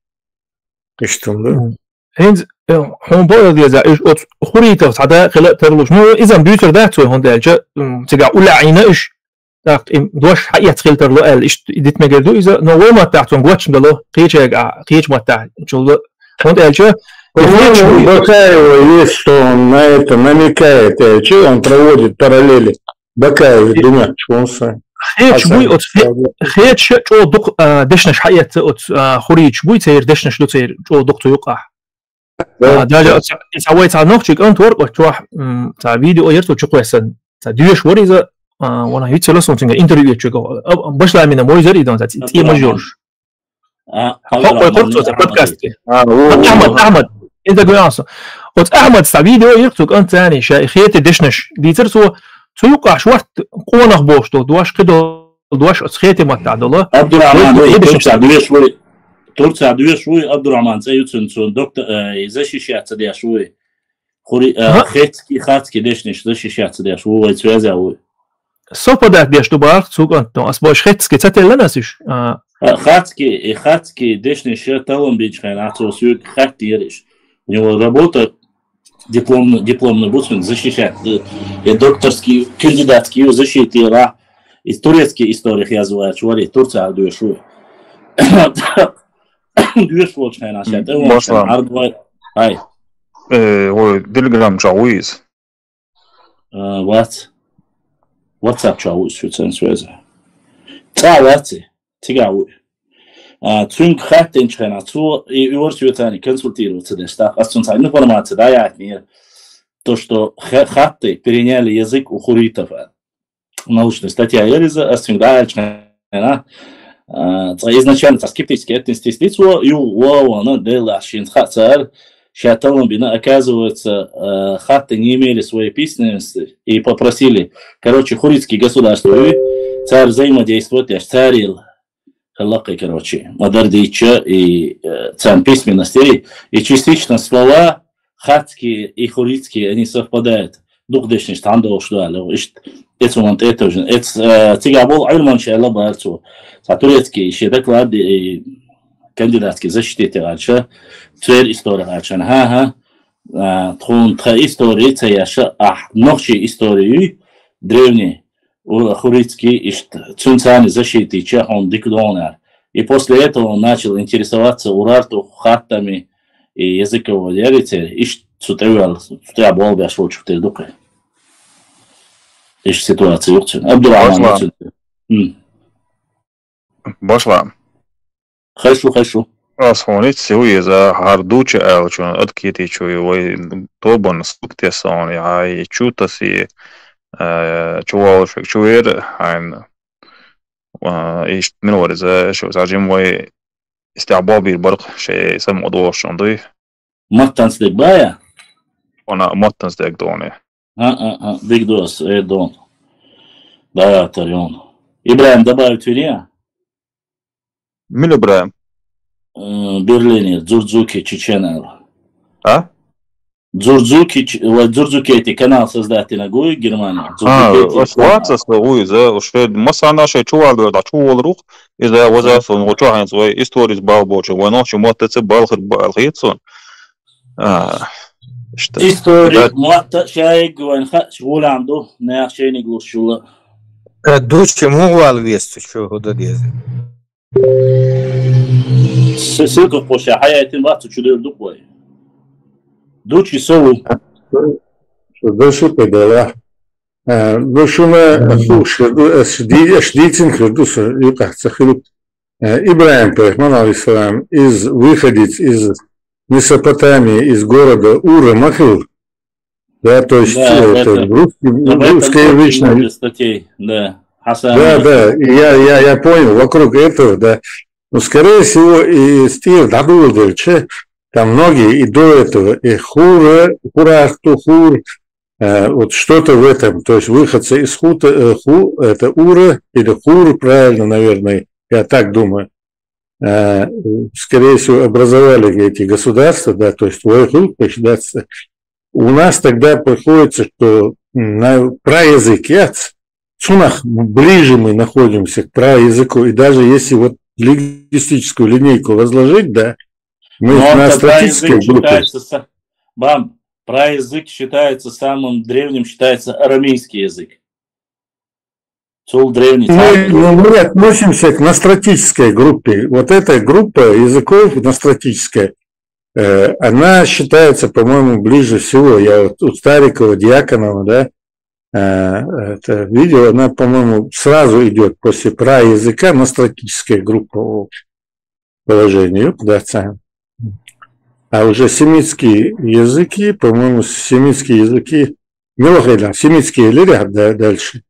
И что, да? هم باید یه خوری تا صدا خلق ترلوش نو ایزم بیشتر ده توی هنده جا تجا اول عینهش так им دوش حقيقة خلتر له قال إيش ديت مجدو إذا نوع ما تعطون قوتش مدلو قيش ما تع شو он дальше Бакаева есть, что он на это намекает, что он проводит параллели Бакаева двумя чонса. خيتش شو دق دشنش حقيقة خريج بوي تصير دشنش لو تصير شو دق يوقع دالو سويت على نوختك أنت ورق وتروح تاع فيديو يرتو تشوفه تاع ديوش وريزا وانا هيتسلا سونتينغ انترفيو تشوكو باش لا من موي زري دون تي ماجورش قلت بودكاست احمد انت قوي قلت احمد تاع فيديو يرتو انت ثاني شيخيت دشنش دي ترسو توقع شوات قونغ بوشتو دواش قدو دواش اسخيتي ما تاع الله عبد الرحمن تورتسا دوي شوي عبد الرحمن زيوتسن دكتور защищаться да шوي خوري خاتكي دشنش защищаться да шوي связываю совпадает беш дубар цуган то асбош хетски цателенасиш хатки дешниш талон бичхан атосюк хаттириш у него работа дипломный бусмин защищать и докторский кандидатский защиты из турецкой истории я зваю чували Турция дуй шуй дуй шуй чхайна шат ардвай ай ой Telegram чауиз WhatsApp чауиз шуцен связь цавати тигау цунг хаттен чхайна цу и уорчутани консультироваться дешта асунца информация дает мне то что хатты переняли язык у хуритов научная статья Элиза асунгда чхайна изначально скептически отнеслись лицо и она дела шин хатцар Шаталом бина, оказывается, хатты не имели своей письменности и попросили, короче, хуритские государства, царь взаимодействует, я царил, халакай, короче, мадардича и царь письменности, и частично слова хатские и хуритские, они совпадают. Дух дешниш там дошло, это он это уже, это цигабол альман шайла барцу, турецкий еще доклад кандидатский защитите раньше, теперь история раньше, тхун тха истории, цаяша, ночи истории древние, хуритские, и цунцани защитите, он дикдонер. И после этого он начал интересоваться урарту, хаттами и языковой дерите, и что ты был бы ошел, что ты дукай. И ситуация юрчен. Абдурахман. Башла. Хорошо. Асхонит сюи за хардуче элчон откити чуи вой тобон стуктесон я чутаси чуалшек чуир айн иш минор за шо зажим вой استعباب البرق شيء سمع دوش عندي ماتنس ديك بايا انا ماتنس ديك دوني ديك دوس اي دون بايا تريون ابراهيم добавил Твери من ابراهيم Берлинер Дзурдзуки Чеченер Дзурдзуки эти канал создатель на Гуи Германия осваца слуй за что масана шей чувал да чувал рух إذا وزارة الموضوع زوي إستوريز بالبوجة ونوش موتة بالخر بالخيتون إستوري موتة شيء وين شغول عنده ناخ شيء نقول شو لا دوش مو والويست شو هذا ديزه سيرك خوش حياتي ما تشدير دوبوي دوش يسوي دوش بدلا Душуна хуш, шдицин хрдус юках цахилут. Ибраим Пахман алейхиссалам из выходец из Месопотамии, из города Ура-Махил, да, то есть это русскоязычное. Да, я понял, вокруг этого, да. Но скорее всего и стиль Дадулдельче, там многие и до этого, и Хурахтухур, вот что-то в этом, то есть выходцы из это Ура или Хур, правильно, наверное, я так думаю, скорее всего, образовали эти государства, да, то есть Вайхул, посчитаться. У нас тогда приходится, что на праязык яц, цунах ближе мы находимся к праязыку, и даже если вот лингвистическую линейку возложить, да, мы на статистической группе. Праязык считается самым древним, считается арамейский язык. Мы относимся к ностратической группе. Вот эта группа языков ностратическая, она считается, по-моему, ближе всего. Я вот у Старикова, Дьяконова, да, это видео, она, по-моему, сразу идет после праязыка ностратическая группа по положению, да, а уже семитские языки, по-моему, семитские языки, семитские лири, да, дальше.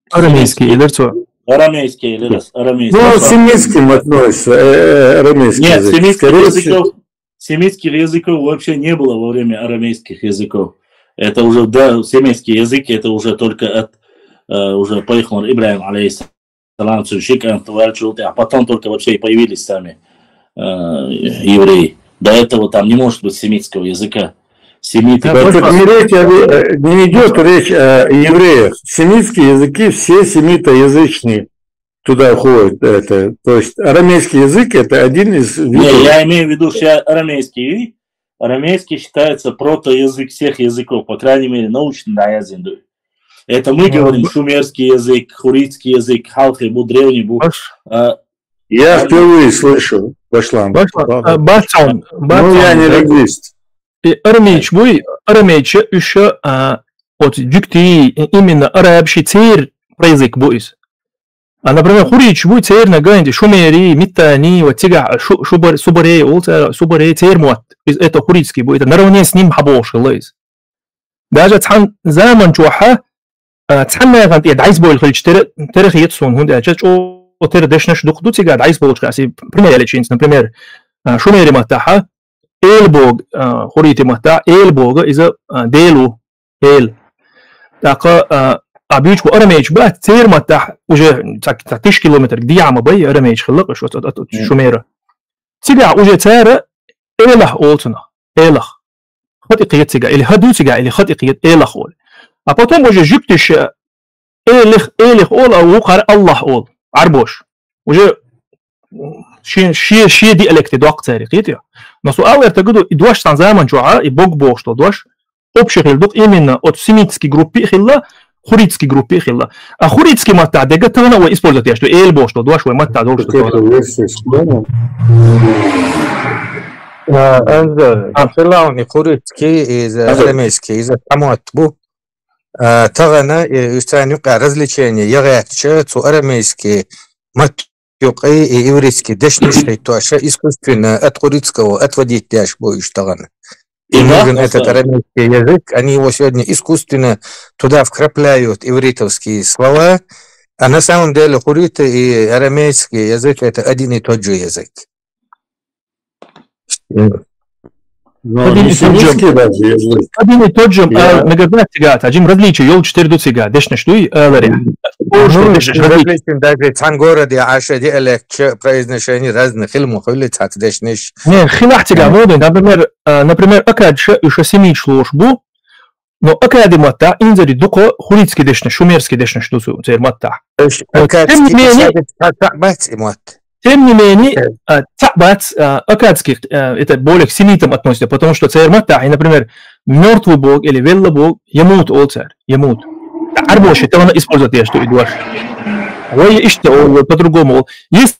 Арамейский или что? Арамейский или раз? Арамейский. Ну, к семитским относится арамейский Нет, язык. Семитских языков вообще не было во время арамейских языков. Это уже, да, семитский язык, это уже только от уже поехал Ибрахим, алейхиссалам, а потом только вообще и появились сами евреи. До этого там не может быть семитского языка. Не идет речь о евреях. Семитские языки все семитоязычные туда входят. То есть арамейский язык это один из видов. Не, я имею в виду, что арамейский считается протоязык всех языков, по крайней мере, научный язык. Это мы говорим шумерский язык, хуритский язык, халхи, древний бух. Я впервые слышу Башлам. Ну, я не лингвист. Арамейч еще от дикты именно арабский цейр про язык будет. А, например, хурич будет цейр на ганде, шумери, миттани, вот тига, субарей, субарей цейр муат. Это хурицкий будет. Наравне с ним хабош лейз. Даже zaman чуаха, цанна гант яд бой хурич терх йетсон хунде, ачач о тер дешнеш духду тига дайс бой хаси. Пример лечинс, например, шумери матаха. Элбог, хорите мата, элбога из-за делу, эл. Так, абьюч по арамейч ба, цейр мата уже 10 километр, диама бай арамейч хлак, что это шумера. Тига уже цейра элах олтна, элах. Хатикиет тига, или хаду тига, или хатикиет элах ол. А потом уже жуктиш элих ол, а укар Аллах ол, арбош. Уже شيء ديالكت دوق تاريخيتي نسو اوير تجدو ادواش سان زمان جوعا يبوك بوش تو دوش обширил دوق именно от семитский группе хилла хуритский группе хилла а хуритский мата дега тана вы используете что эл бош то дош вы мата дош то филауни хуритский из арамейский из аматбу тагана юстанюка развлечение ягатча цу арамейский мат Юкай и еврейский дешнишный туаша искусственно от хуритского отводить дяш боишь тагана. И нужен этот арамейский язык, они его сегодня искусственно туда вкрапляют ивритовские слова, а на самом деле хуриты и арамейский язык это один и тот же язык. Один и тот же, нагадать тигат, один различие, ёл 4 до тига, дешнеш туй, лари. Различен даже цан городе, аша диалект, произношение разных фильмов, или цат дешнеш. Не, хилах тига, моды, например, акадша, еще семей шлошбу, но акади мата, инзари дуко, хурицкий дешнеш, шумерский дешнеш, тусу, цер мата. Тем не менее, Цабац, акадских, это более к семитам относится, потому что царь Матахи, например, мертвый бог или велла бог, ямут ол царь, ямут. Арбош, это он использует я, что идуаш. Ой, и что, по-другому. Есть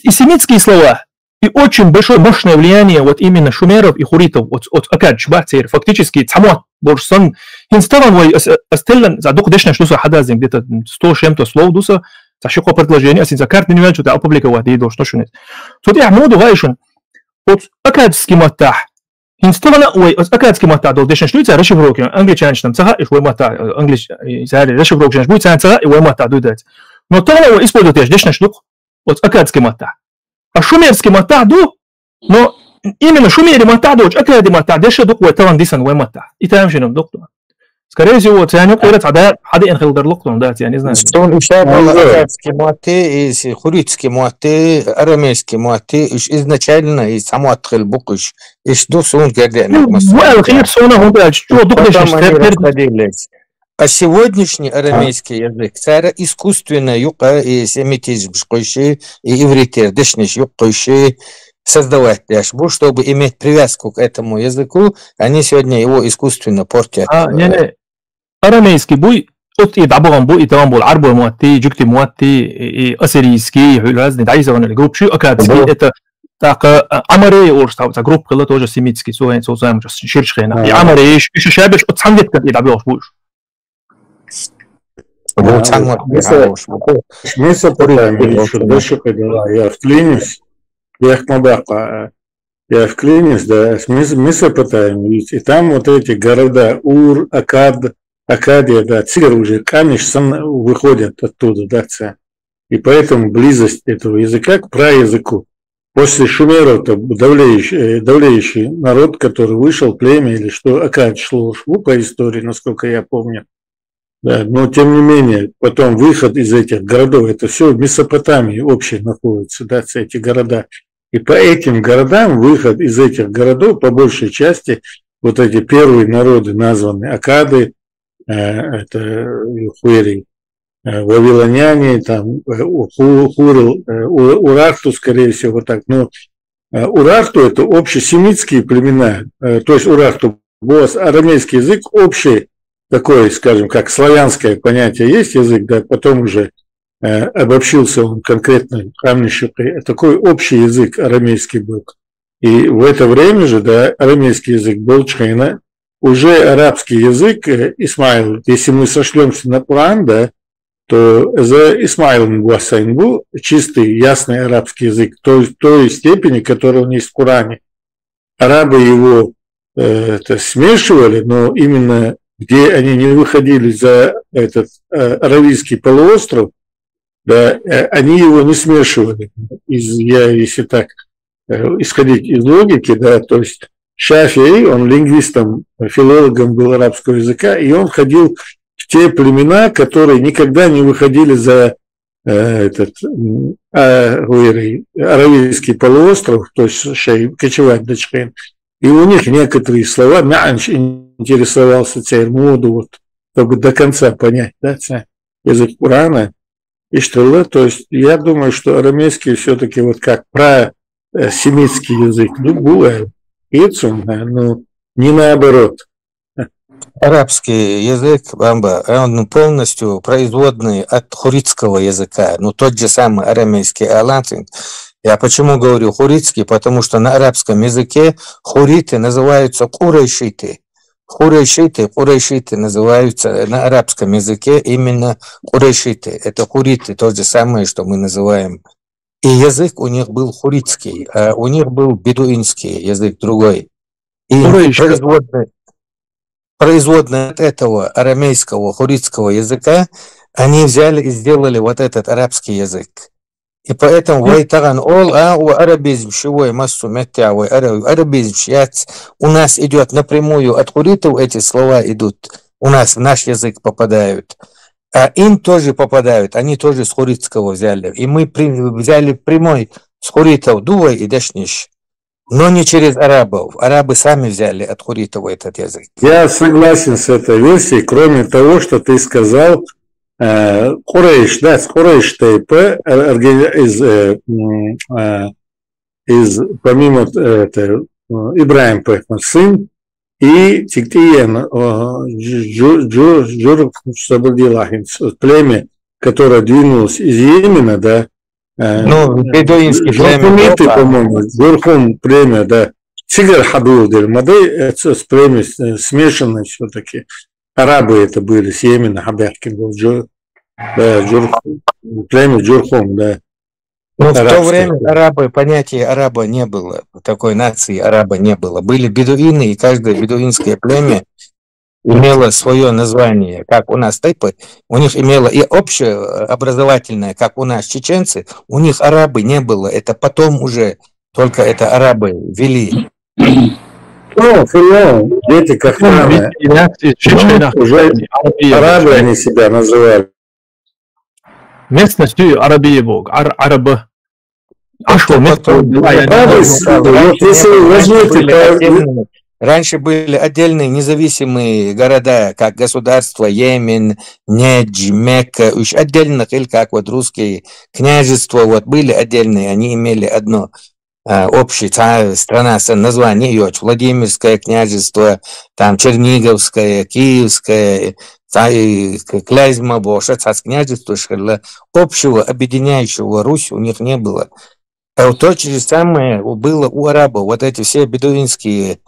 и семитские слова, и очень большое, мощное влияние вот именно шумеров и хуритов, от акадж, бацер, фактически, цамуат, борсон, инставан, ой, остеллан, за дух дешна, что хадазин, где-то 100 чем-то слов дуса, Сашико предложение, а карт не знаю, что опубликовать, и что что нет. Тут я моду вайшен. Вот акадский матах. Инсталана, ой, акадский матах, до дешен шлюйца, расшифровки, англичанин, цага, и швой матах, расшифровки, будет цага, и вой матах дует. Но то его используют дешен шлюк, вот акадский матах. А шумерский матах ду, но именно шумери матах ду, акади матах, дешен дук, вой талан дисан, вой матах. И там же доктор. Скорее всего, ценю курят, хада инхилдер локтон, да, я не знаю. Что еще было арабские муаты, и хуритские муаты, арамейские муаты, изначально и само отхил букуш, и что сон герден. А сегодняшний арамейский язык, царя искусственно юка и семитизм шкойши, и ивритер, дешниш юкойши, создавать ляшбу, чтобы иметь привязку к этому языку, они сегодня его искусственно портят. арамейский буй от и дабоган буй там был арбу муатти жукти муатти и ассирийский разные дайзованы групп ши акадский это так амаре орстав за групп кылы тоже семитский соен соем ширшхена и амаре еще шабеш от сандет как и дабош буй Я вклинюсь, я вклинюсь, да, с Месопотамией, и там вот эти города Ур, Акадия, да, Цир уже, Камеш выходят оттуда, да, и поэтому близость этого языка к праязыку. После шумеров-то давлеющий народ, который вышел, племя или что, Акад шло по истории, насколько я помню. Да, но тем не менее, потом выход из этих городов, это все в Месопотамии общее находится, да, эти города. И по этим городам, выход из этих городов, по большей части, вот эти первые народы названы Акады, это Хуэри, вавилоняне, там, Хурл, Урарту, скорее всего, вот так. Но Урарту – это общесемитские племена, то есть Урарту, арамейский язык общий, такой, скажем, как славянское понятие есть язык, да, потом уже обобщился он конкретно Хамнишукой, такой общий язык арамейский был. И в это время же, да, арамейский язык был Чхайна, уже арабский язык, Исмаил, если мы сошлемся на Коран, да, то за Исмаилом Гуасайн был чистый, ясный арабский язык, той степени, которая он есть в Коране. Арабы его смешивали, но именно где они не выходили за этот Аравийский полуостров, да, они его не смешивали. Если так исходить из логики, да, то есть Шафии, он лингвистом, филологом был арабского языка, и он ходил в те племена, которые никогда не выходили за Аравийский полуостров, то есть кочевать до Чхайн. И у них некоторые слова, Мянч интересовался моду, вот, чтобы до конца понять, да, язык Корана. И что, то есть я думаю, что арамейский все-таки вот как семитский язык, ну, бывает, но не наоборот. Арабский язык, Бамба, он полностью производный от хуритского языка, ну, тот же самый арамейский алантинг. Я почему говорю хуритский? Потому что на арабском языке хуриты называются курайшиты. Курайшиты называются на арабском языке именно курайшиты. Это хуриты, то же самое, что мы называем. И язык у них был хуритский, а у них был бедуинский язык другой. И производный от этого арамейского, хуритского языка они взяли и сделали вот этот арабский язык. И поэтому арабизм шивой массу метявой арабизм шият у нас идет напрямую от хуритов, эти слова идут у нас в наш язык попадают, а им тоже попадают, они тоже с хуритского взяли. И мы взяли прямой с хуритов дувай и дашниш, но не через арабов. Арабы сами взяли от хуритов этот язык. Я согласен с этой версией, кроме того, что ты сказал. Курейш, да, Курейш ТП из помимо Ибраим Пехман, сын, и Тиктиен Джур Сабадилахин, племя, которое двинулось из Йемена, да, бедуинский племя, по-моему, Джурхун племя, да, Сигар Хадулдер, Мадей, это племя смешанное все-таки. Арабы это были, с Йемена, Хабяхкин был, да, племя Джурхум, да. Но в то время понятия араба не было, такой нации араба не было. Были бедуины, и каждое бедуинское племя имело свое название, как у нас тайпы, у них имело и общее образовательное, как у нас чеченцы, у них арабы не было, это потом уже только это арабы ввели. Дети как уже арабы они себя называли. Местностью Арабии Бог, арабы. Раньше были отдельные независимые города, как государство Йемен, Недж, Мекка, уж отдельно, как вот русские княжества, вот были отдельные, они имели одно общая страна с названием Владимирское княжество, там Черниговское, Киевское, Клязьма Боша, княжество Шхерла, общего объединяющего Русь у них не было. А то же самое было у арабов. Вот эти все бедуинские,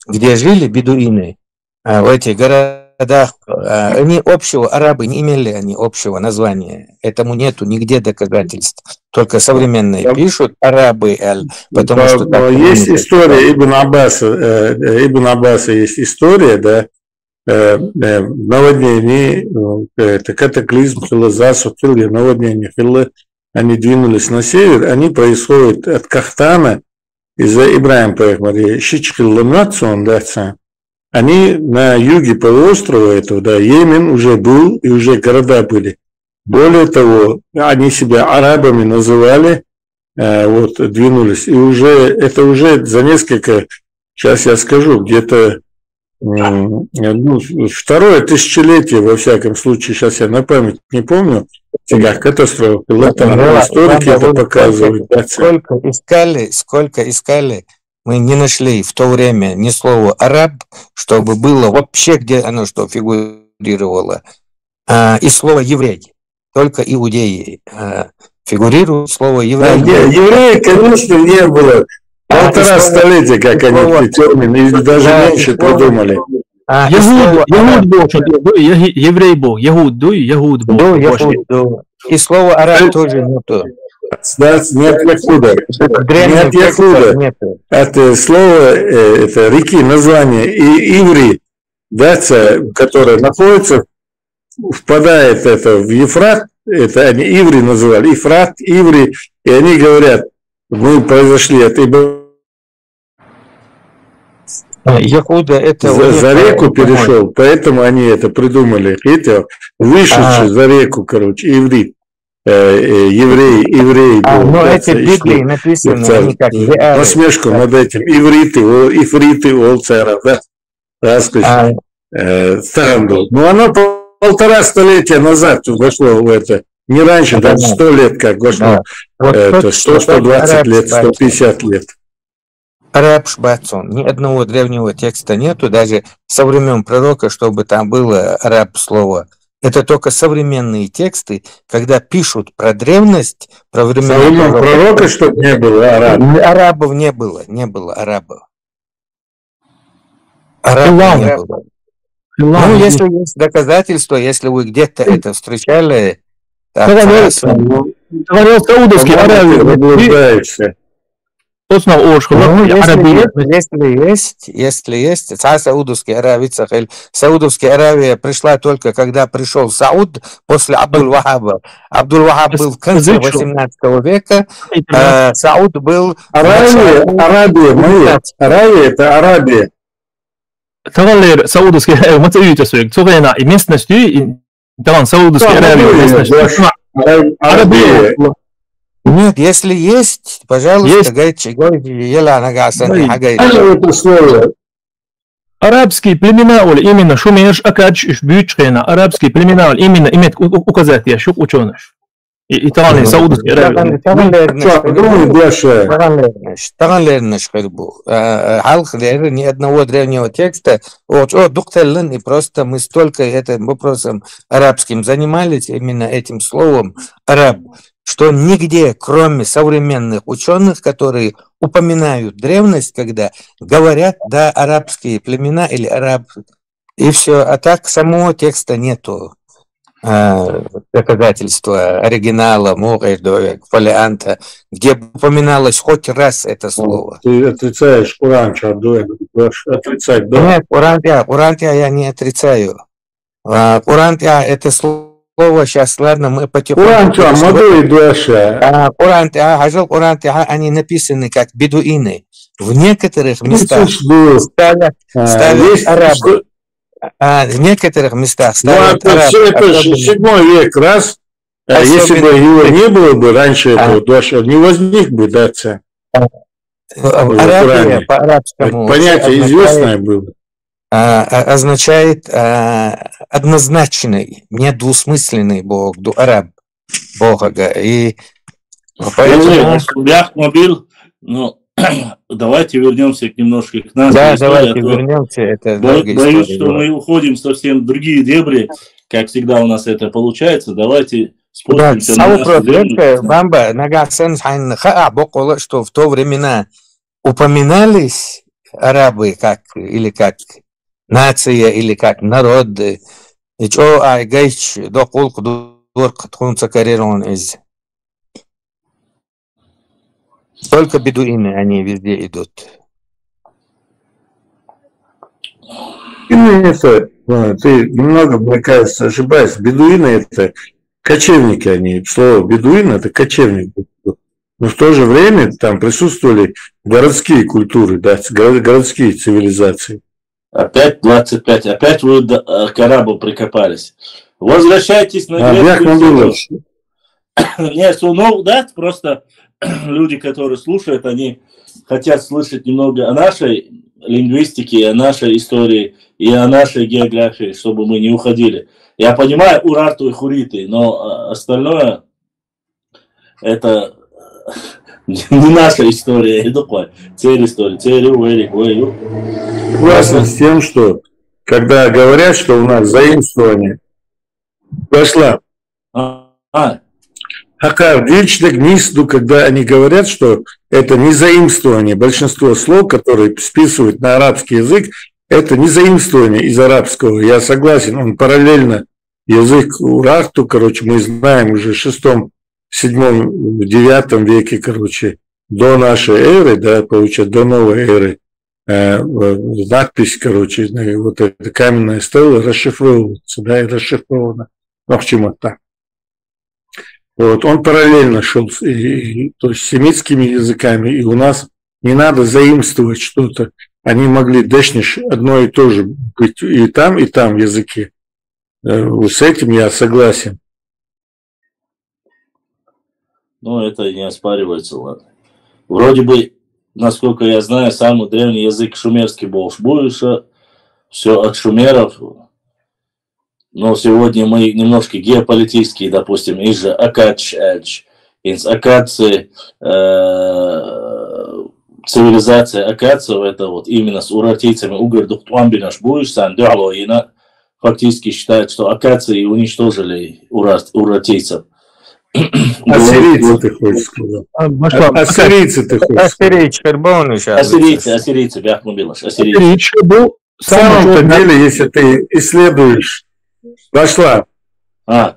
где жили бедуины, в этих городах, они общего, арабы не имели они общего названия. Этому нету нигде доказательств. Только современные пишут арабы, потому что... Есть история Ибн Аббаса есть история, да, наводнение, это катаклизм, наводнение, они двинулись на север, они происходят от Кахтана, из-за Ибрахима Пайгамбара, Шичкилламнацион, да, они на юге полуострова этого, да, Йемен уже был, и уже города были. Более того, они себя арабами называли, вот, двинулись, и уже, это уже за несколько, сейчас я скажу, где-то второе тысячелетие, во всяком случае, сейчас я на память не помню, катастрофа, историки это показывают. Сколько искали, мы не нашли в то время ни слова «араб», чтобы было вообще, где оно что фигурировало, и слово «еврей». Только иудеи фигурируют слово «еврей». Евреи, конечно, не было. 1,5 столетия, как они термин, или даже меньше придумали. Ягуд был, еврей был, Ягуд был. И слово «араб» тоже нету. Нет Яхуда. Нет Яхуда. Это слово, это реки, название, и Иври, да, которое находится, впадает это в Ефрат, это они Иври называли, Ефрат, Иври, и они говорят, мы произошли от Яхуда это за реку перешел, поэтому они это придумали. Видите, вышедший за реку, короче, иврит, еврей. Но это в Библии написано. Насмешку над этим. Ифриты, олцера, да? Там был. Но оно 1,5 столетия назад вошло в это. Не раньше, даже 100 лет как вошло. Это 100-120 лет, 150 лет. Араб Шбацон. Ни одного древнего текста нету, даже со времен пророка, чтобы там было араб слово. Это только современные тексты, когда пишут про древность, про времена пророка, чтобы не было арабов. Арабов не было арабов. Арабов не было. Ну, если есть доказательства, если вы где-то это встречали... Саудовский Аравия. Если есть, Саудовская Аравия пришла только когда пришел Сауд после Абдуль-Вахаба. Абдуль-Вахаб был в конце 18 века, Сауд был... Аравия это Арабия. Tavallaan Saudovski Aravia, mutta yhdessä sovena i местностью, tavallaan Saudovski Aravia местностью. Арабия. Нет, если есть, пожалуйста, гайчи, арабские племена, именно шумеешь, акадж, бючхена, арабские племена, именно имеют указать, шук ученыш. И tavallaan Saudovski Aravia. Ни одного древнего текста. И просто мы столько этим вопросом арабским занимались, именно этим словом араб, что нигде, кроме современных ученых, которые упоминают древность, когда говорят, да, арабские племена или араб, и все. А так самого текста нету. Доказательства оригинала, фолианта, где упоминалось хоть раз это слово. Ты отрицаешь Куран, отрицать, да? Нет, Куран я не отрицаю. Куран это слово сейчас, ладно, мы потихоньку... Куран, они написаны как бедуины. В некоторых местах ставят арабы. В некоторых местах ставят арабы. Это же 7 век, раз. Если бы его не было бы раньше, этого Дуаша не возник бы, да, Арабия по-арабскому... Понятие известное было. Означает однозначный, недвусмысленный Бог, араб, Бога. И поэтому... давайте вернемся немножко к нам. Да, давайте вернемся. Это боюсь, что мы уходим совсем в другие дебри, как всегда у нас это получается. Давайте спустимся на нашу землю. Бамба, Нагасан, что в то времена упоминались арабы как или как нация, или как народ. И что айгайч до колку дур катхунца карьерон из. Только бедуины, они везде идут. Ты немного, мне кажется, ошибаешься. Бедуины – это кочевники, они. Слово бедуин – это кочевник. Но в то же время там присутствовали городские культуры, да, городские цивилизации. Опять 25, опять вы к арабу прикопались. Возвращайтесь на грецкую землю. Нет, ну да, просто люди, которые слушают, они хотят слышать немного о нашей лингвистике, о нашей истории и о нашей географии, чтобы мы не уходили. Я понимаю урарту и хуриты, но остальное это не наша история. Согласен с тем, что когда говорят, что у нас заимствование пошла. Хакар, дичдек нисду, когда они говорят, что это не заимствование. Большинство слов, которые списывают на арабский язык, это не заимствование из арабского. Я согласен, он параллельно язык урарту, короче, мы знаем уже в 6, 7, 9 веке, короче, до нашей эры, да, получается, до новой эры, надпись, короче, вот эта каменная стела расшифровывается, да, и расшифрована. Ну, к чему так. Вот, он параллельно шел то есть, с семитскими языками, и у нас не надо заимствовать что-то. Они могли дэшниш одно и то же быть и там языки. С этим я согласен. Ну, это не оспаривается, ладно. Вроде бы, насколько я знаю, самый древний язык шумерский был Шбуиша, все от шумеров. Но сегодня мы немножко геополитические, допустим, из-за Акадж, из акадцы, цивилизация акадцев, это вот именно с урартийцами Угар-Духтуамбинаш Буишсан, Дюалоина, фактически считают, что акадцы уничтожили урартийцев. Ассирийцы, ты хочешь сказать? Ассирийцы, ты хочешь сказать? Ассирийцы, Бяхмубилаш. Ассирийцы. В самом деле, если ты исследуешь, пошла. Я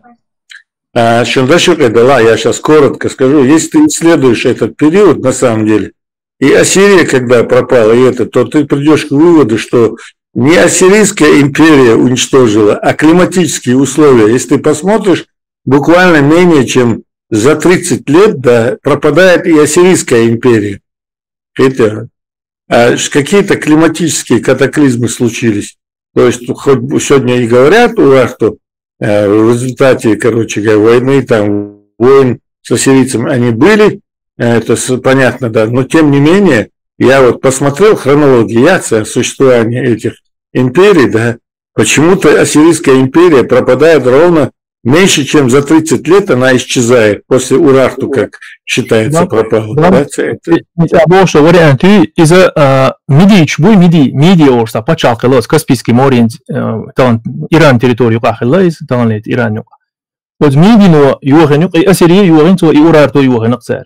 сейчас коротко скажу. Если ты исследуешь этот период, на самом деле, и Ассирия, когда пропала, и это, то ты придешь к выводу, что не Ассирийская империя уничтожила, а климатические условия. Если ты посмотришь, буквально менее чем за 30 лет, да, пропадает и Ассирийская империя. Это какие-то климатические катаклизмы случились. То есть, хоть сегодня и говорят у вас, что в результате, короче говоря, войны, там, войн с ассирийцами они были, это понятно, да, но тем не менее, я вот посмотрел хронологию существования этих империй, да, почему-то Ассирийская империя пропадает ровно меньше, чем за 30 лет она исчезает после Урарту, как считается, пропала. Больше варианты из-за миди орса почалкало с Каспийским морем, Иран территорию кахилла из таланет Иран. Вот миди но югенюк и Ассирия югенцо и Урарту югенук цар.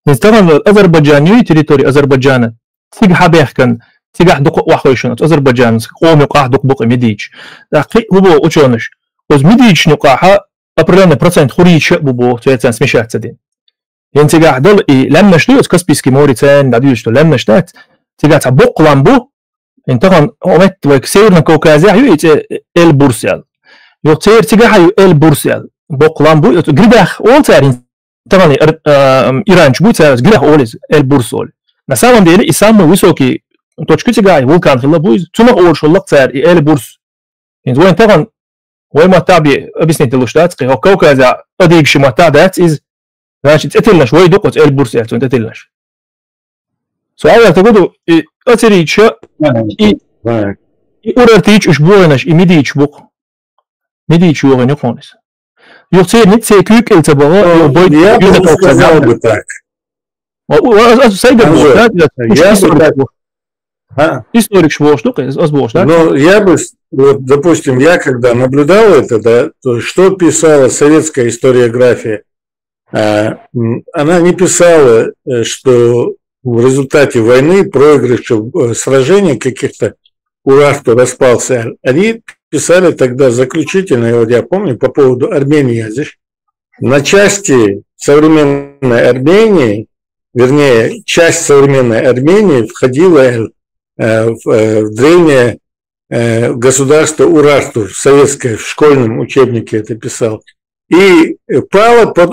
Инстаграм Азербайджан территория Азербайджана сигха бехкан сигха док вахойшунат Азербайджан قوم قاعدك بق ميديش. هو учёныш. Вот мидич нюкаха определенный процент хурича бубо تويتسان смещаться день. ينتجع دول لما شتوت كاسبيسكي موريتان بعدين شتو لما شتات تجع تبق لامبو انتقن اومت وكسيرنا كوكازيا يويت البورسيال يوتير تجع البورسيال بق لامبو غريدخ اولتارين طبعا ايران будет غريدخ اولز البورسول на самом деле и самый высокий точка тягай вулкан хилабуз цунак олшоллак цар и эльбурс инзоин طبعا وين ما تابي объяснить луштатский кауказа одикши матадат из значит это шوي докот эльбурс это это سؤال تقولوا أتريتشا أورتيتش أشبوعناش إميديتش بق ميديتش يوغن يقونس يصير نتسي كيك التبغى Я бы сказал бы так. Историк штука, ну, я бы, вот, допустим, я когда наблюдал это, да, то что писала советская историография? Она не писала, что в результате войны, проигрыша сражений каких-то Урарту распался. Они писали тогда заключительное, вот я помню, по поводу Армении. Здесь на части современной Армении, вернее, часть современной Армении входила в древнее государство Урарту, советское, в школьном учебнике это писал. И пало под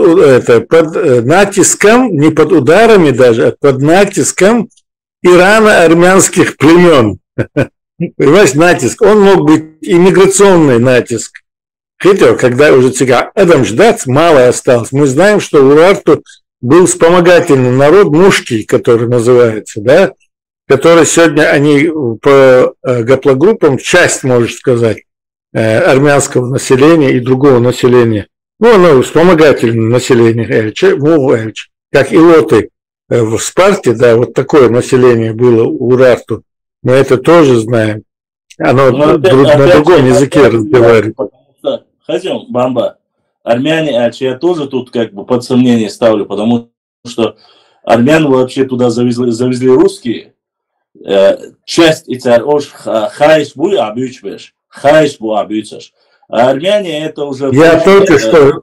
натиском, не под ударами даже, а под натиском ирано-армянских племен. Понимаешь, натиск. Он мог быть иммиграционный натиск. Хотя, когда уже цыган Адам ждать, мало осталось. Мы знаем, что Урарту был вспомогательный народ, мушки, который называется, да, который сегодня они по гаплогруппам, часть, можно сказать, армянского населения и другого населения. Ну, оно вспомогательное население, как илоты в Спарте, да, вот такое население было у Урарту. Мы это тоже знаем. Оно на другом языке разговаривает. Хотим, Бамба, армяне, я тоже тут как бы под сомнение ставлю, потому что армян вообще туда завезли русские. Часть и царь ош хайш буй абючбеш, хайш бу абючаш. А армяне это уже... Я только что,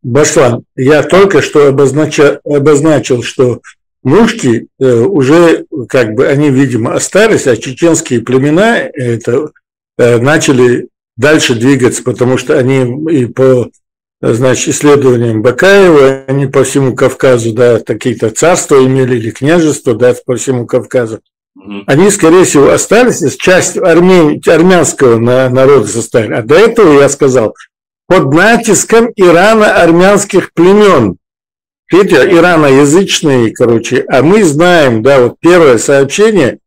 Башлан, я только что обозначил, что мушки уже, как бы, они, видимо, остались, а чеченские племена это, начали дальше двигаться, потому что они и по, значит, исследованиям Бакаева, они по всему Кавказу, да, какие-то царства имели или княжества, да, по всему Кавказу. Они, скорее всего, остались, часть армянского народа составили. А до этого, я сказал, под натиском ирано-армянских племен. Видите, ираноязычные, короче. А мы знаем, да, вот первое сообщение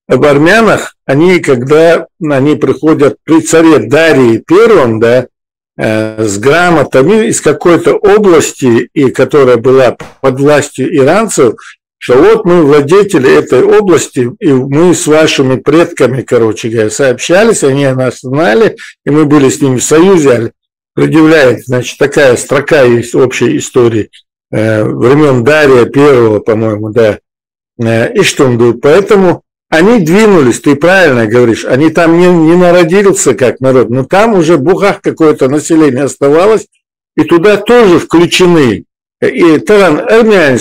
об армянах, они, когда они приходят при царе Дарии Первом, да, с грамотами из какой-то области, и которая была под властью иранцев, что вот мы владетели этой области, и мы с вашими предками, короче говоря, сообщались, они нас знали, и мы были с ними в союзе. Предъявляет, значит, такая строка есть общей истории времен Дария Первого, по-моему, да, и что, поэтому они двинулись, ты правильно говоришь, они там не народился как народ, но там уже в Бухах какое-то население оставалось, и туда тоже включены. И таран армяне,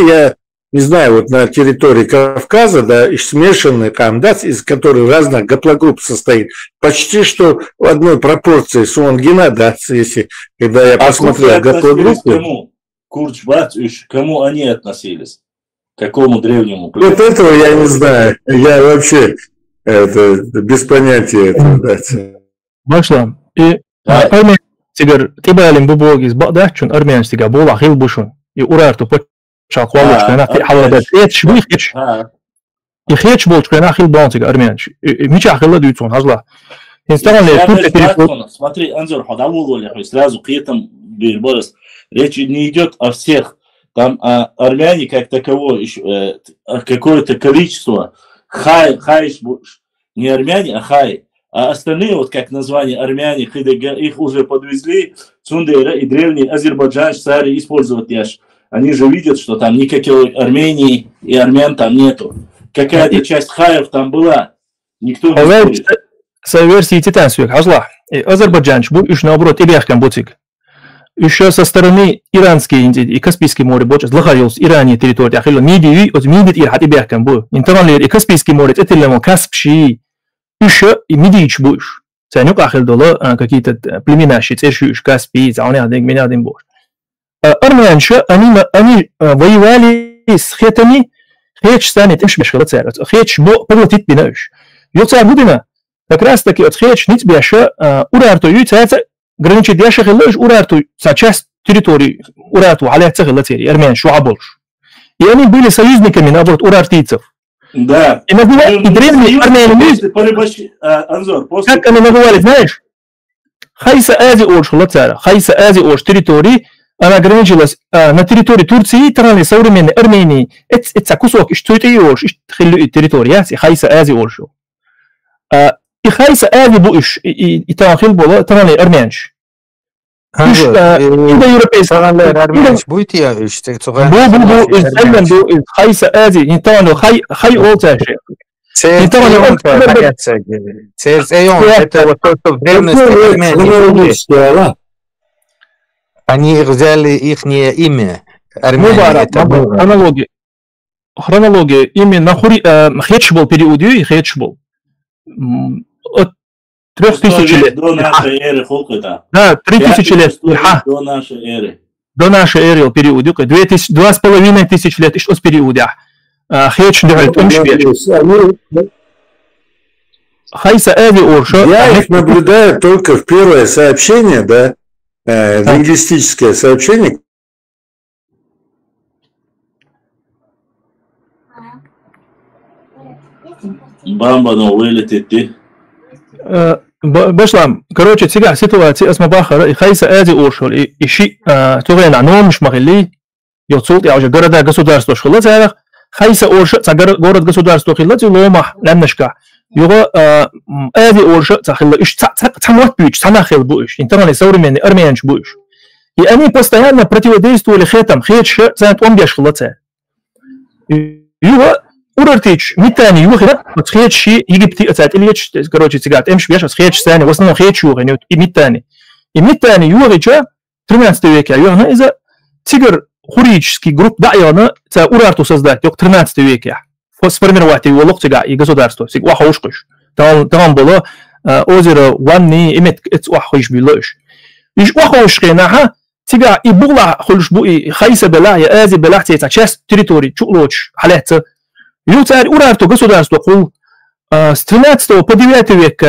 я не знаю, вот на территории Кавказа, да, смешанные там, да, из которых разных гаплогрупп состоит, почти что в одной пропорции Суангина, да, если, когда я посмотрел гаплогруппы. Курчбат, кому они относились? К какому древнему племени? Вот этого я не знаю. Я вообще это, без понятия этого. Да. Башлам. И армян тигр тибалим бубогис бадачун армян тига бола хилбушун. И урарту почал хвалочка на хавадат. Это швих. И хеч болчка на хилбантига армян. Мича хиладуйцун хазла. Смотри, Анзор, ходавул сразу қиетам бирборос. Речь не идет о всех. Там армяне как таковое, какое-то количество. Хайш, не армяне, а хай. А остальные, вот как название армяне, их уже подвезли, Цундера и древний Азербайджан стали использовать яш. Они же видят, что там никакой Армении и армян там нету. Какая-то часть хаев там была. Никто не спорит. Со версии Титансвек, Хазла. Азербайджан, будешь наоборот, Ильяхкан Бутик. Еще со стороны иранской Индии и Каспийское море, больше злохарился Иране территория, ахилла мидии, от мидит Ирхат Ильяхкан бу. Интернет и Каспийское море, это лемо Каспши. Еще и мидич будешь. Ценюк ахил дола какие-то племена щитешуешь, Каспий, зауня один меня один больше. Армянши, они воевали с хетами, хеч станет им шмешкала царь. Хеч бо поглотит бинауш. Йоца будина. Как раз таки от хеч ниц бяша урарту юйцаца граничит бяша хиллаш урарту за часть территории урарту аляца хиллатери армян шуаболш. И они были союзниками наоборот урартийцев. Да. И называли и древние армяне. Анзор, как они называли, знаешь? Хайса ази ош хиллацара, хайса ази ош территории أنا ограничилась на территории Турции, ترى современный Армении. Это кусок, что это يورش, تخلوا территория, خايسة آزي أورشو. خايسة آزي بوش, يتاخل بولا ترى أرمينش. إيش إذا يوروبيس ترى أرمينش بويتي يا إيش تغني. بو إزاي بو خايسة آزي, يتاخل خاي أول شيء. يتاخل حاجات سير أيون, это вот то, что в древности Армении. Они взяли их имя. Хронология. Именно Хетч был период, и Хетч был. От 3000 лет. До нашей эры сколько? Да, 3000 лет. До нашей эры. До нашей эры период. 2500 лет. И что с периода? Хетч говорит, он швед. Хайса Эви Орша. Я их наблюдаю только в первое сообщение, да? Лингвистическое сообщение. Бамба, но вылетит ты. Башлам, короче, сега ситуация Асмабаха, Хайса Эви Орша, и ши, тугай на ном шмахили, йоцулт, я уже города государства шхилат, Хайса Орша, город государства шхилат, лома, лемнешка. Его Эви Орша, захилла, иш цамот бюч, цанахил буш, интернет современный армянч буш. И они постоянно противодействовали хетам, хетш, занят он бешхилате. Его урартич, митани, его хет, вот хетши, Египти, отцат, или хетш, короче, цигат, эмш беш, хетш сани, в основном хетш юры, и митани. И митани юрича, 13 веке, юрна, из-за тигр хурический групп, да, юрна, ца урарту создать, в 13 веке. Сформировать его локтига и государство. Сиг вахушкуш. Там было озеро Ванни, имеет вахуш билош. Иш вахушкинаха, тига и була хулшбу и хайса бела, и ази бела, это часть территории, чулоч, халета. Ютар урарту государство, кул с 13 по 9 век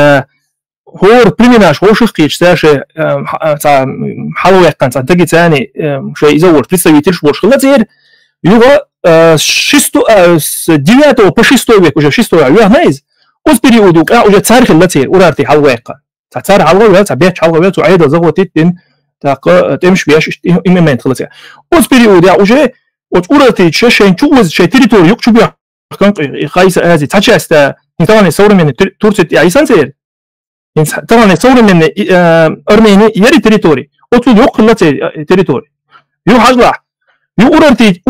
хор племенаш, хоших кич, саше халуэккан, таги цани, шей изовор, представитель шворш, халатер, его с 9 по 6 век, уже 6 век, знаете, с периода, уже царь хилатер, урарти халуэккан. Царь халуэккан, цабеч халуэккан, цуайда заготит, так, темш беш, иммент хилатер. С периода уже, от урарти, чешен, чуз, чей территорию, чубя, хайса ази, цачаста, не современный Турция, я и сансер. طبعا الثوره من ارمينيا يري تريتوري اوتو يوق لا تريتوري يو حاجه يو اورتي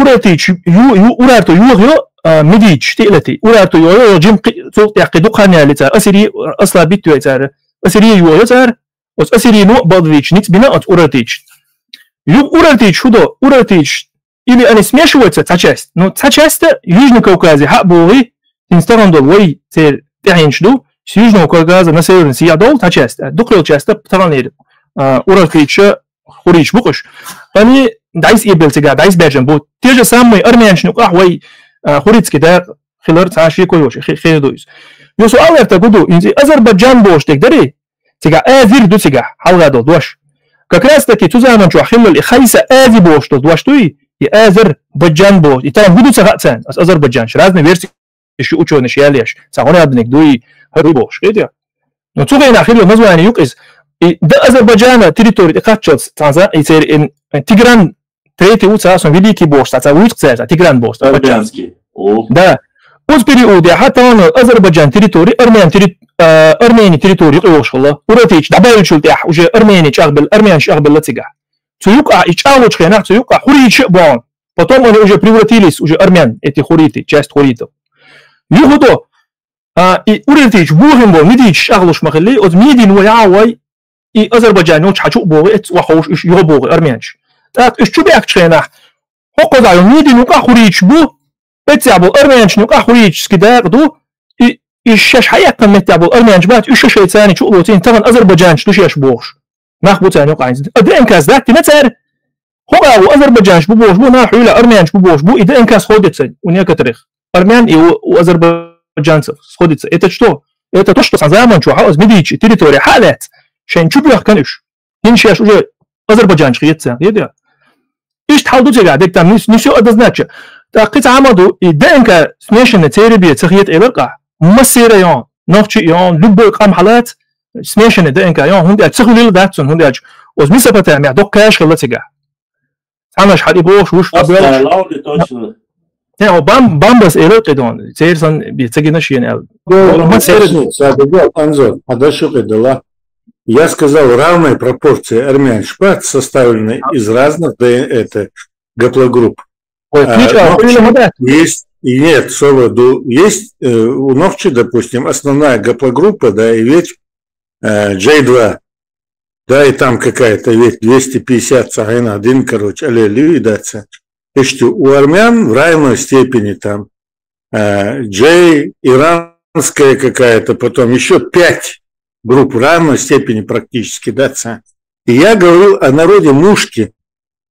يو اورتو يو ميديتش تيلتي اورتو يو جيم صوت يقدو قناه لتا اسري اصلا بيتو يتار اسري يو يتار اس اسري نو بادويتش نيت بنا от اورتيش يو اورتيش شودو اورتيش или они смешиваются та часть но та часть Южный Кавказе хабуи инстаграм вой цер тянчду с Южного Кавказа на северный Сиядол, та часть, духлил часть, таванер, уралкича, хурич, букуш. Они дайс ебельтига, дайс беджем, будут те же самые армянчные, ахвай, хурицкий, да, хилар, цаши, койоши, хилдуис. Юсу алерта гуду, инзи Азербайджан боштек, дари, тига, эвир ду тига, халгадол, дуаш. Как раз таки, тузаман чу хилал, и хайса эви бошто, дуаш туи, и Азербайджан бошт, и там гуду цагацан, Азербайджан, разные версии, еще ученые, шиалеш, цагоны адник, дуи, هروبوش كده но цуга ин ахиро название юг из и до Азербайджана территории качец танза и цер Тигран третий уцасон великий бог таца уцца Тигран бог армянский да уз периоде хата он Азербайджан территории Армения территории ошла уротич добавил чултя уже Армения чахбел армян чахбел латига цуюка и чалоч хена цуюка хурич бон потом они уже превратились уже армян эти хуриты часть хуритов югудо и урертич бухимбо мидич аглуш махли от мидин вяавай и Азербайджан уч хачу боги эт вахош иш юбоги армянч так иш чубяк чена хокоза мидин ука хурич бу бетябо армянч нука хурич скидагду и иш шаyak метябо армянч бат иш шейцани чулотин таман Азербайджан чуш бош нахбут ани قاعد ادن كاز ذات نتر هو Азербайджан бу бош бу нахула армянч бу бош бу иден каз ходится у некоторых армян и у азербайджанцев сходится. Это что? Это то, что Сазаман Чухаус Медичи, территория Халет, Шенчубях Каниш. Иншаш уже Азербайджан шхиется. Еда. Ишт халдучега, дек там не все однозначно. Так кица амаду и денка смешанная территория цехиет элерка. Массира ян, нохчи ян, любой кам халет, смешанная денка ян, хунди цехулил датсон, хунди оз мисапата мя док каш халатега. Санаш харибош уж Просто лаули точно. Не, бамбас элотедон. Церсан бицегинашин эл. Анзор, адашукедала. Я сказал, равной пропорции армян шпат составлены из разных гаплогрупп. Есть, нет, есть у Нохчи, допустим, основная гаплогруппа, да, и ведь J2, да, и там какая-то ведь 250 цагайна, один, короче, аллелю и даться. И что у армян в равной степени там J, иранская какая-то, потом еще 5 групп в равной степени практически, даться. И я говорил о народе Мушки,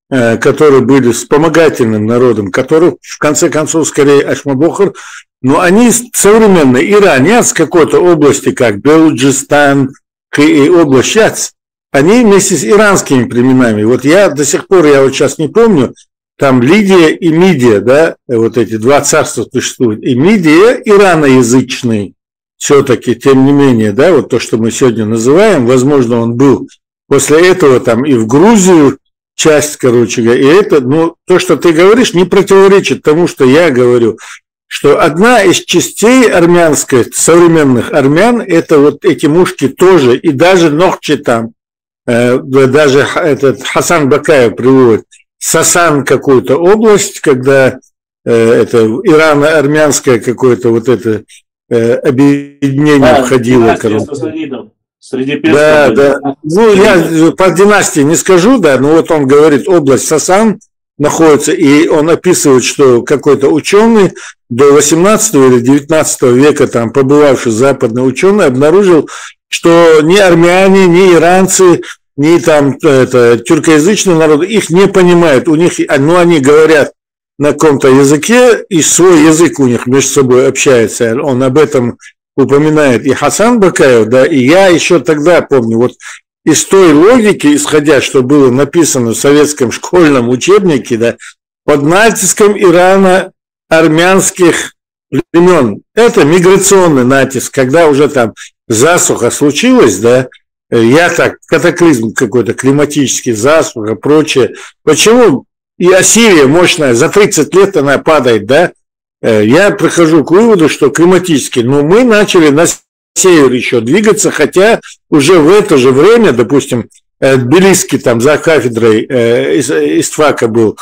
которые были вспомогательным народом, которых, в конце концов, скорее Ашмабохар, но они современные иране с какой-то области, как Белуджистан и область Шац, они вместе с иранскими племенами. Вот я до сих пор, я вот сейчас не помню, там Лидия и Мидия, да, вот эти два царства существуют. И Мидия ираноязычный все-таки, тем не менее, да, вот то, что мы сегодня называем, возможно, он был после этого там и в Грузию, часть, короче говоря, и это, ну, то, что ты говоришь, не противоречит тому, что я говорю, что одна из частей армянской, современных армян, это вот эти мушки тоже, и даже Нохчи там, даже этот Хасан Бакаев приводит, Сасан какую-то область, когда это ирано-армянское какое-то вот это объединение входило, короче. Среди персов. Да. Ну, я по династии не скажу, да, но вот он говорит, область Сасан находится, и он описывает, что какой-то ученый до 18 или 19 века, там, побывавший западный ученый, обнаружил, что ни армяне, ни иранцы, ни там тюркоязычные народы их не понимают. У них, ну, они говорят на каком-то языке, и свой язык у них между собой общается. Он об этом упоминает и Хасан Бакаев, да, и я еще тогда помню, вот из той логики, исходя, что было написано в советском школьном учебнике, да, под натиском ирано-армянских племен, это миграционный натиск, когда уже там засуха случилась, да, я так, катаклизм какой-то климатический, засуха, прочее. Почему и Ассирия мощная, за 30 лет она падает, да, я прихожу к выводу, что климатически, но мы начали на север еще двигаться, хотя уже в это же время, допустим, Тбилисский там за кафедрой истфака был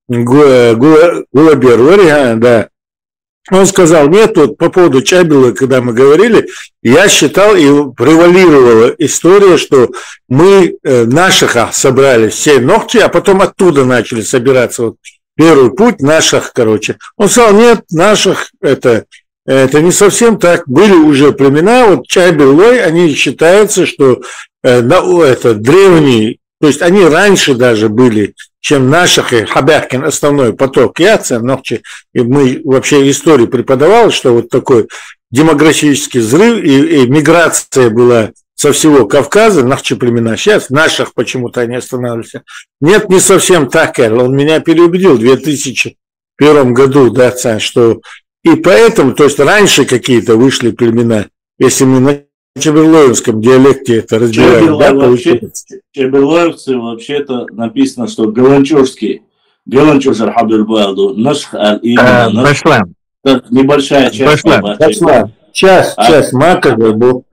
Гулабер, да, он сказал, нет, вот по поводу Чабила, когда мы говорили, я считал, и превалировала история, что мы наших собрали все Нохчи, а потом оттуда начали собираться, вот первый путь наших, короче. Он сказал, нет, наших, это не совсем так, были уже племена, вот Чабилой, они считаются, что это древние, то есть они раньше даже были, чем наших, и Хабякин, основной поток Яца, Нохчи, и мы вообще историю преподавали, что вот такой демографический взрыв, и миграция была со всего Кавказа, Нохчи племена, сейчас наших почему-то они останавливались. Нет, не совсем так, Карл, он меня переубедил в 2001 году, да, что и поэтому, то есть раньше какие-то вышли племена, если мы на чаберлоевском диалекте это разбираем, да, чаберлоевцы вообще-то написано, что галанчурский, галанчужар хабдульбалду, наш Башлам. Небольшая часть. Башлам. Часть Маковый был.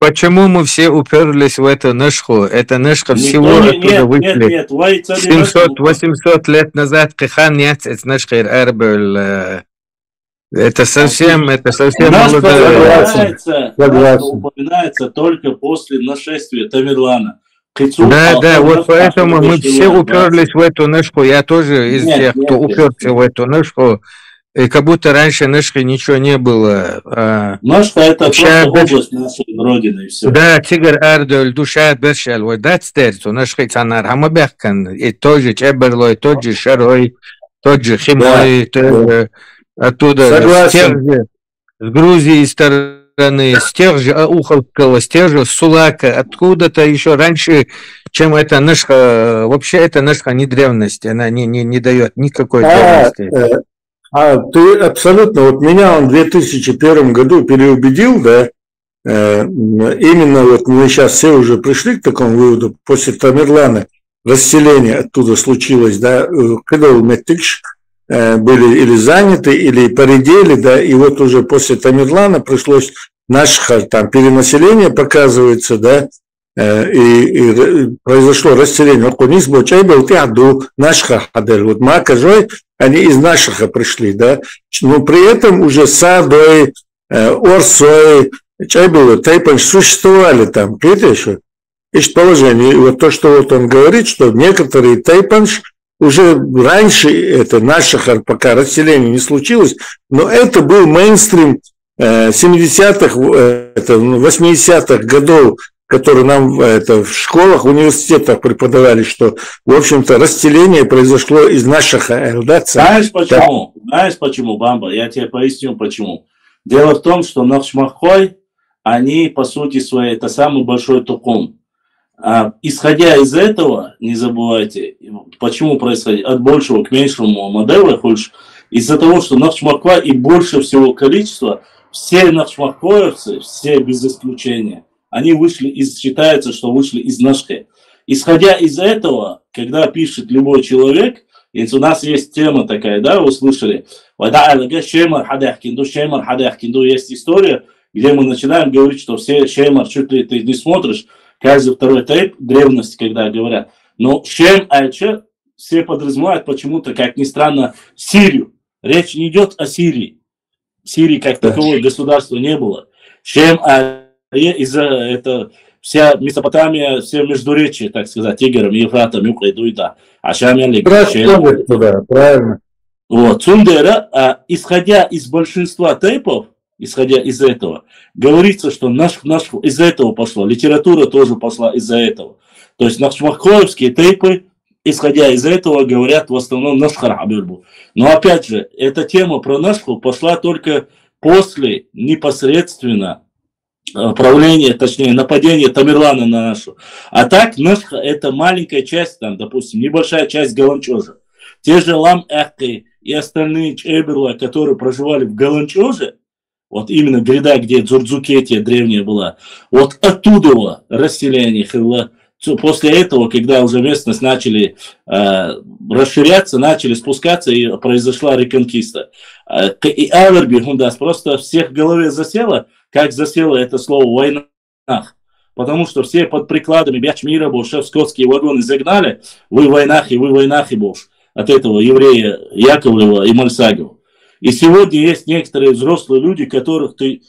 Почему мы все уперлись в эту нышху? Это нышха всего оттуда вышли. 700-800 лет назад Кихан Яцец нышхир Эрбель. Это совсем молодая. Упоминается только после нашествия Тамерлана. Да, вот поэтому мы все уперлись в эту нышху. Я тоже из тех, кто уперся в эту нышху. И как будто раньше Нышхи ничего не было. Нышха это просто область нашей родины. И все. Да, Тигр Ардоль, душа Бершал, вот датстерцу, Нышхи Цанар, Хамабехкан, и тот же Чеберлой, тот же Шарой, тот же Химой, оттуда с Грузии стороны, с тех же Уховского, с тех же Сулака, откуда-то еще раньше, чем эта Нышха. Вообще эта Нышха не древность, она не дает никакой древности. Ты абсолютно, вот меня он в 2001 году переубедил, да, именно вот мы сейчас все уже пришли к такому выводу после Тамерлана, расселение оттуда случилось, да, когда Метикш были или заняты, или поредели, да, и вот уже после Тамерлана пришлось Нашхар, там перенаселение показывается, да, и произошло расселение. Вот Макажой, они из Нашаха пришли, да, но при этом уже Садой, Орсой, Чайбл, Тайпан существовали там, видите еще? Есть положение, и вот то, что вот он говорит, что некоторые Тайпанш уже раньше, это Нашахар, пока расселение не случилось, но это был мейнстрим 70-х, 80-х годов, которые нам в школах, в университетах преподавали, что, в общем-то, расселение произошло из Нашаха. Знаешь почему? Знаешь почему, Бамба? Я тебе поясню почему. Дело в том, что Нахшмахой, они, по сути своей, это самый большой тукум. Исходя из этого, не забывайте, почему происходит от большего к меньшему модели, из-за того, что Нахшмахой и больше всего количества, все нахшмахоевцы, все без исключения, они вышли из, считается, что вышли из Нашхи. Исходя из этого, когда пишет любой человек, и у нас есть тема такая, да, вы слышали, есть история, где мы начинаем говорить, что все шеймар, чуть ли ты не смотришь, каждый второй тейп древности, когда говорят. Но шейм альче все подразумевают почему-то, как ни странно, Сирию. Речь не идет о Сирии. Сирии как такового государства не было. Шем из-за это вся Месопотамия, все междуречия, так сказать, Тигром, Ефратом, Юкой, Дуйда. Правильно. Вот, Цундера, исходя из большинства тейпов, исходя из этого, говорится, что из-за этого пошло. Литература тоже пошла из-за этого. То есть нахшмахоевские тейпы, исходя из этого, говорят в основном Нашхар Абюрбу. Но опять же, эта тема про Нашху пошла только после непосредственно правления, точнее нападения Тамерлана на нашу. А так Нашха это маленькая часть, там, допустим, небольшая часть Галанчожа. Те же Лам-Эхты и остальные Чеберлы, которые проживали в Галанчоже, вот именно гряда, где Дзурдзукетия древняя была, вот оттуда расселение было. После этого, когда уже местность начали расширяться, начали спускаться, и произошла реконкиста. И Аверби, просто всех в голове засело, как засело это слово в войнах. Потому что все под прикладами Бяч мира, шеф-скотские вагоны загнали, вы в войнах, и Бош, от этого еврея Яковлева и Мальсагова. И сегодня есть некоторые взрослые люди, которых ты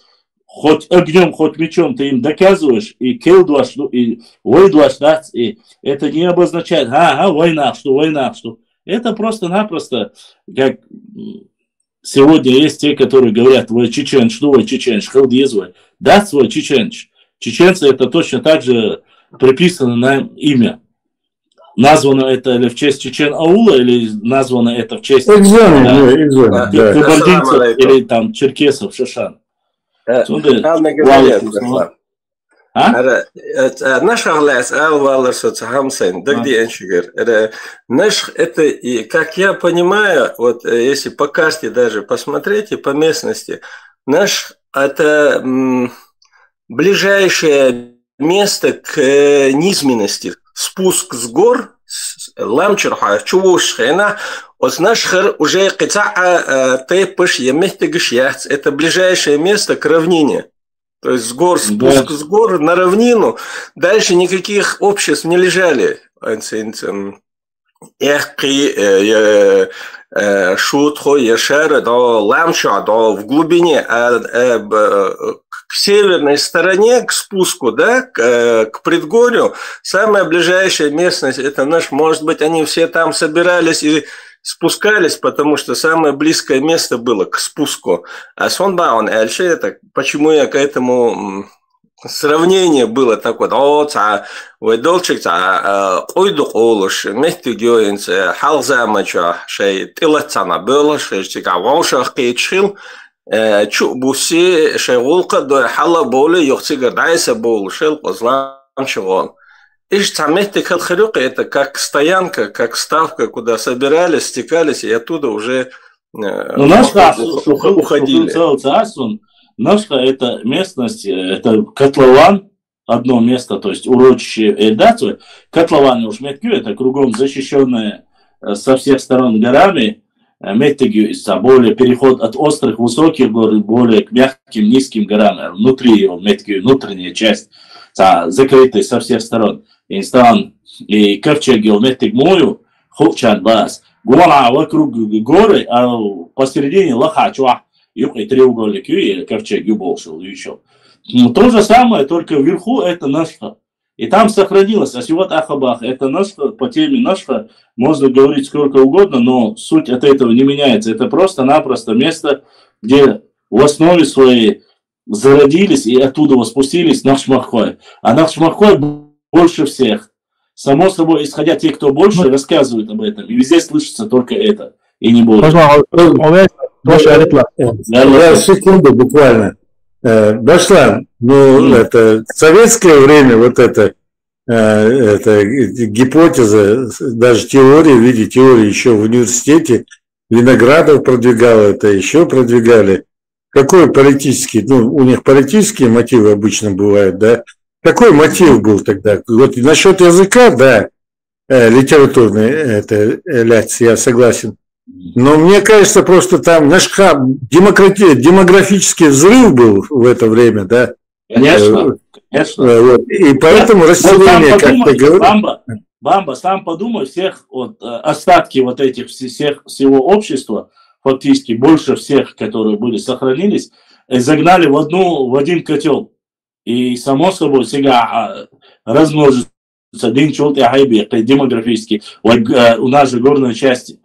хоть огнем, хоть мечом ты им доказываешь, и келдуаш, и войдуаш, да, и это не обозначает, война, что. Это просто-напросто, как сегодня есть те, которые говорят, вы чеченч, хелдезвой, да, свой чеченч. Чеченцы это точно так же приписано на имя. Названо это или в честь Чечен-Аула, или названо это в честь кабардинцев, или там черкесов, Шашан. Наш аглас алвалар соцхамсен, дагди эншигер. Наш это, как я понимаю, вот если по карте даже посмотреть по местности, наш это ближайшее место к низменности. Спуск с гор, ламчерха, чувушхена, от нашхар уже китаа тейпыш емехтегиш яц. Это ближайшее место к равнине. То есть с гор, спуск с гор на равнину. Дальше никаких обществ не лежали. Шутхо, Ешера, Ламша, в глубине, к северной стороне, к спуску, да, к предгорью, самая ближайшая местность, это наш, может быть, они все там собирались и спускались, потому что самое близкое место было к спуску. А Сонбаун Эльши, это почему я к этому... Сравнение было такое, выдолчик, ойдук олуш, мехтигёйнц, халзамача, шей тилатсана было, шей чикавошах кейчхил, чубуси, шей волка, до хала боли, йохцигар дайса бол, шел позланчевон. Ишь, мехтик хатхарюка, это как стоянка, как ставка, куда собирались, стекались, и оттуда уже уходили. Нашха это местность, это котлован, одно место, то есть урочище Эльдацу, котлованы уж меткю, это кругом защищенное со всех сторон горами, более переход от острых высоких гор более к мягким низким горам, внутри его меткю, внутренняя часть, закрытая со всех сторон. И ковчег метк мою, хучан бас, гуана вокруг горы, а посередине лохачуа, и треугольник, и ковчег юбошил еще. То же самое, только вверху это Нашха. И там сохранилось, а сегодня Ахабах, это Нашха, по теме Нашха можно говорить сколько угодно, но суть от этого не меняется. Это просто-напросто место, где в основе своей зародились и оттуда спустились Нахшмахой. А Нахшмахой больше всех. Само собой, исходя те, кто больше, рассказывают об этом. И везде слышится только это, и не больше. Секунду буквально. Башлан, ну, это советское время, вот это гипотеза, даже теория, в виде теории еще в университете, Виноградов продвигал это, еще продвигали. Какой политический, ну, у них политические мотивы обычно бывают, да? Какой мотив был тогда? Вот насчет языка, да, литературный, это, я согласен. Но мне кажется, просто там демографический взрыв был в это время, да? Конечно, конечно. Вот. И поэтому расселение, как ты говоришь... Бамба, сам подумай, всех вот, остатки вот этих всего общества, фактически больше всех, которые были, сохранились, загнали в один котел. И само собой сега размножится демографически. У нас же горная часть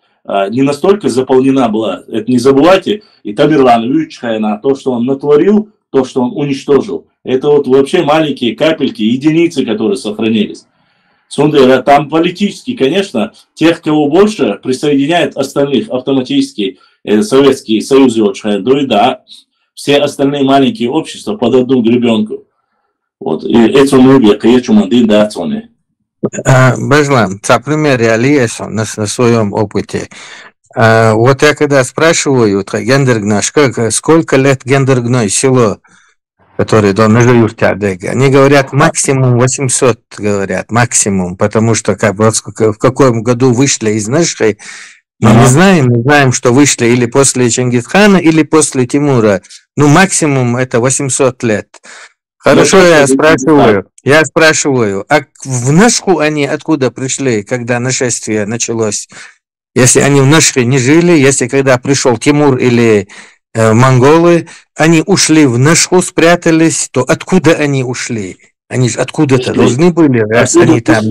не настолько заполнена была, это не забывайте, и Тамерлан Вючхайна, то, что он натворил, то, что он уничтожил, это вот вообще маленькие капельки, единицы, которые сохранились. Там политически, конечно, тех, кого больше, присоединяют остальных автоматически, Советский Союз, да, все остальные маленькие общества под одну гребенку. Вот, и это Бажлан, например, реализация на своем опыте. Вот я когда спрашиваю Гендергнаш, сколько лет Гендергной село, которые дома живут, они говорят максимум 800, говорят, максимум, потому что в каком году вышли из нашей, мы не знаем, что вышли или после Чингисхана, или после Тимура. Ну, максимум это 800 лет. Хорошо, я спрашиваю, а в Нашху они откуда пришли, когда нашествие началось? Если они в Нашхе не жили, если когда пришел Тимур или монголы, они ушли в Нашху, спрятались, то откуда они ушли? Они же откуда-то должны были, раз они там...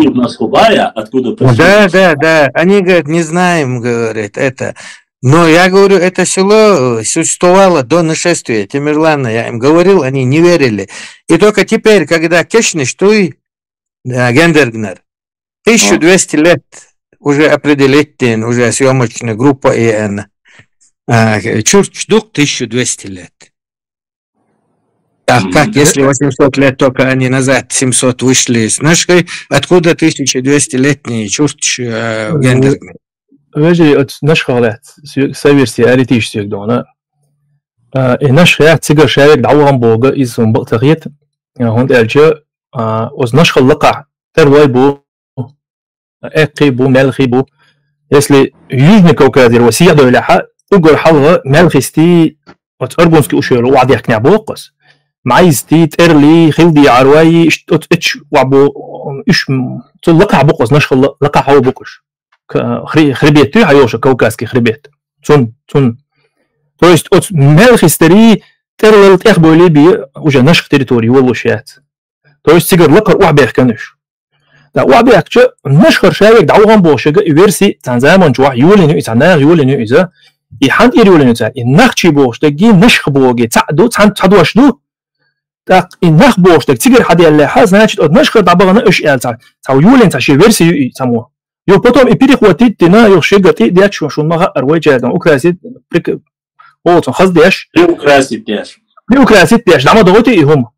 Да, они говорят, не знаем, говорят, это... Но я говорю, это село существовало до нашествия Тамерлана, я им говорил, они не верили. И только теперь, когда Кешниш, Гендергнер, 1200 лет уже определителен, уже съемочная группа ИН, Чурчдук 1200 лет. А как, если 800 лет только они назад, 700 вышли с нашей, откуда 1200-летний Чурч Гендергнер? Veži od naših let, savirsi aritišti dona. Naš react cigar شارك دعوة بوجا إذن بقتغيت هون أرجع از نشخ اللقاء تروي بو أقي بو ملخي بو يسلي يجني كوكادير وسيع دو لحق أقول حلقة ملخيستي وتأرجونسكي أشير وعد يحكي عبوقس معيزتي ترلي خلدي عروي اتش وعبو إيش تلقى بوقس نشخ اللقاء هو بوقش خربيت ты Айоша кавказский хребет. То есть от Мелхистери терлел тех более уже наших территорий волошат. То есть сигар лакар уабех каныш. Да уабех че наш харшавик дауган бошага версии танзаман жуа юлину исанар юлину иза и ханд юлину та и нахчи бош таги наш хбоги цаду цадвашду так и нах бош так сигар хадиалла значит от наш хадабагана эш элца цау юлин та версию само. И потом и перехватить на их шагати дячу шунмага арвайджадан украсит вот хаздеш украсит дяш дама доготи ихум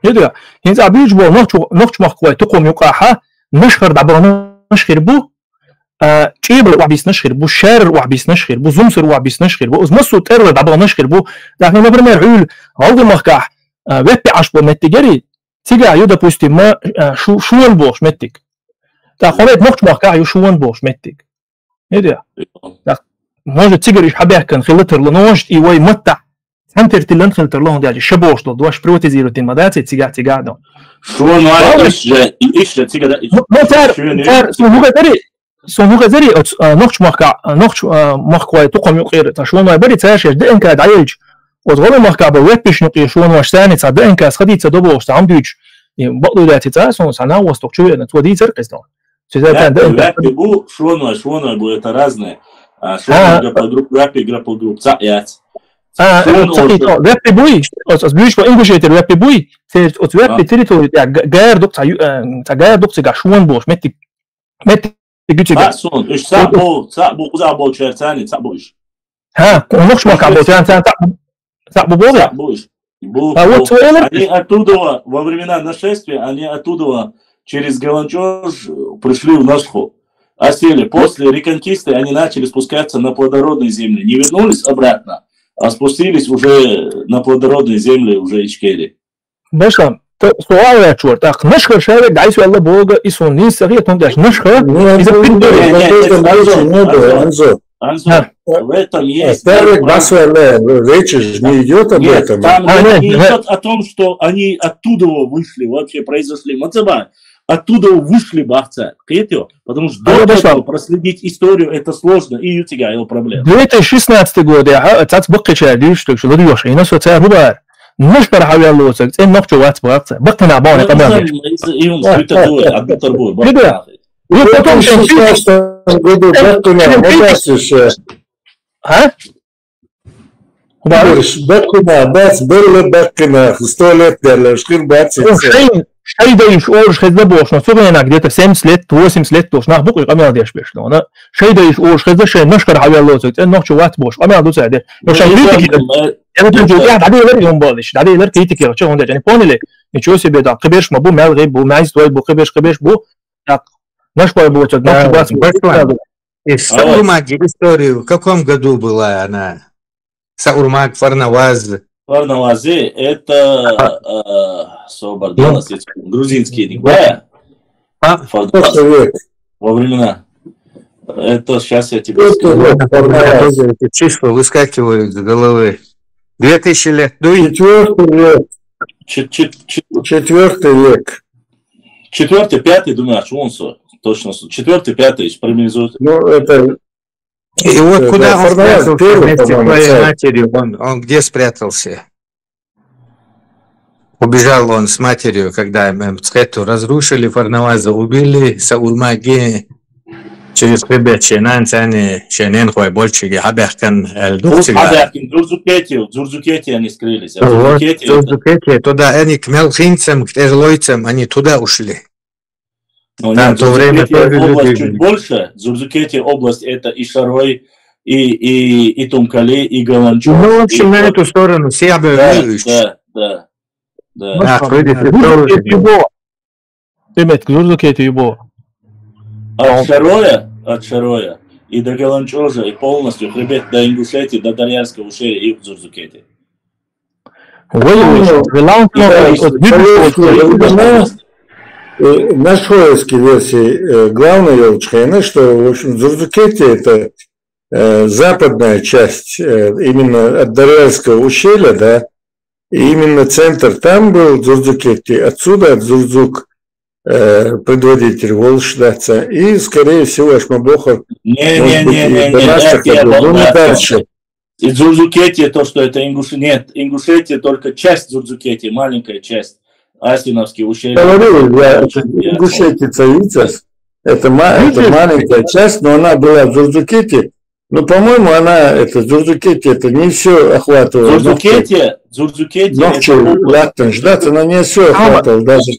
يدري هنز أبيج بو نخش مخوي تقوم يقاحة نشخر دبرنا نشخر بو شيبل وعبيس نشخر بو شار وعبيس نشخر بو زمسر وعبيس نشخر بو أزمسو تر دبرنا نشخر بو لكن ما برمي عول عود مخكح وبي عشبو متجري Тига, допустим, шуан бош меттик. Так, он это мохч махка, шуан бош меттик. Это я. Может, тигр иш хабяхкан хилтер лоножт и вой матта. Центр тилан хилтер лон дяди шабош дол, дуаш приватизируют мадати тига дол. Шуан вайше, иш тига. صندوق زري نقش مخكوي تقوم يقير تشون ما بري تاش دين كاد عيج وتغول مخكا بويت بيش نقي شون واش ثاني تصدقن كاس خدي تدبو واش عم ديج بقدو ذاتي تاسون سنا وسط شو انا تودي ترقص دون بو شون بو это разное шон группа групп цаят رابي بوي اس بيش بو انجلش رابي بوي تير رابي تريتوري غير دوك تا غير دوك تا شون بوش مت صون ايش صعبو قزعبو شرتاني صعبوش ها نقش ما كعبو صعبو بوغا они оттуда во времена нашествия они оттуда через Галанчож пришли в Нашху осели после реконкисты они начали спускаться на плодородные земли не вернулись обратно а спустились уже на плодородные земли уже Ичкери башла سؤال يا شور تاخ نشخر شارع دعيس والله بوغا يسون نين سريع تندش نشخر Анзо, в этом есть... Речь же не идет об этом. Там не идет о том, что они оттуда вышли, вообще произошли. Оттуда вышли бахца, потому что до этого проследить историю это сложно, и у тебя его проблема. 2016 год, я цац бакки шадиш, что что дёш, и нас вот царь نشكر حوالي الله وسكت إن نقطة وقت بقى بقتنا عبارة تمام. يوم سويته دول عبد التربوي. كده. وبعدين ها؟ بقنا بس بقنا 100 лет для шкир баци. شيء ده يشعر خذ بوش نصوغ هنا где-то 70 лет 80 лет توش نح بقى قمنا ديش بيش لو أنا شيء ده يشعر خذ شيء نشكر حوالي الله وسكت إن نقطة وقت بوش قمنا دوس عده. مش عارف أنا تنجو قاعد عدي لر يوم بالش عدي لر كيتك يا شو هندا يعني بوني لي نشوف سي بيدا قبيش ما بو مال غيب بو معيز توي بو قبيش بو نشكر بو تك نشكر Саурмаг историю в каком году была она? Саурмаг Фарнаваз. Фарнавази это грузинские никогда. Во времена. Это сейчас я тебе скажу. Числа выскакивают с головы. 2000 лет. 4 век. 4-5, думаю, Шунсо. Точно. 4-5 промизуют. Ну, это... И вот куда он спрятался вместе с своей матерью? Он где спрятался? Убежал он с матерью, когда Мцхету разрушили, Фарнаваза убили, Саурмаги через хребет Шенан, Цани, Шенен, Хой, Больчиги, Хабяхкан, Эльдухтига. Хабяхкин, Дзурзукети они скрылись. Дзурзукети, туда они к мелхинцам, к эрлойцам, они туда ушли. Да, то время область чуть больше. Дзурзукети область это и Шарой, и Тумкали, и Галанчо. Ну, в общем, на эту сторону все объявляют. Да. Дзурзукети его. От Шароя и до Галанчожа, и полностью хребет до Ингушетии, до Дарьянского ущелья и в Дзурзукете. На шоевской версии главной Елчхайна, что, в общем, Дзурзукети это западная часть именно от Дарьянского ущелья, да, и именно центр там был Дзурзукети, отсюда Дзурзук предводитель Волшдаца, и, скорее всего, Ашмабохар дальше. И Дзурзукетия, то, что это Ингушетия, нет, Ингушетия только часть Дзурзукетии, маленькая часть. Асиновский ущелье. Ингушетия Цавицас, это маленькая часть, но она была в Дзурзукете. Ну, по-моему, это Дзурзукете, это не все охватывало. Дзурзукете. Ждать, она не все охватывала. Даже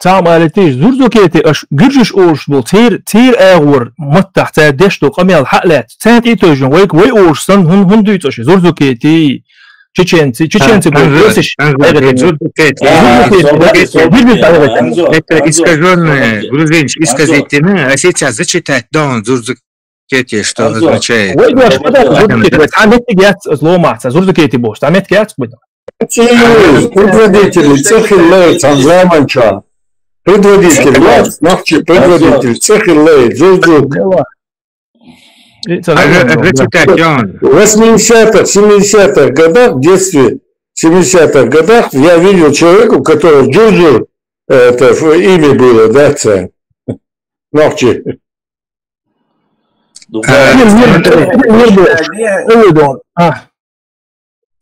تعال مالتيش زورزوكيتي اش جرجش اوش بول تير اغور متح تا دشتو قميل حقلات تانت ايتوجن ويك وي اوشسن هن دويتوش زورزوكيتي чеченцы это искаженное грузинский исказительное, а сейчас зачитать Дон Дзурзукети, что означает. Предводитель Цехиллей, Цанзаманча. Предводитель, Нахчи, предводитель Цехиллей, Джурджу. В 80-х, 70-х годах, в детстве, в 70-х годах я видел человека, у которого Джурджу, это имя было, да, царь. Нахчи.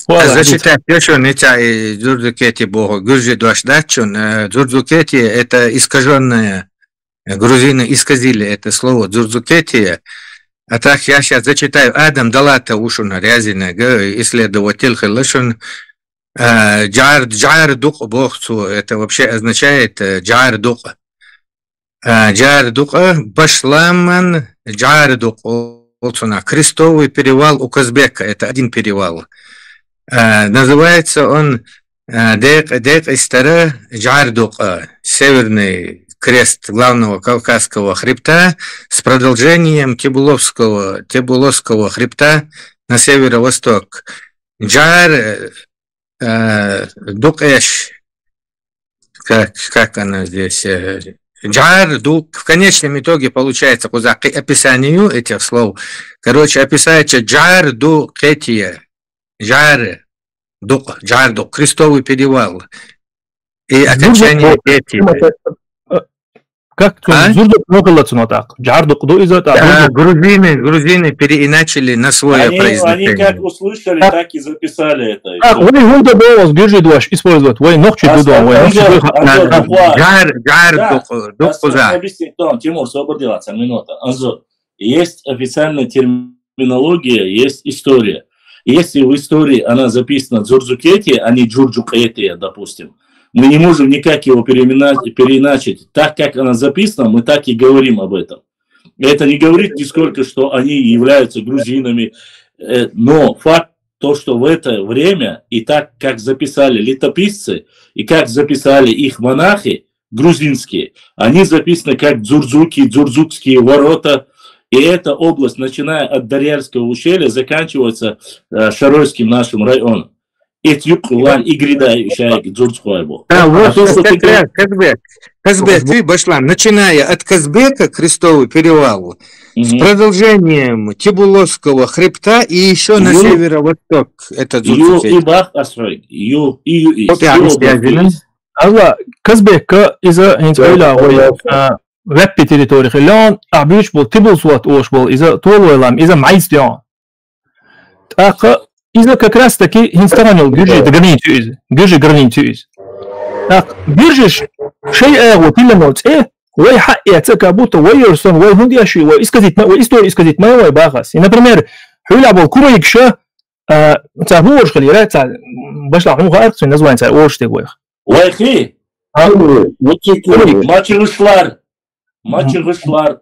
Зачитать еще нечай Дзурдукети Богу. Гуржи Дуашдачун. Дзурдукети это искаженное. Грузины исказили это слово Дзурдукети. А так я сейчас зачитаю. Адам Далата Ушуна Рязина, исследователь Хилышун. Джар дух Богцу. Это вообще означает джар дух. Джар дух Башламан джар дух. Крестовый перевал у Казбека. Это один перевал. Называется он Дек Истара Джардука, северный крест главного Кавказского хребта с продолжением Тибуловского хребта на северо-восток. Джар Дукэш, как она здесь? Джар Дук. В конечном итоге получается по описанию этих слов. Короче, описывается Джар Дукетия. Джар Дук, крестовый перевал. И окончание Кети. Как Зурдук много так? Джардук, грузины переиначили на свое произношение. Они как услышали, так и записали это. Вы Гунда Бовас Гюржи Дуаш использовать. Вы ногчи Дудон. Тимур, освободился, минута. Есть официальная терминология, есть история. Если в истории она записана Дзурдукети, а не Джурджукети, допустим, мы не можем никак его переиначить. Так, как она записана, мы так и говорим об этом. Это не говорит нисколько, что они являются грузинами. Но факт то, что в это время, и так, как записали летописцы, и как записали их монахи грузинские, они записаны как Дзурдзуки, Дзурдзукские ворота. И эта область, начиная от Дарьяльского ущелья, заканчивается Шаройским нашим районом. Казбек, ты Башлан, начиная от Казбека, крестовый перевал, с продолжением Тибуловского хребта и еще на северо-восток. Это Казбек из-за Веппи территории хилан, а бич был Тибулсуат ош был из-за Туолуэлам, из-за Майстион. Так, из-за как раз таки инстаграмил Гюржи границу из. Так, Гюржи шей вот или нот, вой хай как будто вой ерсон, вой хундиаши, вой историю сказать моего бахас. И, например, хуля был курайкша, царь ош хали, царь башла хум харкс, название ош тегоих. Вой хи, Мачевышлар.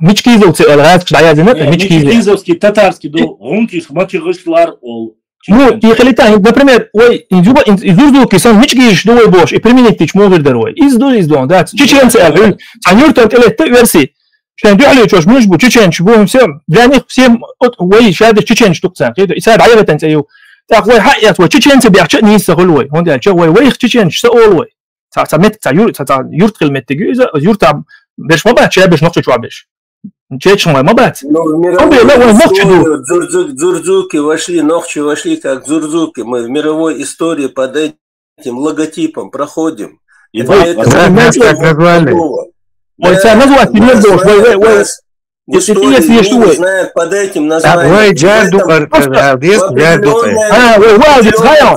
Мичкизовцы, Мичкизовский, татарский, гункиш, Мачевышлар. Ну, и халита, например, ой, из Урдуки сам Мичкиш, дуой бош, и применить тич могут дарой. Издон, да, чеченцы, анюртан элетты версии. Что они чёж муж бу чеченч, бу все, для них всем, ой, шады чеченч штукца. И сад аеватан цаю. Так, ой, хаят, ой, чеченцы бяхчат ниса хулой. Он да, чё, ой, чеченч, саолой. يورت خلمة تجوزة يورت بيش ما بعد شيء بيش نقطة شو بيش شيء ما بعد. Дзурдзуки вошли как дзурдзуки. Мы в мировой истории под этим логотипом проходим. И истории знают под этим названием.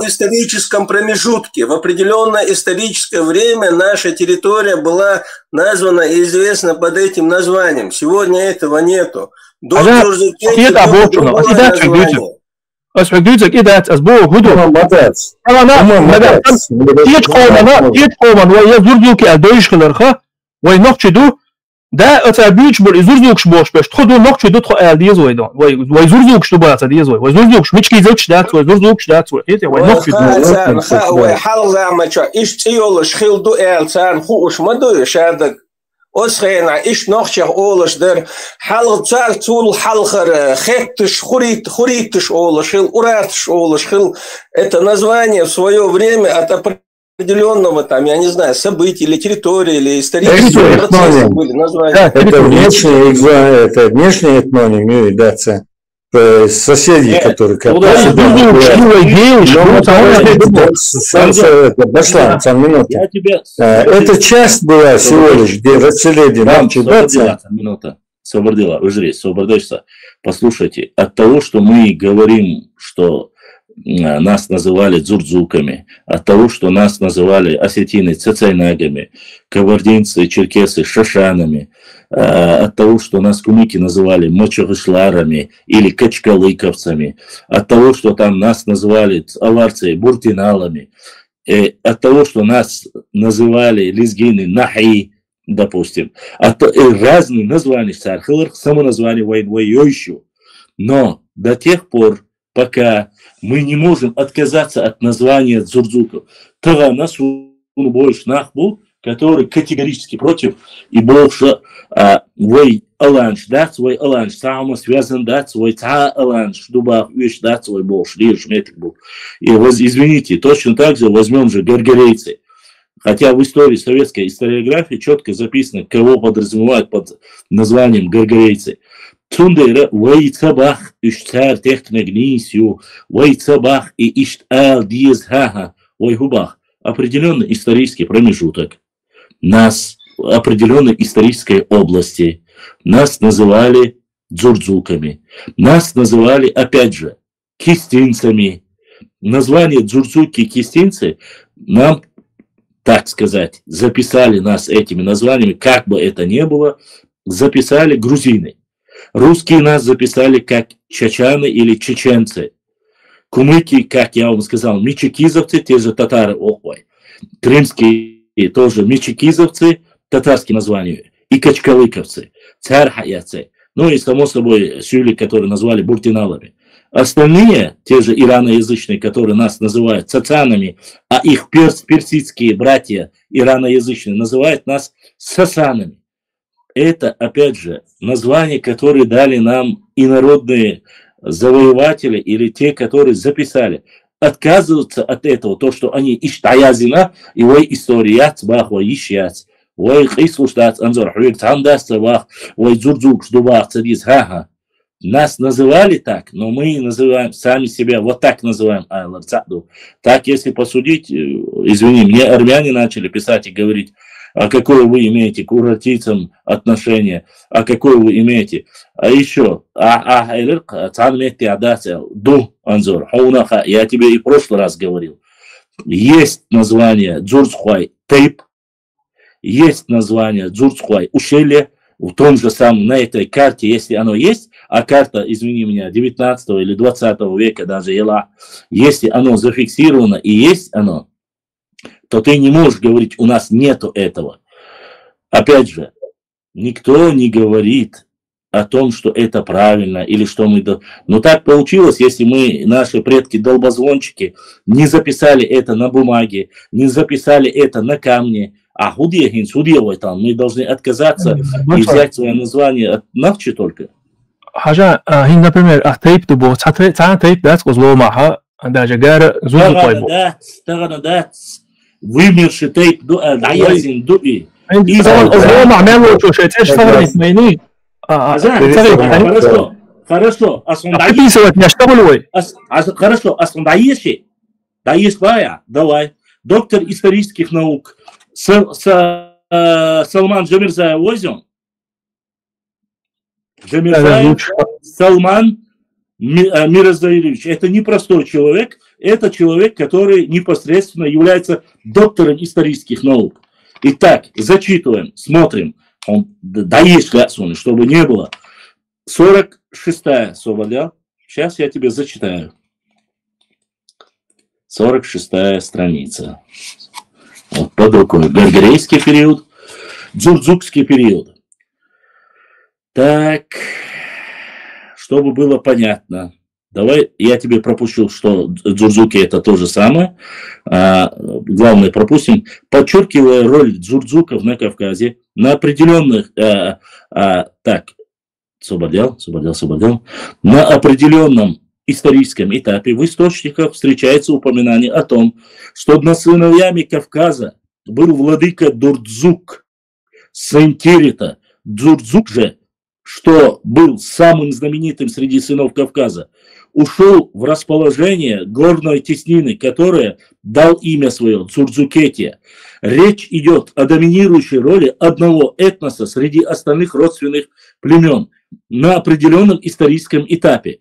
В историческом промежутке, в определенное историческое время наша территория была названа и известна под этим названием. Сегодня этого нету. До Дзурдукети было другое название. أسمعك كده أسبوع هدوء أنا يتقوم ويزورجوك أدويش خلرخة وينقشدو ده أتابيش بول يزورجوكش باش باش تخدو نقشدو تخو ألديز ويدون ويزورجوكش تبغى ألديز ويزورجوكش مش كيزوكش دات ويزورجوكش دات وينقشدو ويحل زعما إيش تيول شخيل دو ألسان خوش ما دو شادك Осхена иш нохчах олаш дер халг цар цул халхар хеттыш хуритыш олаш хил уратыш олаш хил. Это название в свое время от определенного там, я не знаю, события или территории, или исторического процесса были названия. Это внешний этноним, да, соседи, которые это часть была всего лишь, где расселение. Минута. Собордила, Собордойса, послушайте, от того, что мы говорим, что нас называли дзурдзуками, от того, что нас называли осетины цецайнагами, кабардинцы, черкесы шашанами, от того, что нас кумыки называли мочогышларами или качкалыковцами, от того, что там нас называли аварцы буртиналами, от того, что нас называли лезгины нахи, допустим, от разных названий, самоназвание воюющего. Но до тех пор, пока мы не можем отказаться от названия дзурдзуков, тогда нас больше нахбу, который категорически против, и больше вой аланш, да, свой аланш, само связан, да, свой та аланш, дубах, вещь, да, свой больше, лишь метик был. И извините, точно так же возьмем же гаргарейцы. Хотя в истории советской историографии четко записано, кого подразумевают под названием гаргарейцы. Цундера вайцабах ишцар техногнисью, вайцабах и иштал диезхаха, вайгубах. Определенный исторический промежуток. Нас, определенной исторической области, нас называли дзурдзуками. Нас называли, опять же, кистинцами. Название дзурдзуки и кистинцы нам, так сказать, записали нас этими названиями, как бы это ни было, записали грузины. Русские нас записали как чачаны или чеченцы. Кумыки, как я вам сказал, мичекизовцы, те же татары, охой. Крымские тоже мичекизовцы, татарские названия, и качкалыковцы, цархаяцы. Ну и, само собой, сюли, которые назвали буртиналами. Остальные, те же ираноязычные, которые нас называют цацанами, а их персидские братья ираноязычные называют нас сасанами. Это, опять же, названия, которые дали нам инородные завоеватели или те, которые записали. Отказываются от этого, то, что они иштаязина, и вой историят, бах, вой ищяц, вой хислуштац, анзор, хуирт, андасца, бах, вой дзурдзук, ждубах, цадиз, ха-ха. Нас называли так, но мы называем сами себя вот так называем айларцаду. Так, если посудить, извини, мне армяне начали писать и говорить, а какое вы имеете к урартийцам отношение, а какое вы имеете. А еще, я тебе и в прошлый раз говорил, есть название Дзурцхуай Тейп, есть название Дзурцхуай Ущелье, в том же самом, на этой карте, если оно есть, а карта, извини меня, 19 или 20 века даже ела, если оно зафиксировано и есть оно, то ты не можешь говорить, у нас нету этого. Опять же, никто не говорит о том, что это правильно или что мы... Но так получилось, если мы, наши предки-долбозвончики, не записали это на бумаге, не записали это на камне, а худехин, судьевой там, мы должны отказаться и взять свое название от навчи только. Хажа, например, тейп дубо, тейп дац козло маха, даже гара зубы пойму. Вымерший тейп даязин дуби. Хорошо, хорошо, даешь бая, давай. Доктор исторических наук Салман Джамирзаев возьмем. Салман Мирзаевич, это не простой человек, это человек, который непосредственно является доктором исторических наук. Итак, зачитываем, смотрим. Он даешь лясуны, чтобы не было. 46-я Соболя. Сейчас я тебе зачитаю. 46-я страница. Вот под рукой. Гаргарейский период, дзурдзукский период. Так, чтобы было понятно. Давай я тебе пропущу, что Дзурдзуки это то же самое. Главное пропустим. Подчеркивая роль дзурдзуков на Кавказе на определенных... Освободил. На определенном историческом этапе в источниках встречается упоминание о том, что над сыновьями Кавказа был владыка Дурдзук, сын Кирита. Дзурдзук же, что был самым знаменитым среди сынов Кавказа, ушел в расположение горной теснины, которая дал имя свое Дзурдзукетия. Речь идет о доминирующей роли одного этноса среди остальных родственных племен на определенном историческом этапе.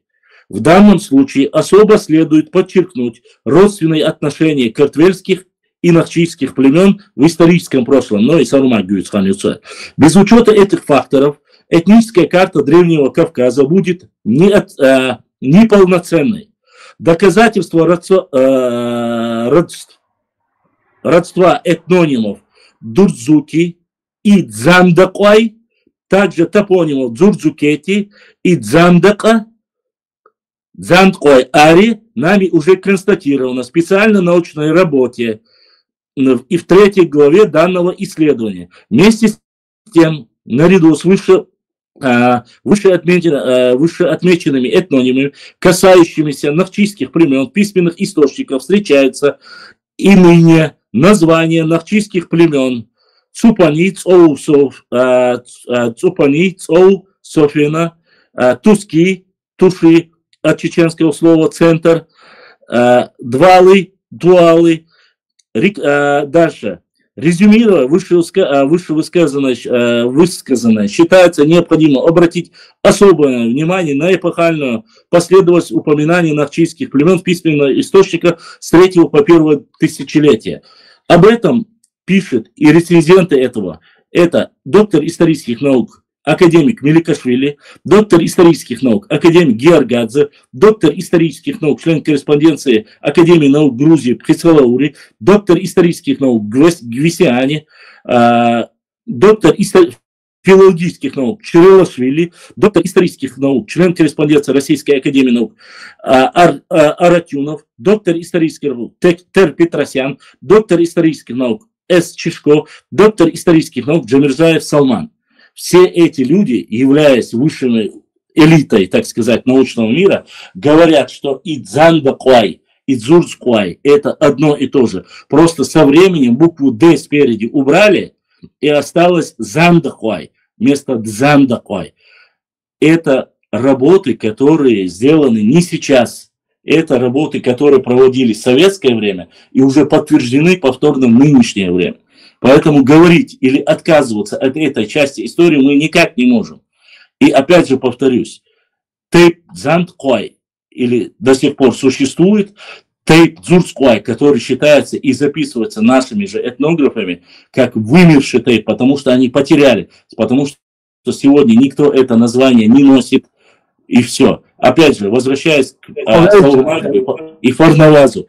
В данном случае особо следует подчеркнуть родственные отношения картвельских и нахчийских племен в историческом прошлом, но и без учета этих факторов этническая карта Древнего Кавказа будет неполноценной. Доказательства родства этнонимов Дурдзуки и Дзандакуай, также топонимов Дзурдзукети и Дзандака, Дзандкой Ари нами уже констатировано в специальной научной работе и в 3 главе данного исследования. Вместе с тем, наряду с вышеотмеченными этнонимами, касающимися нахчийских племен, письменных источников встречаются и ныне названия нахчийских племен Цупани, Софина, Туски, Туши, от чеченского слова центр, Двалы, Дуалы. Дальше. Резюмируя вышевысказанное, считается необходимо обратить особое внимание на эпохальную последовательность упоминаний нахчийских племен в письменных источниках с 3 по 1 тысячелетия. Об этом пишет и рецензенты этого. Это доктор исторических наук академик Меликашвили, доктор исторических наук академик Георгадзе, доктор исторических наук, член корреспонденции Академии наук Грузии Пхицалаури, доктор исторических наук Гвисиани, доктор филологических наук Чирилашвили, доктор исторических наук, член корреспонденции Российской Академии наук Аратюнов, доктор исторических наук Тер Петросян, доктор исторических наук С. Чешко, доктор исторических наук Джамирзаев Салман. Все эти люди, являясь высшей элитой, так сказать, научного мира, говорят, что и Дзандакуай, и Дзурдзкуай – это одно и то же. Просто со временем букву «Д» спереди убрали, и осталось Зандакуай вместо Дзандакуай. Это работы, которые сделаны не сейчас. Это работы, которые проводились в советское время и уже подтверждены повторно в нынешнее время. Поэтому говорить или отказываться от этой части истории мы никак не можем. И опять же повторюсь, тейп Дзандкуай или до сих пор существует, тейп Дзурдзкуай, который считается и записывается нашими же этнографами как вымерший тейп, потому что они потеряли, потому что сегодня никто это название не носит, и все. Опять же, возвращаясь к Саурмагову и Фарнавазу.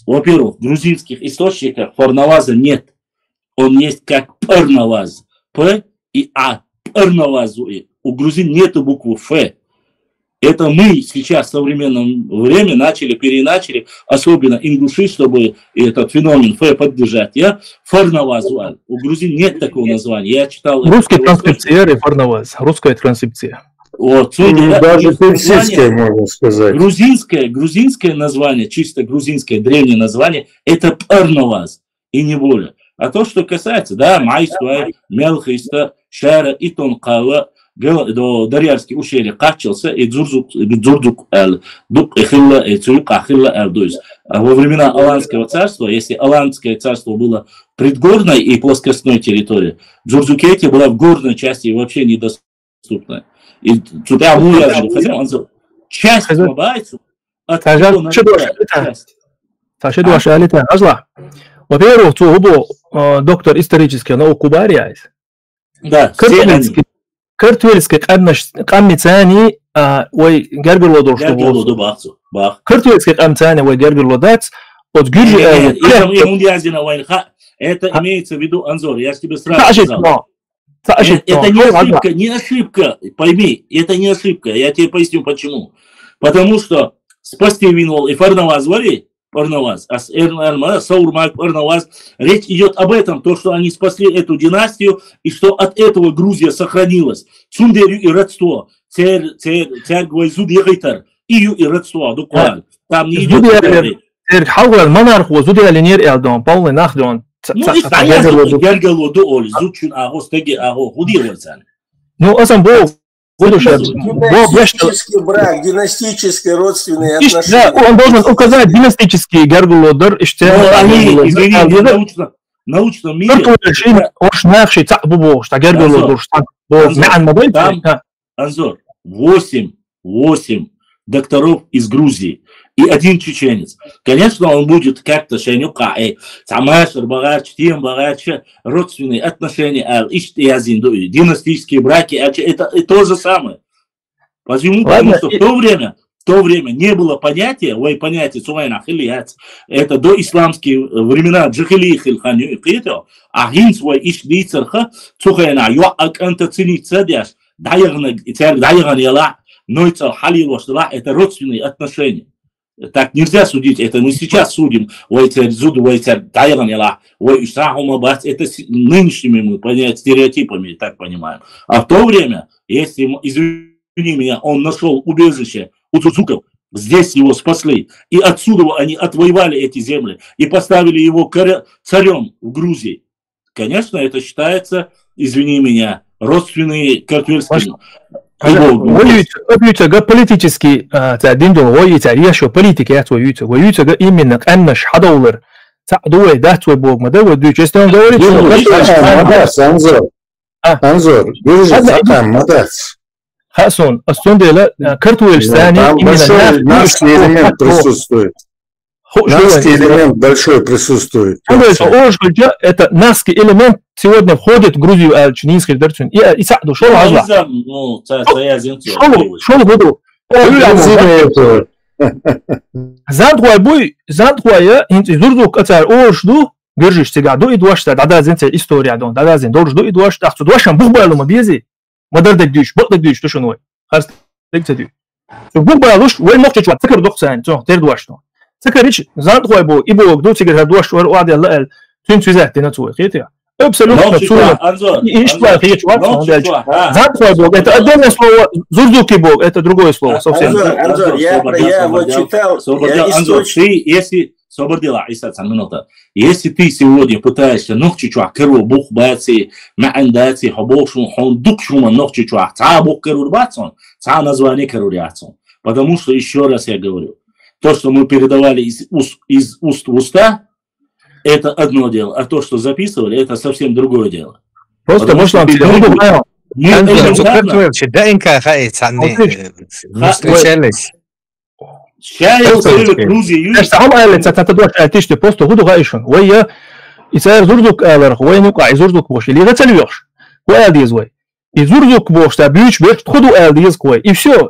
Во-первых, в грузинских источниках Фарнаваза нет. Он есть как Парнаваз. П и А. Парнавазу. У грузин нету буквы Ф. Это мы сейчас в современном времени переначали, особенно ингуши, чтобы этот феномен Ф поддержать. Фарнавазу. У грузин нет такого названия. Я читал... Русская транскрипция Фарнаваз. Русская транскрипция. Вот, даже персидское, можно сказать. Грузинское название, чисто грузинское древнее название, это Парнаваз. И не более. А то, что касается, да, Майскуай, Мелхиста, Шара и Тонкава, до Дарьярских ущелья качался и Дзурдук Эл, Дук Эхилла и Цуюк Ахилла Эл. То есть во времена Аланского царства, если Аланское царство было предгорной и плоскостной территорией, Дзурдукетия была в горной части и вообще недоступная. И туда часть Мабайцу от Во-первых, доктор исторических наук Кубаряйс. Да, Картвельская камницани, ой, Гергерлодор, что Картвельская камницани, ой, Гергерлодац, от Гюржи... Это имеется в виду, Анзор, я тебе сразу сказал. Это не ошибка, пойми, это не ошибка, я тебе поясню почему. Потому что спасти винол и фарнаваз вари, фарнаваз, саурмак, фарнаваз. Речь идет об этом, то, что они спасли эту династию, и что от этого Грузия сохранилась. Цундерю и родство, царь Гвайзуд Егайтар, ию и родство, буквально. Там не идет... حول المنارخ وزودي لنير إلدون باول ناخدون Ну, и стояло, гергало до Оли, зучин агос, теги аго, худиловцан. Ну, асам был Династический брак, династические родственные отношения. Он должен указать династический гергало, что они, извините, в научном мире... Анзор, 8 докторов из Грузии и 1 чеченец. Конечно, он будет как-то родственные отношения, династические браки, это то же самое. Почему? Потому что в то время не было понятия, это до исламские времена, это родственные отношения. Так нельзя судить, это мы сейчас судим, это нынешними мы понять стереотипами, так понимаем. А в то время, если, извини меня, он нашел убежище у цуцуков, здесь его спасли, и отсюда они отвоевали эти земли и поставили его царем в Грузии. Конечно, это считается, извини меня, родственные картвельскими. ويوتيوب политический تعدين دول ويتعريه شو политикات ويوتيوب именно أنش حدولر تعدوه دهت وبوق مده ودوش استون دوري أنظر بيرجع مدرس حسون استون ديلا كرتويش ثاني наш элемент присутствует. Наский элемент большой присутствует. Это наский элемент сегодня входит в Грузию Альчининской дерцун. И саду шо важно? Шо буду? Зантуая интизурду кацар ошду гержиш тигаду и дуашта дада зенте история дон дада зен доржду и дуашта ахту дуашам бухбалума бези мадардак дюш бакдак дюш тушуной харс тексаду. Бухбалуш вен мохчачва цикр дохсан цо тер дуашто. Цикрич зантуай бо и бо гду тигер дуаш вар уади алла тун цузат тенацуй хитя. Абсолютно цура. И что я хочу Зантуай бог это отдельное слово, зурдуки бог это другое слово совсем. Анзор, я вот читал, если Собордила, если ты сегодня пытаешься ногчичуа керу бух баци, маандаци, хабошун, хондукшума ногчичуа, ца бух керу бацон, ца название керу ряцон. Потому что, еще раз я говорю, то, что мы передавали из уст в уста, это одно дело, а то, что записывали, это совсем другое дело. Просто можно просто هدو غايشون ويا يصير زردك الر وين يقع يزردك бош или зацелёшь قال ديز وي يزردك бош табюч бет خدو ال ديز كوي и всё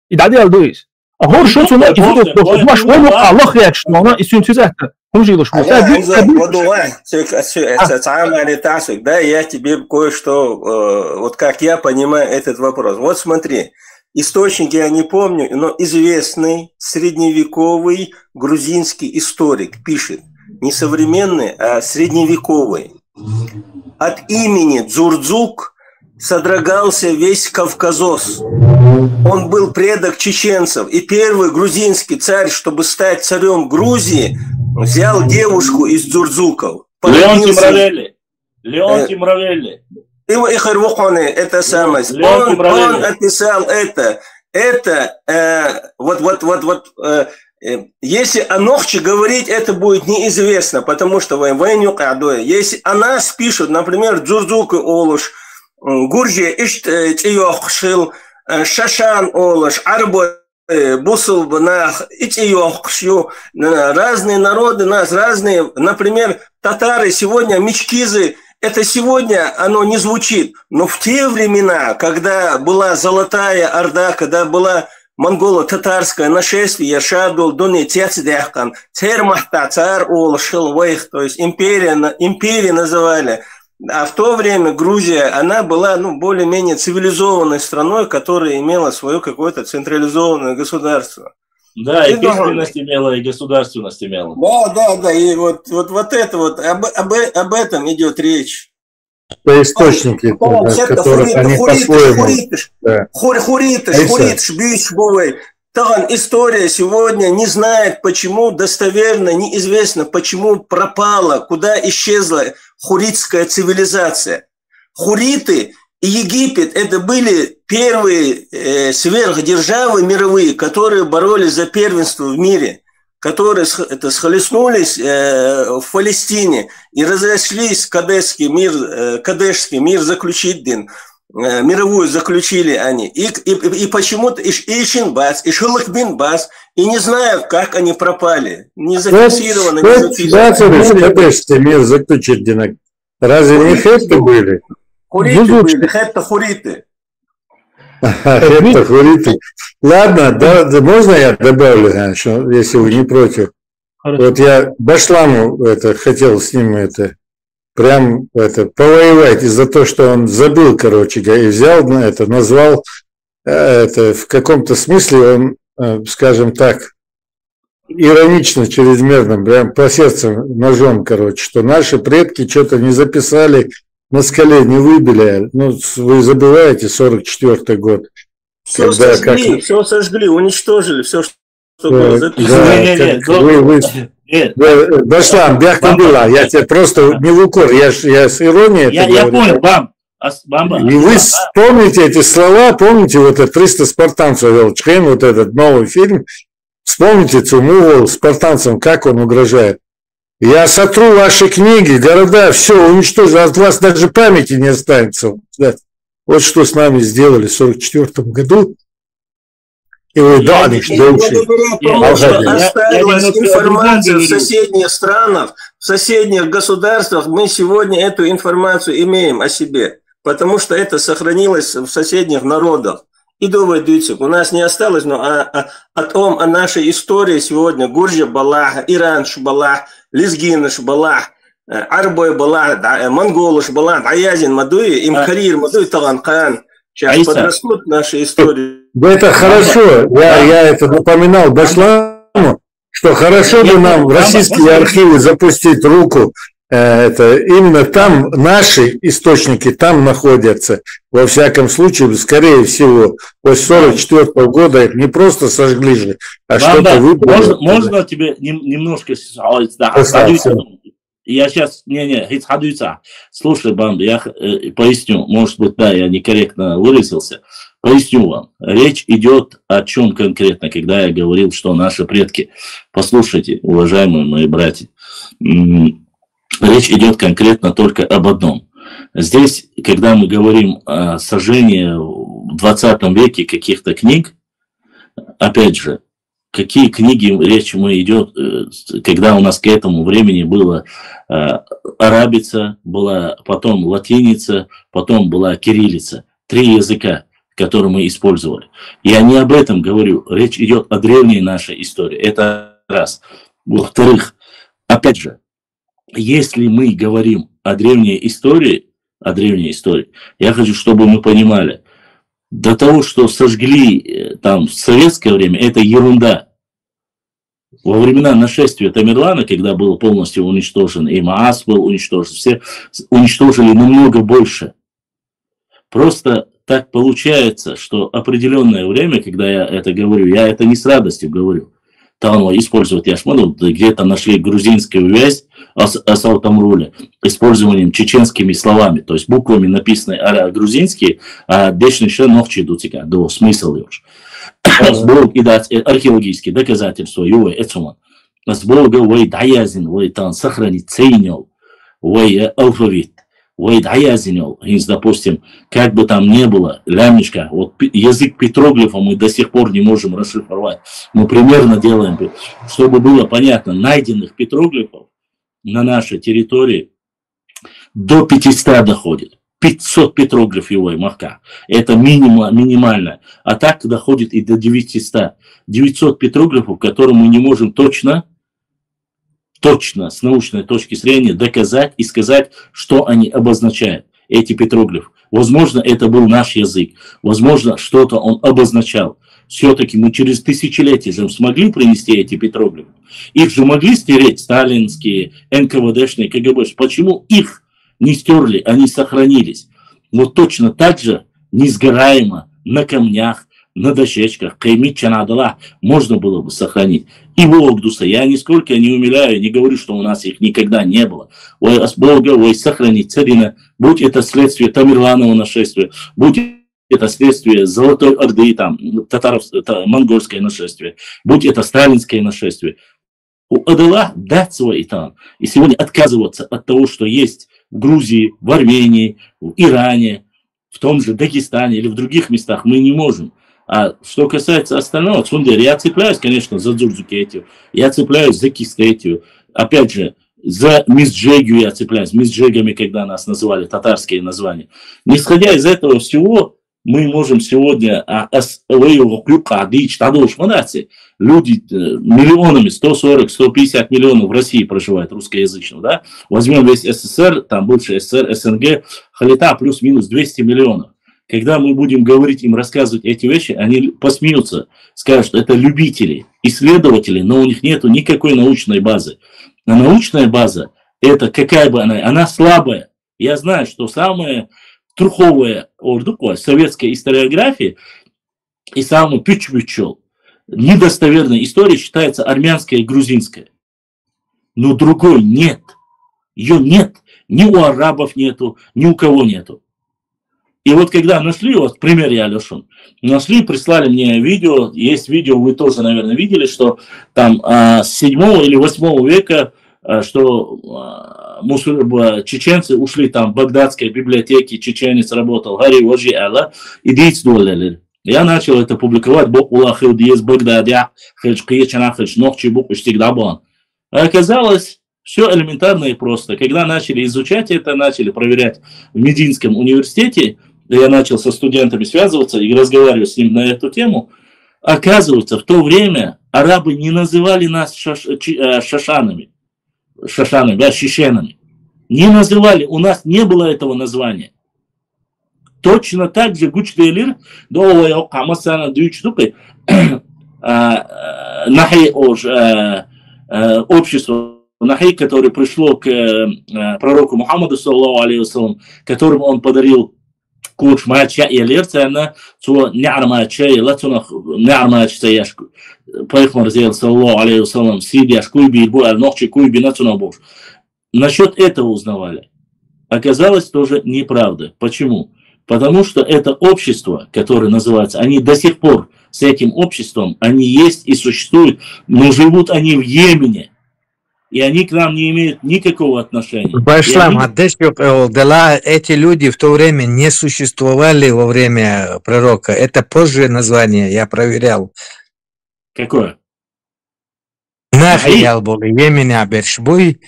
и дади ал доис а хор шо цуна и زردك бош маш وين الله яч нона и сюн цузат хунжилош это самое тасик, да, я тебе кое-что, вот как я понимаю этот вопрос. Вот смотри, источники я не помню, но известный средневековый грузинский историк пишет, не современный, а средневековый. От имени Дзурдзук содрогался весь Кавказос. Он был предок чеченцев. И первый грузинский царь, чтобы стать царем Грузии, взял девушку из Дзурдзуков. Леонтий Мравелли. И Харвухоны, это самое. Он описал это. Если о Нохче говорить, это будет неизвестно, потому что если о нас пишут, например, Дзурдзук и Олуш, Гурджия Ишт-Тиёхшил, Шашан Олуш, Арбо Бусул Банах, Итиёхшил, разные народы, нас разные, например, татары сегодня, мичкизы, это сегодня оно не звучит, но в те времена, когда была Золотая Орда, когда была монголо-татарское нашествие, Шадул, Дуни, Тецдяхкан, Цермахта, Цар Ол, Шилвейх, то есть империи называли. А в то время Грузия, она была более-менее цивилизованной страной, которая имела свое какое-то централизованное государство. Да, и письменность имела, и государственность имела. Да, и вот это вот, об этом идет речь. По источники, которых они по-своему... Хуритыш, бюйшбовый. История сегодня не знает, почему достоверно, неизвестно, почему пропала, куда исчезла хуритская цивилизация. Хуриты и Египет – это были первые сверхдержавы мировые, которые боролись за первенство в мире, которые схлестнулись в Палестине и разошлись Кадешский мир заключить дин. Мировую заключили они. И почему-то Ишинбас, Ишилахбинбас, и не знают, как они пропали. Не зафиксировано. Кадешский мир заключить дин. Разве не хетты были? Хуриты были, хуриты. Это хуриты. Ладно, можно я добавлю, если вы не против? Вот я Башламу хотел с ним повоевать из-за того, что он забыл, и взял на это, назвал в каком-то смысле он, скажем так, иронично, чрезмерно, прям по сердцу ножом, что наши предки что-то не записали, на скале не выбили. Ну, вы забываете 44-й год. Все сожгли, уничтожили все, что было записано. Башлам, бяхта была. Я тебе просто не в укор, я с иронией это говорю. Я понял, Бамба. И вы вспомните эти слова, помните вот это 300 спартанцев вел Чхейн, вот этот новый фильм. Вспомните Цумуву спартанцам, как он угрожает. Я сотру ваши книги, города, все уничтожу, от вас даже памяти не останется. Вот что с нами сделали в 1944 году. И вы дали, что осталась информация в соседних странах, в соседних государствах. Мы сегодня эту информацию имеем о себе, потому что это сохранилось в соседних народах. И доводится, у нас не осталось, но о нашей истории сегодня Гурджа Балах, Иранш Балах, Лезгинаш Балах, Арбой Балах, Монголыш Балах, Аязин Мадуи, Имкарир Мадуи, Таланкан. Сейчас подрастут наши истории. Да это хорошо. Я это напоминал Башламу, что хорошо бы нам в российские архивы запустить руку. Именно там наши источники там находятся. Во всяком случае, скорее всего, после 1944 года их не просто сожгли же, а что-то выбрали. Можно тебе немножко... Я сейчас... Слушай, Бамба, я поясню. Может быть, да, я некорректно выразился. Поясню вам. Речь идет о чем конкретно, когда я говорил, что наши предки... Послушайте, уважаемые мои братья, речь идет конкретно только об одном. Здесь, когда мы говорим о сожжении в 20 веке каких-то книг, опять же, какие книги речь идет, когда у нас к этому времени была арабица, была потом латиница, потом была кириллица. 3 языка, которые мы использовали. Я не об этом говорю. Речь идет о древней нашей истории. Это раз. Во-вторых, опять же, если мы говорим о древней истории, я хочу, чтобы мы понимали, до того, что сожгли там в советское время, это ерунда. Во времена нашествия Тамерлана, когда был полностью уничтожен, и Маас был уничтожен, все уничтожили намного больше. Просто так получается, что определенное время, когда я это говорю, я это не с радостью говорю. Там использовать яшману, где-то нашли грузинскую вязь о Саутамруле, использованием чеченскими словами, то есть буквами написаны грузинские, а дальше еще ногчи идут, до смысл лишь. Сборг и дать археологические доказательства, его эцуман. Сборга, ой, даязин, ой, там сохранить цейнил, ой, алфавит. Допустим, как бы там ни было, лямничка, вот язык петроглифа мы до сих пор не можем расшифровать. Мы примерно делаем, чтобы было понятно, найденных петроглифов на нашей территории до 500 доходит. 500 петроглифов его и махка. Это минимально. А так доходит и до 900. 900 петроглифов, которые мы не можем точно с научной точки зрения доказать и сказать, что они обозначают, эти петроглифы. Возможно, это был наш язык. Возможно, что-то он обозначал. все-таки мы через тысячелетия же смогли принести эти петроглифы. Их же могли стереть сталинские, НКВДшные, КГБшные. Почему их не стерли, они сохранились? Вот точно так же несгораемо на камнях, на дощечках, Каймит Чанадала можно было бы сохранить. И Вологдуса я нисколько не умиляю, не говорю, что у нас их никогда не было. Ой, Бога, ой, сохранить царина, будь это следствие Тамерланова нашествия, будь это следствие Золотой Орды, там, монгольское нашествие, будь это сталинское нашествие. У Адала дать свой там. И сегодня отказываться от того, что есть в Грузии, в Армении, в Иране, в том же Дагестане или в других местах мы не можем. А что касается остального, Цундер, я цепляюсь, конечно, за Дзурдзукетию, я цепляюсь за Кистетию, опять же, за Мизджегию я цепляюсь, Мизджегами, когда нас называли, татарские названия. Не исходя из этого всего, мы можем сегодня люди миллионами, 140-150 миллионов в России проживают русскоязычных, да? Возьмем весь СССР, там бывший СССР, СНГ, халита плюс-минус 200 миллионов. Когда мы будем говорить им, рассказывать эти вещи, они посмеются, скажут, что это любители, исследователи, но у них нет никакой научной базы. А научная база, это какая бы она слабая. Я знаю, что самая труховая советская историография и самая пючел недостоверная история считается армянская и грузинская. Но другой нет. Ее нет. Ни у арабов нету, ни у кого нету. И вот когда нашли, вот пример я, Алешон, нашли, прислали мне видео, есть видео, вы тоже, наверное, видели, что там с 7 или 8 века, что чеченцы ушли там в багдадской библиотеке, чеченец работал, Хари Вожи Алла, и дейц доллали. Я начал это публиковать, Бог улахил диез Багдадя, хельч киечана, хельч нохчи бук уштигдабан. А оказалось, все элементарно и просто. Когда начали изучать это, начали проверять в Мединском университете, я начал со студентами связываться и разговаривать с ним на эту тему, оказывается, в то время арабы не называли нас шашанами, чеченами. Не называли, у нас не было этого названия. Точно так же Гучделир, общество Нахей, которое пришло к пророку Мухаммаду, саллаллаху алейхи вассалам, которому он подарил курс мача и лерцена, то нярмача и латунах нярмача яшку. Поехал разъел, саллаллаху алейхи вассалам, сидяш куйби, буаль нохчи куйби нацунабуш. Насчет этого узнавали. Оказалось тоже неправда. Почему? Потому что это общество, которое называется, они до сих пор с этим обществом, они есть и существуют, но живут они в Йемене. И они к нам не имеют никакого отношения. Башлам, эти люди в то время не существовали во время пророка. Это позже название, я проверял. Какое? Нахиял Бога, Йеменя Бершбуй.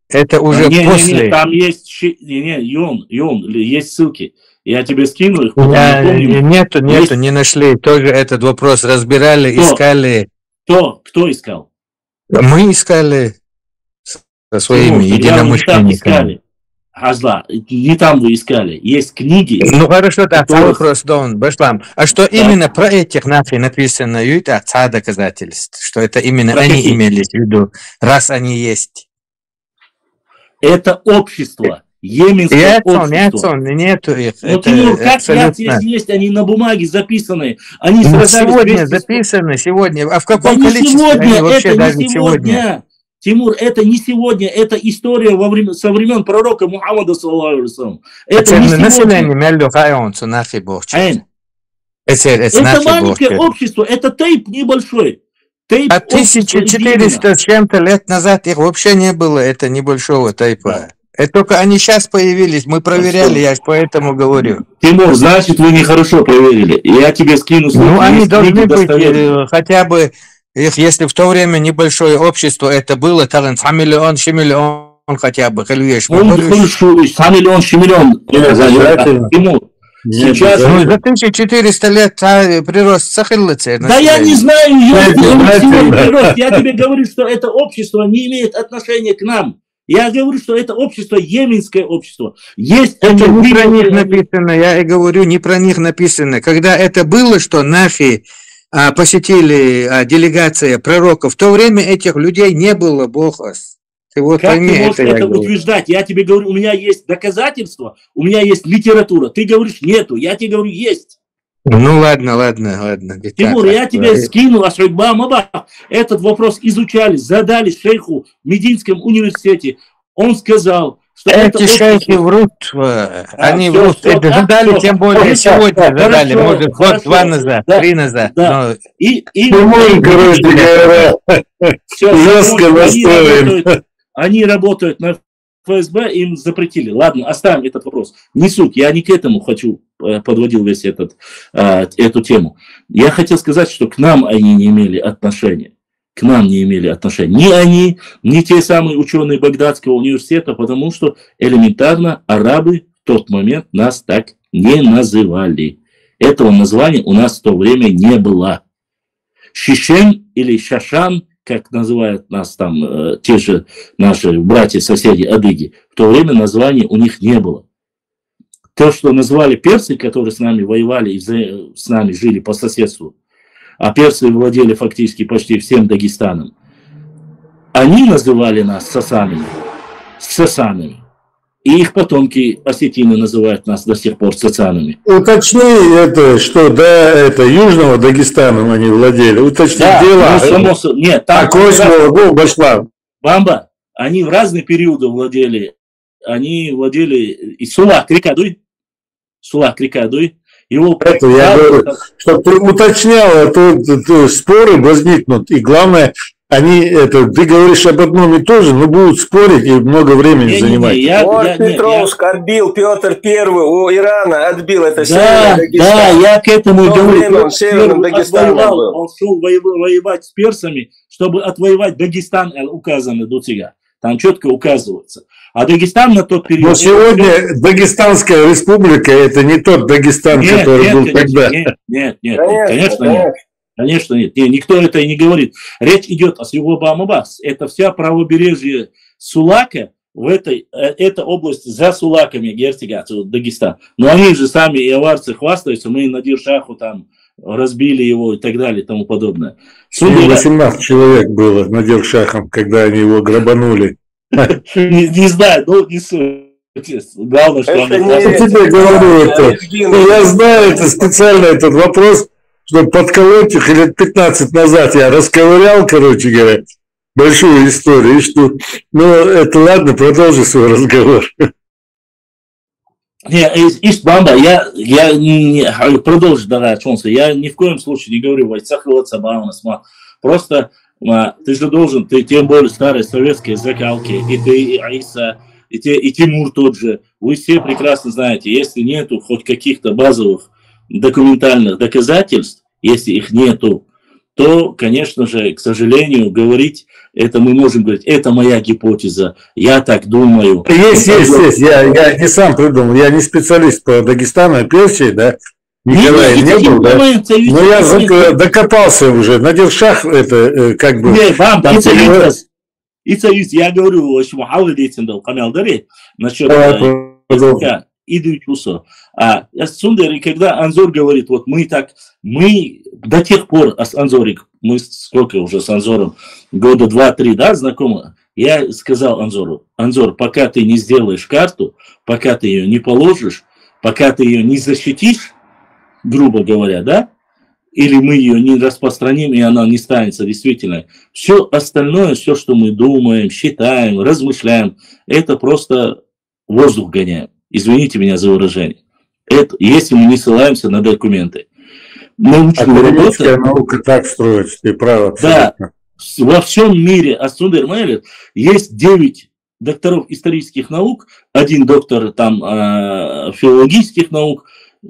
Это уже после. Не, там есть есть ссылки. Я тебе скину их. Нету, не нашли. Тоже этот вопрос разбирали, искали. Кто искал? Мы искали со своими единомышленниками. Азла, не там вы искали. Есть книги. Ну хорошо, да, вопрос, Дон, Башлам. А что именно про этих нафиг написано? Это отца доказательств, что это именно про они имели в виду, раз они есть. Это общество. Йеменское общество. Нету их. Ну, Тимур, как есть, они на бумаге записаны. Они сегодня записаны, сегодня. А в каком количестве? Сегодня, вообще даже не сегодня. Тимур, это не сегодня, это история со времен пророка Мухаммада, саллаллаху алейхи вассалам. Это не сегодня. Это маленькое общество, это тейп небольшой. Тейп 1400 с чем-то лет назад их вообще не было, это небольшого тейпа. Это только они сейчас появились, мы проверяли, я поэтому говорю. Тимур, значит, вы нехорошо проверили. Я тебе скину ссылку. Ну, они должны быть хотя бы, если в то время небольшое общество это было, там 100 миллион, 6 миллион хотя бы. Миллион, 6 миллион. Тимур, сейчас... Ну, за 1400 лет прирост сохранился. Да я не знаю, я тебе говорю, что это общество не имеет отношения к нам. Я говорю, что это общество, йеменское общество. Есть это не про них написано, я и говорю, не про них написано. Когда это было, что нафи посетили делегация пророков. В то время этих людей не было, Бохас. Ты вот как пойми, ты можешь это утверждать? Я тебе говорю, у меня есть доказательства, у меня есть литература. Ты говоришь, нету. Я тебе говорю, есть. Ну ладно. Тимур, я тебе скинул Ашрикба Маба. Этот вопрос изучали, задали шейху в Мединском университете. Он сказал, что эти шейхи врут. Они врут. Это задали, тем более сегодня задали. Может, год-два назад, 3 назад. Тимур, короче говоря, жестко настроен. Они работают на ФСБ, им запретили. Ладно, оставим этот вопрос. Не суть, я не к этому подводил весь эту тему. Я хотел сказать, что к нам они не имели отношения. К нам не имели отношения. Ни они, ни те самые ученые Багдадского университета, потому что элементарно арабы в тот момент нас так не называли. Этого названия у нас в то время не было. Шишен или Шашан, как называют нас там те же наши братья-соседи адыги, в то время названия у них не было. То, что назвали персы, которые с нами воевали и с нами жили по соседству, а персы владели фактически почти всем Дагестаном, они называли нас сасанами. И их потомки осетины называют нас до сих пор сасанами. Уточни это, что до Южного Дагестана они владели. Уточни дела. Нет, там Бамба, они в разные периоды владели. Они владели и Сулак, река Дуй. Его это я говорю, чтобы ты уточнял, а то споры возникнут. И главное, ты говоришь об одном и том же, но будут спорить и много времени занимать. Петров оскорбил, Петр I у Ирана отбил это Северный Дагестан. Да, я к этому и говорю. Он Северным Дагестаном был. Он шел воевать с персами, чтобы отвоевать Дагестан, указано до тебя. Там четко указывается. А Дагестан на тот период... Но сегодня Дагестанская республика – это не тот Дагестан, который был тогда. Нет, конечно нет. Никто это и не говорит. Речь идет о Сюгоба-Амабас. Это вся правобережье Сулака, эта область за Сулаками, Герцегация, Дагестан. Но они же сами и аварцы хвастаются, мы Надир-Шаху там разбили его и так далее и тому подобное. 18 человек было Надир-Шахом, когда они его грабанули. Не знаю, не суть. Главное, что я тебе говорю это. Я знаю это специально этот вопрос, чтобы подколоть их лет 15 назад я расковырял, короче говоря, большую историю. И что, это ладно, продолжи свой разговор. Бамба, я продолжу, дорогая Чонса, я ни в коем случае не говорю, просто ты же должен, ты тем более старые советские закалки, и ты, и Аиса, и Тимур тот же, вы все прекрасно знаете, если нету хоть каких-то базовых документальных доказательств, если их нету, то, конечно же, к сожалению, говорить, это мы можем говорить, это моя гипотеза, я так думаю. Есть, я не сам придумал, я не специалист по Дагестану, Персии, да, никогда не был, да, но я докопался уже, Надир-Шах, это как бы... Я говорю, насчет идущего. Сундер, когда Анзор говорит, вот мы до тех пор с Анзорик, мы сколько уже с Анзором, года 2-3, да, знакомы, я сказал Анзору, Анзор, пока ты не сделаешь карту, пока ты ее не положишь, пока ты ее не защитишь, грубо говоря, да, или мы ее не распространим, и она не станет действительно, все остальное, все, что мы думаем, считаем, размышляем, это просто воздух гоняем. Извините меня за выражение. Это, если мы не ссылаемся на документы. Академическая наука так строится, ты прав абсолютно. Да, во всем мире Астундер Мэллер есть 9 докторов исторических наук, 1 доктор там филологических наук.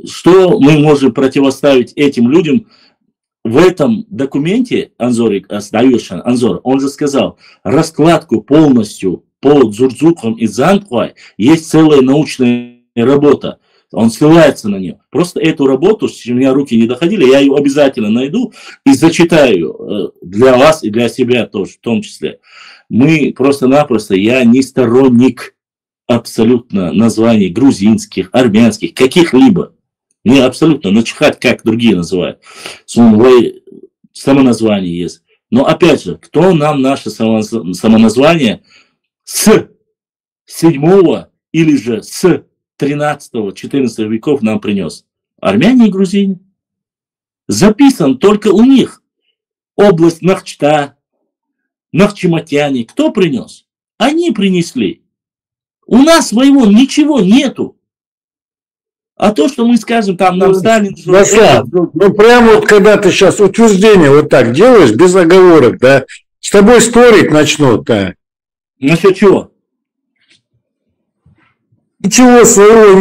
Что мы можем противоставить этим людям? В этом документе Анзор, он же сказал, раскладку полностью по Дзурдзукам и Дзантхуай есть целая научная работа. Он ссылается на нее. Просто эту работу, у меня руки не доходили, я ее обязательно найду и зачитаю для вас и для себя тоже, в том числе. Мы просто-напросто, я не сторонник абсолютно названий грузинских, армянских, каких-либо. Мне абсолютно начихать, как другие называют. Свое самоназвание есть. Но опять же, кто нам наше самоназвание с 7 или же с 13-14 веков нам принес? Армяне и грузины. Записан только у них. Область Нахчта, Нахчиматяне. Кто принес? Они принесли. У нас своего ничего нету. А то, что мы скажем, там нам Сталин... Ну, прямо вот когда ты сейчас утверждение вот так делаешь, без оговорок, да, с тобой спорить начнут, да. Насчет чего? Ничего своего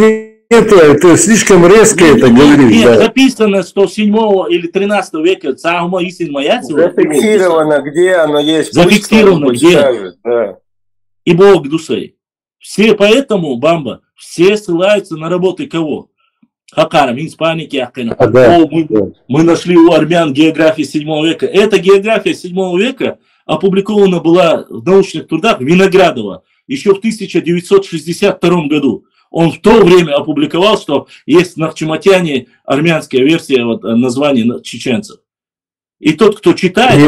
нету, это слишком резко это говоришь. Нет, записано, что 7 или 13 века Цагума Исин Маяцева... Зафиксировано, где оно есть. Зафиксировано, где? Скажет, да. И Бог душой. Все поэтому, Бамба, все ссылаются на работы кого? Хакара, Минспаники, Ахкана. Мы нашли у армян географию 7 века. Эта география 7 века опубликована была в научных трудах Виноградова еще в 1962 году. Он в то время опубликовал, что есть Нахчиматяне армянская версия названия чеченцев. И тот, кто читает... Не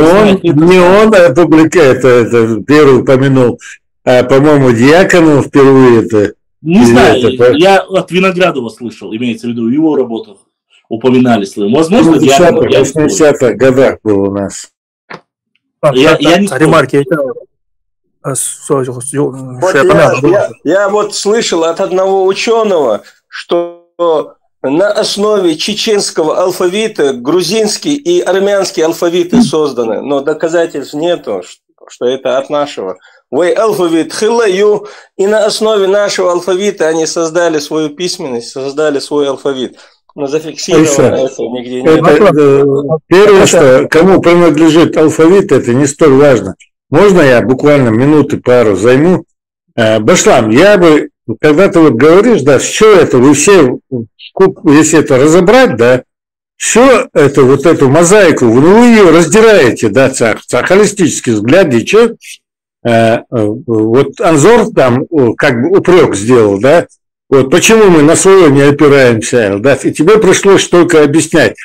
он опубликовал, это первый упомянул. По-моему, Дьяконов впервые это... Не знаю, я от Виноградова слышал, имеется в виду, в его работах упоминали. Возможно, в 80-х годах был у нас. Я не ремарки. Я вот слышал от одного ученого, что на основе чеченского алфавита грузинский и армянский алфавиты созданы, но доказательств нету, что это от нашего. Вы алфавит хилаю, и на основе нашего алфавита они создали свою письменность, создали свой алфавит. Но зафиксировано это нигде нет. Первое, что кому принадлежит алфавит, это не столь важно. Можно я буквально минуты пару займу? Башлам, я бы, когда ты вот говоришь, да, все это, вы все, если это разобрать, да, все это, вот эту мозаику, вы ее раздираете, да, холистический взгляд, и что? Вот Анзор там как бы упрек сделал, да, вот почему мы на свое не опираемся, да, и тебе пришлось только объяснять,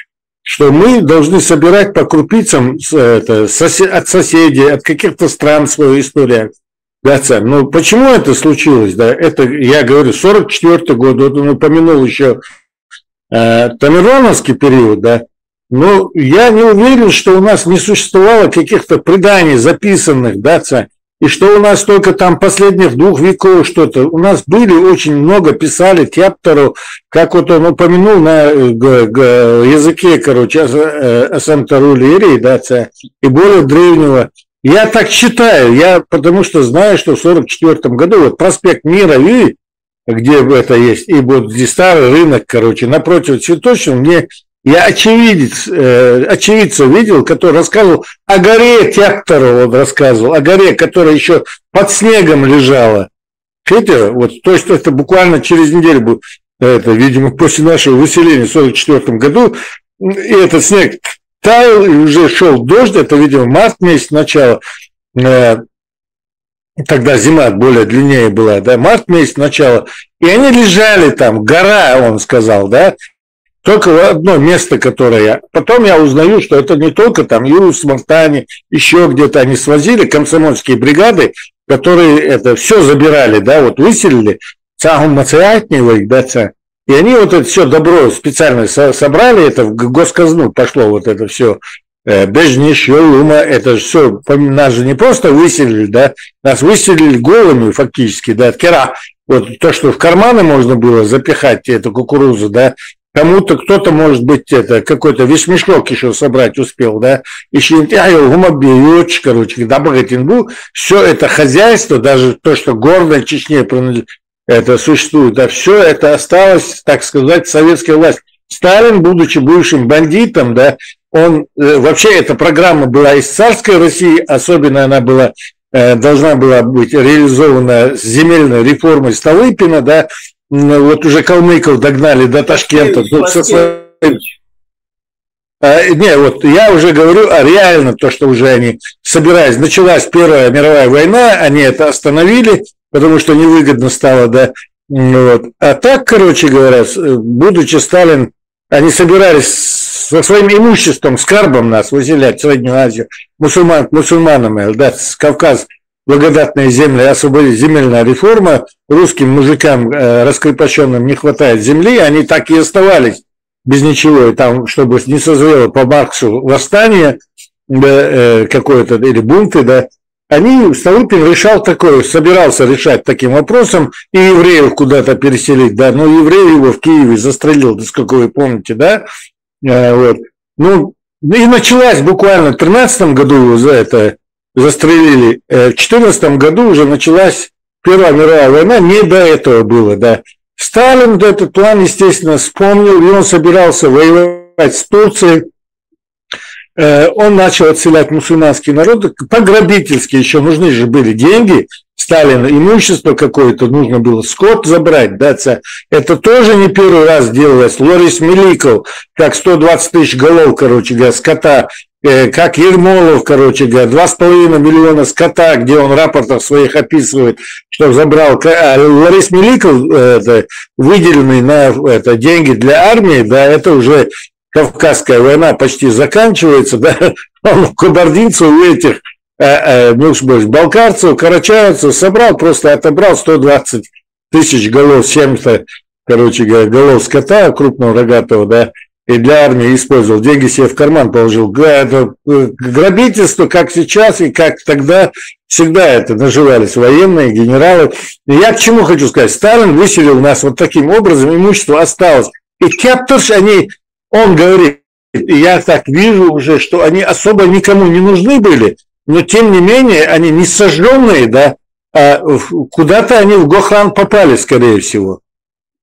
что мы должны собирать по крупицам от соседей, от каких-то стран свою историю. Да, но почему это случилось, да, это, я говорю, 44-й год, вот он упомянул еще Тамерлановский период, да, но я не уверен, что у нас не существовало каких-то преданий записанных, да, и что у нас только там последних 2 веков что-то. У нас были очень много, писали Тяптору, как вот он упомянул на языке, короче, Асамтарулири, да, и более древнего. Я так считаю, потому что знаю, что в 1944 году вот проспект Мира, где это есть, и вот здесь старый рынок, короче, напротив цветочного, я очевидца видел, который рассказывал о горе Тяптору, он рассказывал, о горе, которая еще под снегом лежала. Видите, вот, то есть это буквально через неделю будет, это, видимо, после нашего выселения в 1944 году, и этот снег таял, и уже шел дождь, это, видимо, март месяц, начало, тогда зима более длиннее была, да, март месяц, начало, и они лежали там, гора, он сказал, да, только одно место, которое... Потом я узнаю, что это не только там Юрус, Мартане, еще где-то они свозили комсомольские бригады, которые это все забирали, да, вот выселили, Цагум Мацеатневой, да, и они вот это все добро специально собрали, это в госказну пошло вот это все, Бежнишьё, Ума, это все, нас же не просто выселили, да, нас выселили голыми фактически, да, кера, вот то, что в карманы можно было запихать, эту кукурузу, да, кому-то, кто-то, может быть, это какой-то вещмешок еще собрать успел, да, еще гумобиёч, короче, добротин, все это хозяйство, даже то, что гордо Чечне это существует, да, все это осталось, так сказать, советская власть. Сталин, будучи бывшим бандитом, да, он, вообще эта программа была из царской России, особенно она была, должна была быть реализована с земельной реформой Столыпина, да, вот уже калмыков догнали до Ташкента. Не, вот я уже говорю, реально то, что уже они собирались. Началась Первая мировая война, они это остановили, потому что невыгодно стало, да. Вот. А так, короче говоря, будучи Сталин Они собирались со своим имуществом, скарбом нас выселять в Среднюю Азию, мусульманами, да, с Кавказ, благодатные земли, освободить, земельная реформа, русским мужикам, раскрепощенным, не хватает земли, они так и оставались без ничего, и там, чтобы не созрело по Марксу восстание, да, какое-то, или бунты, да, Столыпин решал такое, собирался решать таким вопросом, и евреев куда-то переселить, да, но еврей его в Киеве застрелил, да, сколько вы помните, да, вот. Ну, и началась буквально в 13 году его за это застрелили, в 14 году уже началась Первая мировая война, не до этого было, да. Сталин этот план, естественно, вспомнил, и он собирался воевать с Турцией. Он начал отселять мусульманские народы, пограбительские, еще нужны же были деньги, Сталину имущество какое-то, нужно было скот забрать, да, это тоже не первый раз делалось. Лорис Меликов, как 120 тысяч голов, короче говоря, скота, как Ермолов, короче говоря, 2,5 миллиона скота, где он в рапортах своих описывает, что забрал. Лорис Меликов, выделенный на деньги для армии, да, это уже Кавказская война почти заканчивается, да, он кабардинцев у этих, балкарцев, карачаевцев собрал, просто отобрал 120 тысяч голов, 70, короче говоря, голов скота крупного рогатого, да, и для армии использовал, деньги себе в карман положил. Это грабительство, как сейчас и как тогда, всегда это наживались военные, генералы. И я к чему хочу сказать, Сталин выселил нас вот таким образом, имущество осталось. И кепторш они... Он говорит, я так вижу уже, что они особо никому не нужны были, но тем не менее они не сожженные, да, а куда-то они в Гохран попали, скорее всего.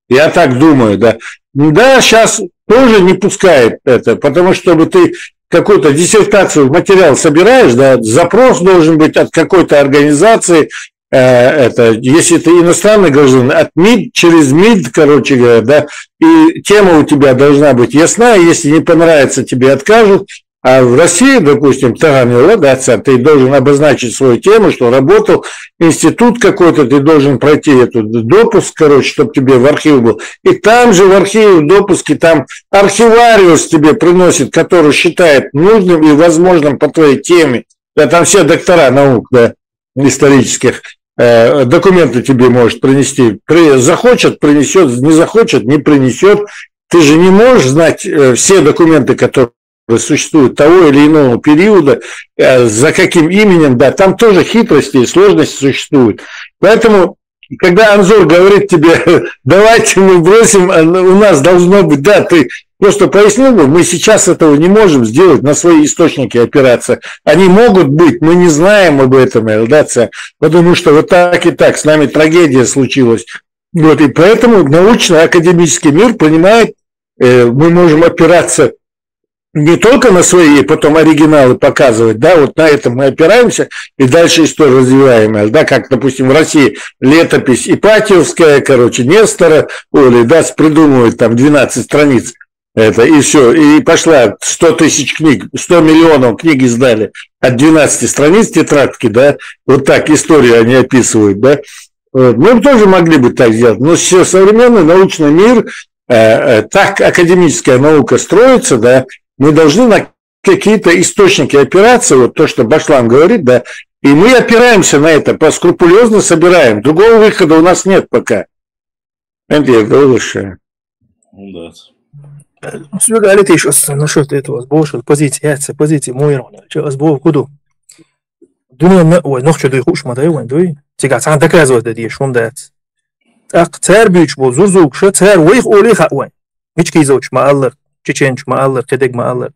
Я так думаю, да. Да, сейчас тоже не пускает это, потому что чтобы ты какую-то диссертацию, материал собираешь, да, запрос должен быть от какой-то организации, если ты иностранный гражданин, от МИД через МИД, короче говоря, да, и тема у тебя должна быть ясна, если не понравится, тебе откажут. А в России, допустим, ты должен обозначить свою тему, что работал институт какой-то, ты должен пройти эту допуск, короче, чтобы тебе в архив был. И там же в архиве, в допуске, там архивариус тебе приносит, который считает нужным и возможным по твоей теме. Да, там все доктора наук, да, исторических. Документы тебе может принести. Захочет, принесет, не захочет, не принесет. Ты же не можешь знать все документы, которые существуют того или иного периода, за каким именем, да, там тоже хитрости и сложности существуют. Поэтому, когда Анзор говорит тебе, давайте мы бросим, у нас должно быть, да, ты просто пояснил бы, мы сейчас этого не можем сделать, на свои источники опираться. Они могут быть, мы не знаем об этом, да, потому что вот так и так, с нами трагедия случилась. Вот, и поэтому научно-академический мир понимает, мы можем опираться не только на свои, потом оригиналы показывать, да, вот на этом мы опираемся и дальше историю развиваем, да, как, допустим, в России летопись Ипатьевская, короче, Нестора, Оли, да, придумывают там 12 страниц, это, и все, и пошла 100 тысяч книг, 100 миллионов книг издали от 12 страниц тетрадки, да, вот так историю они описывают, да, мы тоже могли бы так сделать, но современный научный мир, так академическая наука строится, да, мы должны на какие-то источники опираться, вот то, что Башлан говорит, да, и мы опираемся на это, скрупулезно собираем. Другого выхода у нас нет пока. Это я говорю, что... Да. Говорит еще насчет этого сбоша, позиции Мойрона. Сбор куду? Думаю, ой, ночью до хуш мадай, ой, дуй. Тига сам доказывает, да, шум дает. Ах, царь бич был, зурзук, что царь, ой, олиха, ой. Мички зауч, мааллар. Чеченч мааллар, кедек мааллар.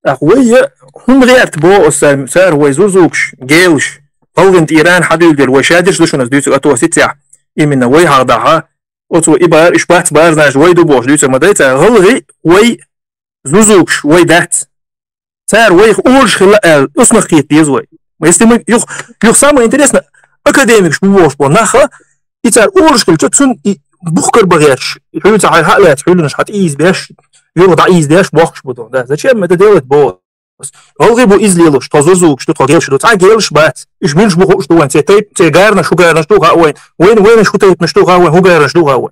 Ах, ой, хумрият бо царь, ой, зурзукш, гейлш. Полвинт Иран хадюгер, ой, шадиш душунас, дюйцу атуаситя. Именно, ой, хардаха. Отсу ибар, ишбат, бар, знаешь, ой, дубош, дюйцу мадайца, голги, ой, зурзукш, ой, дат. Царь, ой, олш, усмахит, езой. Если мы, юх, самое интересное, академик, шмуош, по наха, и царь, олш, что цун, и бухкар багерш. И что царь, халят, что наш хат из беш. Юрда издешь бохш буду, да. Зачем это делать босс? Алгибу излило, что зузук, что тогел, что так гелш бат. Иш минш буху, что он те гарна, что гарна, что гаой. Вен шутает на что гаой, хугарна, что гаой.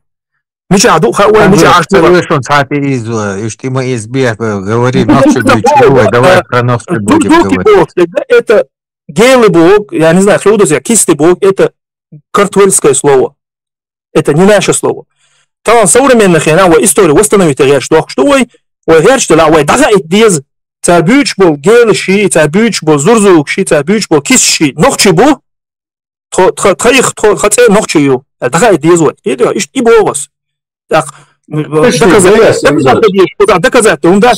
مش عدو خوي مش عاشور شلون ساعتي إيزو يشتي ما يزبيه говори ночью чего давай про ночь будем говорить. Это гелый бог, я не знаю, кто это, кистый бог, это картвельское слово. Это не наше слово. Там современных история восстановить что ой, что لا ой دغه ديز تابوچ بول گل شي تابوچ بول زرزوک شي تابوچ بول کیس شي نوخچي بو تاريخ خاطر نوخچي يو دغه ديز وي ايش يبوغس так доказать он да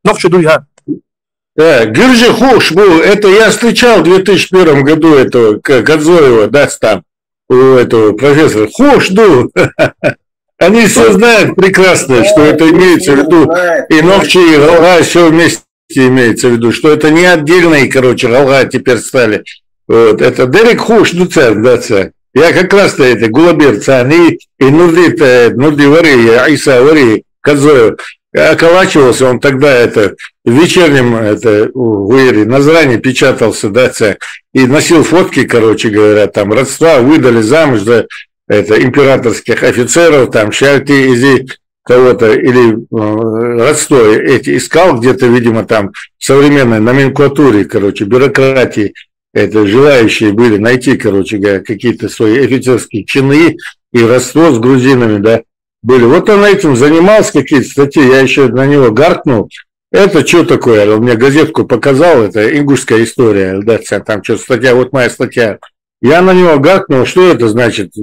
нوخچي дуя Гюржи Хуш, это я встречал в 2001 году этого Гадзоева, да, там, у этого профессора. Хуш, они все знают прекрасно, что это имеется в виду, и Нохчи, и Галга все вместе имеется в виду, что это не отдельные, короче, Галга теперь стали. Вот, это Дерек Хуш, царь, да, царь. Я как раз-то это Гулабер, царь, и Нурди Вари, Айса Вари, Гадзоев. Околачивался он тогда в вечернем в Ире на Зране печатался, да, и носил фотки, короче говоря, там родства, выдали замуж за императорских офицеров, там Шальти изи кого-то, или родство эти искал где-то, видимо, там в современной номенклатуре, короче, бюрократии, желающие были найти, короче говоря, какие-то свои офицерские чины и родство с грузинами, да, были. Вот он этим занимался, какие-то статьи, я еще на него гаркнул. Это что такое? Он мне газетку показал, это ингушская история, да, там что-то статья, вот моя статья. Я на него гаркнул, что это значит,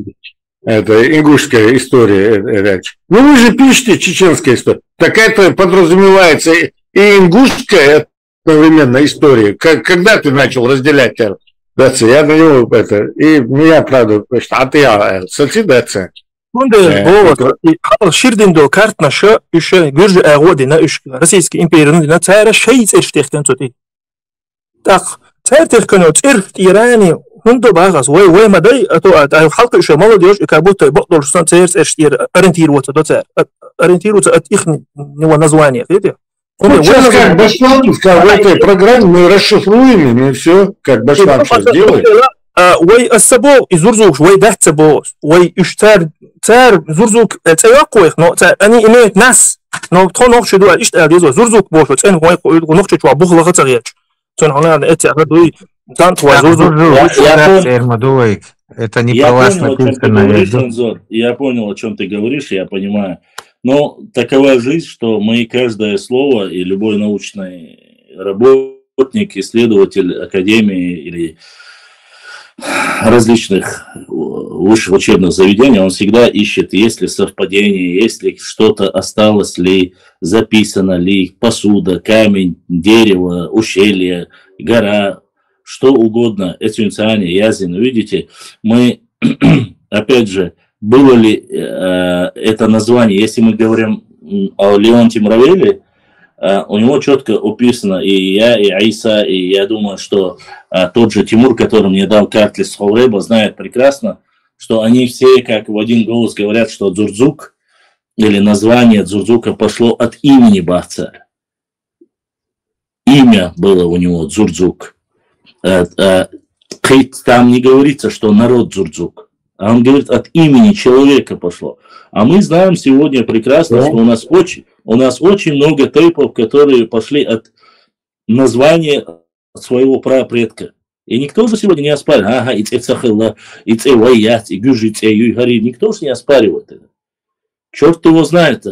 это ингушская история. Ну вы же пишете чеченская история. Так это подразумевается и ингушская одновременно история. Когда ты начал разделять? Да, я на него и меня, правда, а ты соци, да, شیردیم دو کارت نشه ایشه گرج اغودی نه ایش روسیسکی امپراتوری نه تاره شیء اشتیختن توتی تاق تار تکنو تیر ایرانی هندو باغاز وی مدای تو خلق ایشه مال دیوش اکابوت بقدر شدن تیرس اشتیر ارنتیر وقت دو تار ارنتیر وقت اتخنی نو نزوانی فیدی Сейчас как Башлан в этой программе мы расшифруем и все, как Башлан сейчас делает. وي السبو يزورزوك وي ده سبو وي اشتر تر زورزوك تياقوي نو اني اميت ناس نو تو نوخ شدو ايش اديزو زورزوك بوشو تن وي نوخ تشوا بوخ لغتريج تن هنا اتي ادوي تان تو زورزوك это не про вас написано. Я понял, о чем ты говоришь, я понимаю. Но такова жизнь, что мы каждое слово и любой научный работник, исследователь академии или различных высших учебных заведений, он всегда ищет, есть ли совпадение, есть ли что-то осталось ли, записано ли, посуда, камень, дерево, ущелье, гора, что угодно, эцюнциане, язин. Видите, мы, опять же, было ли это название, если мы говорим о Леонте Мравеле, у него четко описано и я, и Айса, и я думаю, что тот же Тимур, который мне дал картлис Холреба, знает прекрасно, что они все как в один голос говорят, что Дзурдзук или название Дзурдзука пошло от имени Бахцаря. Имя было у него Дзурдзук. Там не говорится, что народ Дзурдзук, а он говорит, от имени человека пошло. А мы знаем сегодня прекрасно, что у нас очень много тейпов, которые пошли от названия своего прапредка. И никто же сегодня не оспаривает. Ага, и Цехахилла, и Цевайят, и Гюжи, и Юйгари. Никто же не оспаривает это. Черт его знает.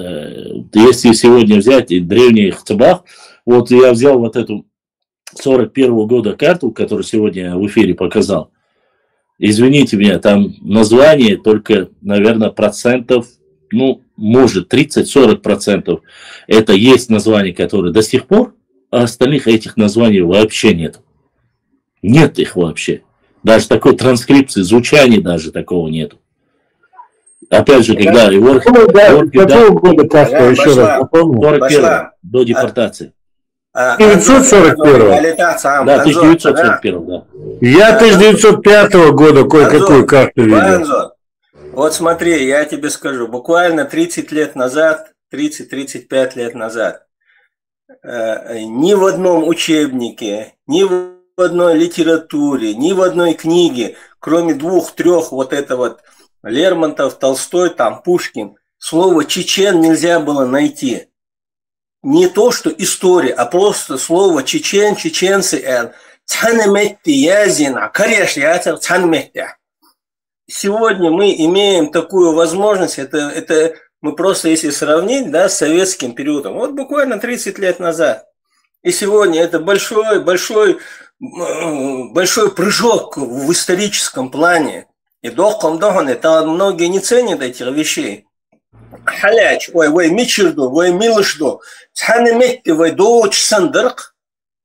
Если сегодня взять и древний Хцебах, вот я взял вот эту 41-го года карту, которую сегодня в эфире показал. Извините меня, там название только, наверное, процентов, ну, может, 30-40% это есть названия, которые до сих пор, а остальных этих названий вообще нет. Нет их вообще. Даже такой транскрипции, звучания даже такого нету. Опять же, когда его... Какого года карта, еще раз напомню? 41 до депортации. 1941. Да, 1941, да. Я 1905 года кое-какую карту видел. Вот смотри, я тебе скажу, буквально 30 лет назад, 30-35 лет назад, ни в одном учебнике, ни в одной литературе, ни в одной книге, кроме 2-3 вот это вот Лермонтов, Толстой, там Пушкин. Слово «чечен» нельзя было найти. Не то, что история, а просто слово «чечен», «чеченцы». Сегодня мы имеем такую возможность, это мы просто, если сравнить, да, с советским периодом, вот буквально 30 лет назад. И сегодня это большой прыжок в историческом плане. И это многие не ценят этих вещей. Халяч, ой, мичерду, ой, милышду. Ой, доуч сандырк.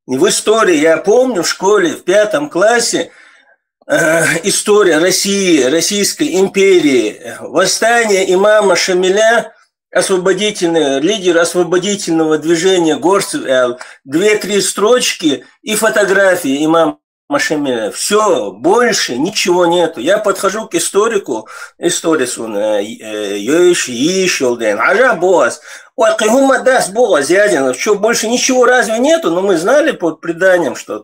В истории, я помню, в школе, в 5 классе, история России, Российской империи, восстание имама Шамиля, лидер освободительного движения горцев, 2-3 строчки и фотографии имама Шамиля. Все, больше ничего нету. Я подхожу к историку, исторису, что больше ничего разве нету? Но мы знали под преданием, что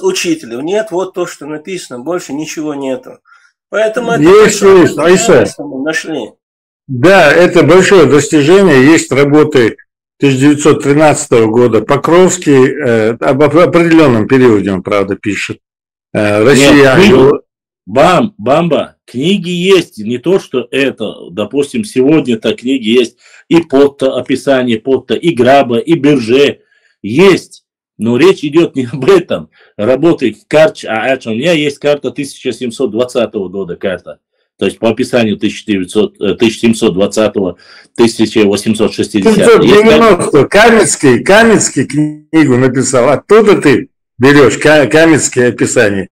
учителю. Нет, вот то, что написано, больше ничего нету. Поэтому это есть, Айса. Мы нашли. Да, это большое достижение. Есть работы 1913 года. Покровский, об определенном периоде он, правда, пишет. Россия. Бамба, книги есть, не то, что это, допустим, сегодня-то книги есть, и Потта, описание Потта, и Граба, и Берже, есть, но речь идет не об этом, работы карт, у меня есть карта 1720 года, карта, то есть по описанию 1720-1860. 790, Каменский книгу написал, оттуда ты берешь Каменское описание.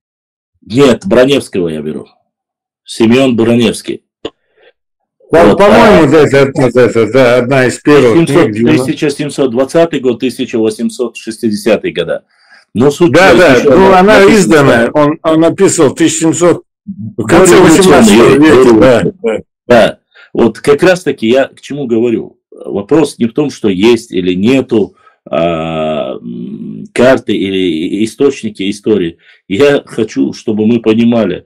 Нет, Броневского я беру. Семен Броневский. Вот, по-моему, это одна из первых книг. 1720 год, 1860 года. Но суть она издана, он написал в 1700, в конце 18 века. Да, вот как раз таки я к чему говорю. Вопрос не в том, что есть или нету карты или источники истории. Я хочу, чтобы мы понимали,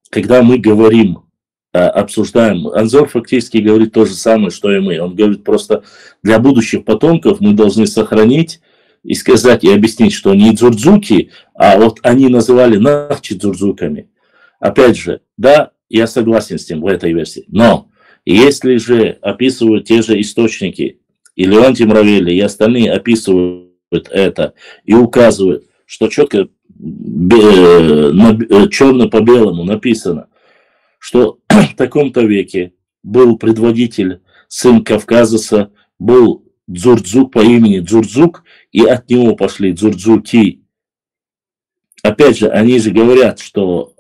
когда мы говорим, обсуждаем, Анзор фактически говорит то же самое, что и мы. Он говорит просто, для будущих потомков мы должны сохранить и сказать, и объяснить, что не дзурдзуки, а вот они называли нахчи дзурдзуками. Опять же, да, я согласен с тем в этой версии, но если же описывают те же источники, и Леонтий Мравели, и остальные описывают это и указывают, что четко черно по белому написано, что в таком-то веке был предводитель, сын Кавказаса, был Дзурдзук по имени Дзурдзук, и от него пошли Дзурдзуки. Опять же, они же говорят, что,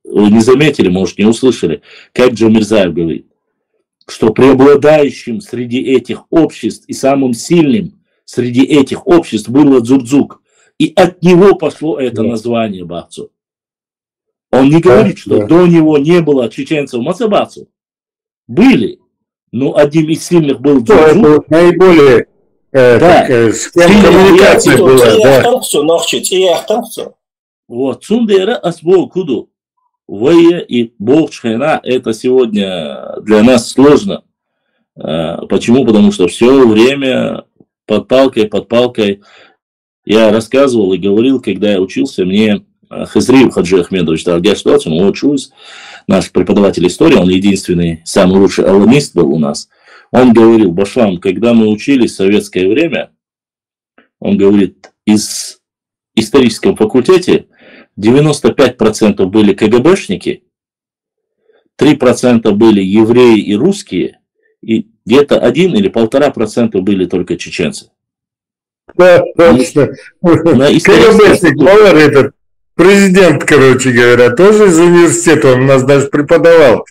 вы не заметили, может, не услышали, как Джамирзаев говорит, что преобладающим среди этих обществ и самым сильным среди этих обществ было Дзурдзук. И от него пошло это название Бахцу. Он не говорит, что до него не было чеченцев Мацабацу. Были. Но одним из сильных был Дзурдзук. Наиболее с кем коммуникация была. Вот. Сундера Асбо Куду. Вое и Болчхена, это сегодня для нас сложно. Почему? Потому что все время под палкой. Я рассказывал и говорил, когда я учился, мне Хазриев Хаджи Ахмедович Даргяштович, он учусь, наш преподаватель истории, он единственный, самый лучший аланист был у нас. Он говорил, Башлам, когда мы учились в советское время, он говорит, из историческом факультете 95% были КГБшники, 3% были евреи и русские, и где-то 1 или 1,5% были только чеченцы. Да, точно. КГБшник, Лавер, этот президент, короче говоря, тоже из университета, он у нас даже преподавал.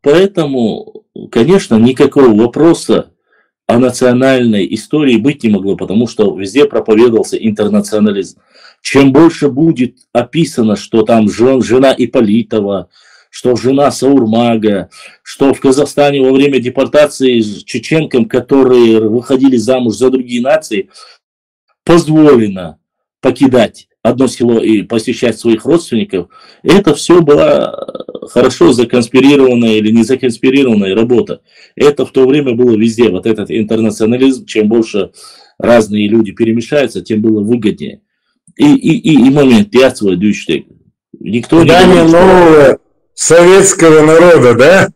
Поэтому, конечно, никакого вопроса о национальной истории быть не могло, потому что везде проповедовался интернационализм. Чем больше будет описано, что там жена Ипполитова, что жена Саурмага, что в Казахстане во время депортации чеченкам, которые выходили замуж за другие нации, позволено покидать одно село и посещать своих родственников, это все была хорошо законспирированная или не законспирированная работа. Это в то время было везде. Вот этот интернационализм, чем больше разные люди перемешаются, тем было выгоднее. И момент, я свой дючтек. Никто не говорит, нового советского народа, да?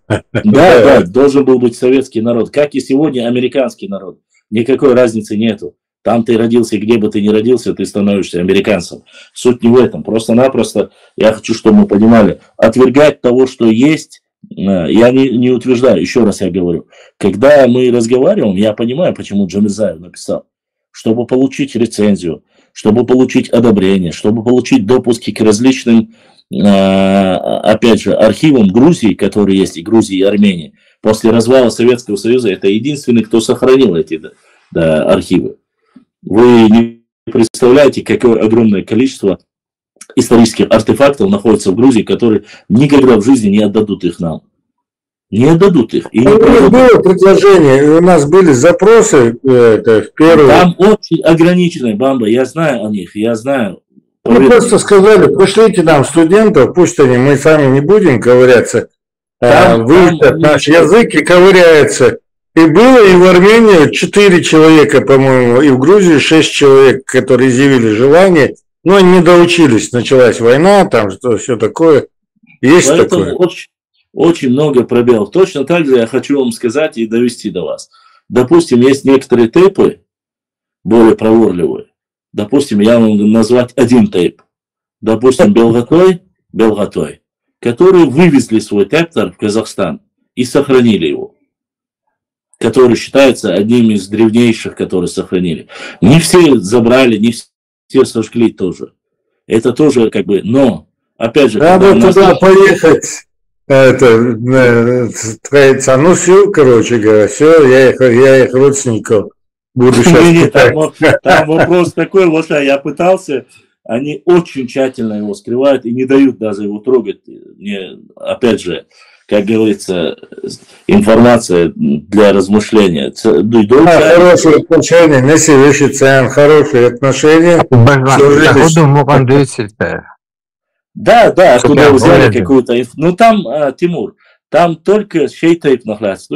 Да, должен был быть советский народ, как и сегодня американский народ. Никакой разницы нету. Там ты родился, где бы ты ни родился, ты становишься американцем. Суть не в этом. Просто-напросто я хочу, чтобы мы понимали, отвергать того, что есть, я не утверждаю. Еще раз я говорю. Когда мы разговариваем, я понимаю, почему Джамизаев написал. Чтобы получить рецензию, чтобы получить одобрение, чтобы получить допуски к различным, опять же, архивам Грузии, которые есть, и Грузии, и Армении. После развала Советского Союза это единственный, кто сохранил эти архивы. Вы не представляете, какое огромное количество исторических артефактов находится в Грузии, которые никогда в жизни не отдадут их нам. Не отдадут их. И у нас было предложение, у нас были запросы в первую... Там очень ограниченные, Бамба, я знаю о них, я знаю. Мы просто сказали, пришлите нам студентов, пусть они, мы сами не будем ковыряться, выучат наш язык и ковыряются. И было и в Армении 4 человека, по-моему, и в Грузии 6 человек, которые изъявили желание, но они не доучились, началась война, там что все такое. Есть такое. Очень много пробелов. Точно так же я хочу вам сказать и довести до вас. Допустим, есть некоторые тейпы, более проворливые. Допустим, я вам назвать один тейп. Допустим, Белгатой, которые вывезли свой тептор в Казахстан и сохранили его. Который считается одним из древнейших, которые сохранили. Не все забрали, не все сожгли тоже. Это тоже как бы, но, опять же... Надо туда поехать, троица, ну все, короче говоря, все, я их родственников буду сейчас... Там вопрос такой, вот я пытался, они очень тщательно его скрывают и не дают даже его трогать. Мне, опять же, как говорится, информация для размышления. Хорошие отношения, неси вещи цен, хорошие отношения. Да, откуда взяли какую-то... Ну там, Тимур, там только шейтейп находится.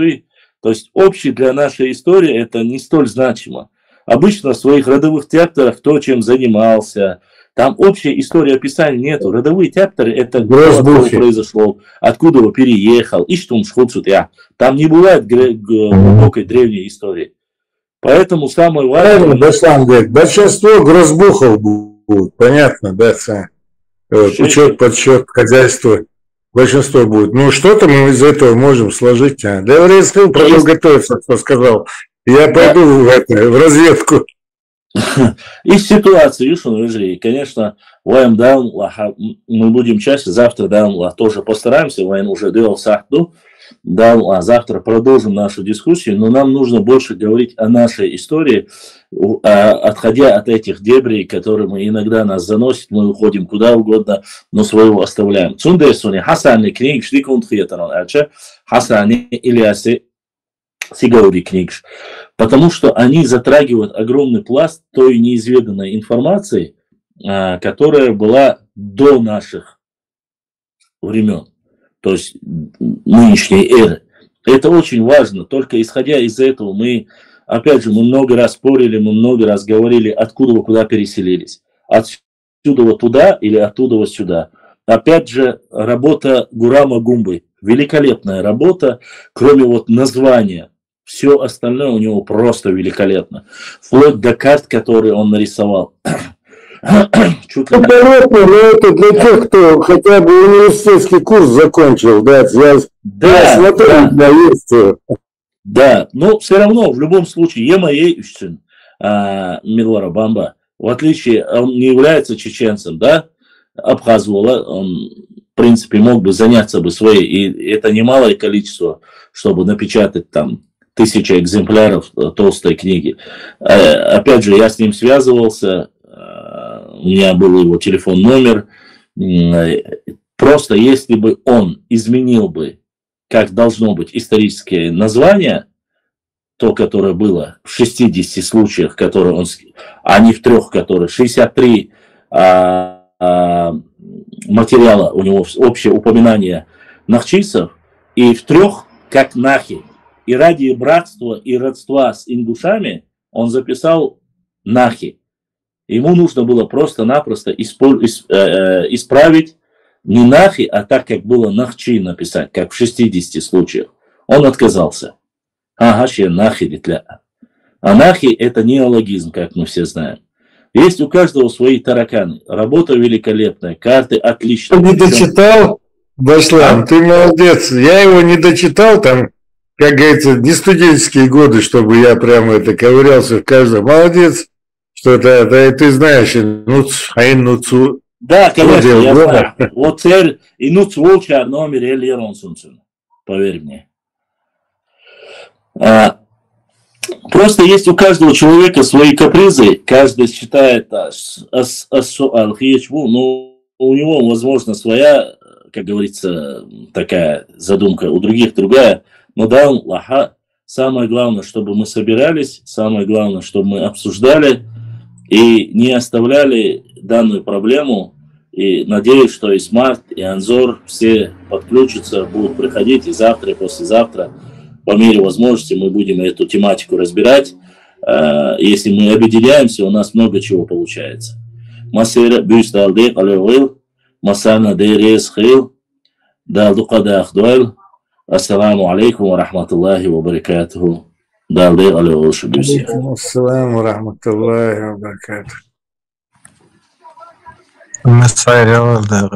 То есть общий для нашей истории это не столь значимо. Обычно в своих родовых театрах кто чем занимался... Там общей истории описания нету. Родовые тепторы это откуда произошло, откуда он переехал, и что он шхуцут я. Там не бывает глубокой древней истории. Поэтому самое важное... Большинство грозбухов будут, понятно, да, учет, подсчет, хозяйство, большинство будет. Ну, что-то мы из этого можем сложить. Да, я сказал, пойду готовиться, что сказал. Я пойду в разведку. Из ситуации, конечно, мы будем чаще, завтра тоже постараемся, уже делал сахду, завтра продолжим нашу дискуссию, но нам нужно больше говорить о нашей истории, отходя от этих дебрей, которые мы иногда нас заносят, мы уходим куда угодно, но своего оставляем. Хасани книг, Хасани Ильяси Сигаури книг. Потому что они затрагивают огромный пласт той неизведанной информации, которая была до наших времен, то есть нынешней эры. Это очень важно. Только исходя из этого мы много раз спорили, мы много раз говорили, откуда вы куда переселились. Отсюда вот туда или оттуда вот сюда. Опять же, работа Гурама Гумбы. Великолепная работа, кроме вот названия. Все остальное у него просто великолепно. Вплоть до карт, которые он нарисовал. Это для тех, кто хотя бы университетский курс закончил. Да, я смотрю, да, но все равно, в любом случае, Емаей Ущин, Милвара Бамба, в отличие, он не является чеченцем, да, Абхазула, он, в принципе, мог бы заняться бы своей, и это немалое количество, чтобы напечатать там 1000 экземпляров толстой книги. Опять же, я с ним связывался, у меня был его телефон номер. Просто если бы он изменил бы, как должно быть историческое название, то, которое было в 60 случаях, которые он, а не в 3, которые 63 материала у него общее упоминание нахчийцев, и в 3 как нахи. И ради братства и родства с ингушами он записал нахи. Ему нужно было просто-напросто исправить не нахи, а так, как было нахчи написать, как в 60 случаях. Он отказался. Нахи дитля. А нахи это неологизм, как мы все знаем. Есть у каждого свои тараканы. Работа великолепная, карты отличные. Ты не дочитал, Баслан, ты молодец. Я его не дочитал, там, как говорится, не студенческие годы, чтобы я прямо это ковырялся в каждом. Молодец, что это ты знаешь, Да, конечно, я знаю. Вот цель, и волчар номер Эльер Онсунсун, поверь мне. Просто есть у каждого человека свои капризы, каждый считает, но у него, возможно, своя, как говорится, такая задумка, у других другая. Но да, самое главное, чтобы мы собирались, самое главное, чтобы мы обсуждали и не оставляли данную проблему. И надеюсь, что и Смарт, и Анзор все подключатся, будут приходить и завтра, и послезавтра. По мере возможности мы будем эту тематику разбирать. Если мы объединяемся, у нас много чего получается. Масера бюсталдек алевил, масана дерес хил, далдукадах дуэль. Ассаламу алейкум ва рахматуллахи ва баракатуху. Далдек алевил шабюси. Ассаламу ва рахматуллахи ва баракатуху. Масайрел, да.